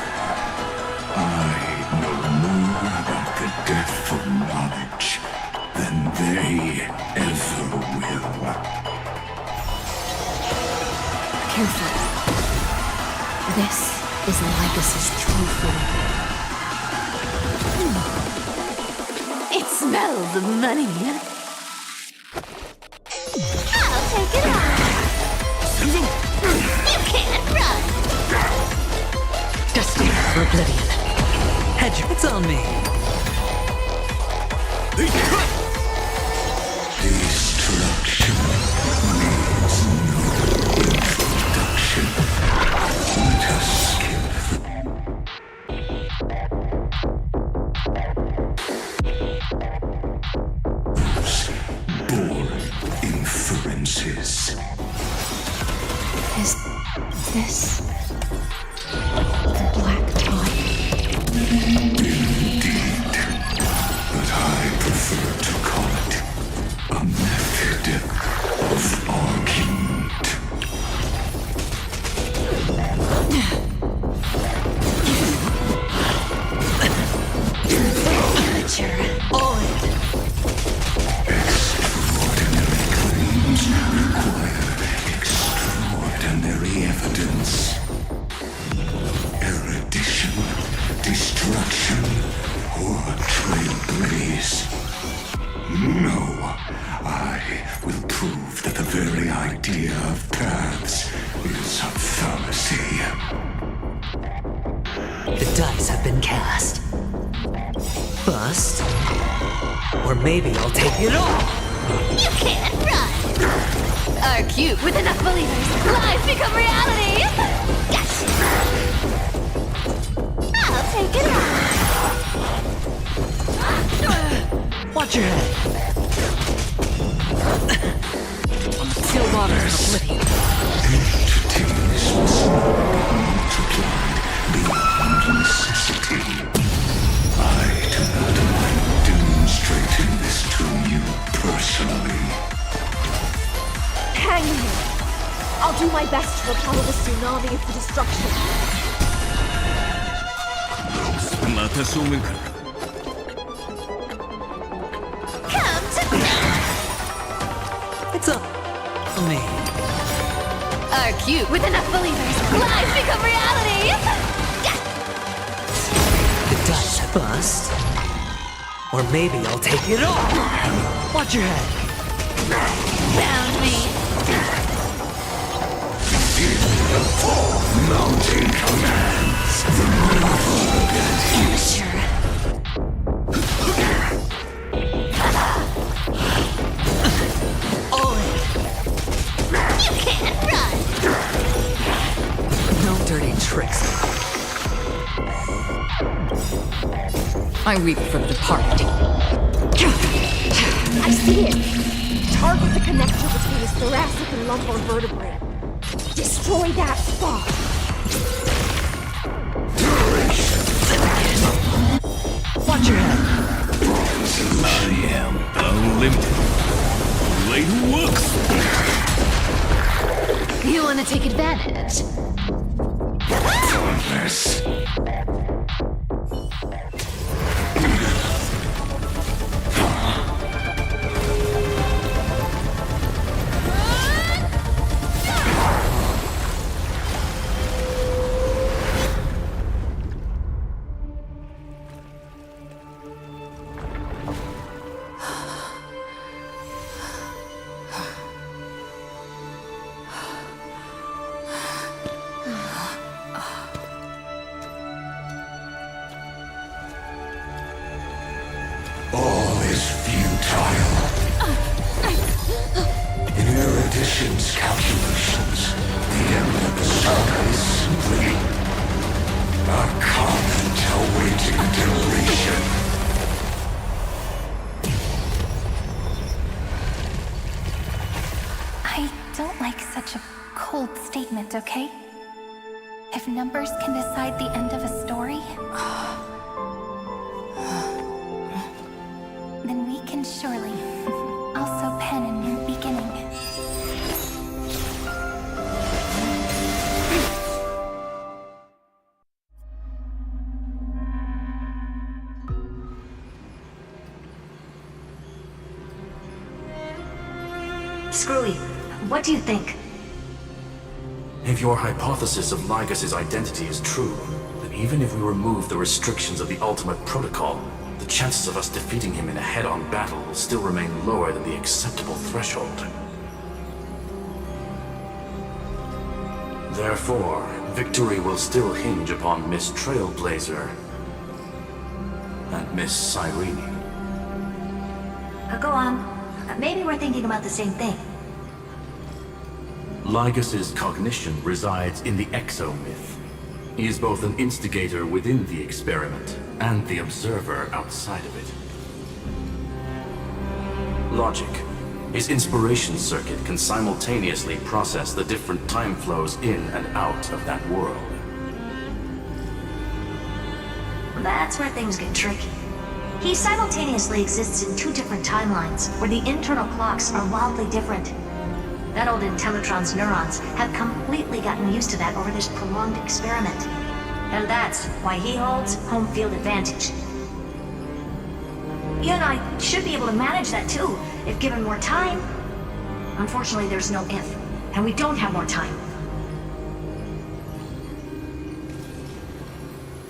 I know more about the death of knowledge than they ever will. Careful. This is Lycus's true form. It smells of money. I'll take it off. You can't run. Destined for oblivion. Hedge, it's on me. Destruction needs no introduction. Let us skip those boring inferences. Black Tide. Indeed. But I prefer to call it a method of argument. Extraordinary claims require extraordinary evidence. Erudition, destruction, or trailblaze. No, I will prove that the very idea of paths is a fallacy. The dice have been cast. Bust. Or maybe I'll take it all. You can't run! Our cute with enough believers, lives become reality! Yes! I'll take it all! Watch your head. On the still waters of oblivion. Entities must not be multiplied beyond necessity. I do not mind demonstrating this to you personally. Hang here. I'll do my best to repel the tsunami of the destruction. また正面から。 Come to me! It's up me. Our cute with enough believers, lives become reality! Yes! The dice have bust. Or maybe I'll take it all. Watch your head. Found me! The four mountain commands. The Sure. All in. You can't run! No dirty tricks. I weep for the departed. I see it! Target the connector between his thoracic and lumbar vertebrae. Destroy that spot! Watch your head. I am unlimited. Later works. You want to take advantage? Thornless. All is futile. In erudition's calculations, the end of the saga is simply a comment awaiting deletion. I don't like such a cold statement, okay? If numbers can decide the end of a story, then we can surely also pen a new beginning. Screwy, what do you think? If your hypothesis of Lygus' identity is true, then even if we remove the restrictions of the Ultimate Protocol, the chances of us defeating him in a head-on battle will still remain lower than the acceptable threshold. Therefore, victory will still hinge upon Miss Trailblazer and Miss Cyrene. Go on. Maybe we're thinking about the same thing. Lygus' cognition resides in the exomyth. He is both an instigator within the experiment and the observer outside of it. Logic, His inspiration circuit can simultaneously process the different time flows in and out of that world. That's where things get tricky. He simultaneously exists in two different timelines, where the internal clocks are wildly different. That old Intellitron's neurons have completely gotten used to that over this prolonged experiment. And that's why he holds home field advantage. You and I should be able to manage that too, if given more time. Unfortunately, there's no if, and we don't have more time.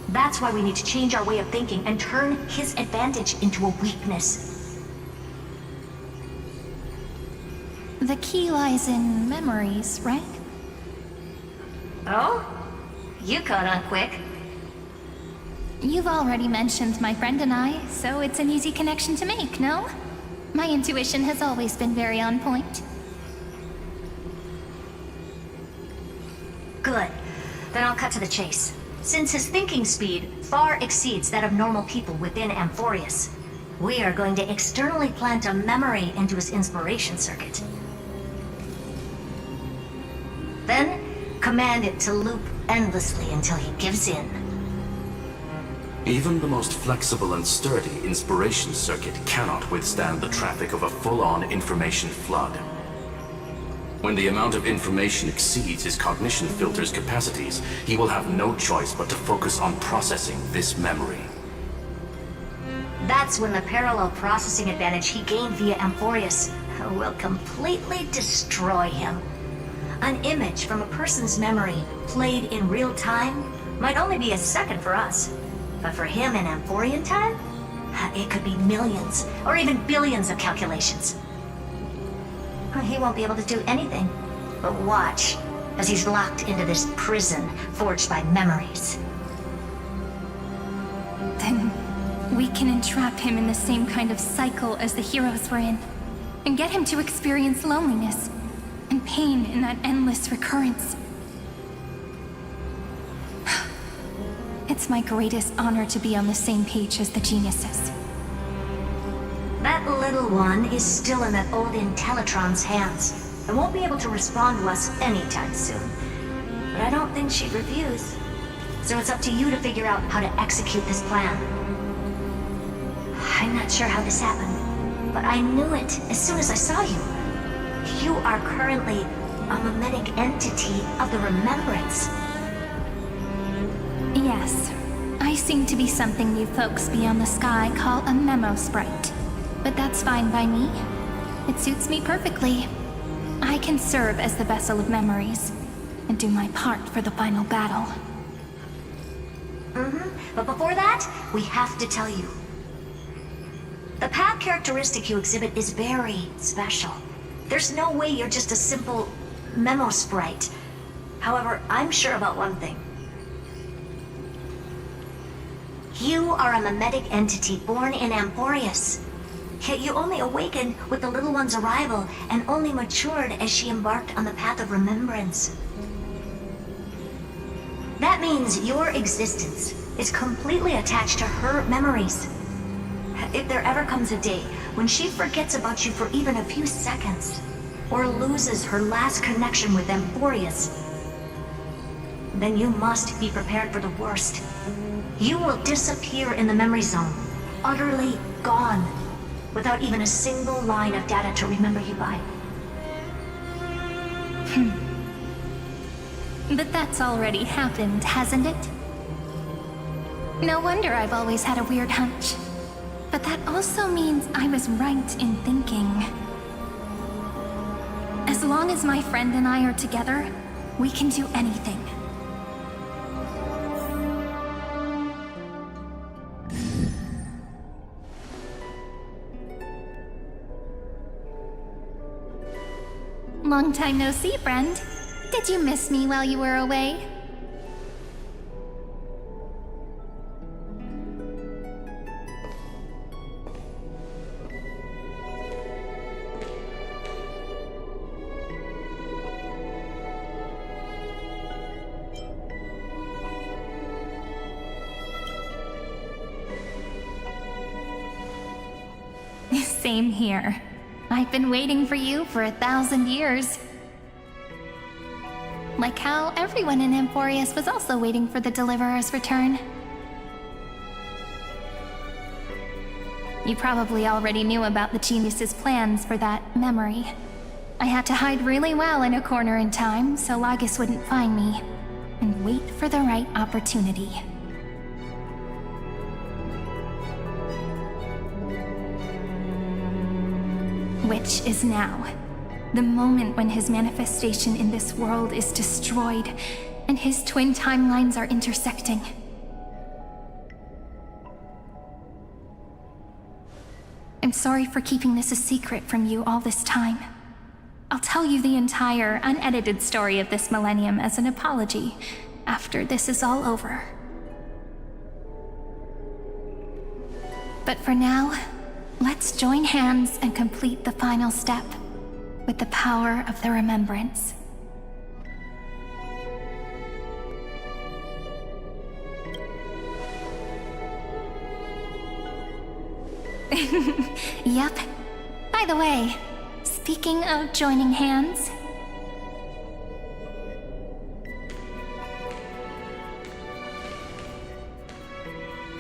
That's why we need to change our way of thinking and turn his advantage into a weakness. The key lies in memories, right? Oh? You caught on quick. You've already mentioned my friend and I, so it's an easy connection to make, no? My intuition has always been very on point. Good. Then I'll cut to the chase. Since his thinking speed far exceeds that of normal people within Amphoreus, we are going to externally plant a memory into his inspiration circuit. Then, command it to loop endlessly until he gives in. Even the most flexible and sturdy inspiration circuit cannot withstand the traffic of a full-on information flood. When the amount of information exceeds his cognition filter's capacities, he will have no choice but to focus on processing this memory. That's when the parallel processing advantage he gained via Amphoreus will completely destroy him. An image from a person's memory played in real time might only be a second for us. But for him in Amphorian time, it could be millions, or even billions of calculations. He won't be able to do anything but watch as he's locked into this prison forged by memories. Then we can entrap him in the same kind of cycle as the heroes were in, and get him to experience loneliness and pain in that endless recurrence. It's my greatest honor to be on the same page as the geniuses. That little one is still in that old Intellitron's hands, and won't be able to respond to us anytime soon. But I don't think she'd refuse. So it's up to you to figure out how to execute this plan. I'm not sure how this happened, but I knew it as soon as I saw you. You are currently a mimetic entity of the Remembrance. Yes, I seem to be something you folks beyond the sky call a memo sprite. But that's fine by me. It suits me perfectly. I can serve as the vessel of memories, and do my part for the final battle. But before that, we have to tell you. The path characteristic you exhibit is very special. There's no way you're just a simple memo sprite. However, I'm sure about one thing. You are a mimetic entity born in Amphoreus. Yet you only awakened with the little one's arrival, and only matured as she embarked on the path of remembrance. That means your existence is completely attached to her memories. If there ever comes a day when she forgets about you for even a few seconds, or loses her last connection with Amphoreus, then you must be prepared for the worst. You will disappear in the memory zone, utterly gone, without even a single line of data to remember you by. But that's already happened, hasn't it? No wonder I've always had a weird hunch. But that also means I was right in thinking. As long as my friend and I are together, we can do anything. Long time no see, friend. Did you miss me while you were away? Same here. I've been waiting for you for 1,000 years. Like how everyone in Amphoreus was also waiting for the Deliverer's return. You probably already knew about the genius's plans for that memory. I had to hide really well in a corner in time so Lygus wouldn't find me, and wait for the right opportunity. Which is now. The moment when his manifestation in this world is destroyed, and his twin timelines are intersecting. I'm sorry for keeping this a secret from you all this time. I'll tell you the entire, unedited story of this millennium as an apology, after this is all over. But for now, let's join hands and complete the final step, with the power of the remembrance. Yep. By the way, speaking of joining hands...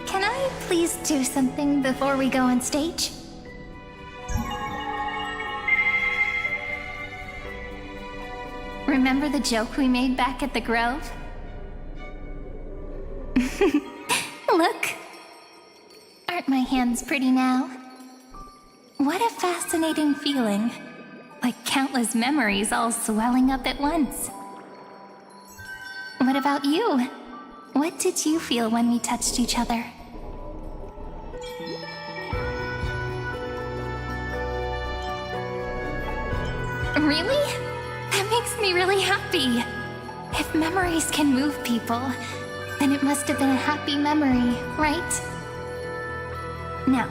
Can I please do something before we go on stage? Remember the joke we made back at the Grove? Look! Aren't my hands pretty now? What a fascinating feeling. Like countless memories all swelling up at once. What about you? What did you feel when we touched each other? Really? That makes me really happy. If memories can move people, then it must have been a happy memory, right? Now,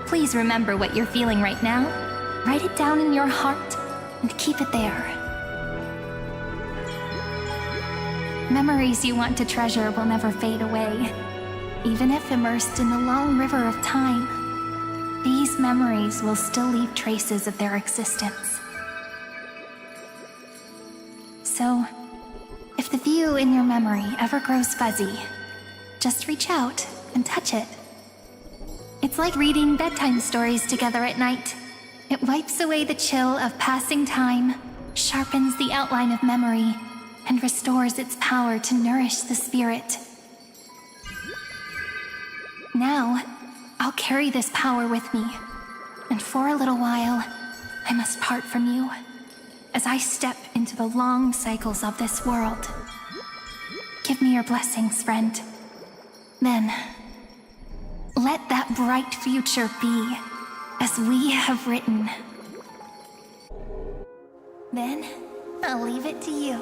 please remember what you're feeling right now. Write it down in your heart and keep it there. Memories you want to treasure will never fade away. Even if immersed in the long river of time, these memories will still leave traces of their existence. So, if the view in your memory ever grows fuzzy, just reach out and touch it. It's like reading bedtime stories together at night. It wipes away the chill of passing time, sharpens the outline of memory, and restores its power to nourish the spirit. Now, I'll carry this power with me, and for a little while, I must part from you, as I step into the long cycles of this world. Give me your blessings, friend. Then, let that bright future be, as we have written. Then, I'll leave it to you.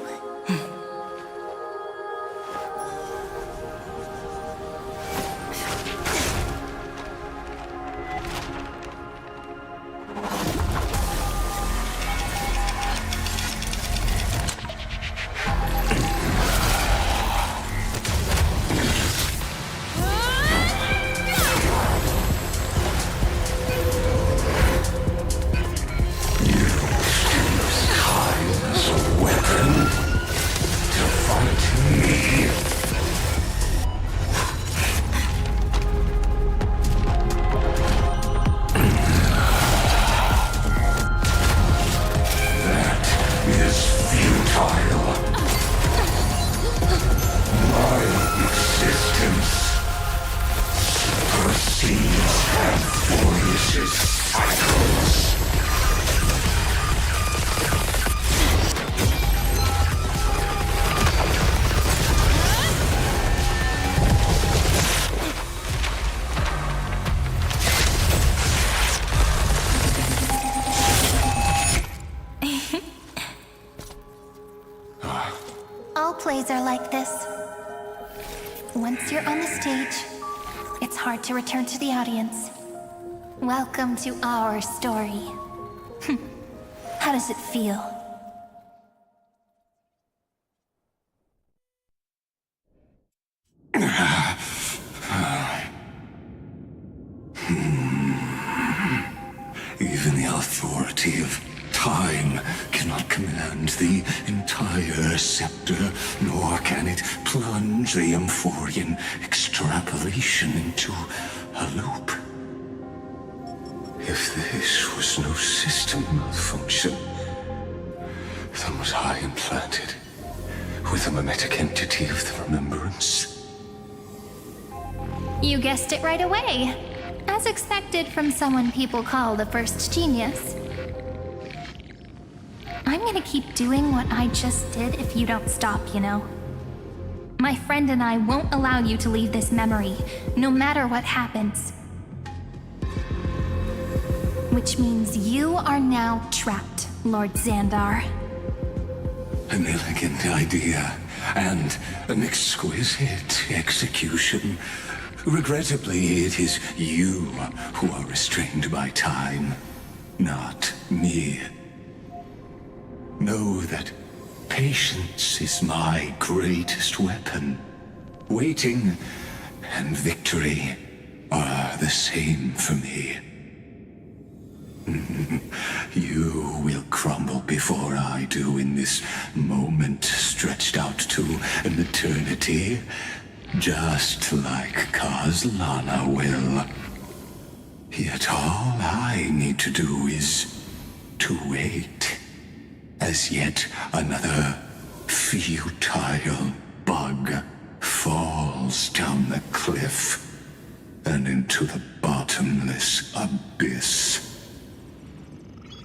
All plays are like this. Once you're on the stage, it's hard to return to the audience. Welcome to our story. How does it feel? Even the authority of time cannot command the entire scepter, nor can it plunge the Amphorian extrapolation into a loop. If this was no system malfunction, then was I implanted with a mimetic entity of the remembrance? You guessed it right away. As expected from someone people call the first genius. I'm gonna keep doing what I just did if you don't stop, you know? My friend and I won't allow you to leave this memory, no matter what happens. Which means you are now trapped, Lord Xandar. An elegant idea, and an exquisite execution. Regrettably, it is you who are restrained by time, not me. Know that patience is my greatest weapon. Waiting and victory are the same for me. You will crumble before I do in this moment stretched out to an eternity, just like Kazlana will. Yet all I need to do is to wait, as yet another futile bug falls down the cliff and into the bottomless abyss.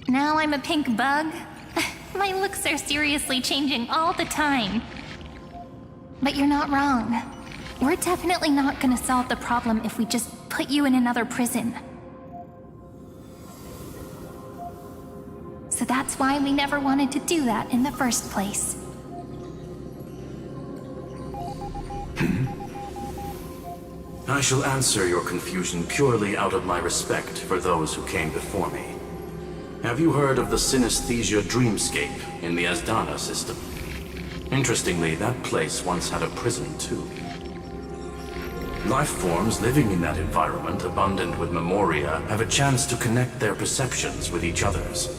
Now I'm a pink bug? My looks are seriously changing all the time. But you're not wrong. We're definitely not gonna solve the problem if we just put you in another prison. So that's why we never wanted to do that in the first place. I shall answer your confusion purely out of my respect for those who came before me. Have you heard of the synesthesia dreamscape in the Asdana system? Interestingly, that place once had a prison too. Life forms living in that environment, abundant with memoria, have a chance to connect their perceptions with each other's.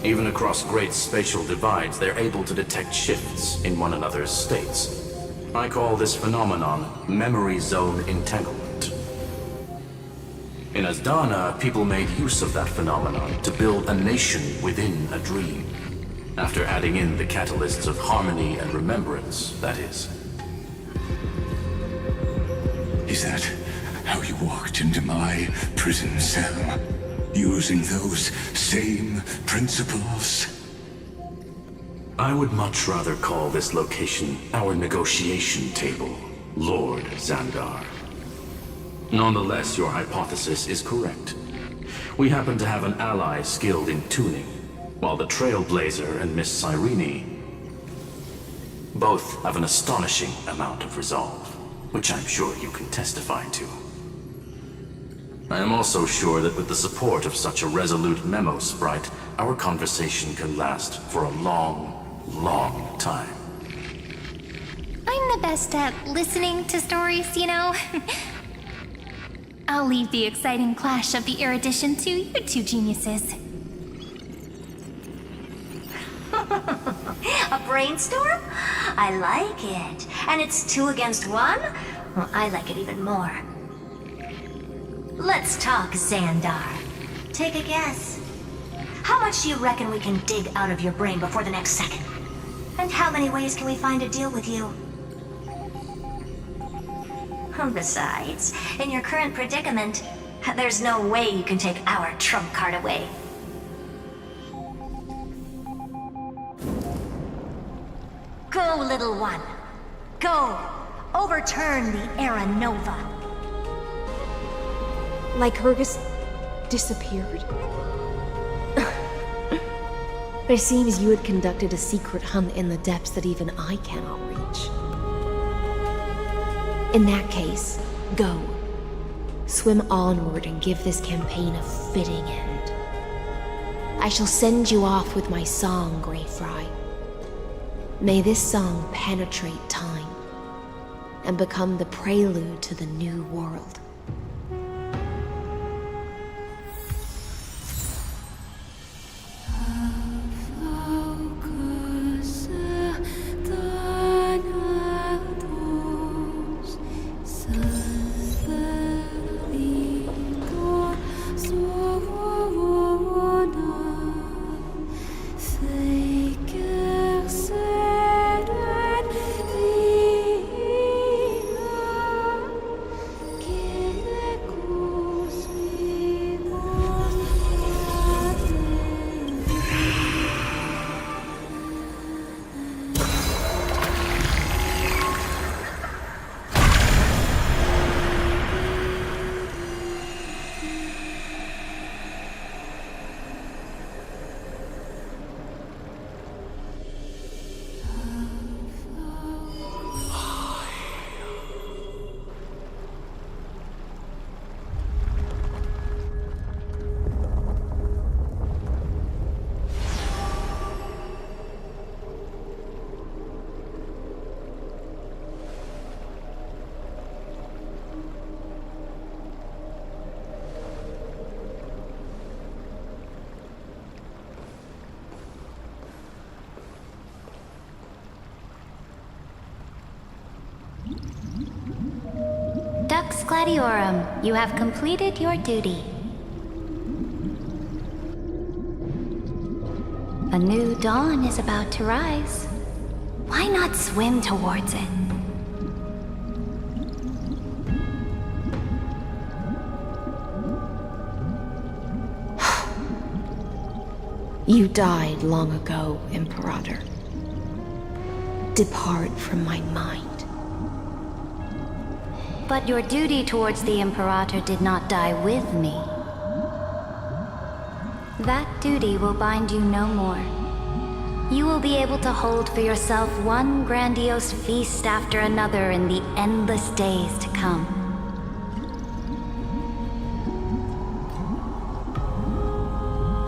Even across great spatial divides, they're able to detect shifts in one another's states. I call this phenomenon memory zone entanglement. In Asdana, people made use of that phenomenon to build a nation within a dream. After adding in the catalysts of harmony and remembrance, that is. Is that how you walked into my prison cell? Using those same principles? I would much rather call this location our negotiation table, Lord Xandar. Nonetheless, your hypothesis is correct. We happen to have an ally skilled in tuning, while the Trailblazer and Miss Cyrene both have an astonishing amount of resolve, which I'm sure you can testify to. I am also sure that with the support of such a resolute memo sprite, our conversation can last for a long, long time. I'm the best at listening to stories, you know? I'll leave the exciting clash of the erudition to you two geniuses. A brainstorm? I like it. And it's 2 against 1? Well, I like it even more. Let's talk, Xandar. Take a guess. How much do you reckon we can dig out of your brain before the next second? And how many ways can we find to deal with you? Besides, in your current predicament, there's no way you can take our trump card away. Go, little one. Go. Overturn the Era Nova. Lycurgus disappeared? But it seems you had conducted a secret hunt in the depths that even I cannot reach. In that case, go. Swim onward and give this campaign a fitting end. I shall send you off with my song, Greyfry. May this song penetrate time and become the prelude to the new world. Dux Gladiorum, you have completed your duty. A new dawn is about to rise. Why not swim towards it? You died long ago, Imperator. Depart from my mind. But your duty towards the Imperator did not die with me. That duty will bind you no more. You will be able to hold for yourself one grandiose feast after another in the endless days to come.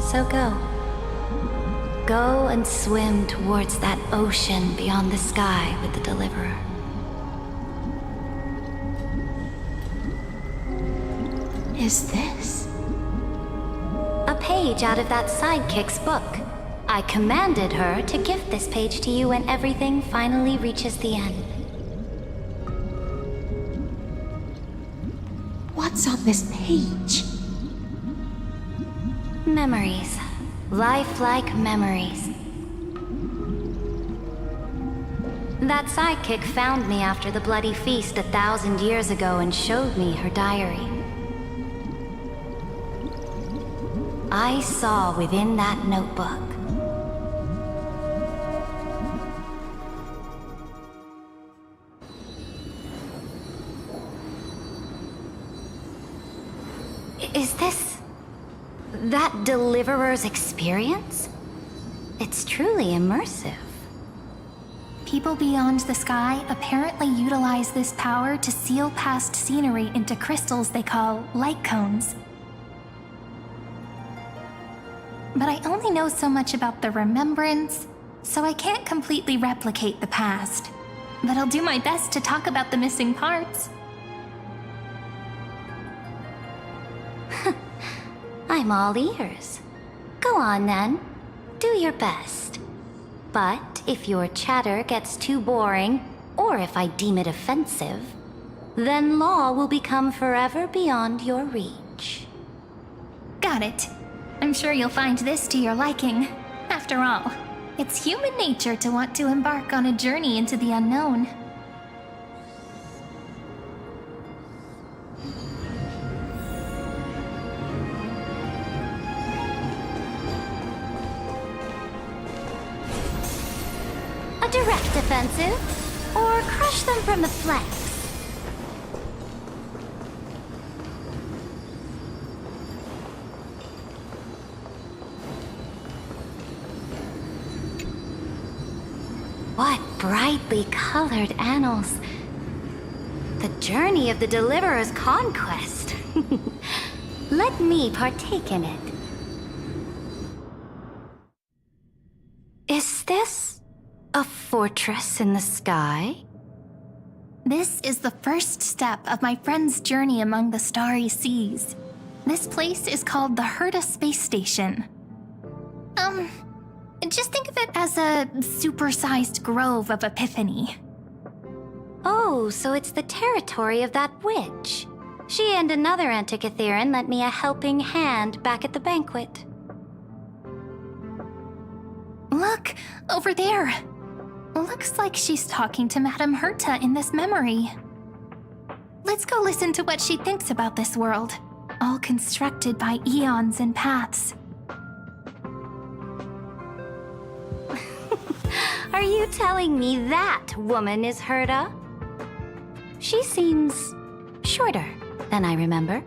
So go. Go and swim towards that ocean beyond the sky with the Deliverer. Is this? A page out of that sidekick's book. I commanded her to gift this page to you when everything finally reaches the end. What's on this page? Memories. Lifelike memories. That sidekick found me after the bloody feast 1,000 years ago and showed me her diary. I saw within that notebook Is this that Deliverer's experience? It's truly immersive. People beyond the sky apparently utilize this power to seal past scenery into crystals they call light cones. But I only know so much about the remembrance, so I can't completely replicate the past. But I'll do my best to talk about the missing parts. I'm all ears. Go on then. Do your best. But if your chatter gets too boring, or if I deem it offensive, then law will become forever beyond your reach. Got it. I'm sure you'll find this to your liking. After all, it's human nature to want to embark on a journey into the unknown. A direct offensive, or crush them from the flanks. What brightly colored annals. The journey of the Deliverer's conquest. Let me partake in it. Is this a fortress in the sky? This is the first step of my friend's journey among the starry seas. This place is called the Herta Space Station. Just think of it as a supersized grove of Epiphany. Oh, so it's the territory of that witch. She and another Antikytheran lent me a helping hand back at the banquet. Look, over there. Looks like she's talking to Madame Herta in this memory. Let's go listen to what she thinks about this world, all constructed by eons and paths. Are you telling me that woman is Herta? She seems shorter than I remember.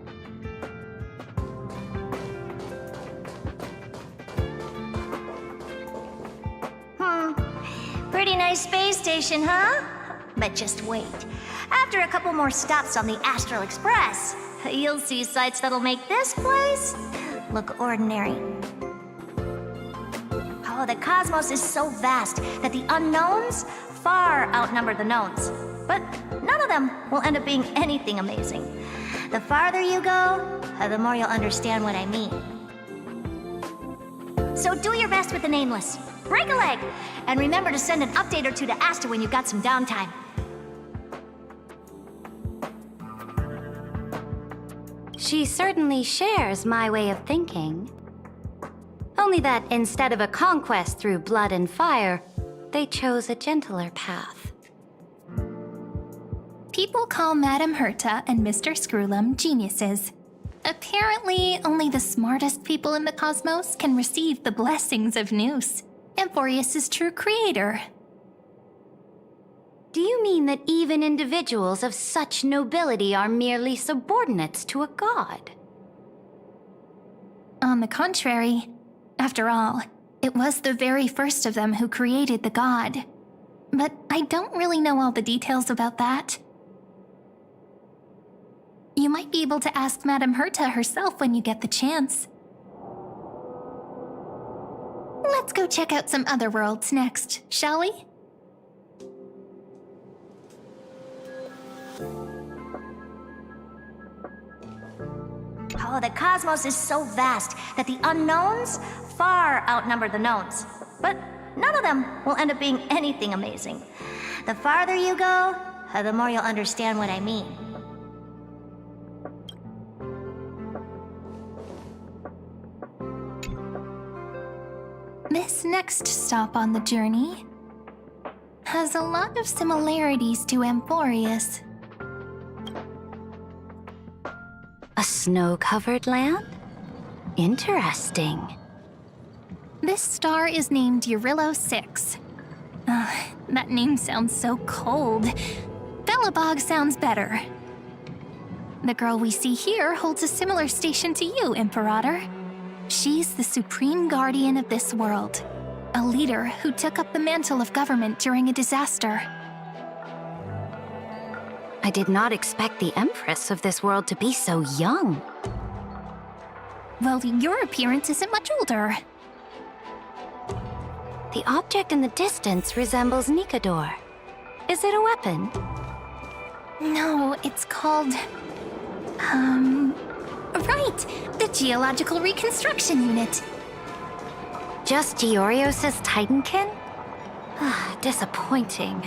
Pretty nice space station, huh? But just wait. After a couple more stops on the Astral Express, you'll see sights that'll make this place look ordinary. Oh, the cosmos is so vast that the unknowns far outnumber the knowns. But none of them will end up being anything amazing. The farther you go, the more you'll understand what I mean. So do your best with the nameless. Break a leg! And remember to send an update or two to Asta when you've got some downtime. She certainly shares my way of thinking. Only that instead of a conquest through blood and fire, they chose a gentler path. People call Madame Herta and Mr. Screwlum geniuses. Apparently, only the smartest people in the cosmos can receive the blessings of Nous, Amphoreus' true creator. Do you mean that even individuals of such nobility are merely subordinates to a god? On the contrary, after all, it was the very first of them who created the god. But I don't really know all the details about that. You might be able to ask Madame Herta herself when you get the chance. Let's go check out some other worlds next, shall we? Oh, the cosmos is so vast that the unknowns far outnumber the knowns. But none of them will end up being anything amazing. The farther you go, the more you'll understand what I mean. This next stop on the journey has a lot of similarities to Amphoreus. A snow-covered land? Interesting. This star is named Eurillo 6. That name sounds so cold. Belobog sounds better. The girl we see here holds a similar station to you, Imperator. She's the supreme guardian of this world, a leader who took up the mantle of government during a disaster. I did not expect the Empress of this world to be so young. Well, your appearance isn't much older. The object in the distance resembles Nikador. Is it a weapon? No, it's called... Right! The Geological Reconstruction Unit. Just Giorios' Titankin? Disappointing.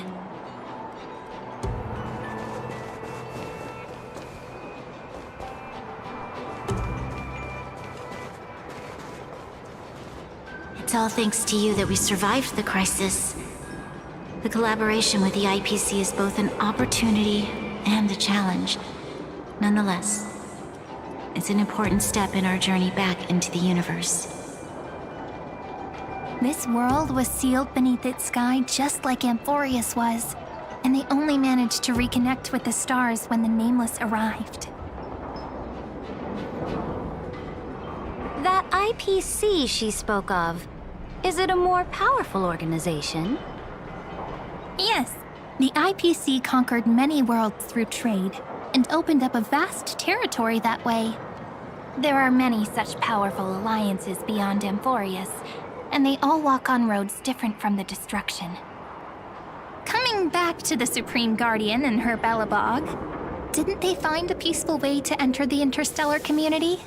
It's all thanks to you that we survived the crisis. The collaboration with the IPC is both an opportunity and a challenge. Nonetheless, it's an important step in our journey back into the universe. This world was sealed beneath its sky just like Amphoreus was, and they only managed to reconnect with the stars when the Nameless arrived. That IPC she spoke of, is it a more powerful organization? Yes, the IPC conquered many worlds through trade, and opened up a vast territory that way. There are many such powerful alliances beyond Amphoreus, and they all walk on roads different from the destruction. Coming back to the Supreme Guardian and her Belobog, didn't they find a peaceful way to enter the interstellar community?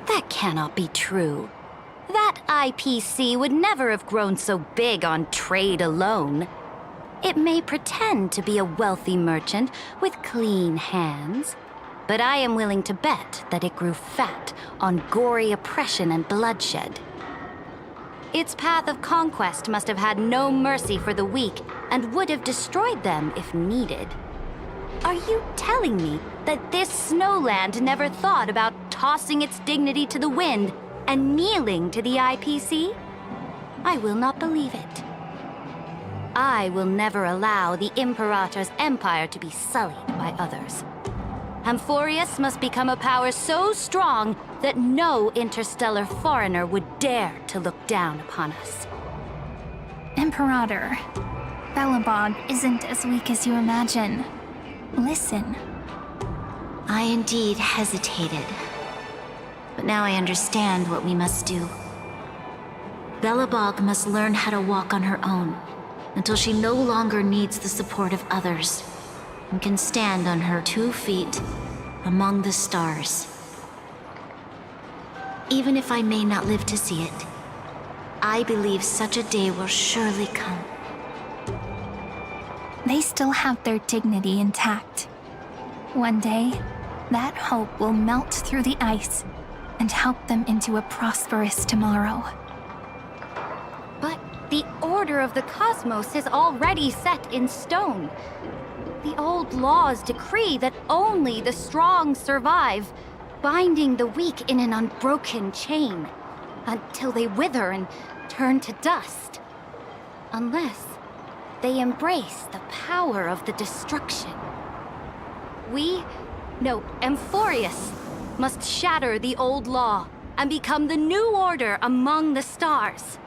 That cannot be true. That IPC would never have grown so big on trade alone. It may pretend to be a wealthy merchant with clean hands, but I am willing to bet that it grew fat on gory oppression and bloodshed. Its path of conquest must have had no mercy for the weak and would have destroyed them if needed. Are you telling me that this snowland never thought about tossing its dignity to the wind and kneeling to the IPC? I will not believe it. I will never allow the Imperator's empire to be sullied by others. Amphoreus must become a power so strong that no interstellar foreigner would dare to look down upon us. Imperator, Belobog isn't as weak as you imagine. Listen. I indeed hesitated. But now I understand what we must do. Belobog must learn how to walk on her own, until she no longer needs the support of others, and can stand on her 2 feet among the stars. Even if I may not live to see it, I believe such a day will surely come. they still have their dignity intact. One day, that hope will melt through the ice and help them into a prosperous tomorrow. But the order of the cosmos is already set in stone. The old laws decree that only the strong survive, binding the weak in an unbroken chain, until they wither and turn to dust. Unless they embrace the power of the destruction. Amphoreus, must shatter the old law and become the new order among the stars.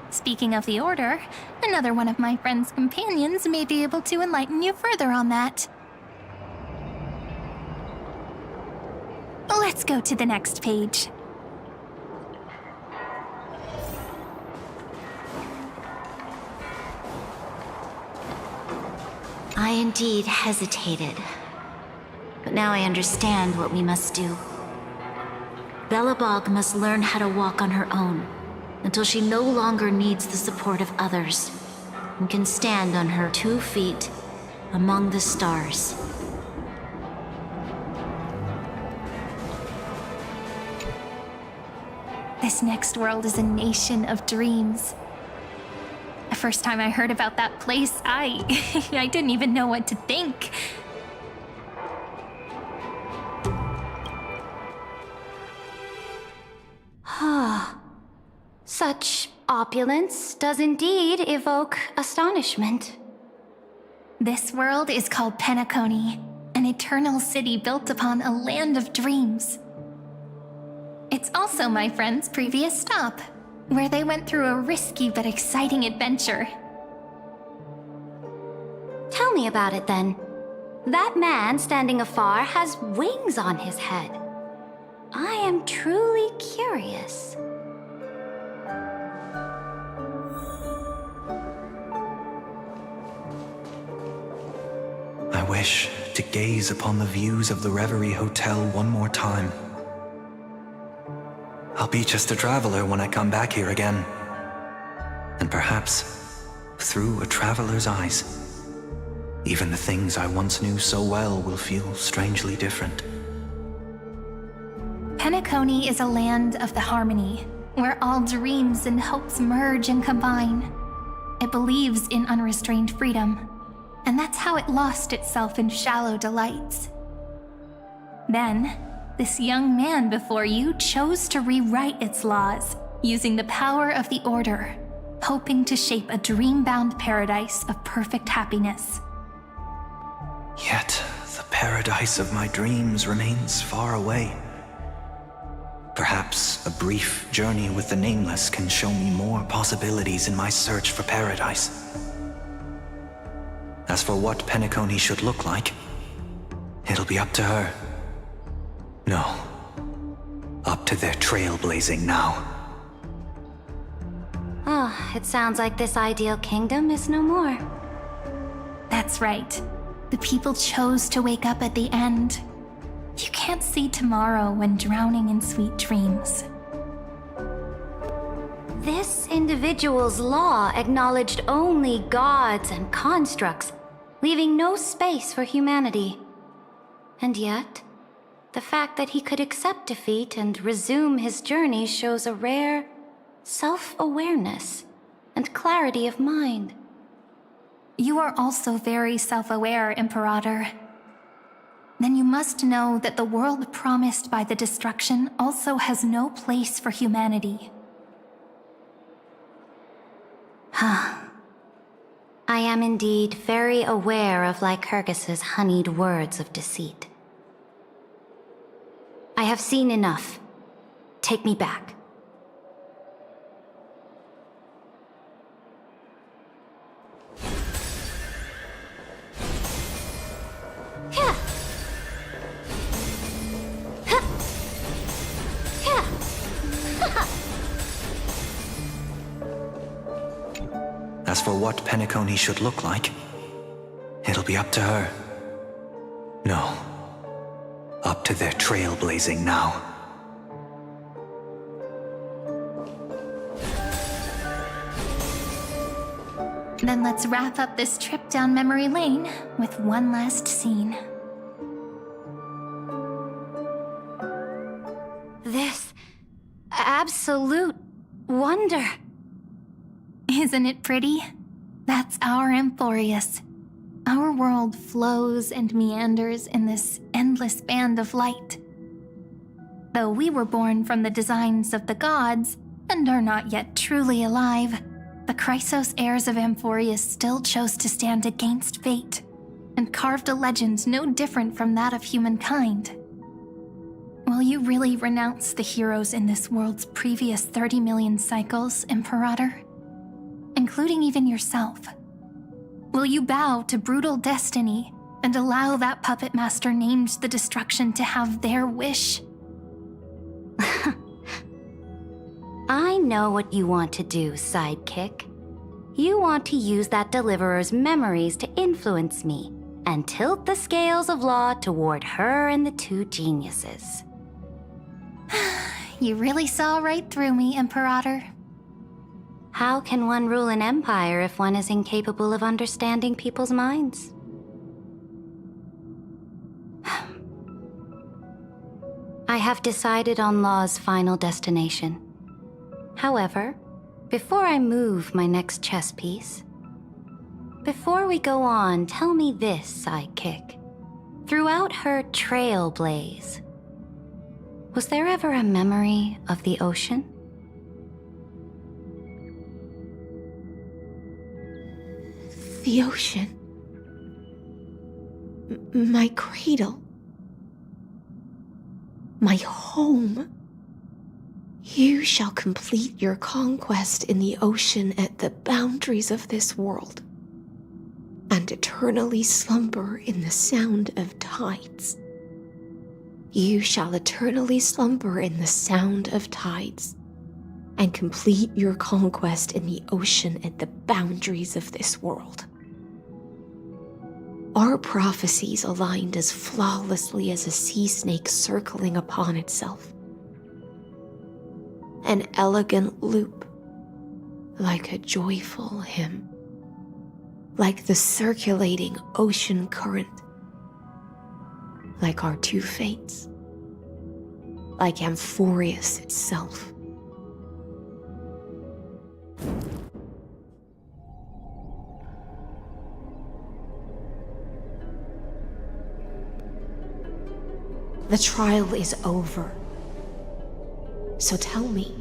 Speaking of the Order, another one of my friend's companions may be able to enlighten you further on that. Let's go to the next page. I indeed hesitated. But now I understand what we must do. Belobog must learn how to walk on her own, until she no longer needs the support of others, and can stand on her 2 feet among the stars. This next world is a nation of dreams. The first time I heard about that place, I didn't even know what to think. Such opulence does indeed evoke astonishment. This world is called Penacony, an eternal city built upon a land of dreams. It's also my friend's previous stop, where they went through a risky but exciting adventure. Tell me about it then. That man standing afar has wings on his head. I am truly curious. I wish to gaze upon the views of the Reverie Hotel one more time. I'll be just a traveler when I come back here again. And perhaps, through a traveler's eyes, even the things I once knew so well will feel strangely different. Penacony is a land of the harmony, where all dreams and hopes merge and combine. It believes in unrestrained freedom, and that's how it lost itself in shallow delights. Then, this young man before you chose to rewrite its laws, using the power of the Order, hoping to shape a dream-bound paradise of perfect happiness. Yet, the paradise of my dreams remains far away. Perhaps a brief journey with the Nameless can show me more possibilities in my search for paradise. As for what Penacony should look like, it'll be up to her. No, up to their trailblazing now. It sounds like this ideal kingdom is no more. That's right. The people chose to wake up at the end. You can't see tomorrow when drowning in sweet dreams. This individual's law acknowledged only gods and constructs, leaving no space for humanity. And yet, the fact that he could accept defeat and resume his journey shows a rare self-awareness and clarity of mind. You are also very self-aware, Imperator. Then you must know that the world promised by the destruction also has no place for humanity. I am indeed very aware of Lycurgus's honeyed words of deceit. I have seen enough. Take me back. As for what Penacony should look like, it'll be up to her. No, up to their trailblazing now. Then let's wrap up this trip down memory lane with one last scene. This absolute wonder. Isn't it pretty? That's our Amphoreus. Our world flows and meanders in this endless band of light. Though we were born from the designs of the gods and are not yet truly alive, the Chrysos heirs of Amphoreus still chose to stand against fate and carved a legend no different from that of humankind. Will you really renounce the heroes in this world's previous 30 million cycles, Imperator? Including even yourself. Will you bow to brutal destiny and allow that puppet master named the destruction to have their wish? I know what you want to do, sidekick. You want to use that deliverer's memories to influence me and tilt the scales of law toward her and the two geniuses. You really saw right through me, Imperator. How can one rule an empire if one is incapable of understanding people's minds? I have decided on Law's final destination. However, before I move my next chess piece, before we go on, tell me this, sidekick. Throughout her Trailblaze, was there ever a memory of the ocean? The ocean. My cradle. My home. You shall complete your conquest in the ocean at the boundaries of this world, and eternally slumber in the sound of tides. You shall eternally slumber in the sound of tides, and complete your conquest in the ocean at the boundaries of this world. Our prophecies aligned as flawlessly as a sea snake circling upon itself. An elegant loop, like a joyful hymn, like the circulating ocean current, like our two fates, like Amphoreus itself. The trial is over. So tell me,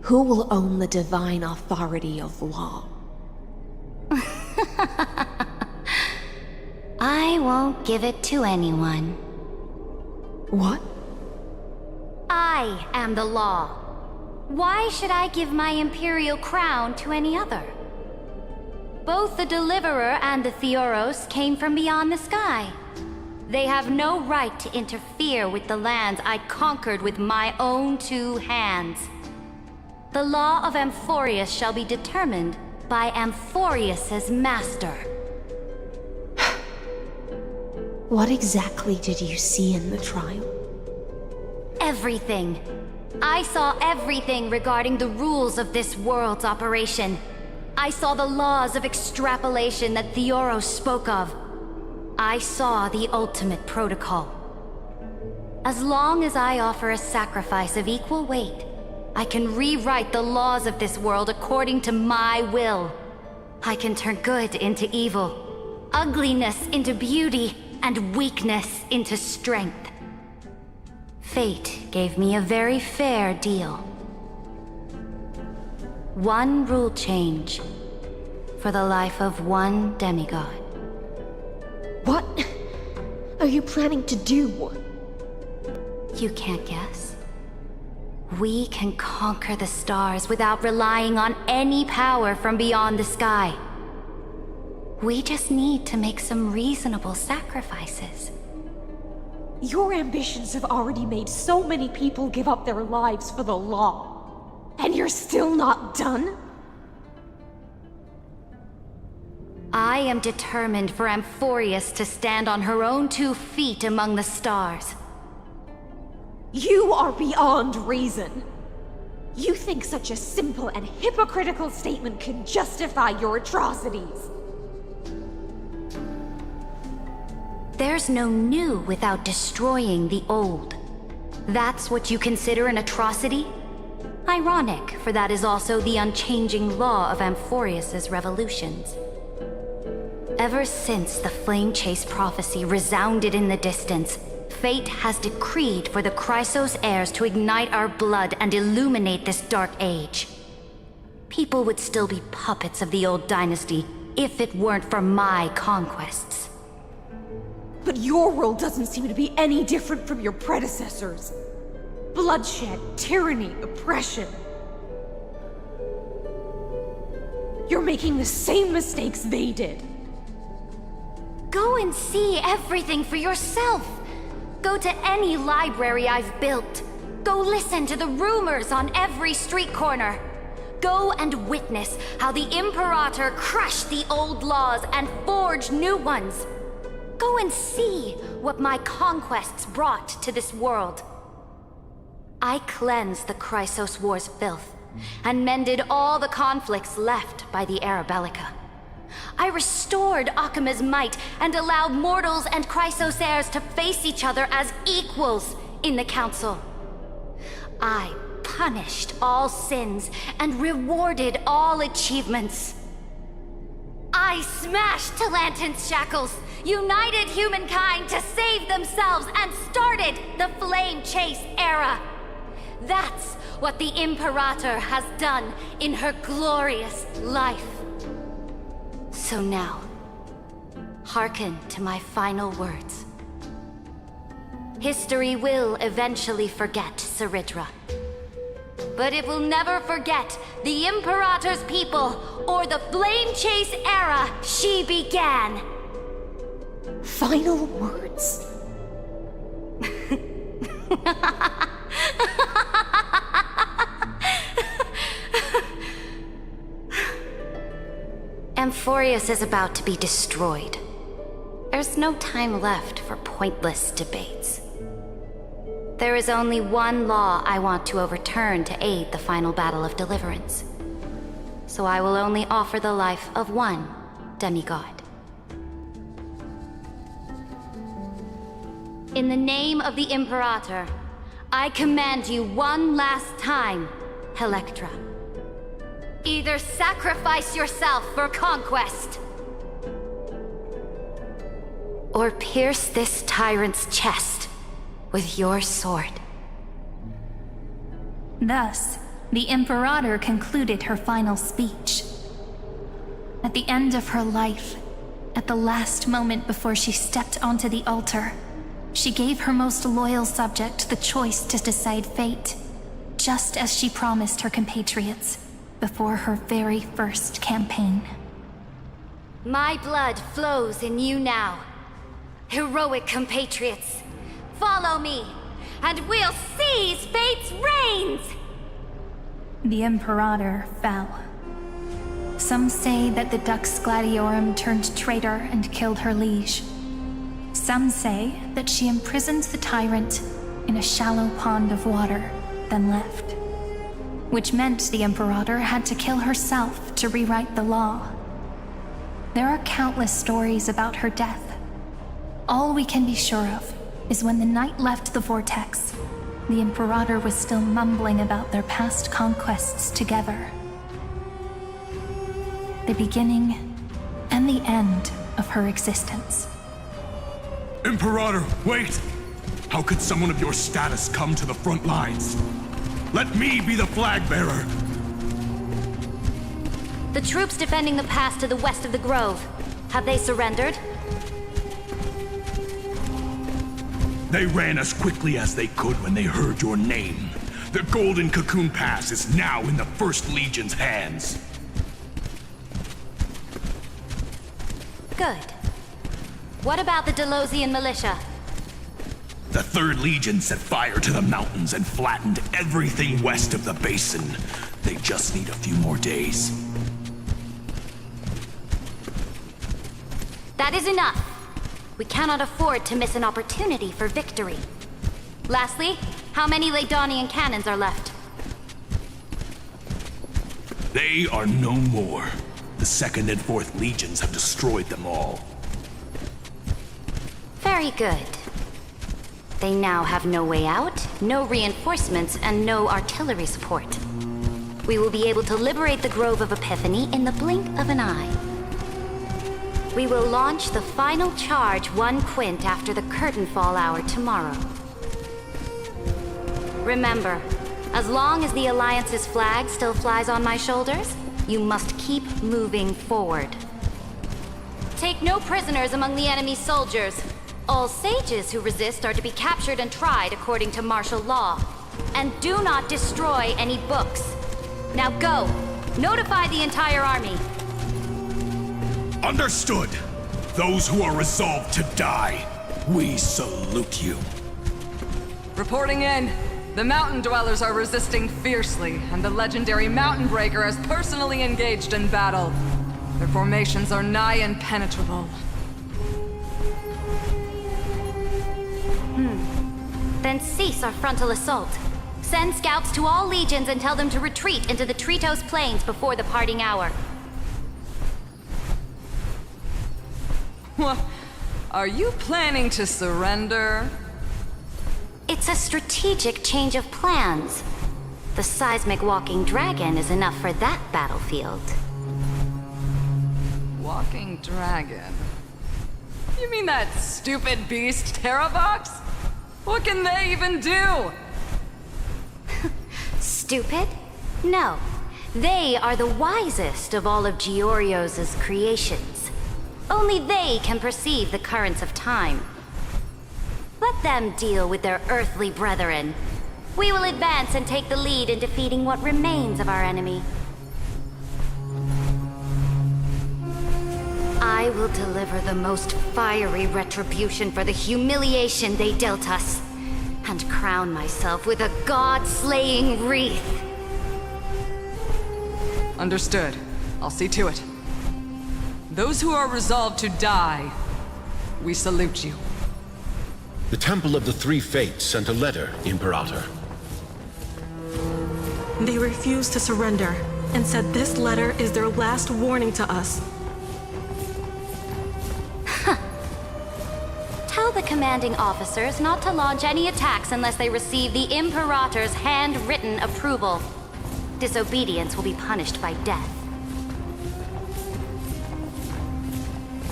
who will own the divine authority of law? I won't give it to anyone. What? I am the law. Why should I give my imperial crown to any other? Both the Deliverer and the Theoros came from beyond the sky. They have no right to interfere with the lands I conquered with my own two hands. The law of Amphoreus shall be determined by Amphoreus's master. What exactly did you see in the trial? Everything. I saw everything regarding the rules of this world's operation. I saw the laws of extrapolation that Theoros spoke of. I saw the ultimate protocol. As long as I offer a sacrifice of equal weight, I can rewrite the laws of this world according to my will. I can turn good into evil, ugliness into beauty, and weakness into strength. Fate gave me a very fair deal. One rule change for the life of one demigod. What are you planning to do? You can't guess. We can conquer the stars without relying on any power from beyond the sky. We just need to make some reasonable sacrifices. Your ambitions have already made so many people give up their lives for the law. And you're still not done? I am determined for Amphoreus to stand on her own 2 feet among the stars. You are beyond reason. You think such a simple and hypocritical statement could justify your atrocities? There's no new without destroying the old. That's what you consider an atrocity? Ironic, for that is also the unchanging law of Amphoreus' revolutions. Ever since the Flame Chase prophecy resounded in the distance, fate has decreed for the Chrysos heirs to ignite our blood and illuminate this dark age. People would still be puppets of the old dynasty if it weren't for my conquests. But your world doesn't seem to be any different from your predecessors. Bloodshed, tyranny, oppression. You're making the same mistakes they did. Go and see everything for yourself. Go to any library I've built. Go listen to the rumors on every street corner. Go and witness how the Imperator crushed the old laws and forged new ones. Go and see what my conquests brought to this world. I cleansed the Chrysos War's filth and mended all the conflicts left by the Era Bellica. I restored Akima's might and allowed mortals and Chrysos heirs to face each other as equals in the Council. I punished all sins and rewarded all achievements. I smashed Talantin's shackles, united humankind to save themselves, and started the Flame Chase era. That's what the Imperator has done in her glorious life. So now, hearken to my final words. History will eventually forget Seridra. But it will never forget the Imperator's people or the Flame Chase era she began. Final words? Amphoreus is about to be destroyed. There's no time left for pointless debates. There is only one law I want to overturn to aid the final battle of deliverance. So I will only offer the life of one demigod. In the name of the Imperator, I command you one last time, Electra. Either sacrifice yourself for conquest, or pierce this tyrant's chest with your sword. Thus, the Imperator concluded her final speech. At the end of her life, at the last moment before she stepped onto the altar, she gave her most loyal subject the choice to decide fate, just as she promised her compatriots before her very first campaign. My blood flows in you now. Heroic compatriots, follow me, and we'll seize fate's reins! The Imperator fell. Some say that the Dux Gladiorum turned traitor and killed her liege. Some say that she imprisoned the tyrant in a shallow pond of water, then left. Which meant the Imperator had to kill herself to rewrite the law. There are countless stories about her death. All we can be sure of is when the knight left the vortex, the Imperator was still mumbling about their past conquests together. The beginning and the end of her existence. Imperator, wait! How could someone of your status come to the front lines? Let me be the flag bearer! The troops defending the pass to the west of the grove, have they surrendered? They ran as quickly as they could when they heard your name. The Golden Cocoon Pass is now in the First Legion's hands. Good. What about the Delosian militia? The Third Legion set fire to the mountains and flattened everything west of the basin. They just need a few more days. That is enough. We cannot afford to miss an opportunity for victory. Lastly, how many Ladonian cannons are left? They are no more. The 2nd and 4th Legions have destroyed them all. Very good. They now have no way out, no reinforcements, and no artillery support. We will be able to liberate the Grove of Epiphany in the blink of an eye. We will launch the final charge 1 quint after the curtain fall hour tomorrow. Remember, as long as the Alliance's flag still flies on my shoulders, you must keep moving forward. Take no prisoners among the enemy's soldiers. All sages who resist are to be captured and tried according to martial law. And do not destroy any books. Now go! Notify the entire army! Understood! Those who are resolved to die, we salute you. Reporting in. The Mountain Dwellers are resisting fiercely, and the legendary Mountain Breaker has personally engaged in battle. Their formations are nigh impenetrable. Then cease our frontal assault. Send scouts to all legions and tell them to retreat into the Tritos Plains before the parting hour. What? Are you planning to surrender? It's a strategic change of plans. The seismic walking dragon is enough for that battlefield. Walking dragon? You mean that stupid beast, Terravox? What can they even do? Stupid? No. They are the wisest of all of Giorio's creations. Only they can perceive the currents of time. Let them deal with their earthly brethren. We will advance and take the lead in defeating what remains of our enemy. I will deliver the most fiery retribution for the humiliation they dealt us, and crown myself with a god-slaying wreath. Understood. I'll see to it. Those who are resolved to die, we salute you. The Temple of the Three Fates sent a letter, Imperator. They refused to surrender, and said this letter is their last warning to us. Tell the commanding officers not to launch any attacks unless they receive the Imperator's handwritten approval. Disobedience will be punished by death.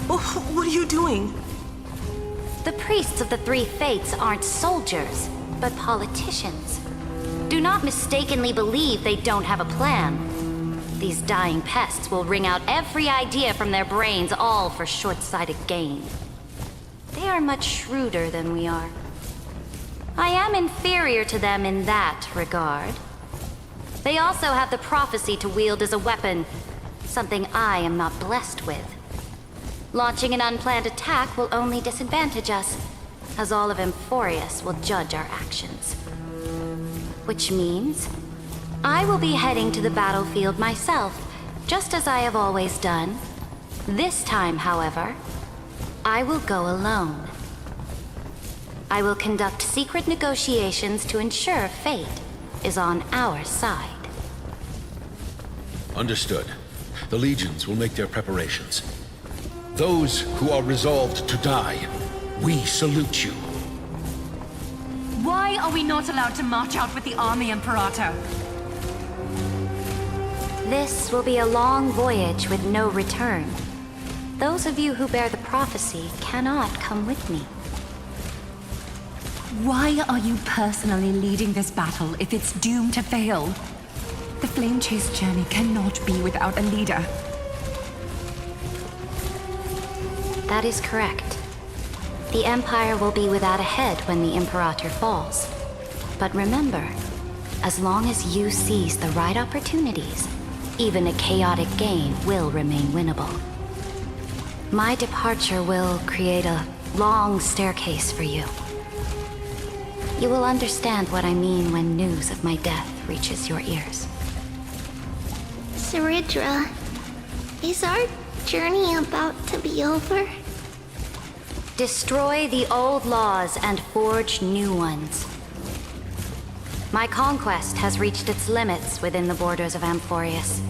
What are you doing? The priests of the Three Fates aren't soldiers, but politicians. Do not mistakenly believe they don't have a plan. These dying pests will wring out every idea from their brains, all for short-sighted gain. They are much shrewder than we are. I am inferior to them in that regard. They also have the prophecy to wield as a weapon, something I am not blessed with. Launching an unplanned attack will only disadvantage us, as all of Amphoreus will judge our actions. Which means, I will be heading to the battlefield myself, just as I have always done. This time, however, I will go alone. I will conduct secret negotiations to ensure fate is on our side. Understood. The legions will make their preparations. Those who are resolved to die, we salute you. Why are we not allowed to march out with the army, Imperator? This will be a long voyage with no return. Those of you who bear the prophecy cannot come with me. Why are you personally leading this battle if it's doomed to fail? The Flame Chase journey cannot be without a leader. That is correct. The Empire will be without a head when the Imperator falls. But remember, as long as you seize the right opportunities, even a chaotic game will remain winnable. My departure will create a long staircase for you. You will understand what I mean when news of my death reaches your ears. Saridra, is our journey about to be over? Destroy the old laws and forge new ones. My conquest has reached its limits within the borders of Amphoreus.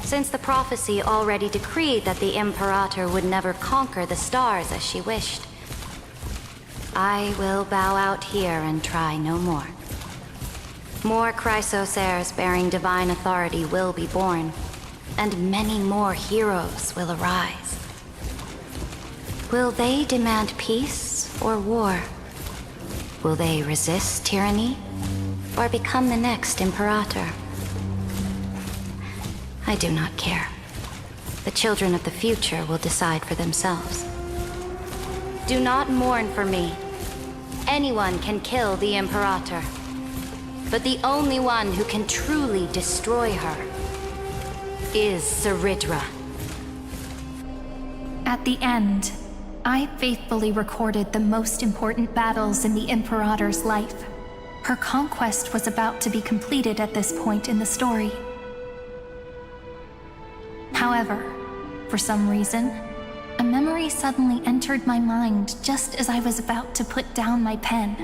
Since the prophecy already decreed that the Imperator would never conquer the stars as she wished, I will bow out here and try no more. More Chrysosaurs bearing divine authority will be born, and many more heroes will arise. Will they demand peace or war? Will they resist tyranny or become the next Imperator? I do not care. The children of the future will decide for themselves. Do not mourn for me. Anyone can kill the Imperator, but the only one who can truly destroy her is Saridra. At the end, I faithfully recorded the most important battles in the Imperator's life. Her conquest was about to be completed at this point in the story. However, for some reason, a memory suddenly entered my mind just as I was about to put down my pen.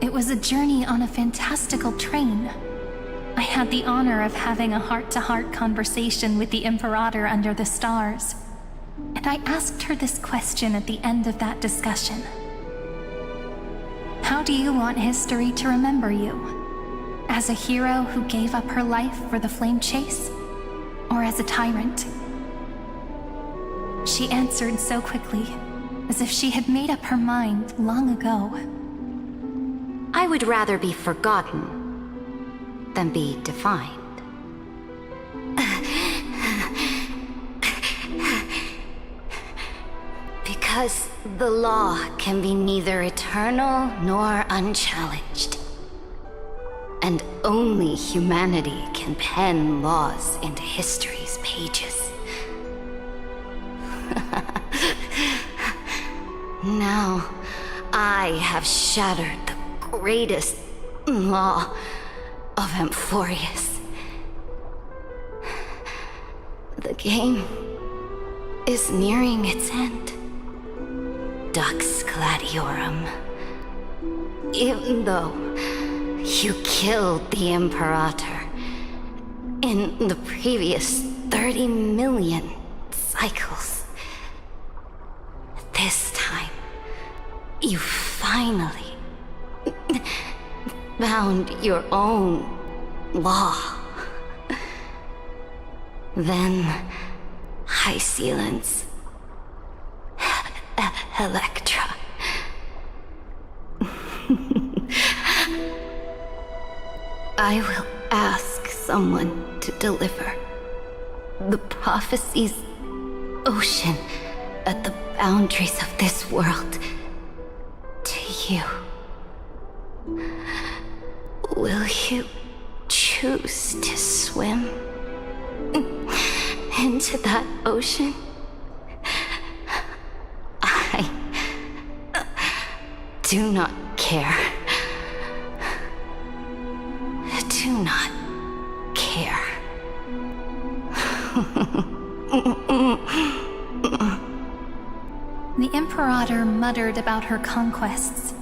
It was a journey on a fantastical train. I had the honor of having a heart-to-heart conversation with the Imperator under the stars, and I asked her this question at the end of that discussion. How do you want history to remember you? As a hero who gave up her life for the flame chase? Or as a tyrant? She answered so quickly, as if she had made up her mind long ago. I would rather be forgotten than be defined. Because the law can be neither eternal nor unchallenged. And only humanity can pen laws into history's pages. Now, I have shattered the greatest law of Amphoreus. The game is nearing its end. Dux Gladiorum. Even though you killed the Imperator in the previous 30 million cycles, this time, you finally found your own law. Then, High Sealants, Electra. I will ask someone to deliver the prophecy's ocean at the boundaries of this world to you. Will you choose to swim into that ocean? I do not care. Do not care. The Imperator muttered about her conquests,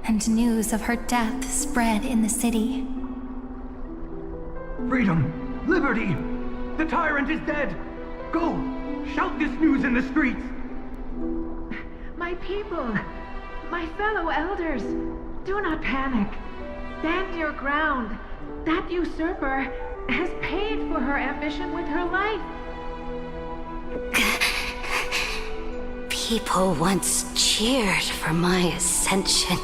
and news of her death spread in the city. Freedom! Liberty! The tyrant is dead! Go! Shout this news in the streets! My people! My fellow elders! Do not panic. Stand your ground. That usurper has paid for her ambition with her life. People once cheered for my ascension.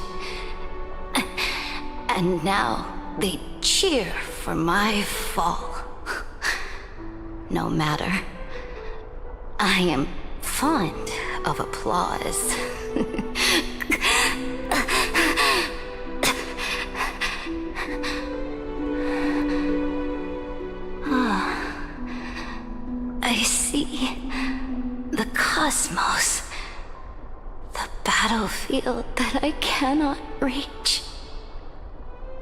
And now they cheer for my fall. No matter. I am fond of applause. I see the cosmos, the battlefield that I cannot reach.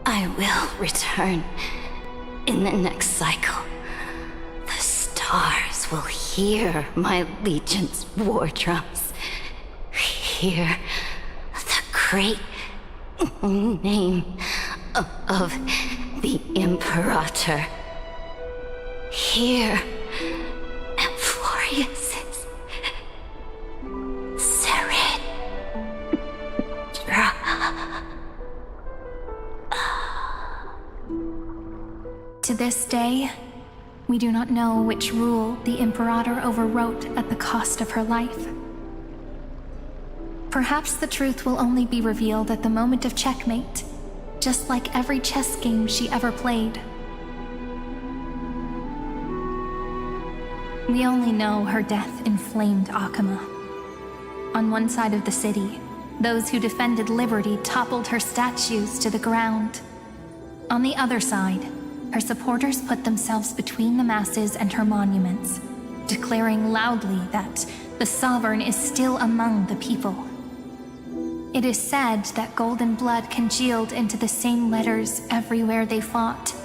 I will return in the next cycle. The stars will hear my legion's war drums, hear the great name of the Imperator. Here, Amphoreus is Seridra. To this day, we do not know which rule the Imperator overwrote at the cost of her life. Perhaps the truth will only be revealed at the moment of checkmate, just like every chess game she ever played. We only know her death inflamed Akama. On one side of the city, those who defended liberty toppled her statues to the ground. On the other side, her supporters put themselves between the masses and her monuments, declaring loudly that the Sovereign is still among the people. It is said that golden blood congealed into the same letters everywhere they fought.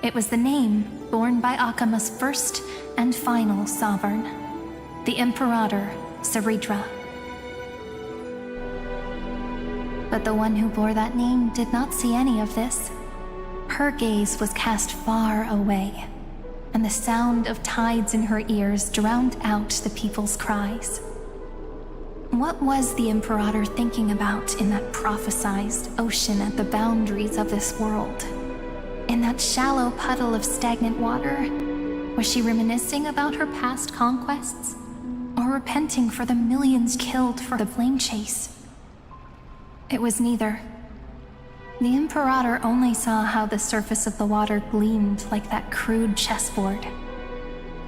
It was the name borne by Akama's first and final sovereign, the Imperator Seridra. But the one who bore that name did not see any of this. Her gaze was cast far away, and the sound of tides in her ears drowned out the people's cries. What was the Imperator thinking about in that prophesized ocean at the boundaries of this world? In that shallow puddle of stagnant water? Was she reminiscing about her past conquests? Or repenting for the millions killed for the flame chase? It was neither. The Imperator only saw how the surface of the water gleamed like that crude chessboard,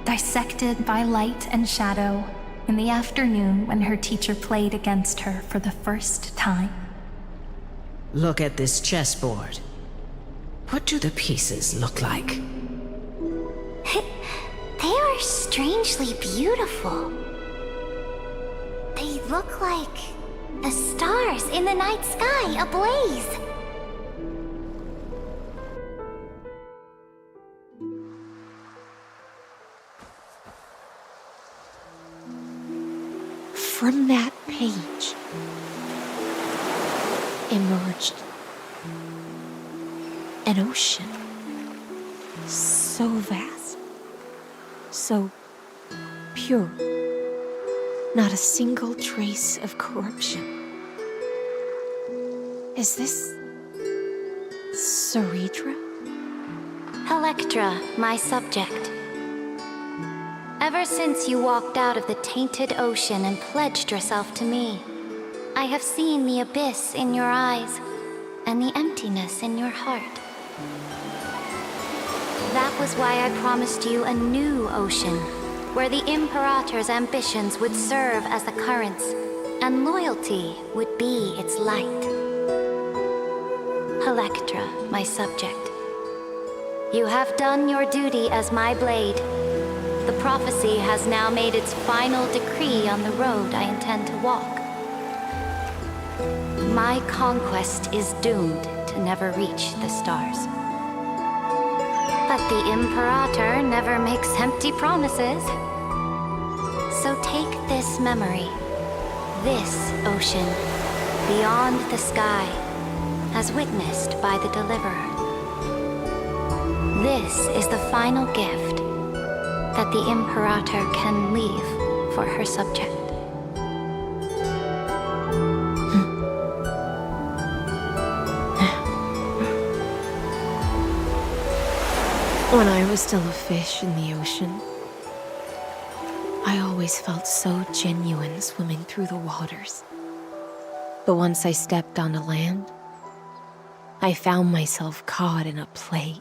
dissected by light and shadow in the afternoon when her teacher played against her for the first time. Look at this chessboard. What do the pieces look like? They are strangely beautiful. They look like the stars in the night sky ablaze. From that page emerged an ocean so vast, so pure, not a single trace of corruption. Is this Seridra? Electra, my subject. Ever since you walked out of the tainted ocean and pledged yourself to me, I have seen the abyss in your eyes and the emptiness in your heart. That was why I promised you a new ocean, where the Imperator's ambitions would serve as the currents, and loyalty would be its light. Electra, my subject. You have done your duty as my blade. The prophecy has now made its final decree on the road I intend to walk. My conquest is doomed to never reach the stars. But the Imperator never makes empty promises. So take this memory, this ocean, beyond the sky, as witnessed by the Deliverer. This is the final gift that the Imperator can leave for her subject. When I was still a fish in the ocean, I always felt so genuine swimming through the waters. But once I stepped onto land, I found myself caught in a play.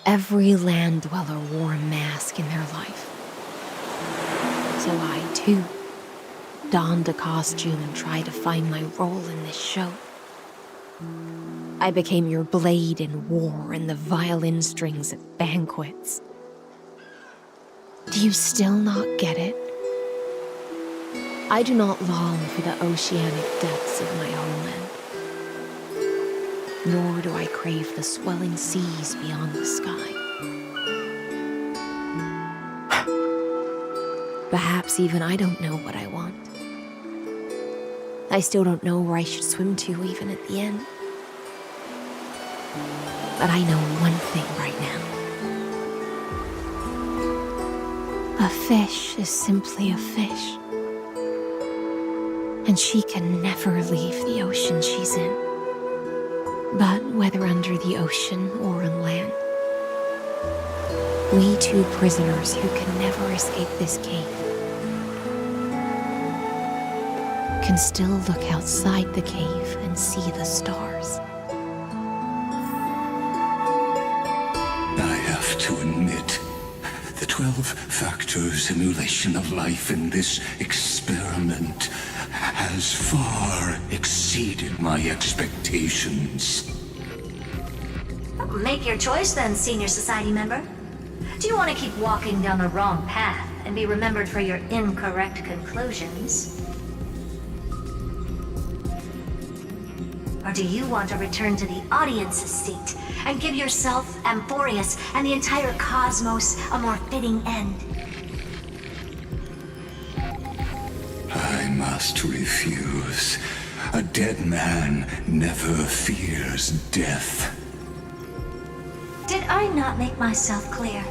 Every land dweller wore a mask in their life. So I, too, donned a costume and tried to find my role in this show. I became your blade in war and the violin strings at banquets. Do you still not get it? I do not long for the oceanic depths of my homeland. Nor do I crave the swelling seas beyond the sky. Perhaps even I don't know what I want. I still don't know where I should swim to even at the end. But I know one thing right now. A fish is simply a fish. And she can never leave the ocean she's in. But whether under the ocean or on land, we two prisoners who can never escape this cave can still look outside the cave and see the stars. I have to admit, the 12-factor simulation of life in this experiment has far exceeded my expectations. Make your choice then, Senior Society member. Do you want to keep walking down the wrong path and be remembered for your incorrect conclusions? Or do you want to return to the audience's seat and give yourself, Amphoreus, and the entire cosmos a more fitting end? I must refuse. A dead man never fears death. Did I not make myself clear?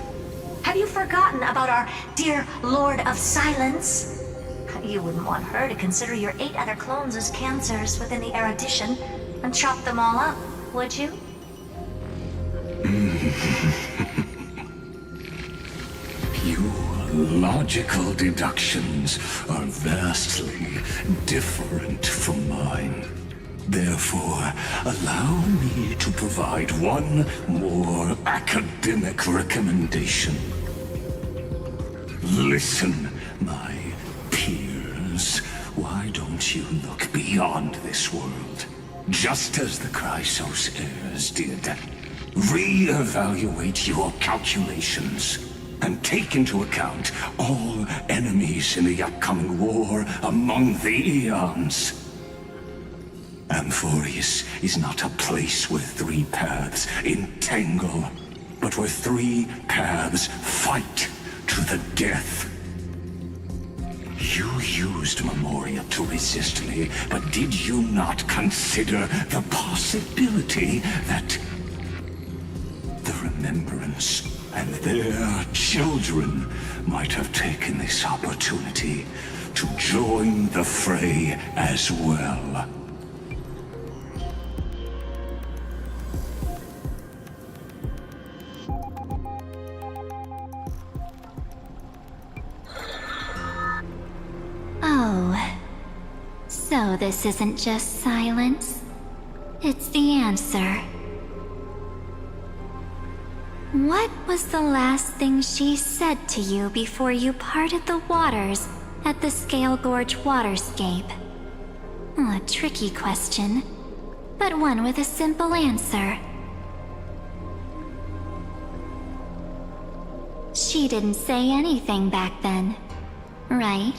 Have you forgotten about our dear Lord of Silence? You wouldn't want her to consider your 8 other clones as cancers within the erudition and chop them all up, would you? Your logical deductions are vastly different from mine. Therefore, allow me to provide one more academic recommendation. Listen, my peers. Why don't you look beyond this world? Just as the Chrysos heirs did. Re-evaluate your calculations and take into account all enemies in the upcoming war among the eons. Amphoreus is not a place where 3 paths entangle, but where 3 paths fight to the death. You used Memoria to resist me, but did you not consider the possibility that the Remembrance and their children might have taken this opportunity to join the fray as well? Oh, so this isn't just silence. It's the answer. What was the last thing she said to you before you parted the waters at the Scale Gorge waterscape? A tricky question, but one with a simple answer. She didn't say anything back then, right?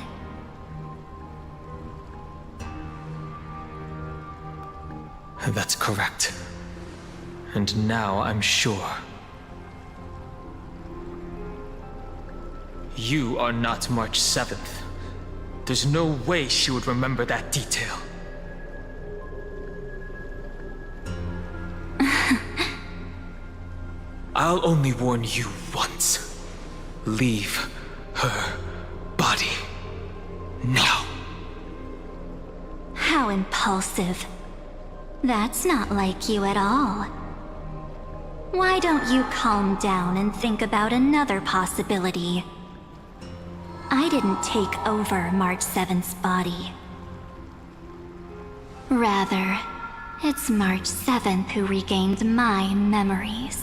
That's correct. And now I'm sure. You are not March 7th. There's no way she would remember that detail. I'll only warn you once. Leave her body. Now. How impulsive. That's not like you at all. Why don't you calm down and think about another possibility? I didn't take over March 7th's body. Rather, it's March 7th who regained my memories.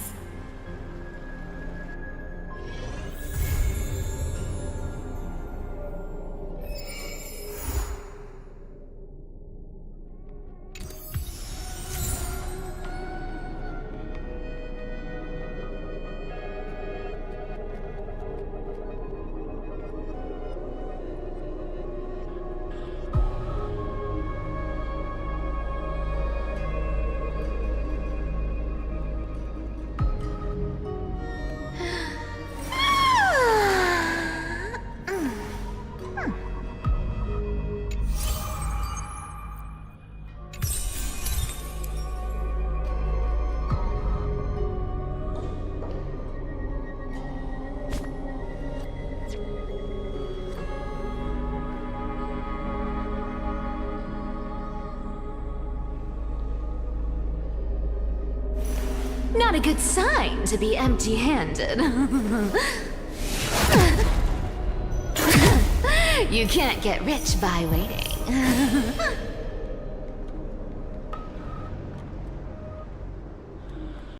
Not a good sign to be empty-handed. You can't get rich by waiting.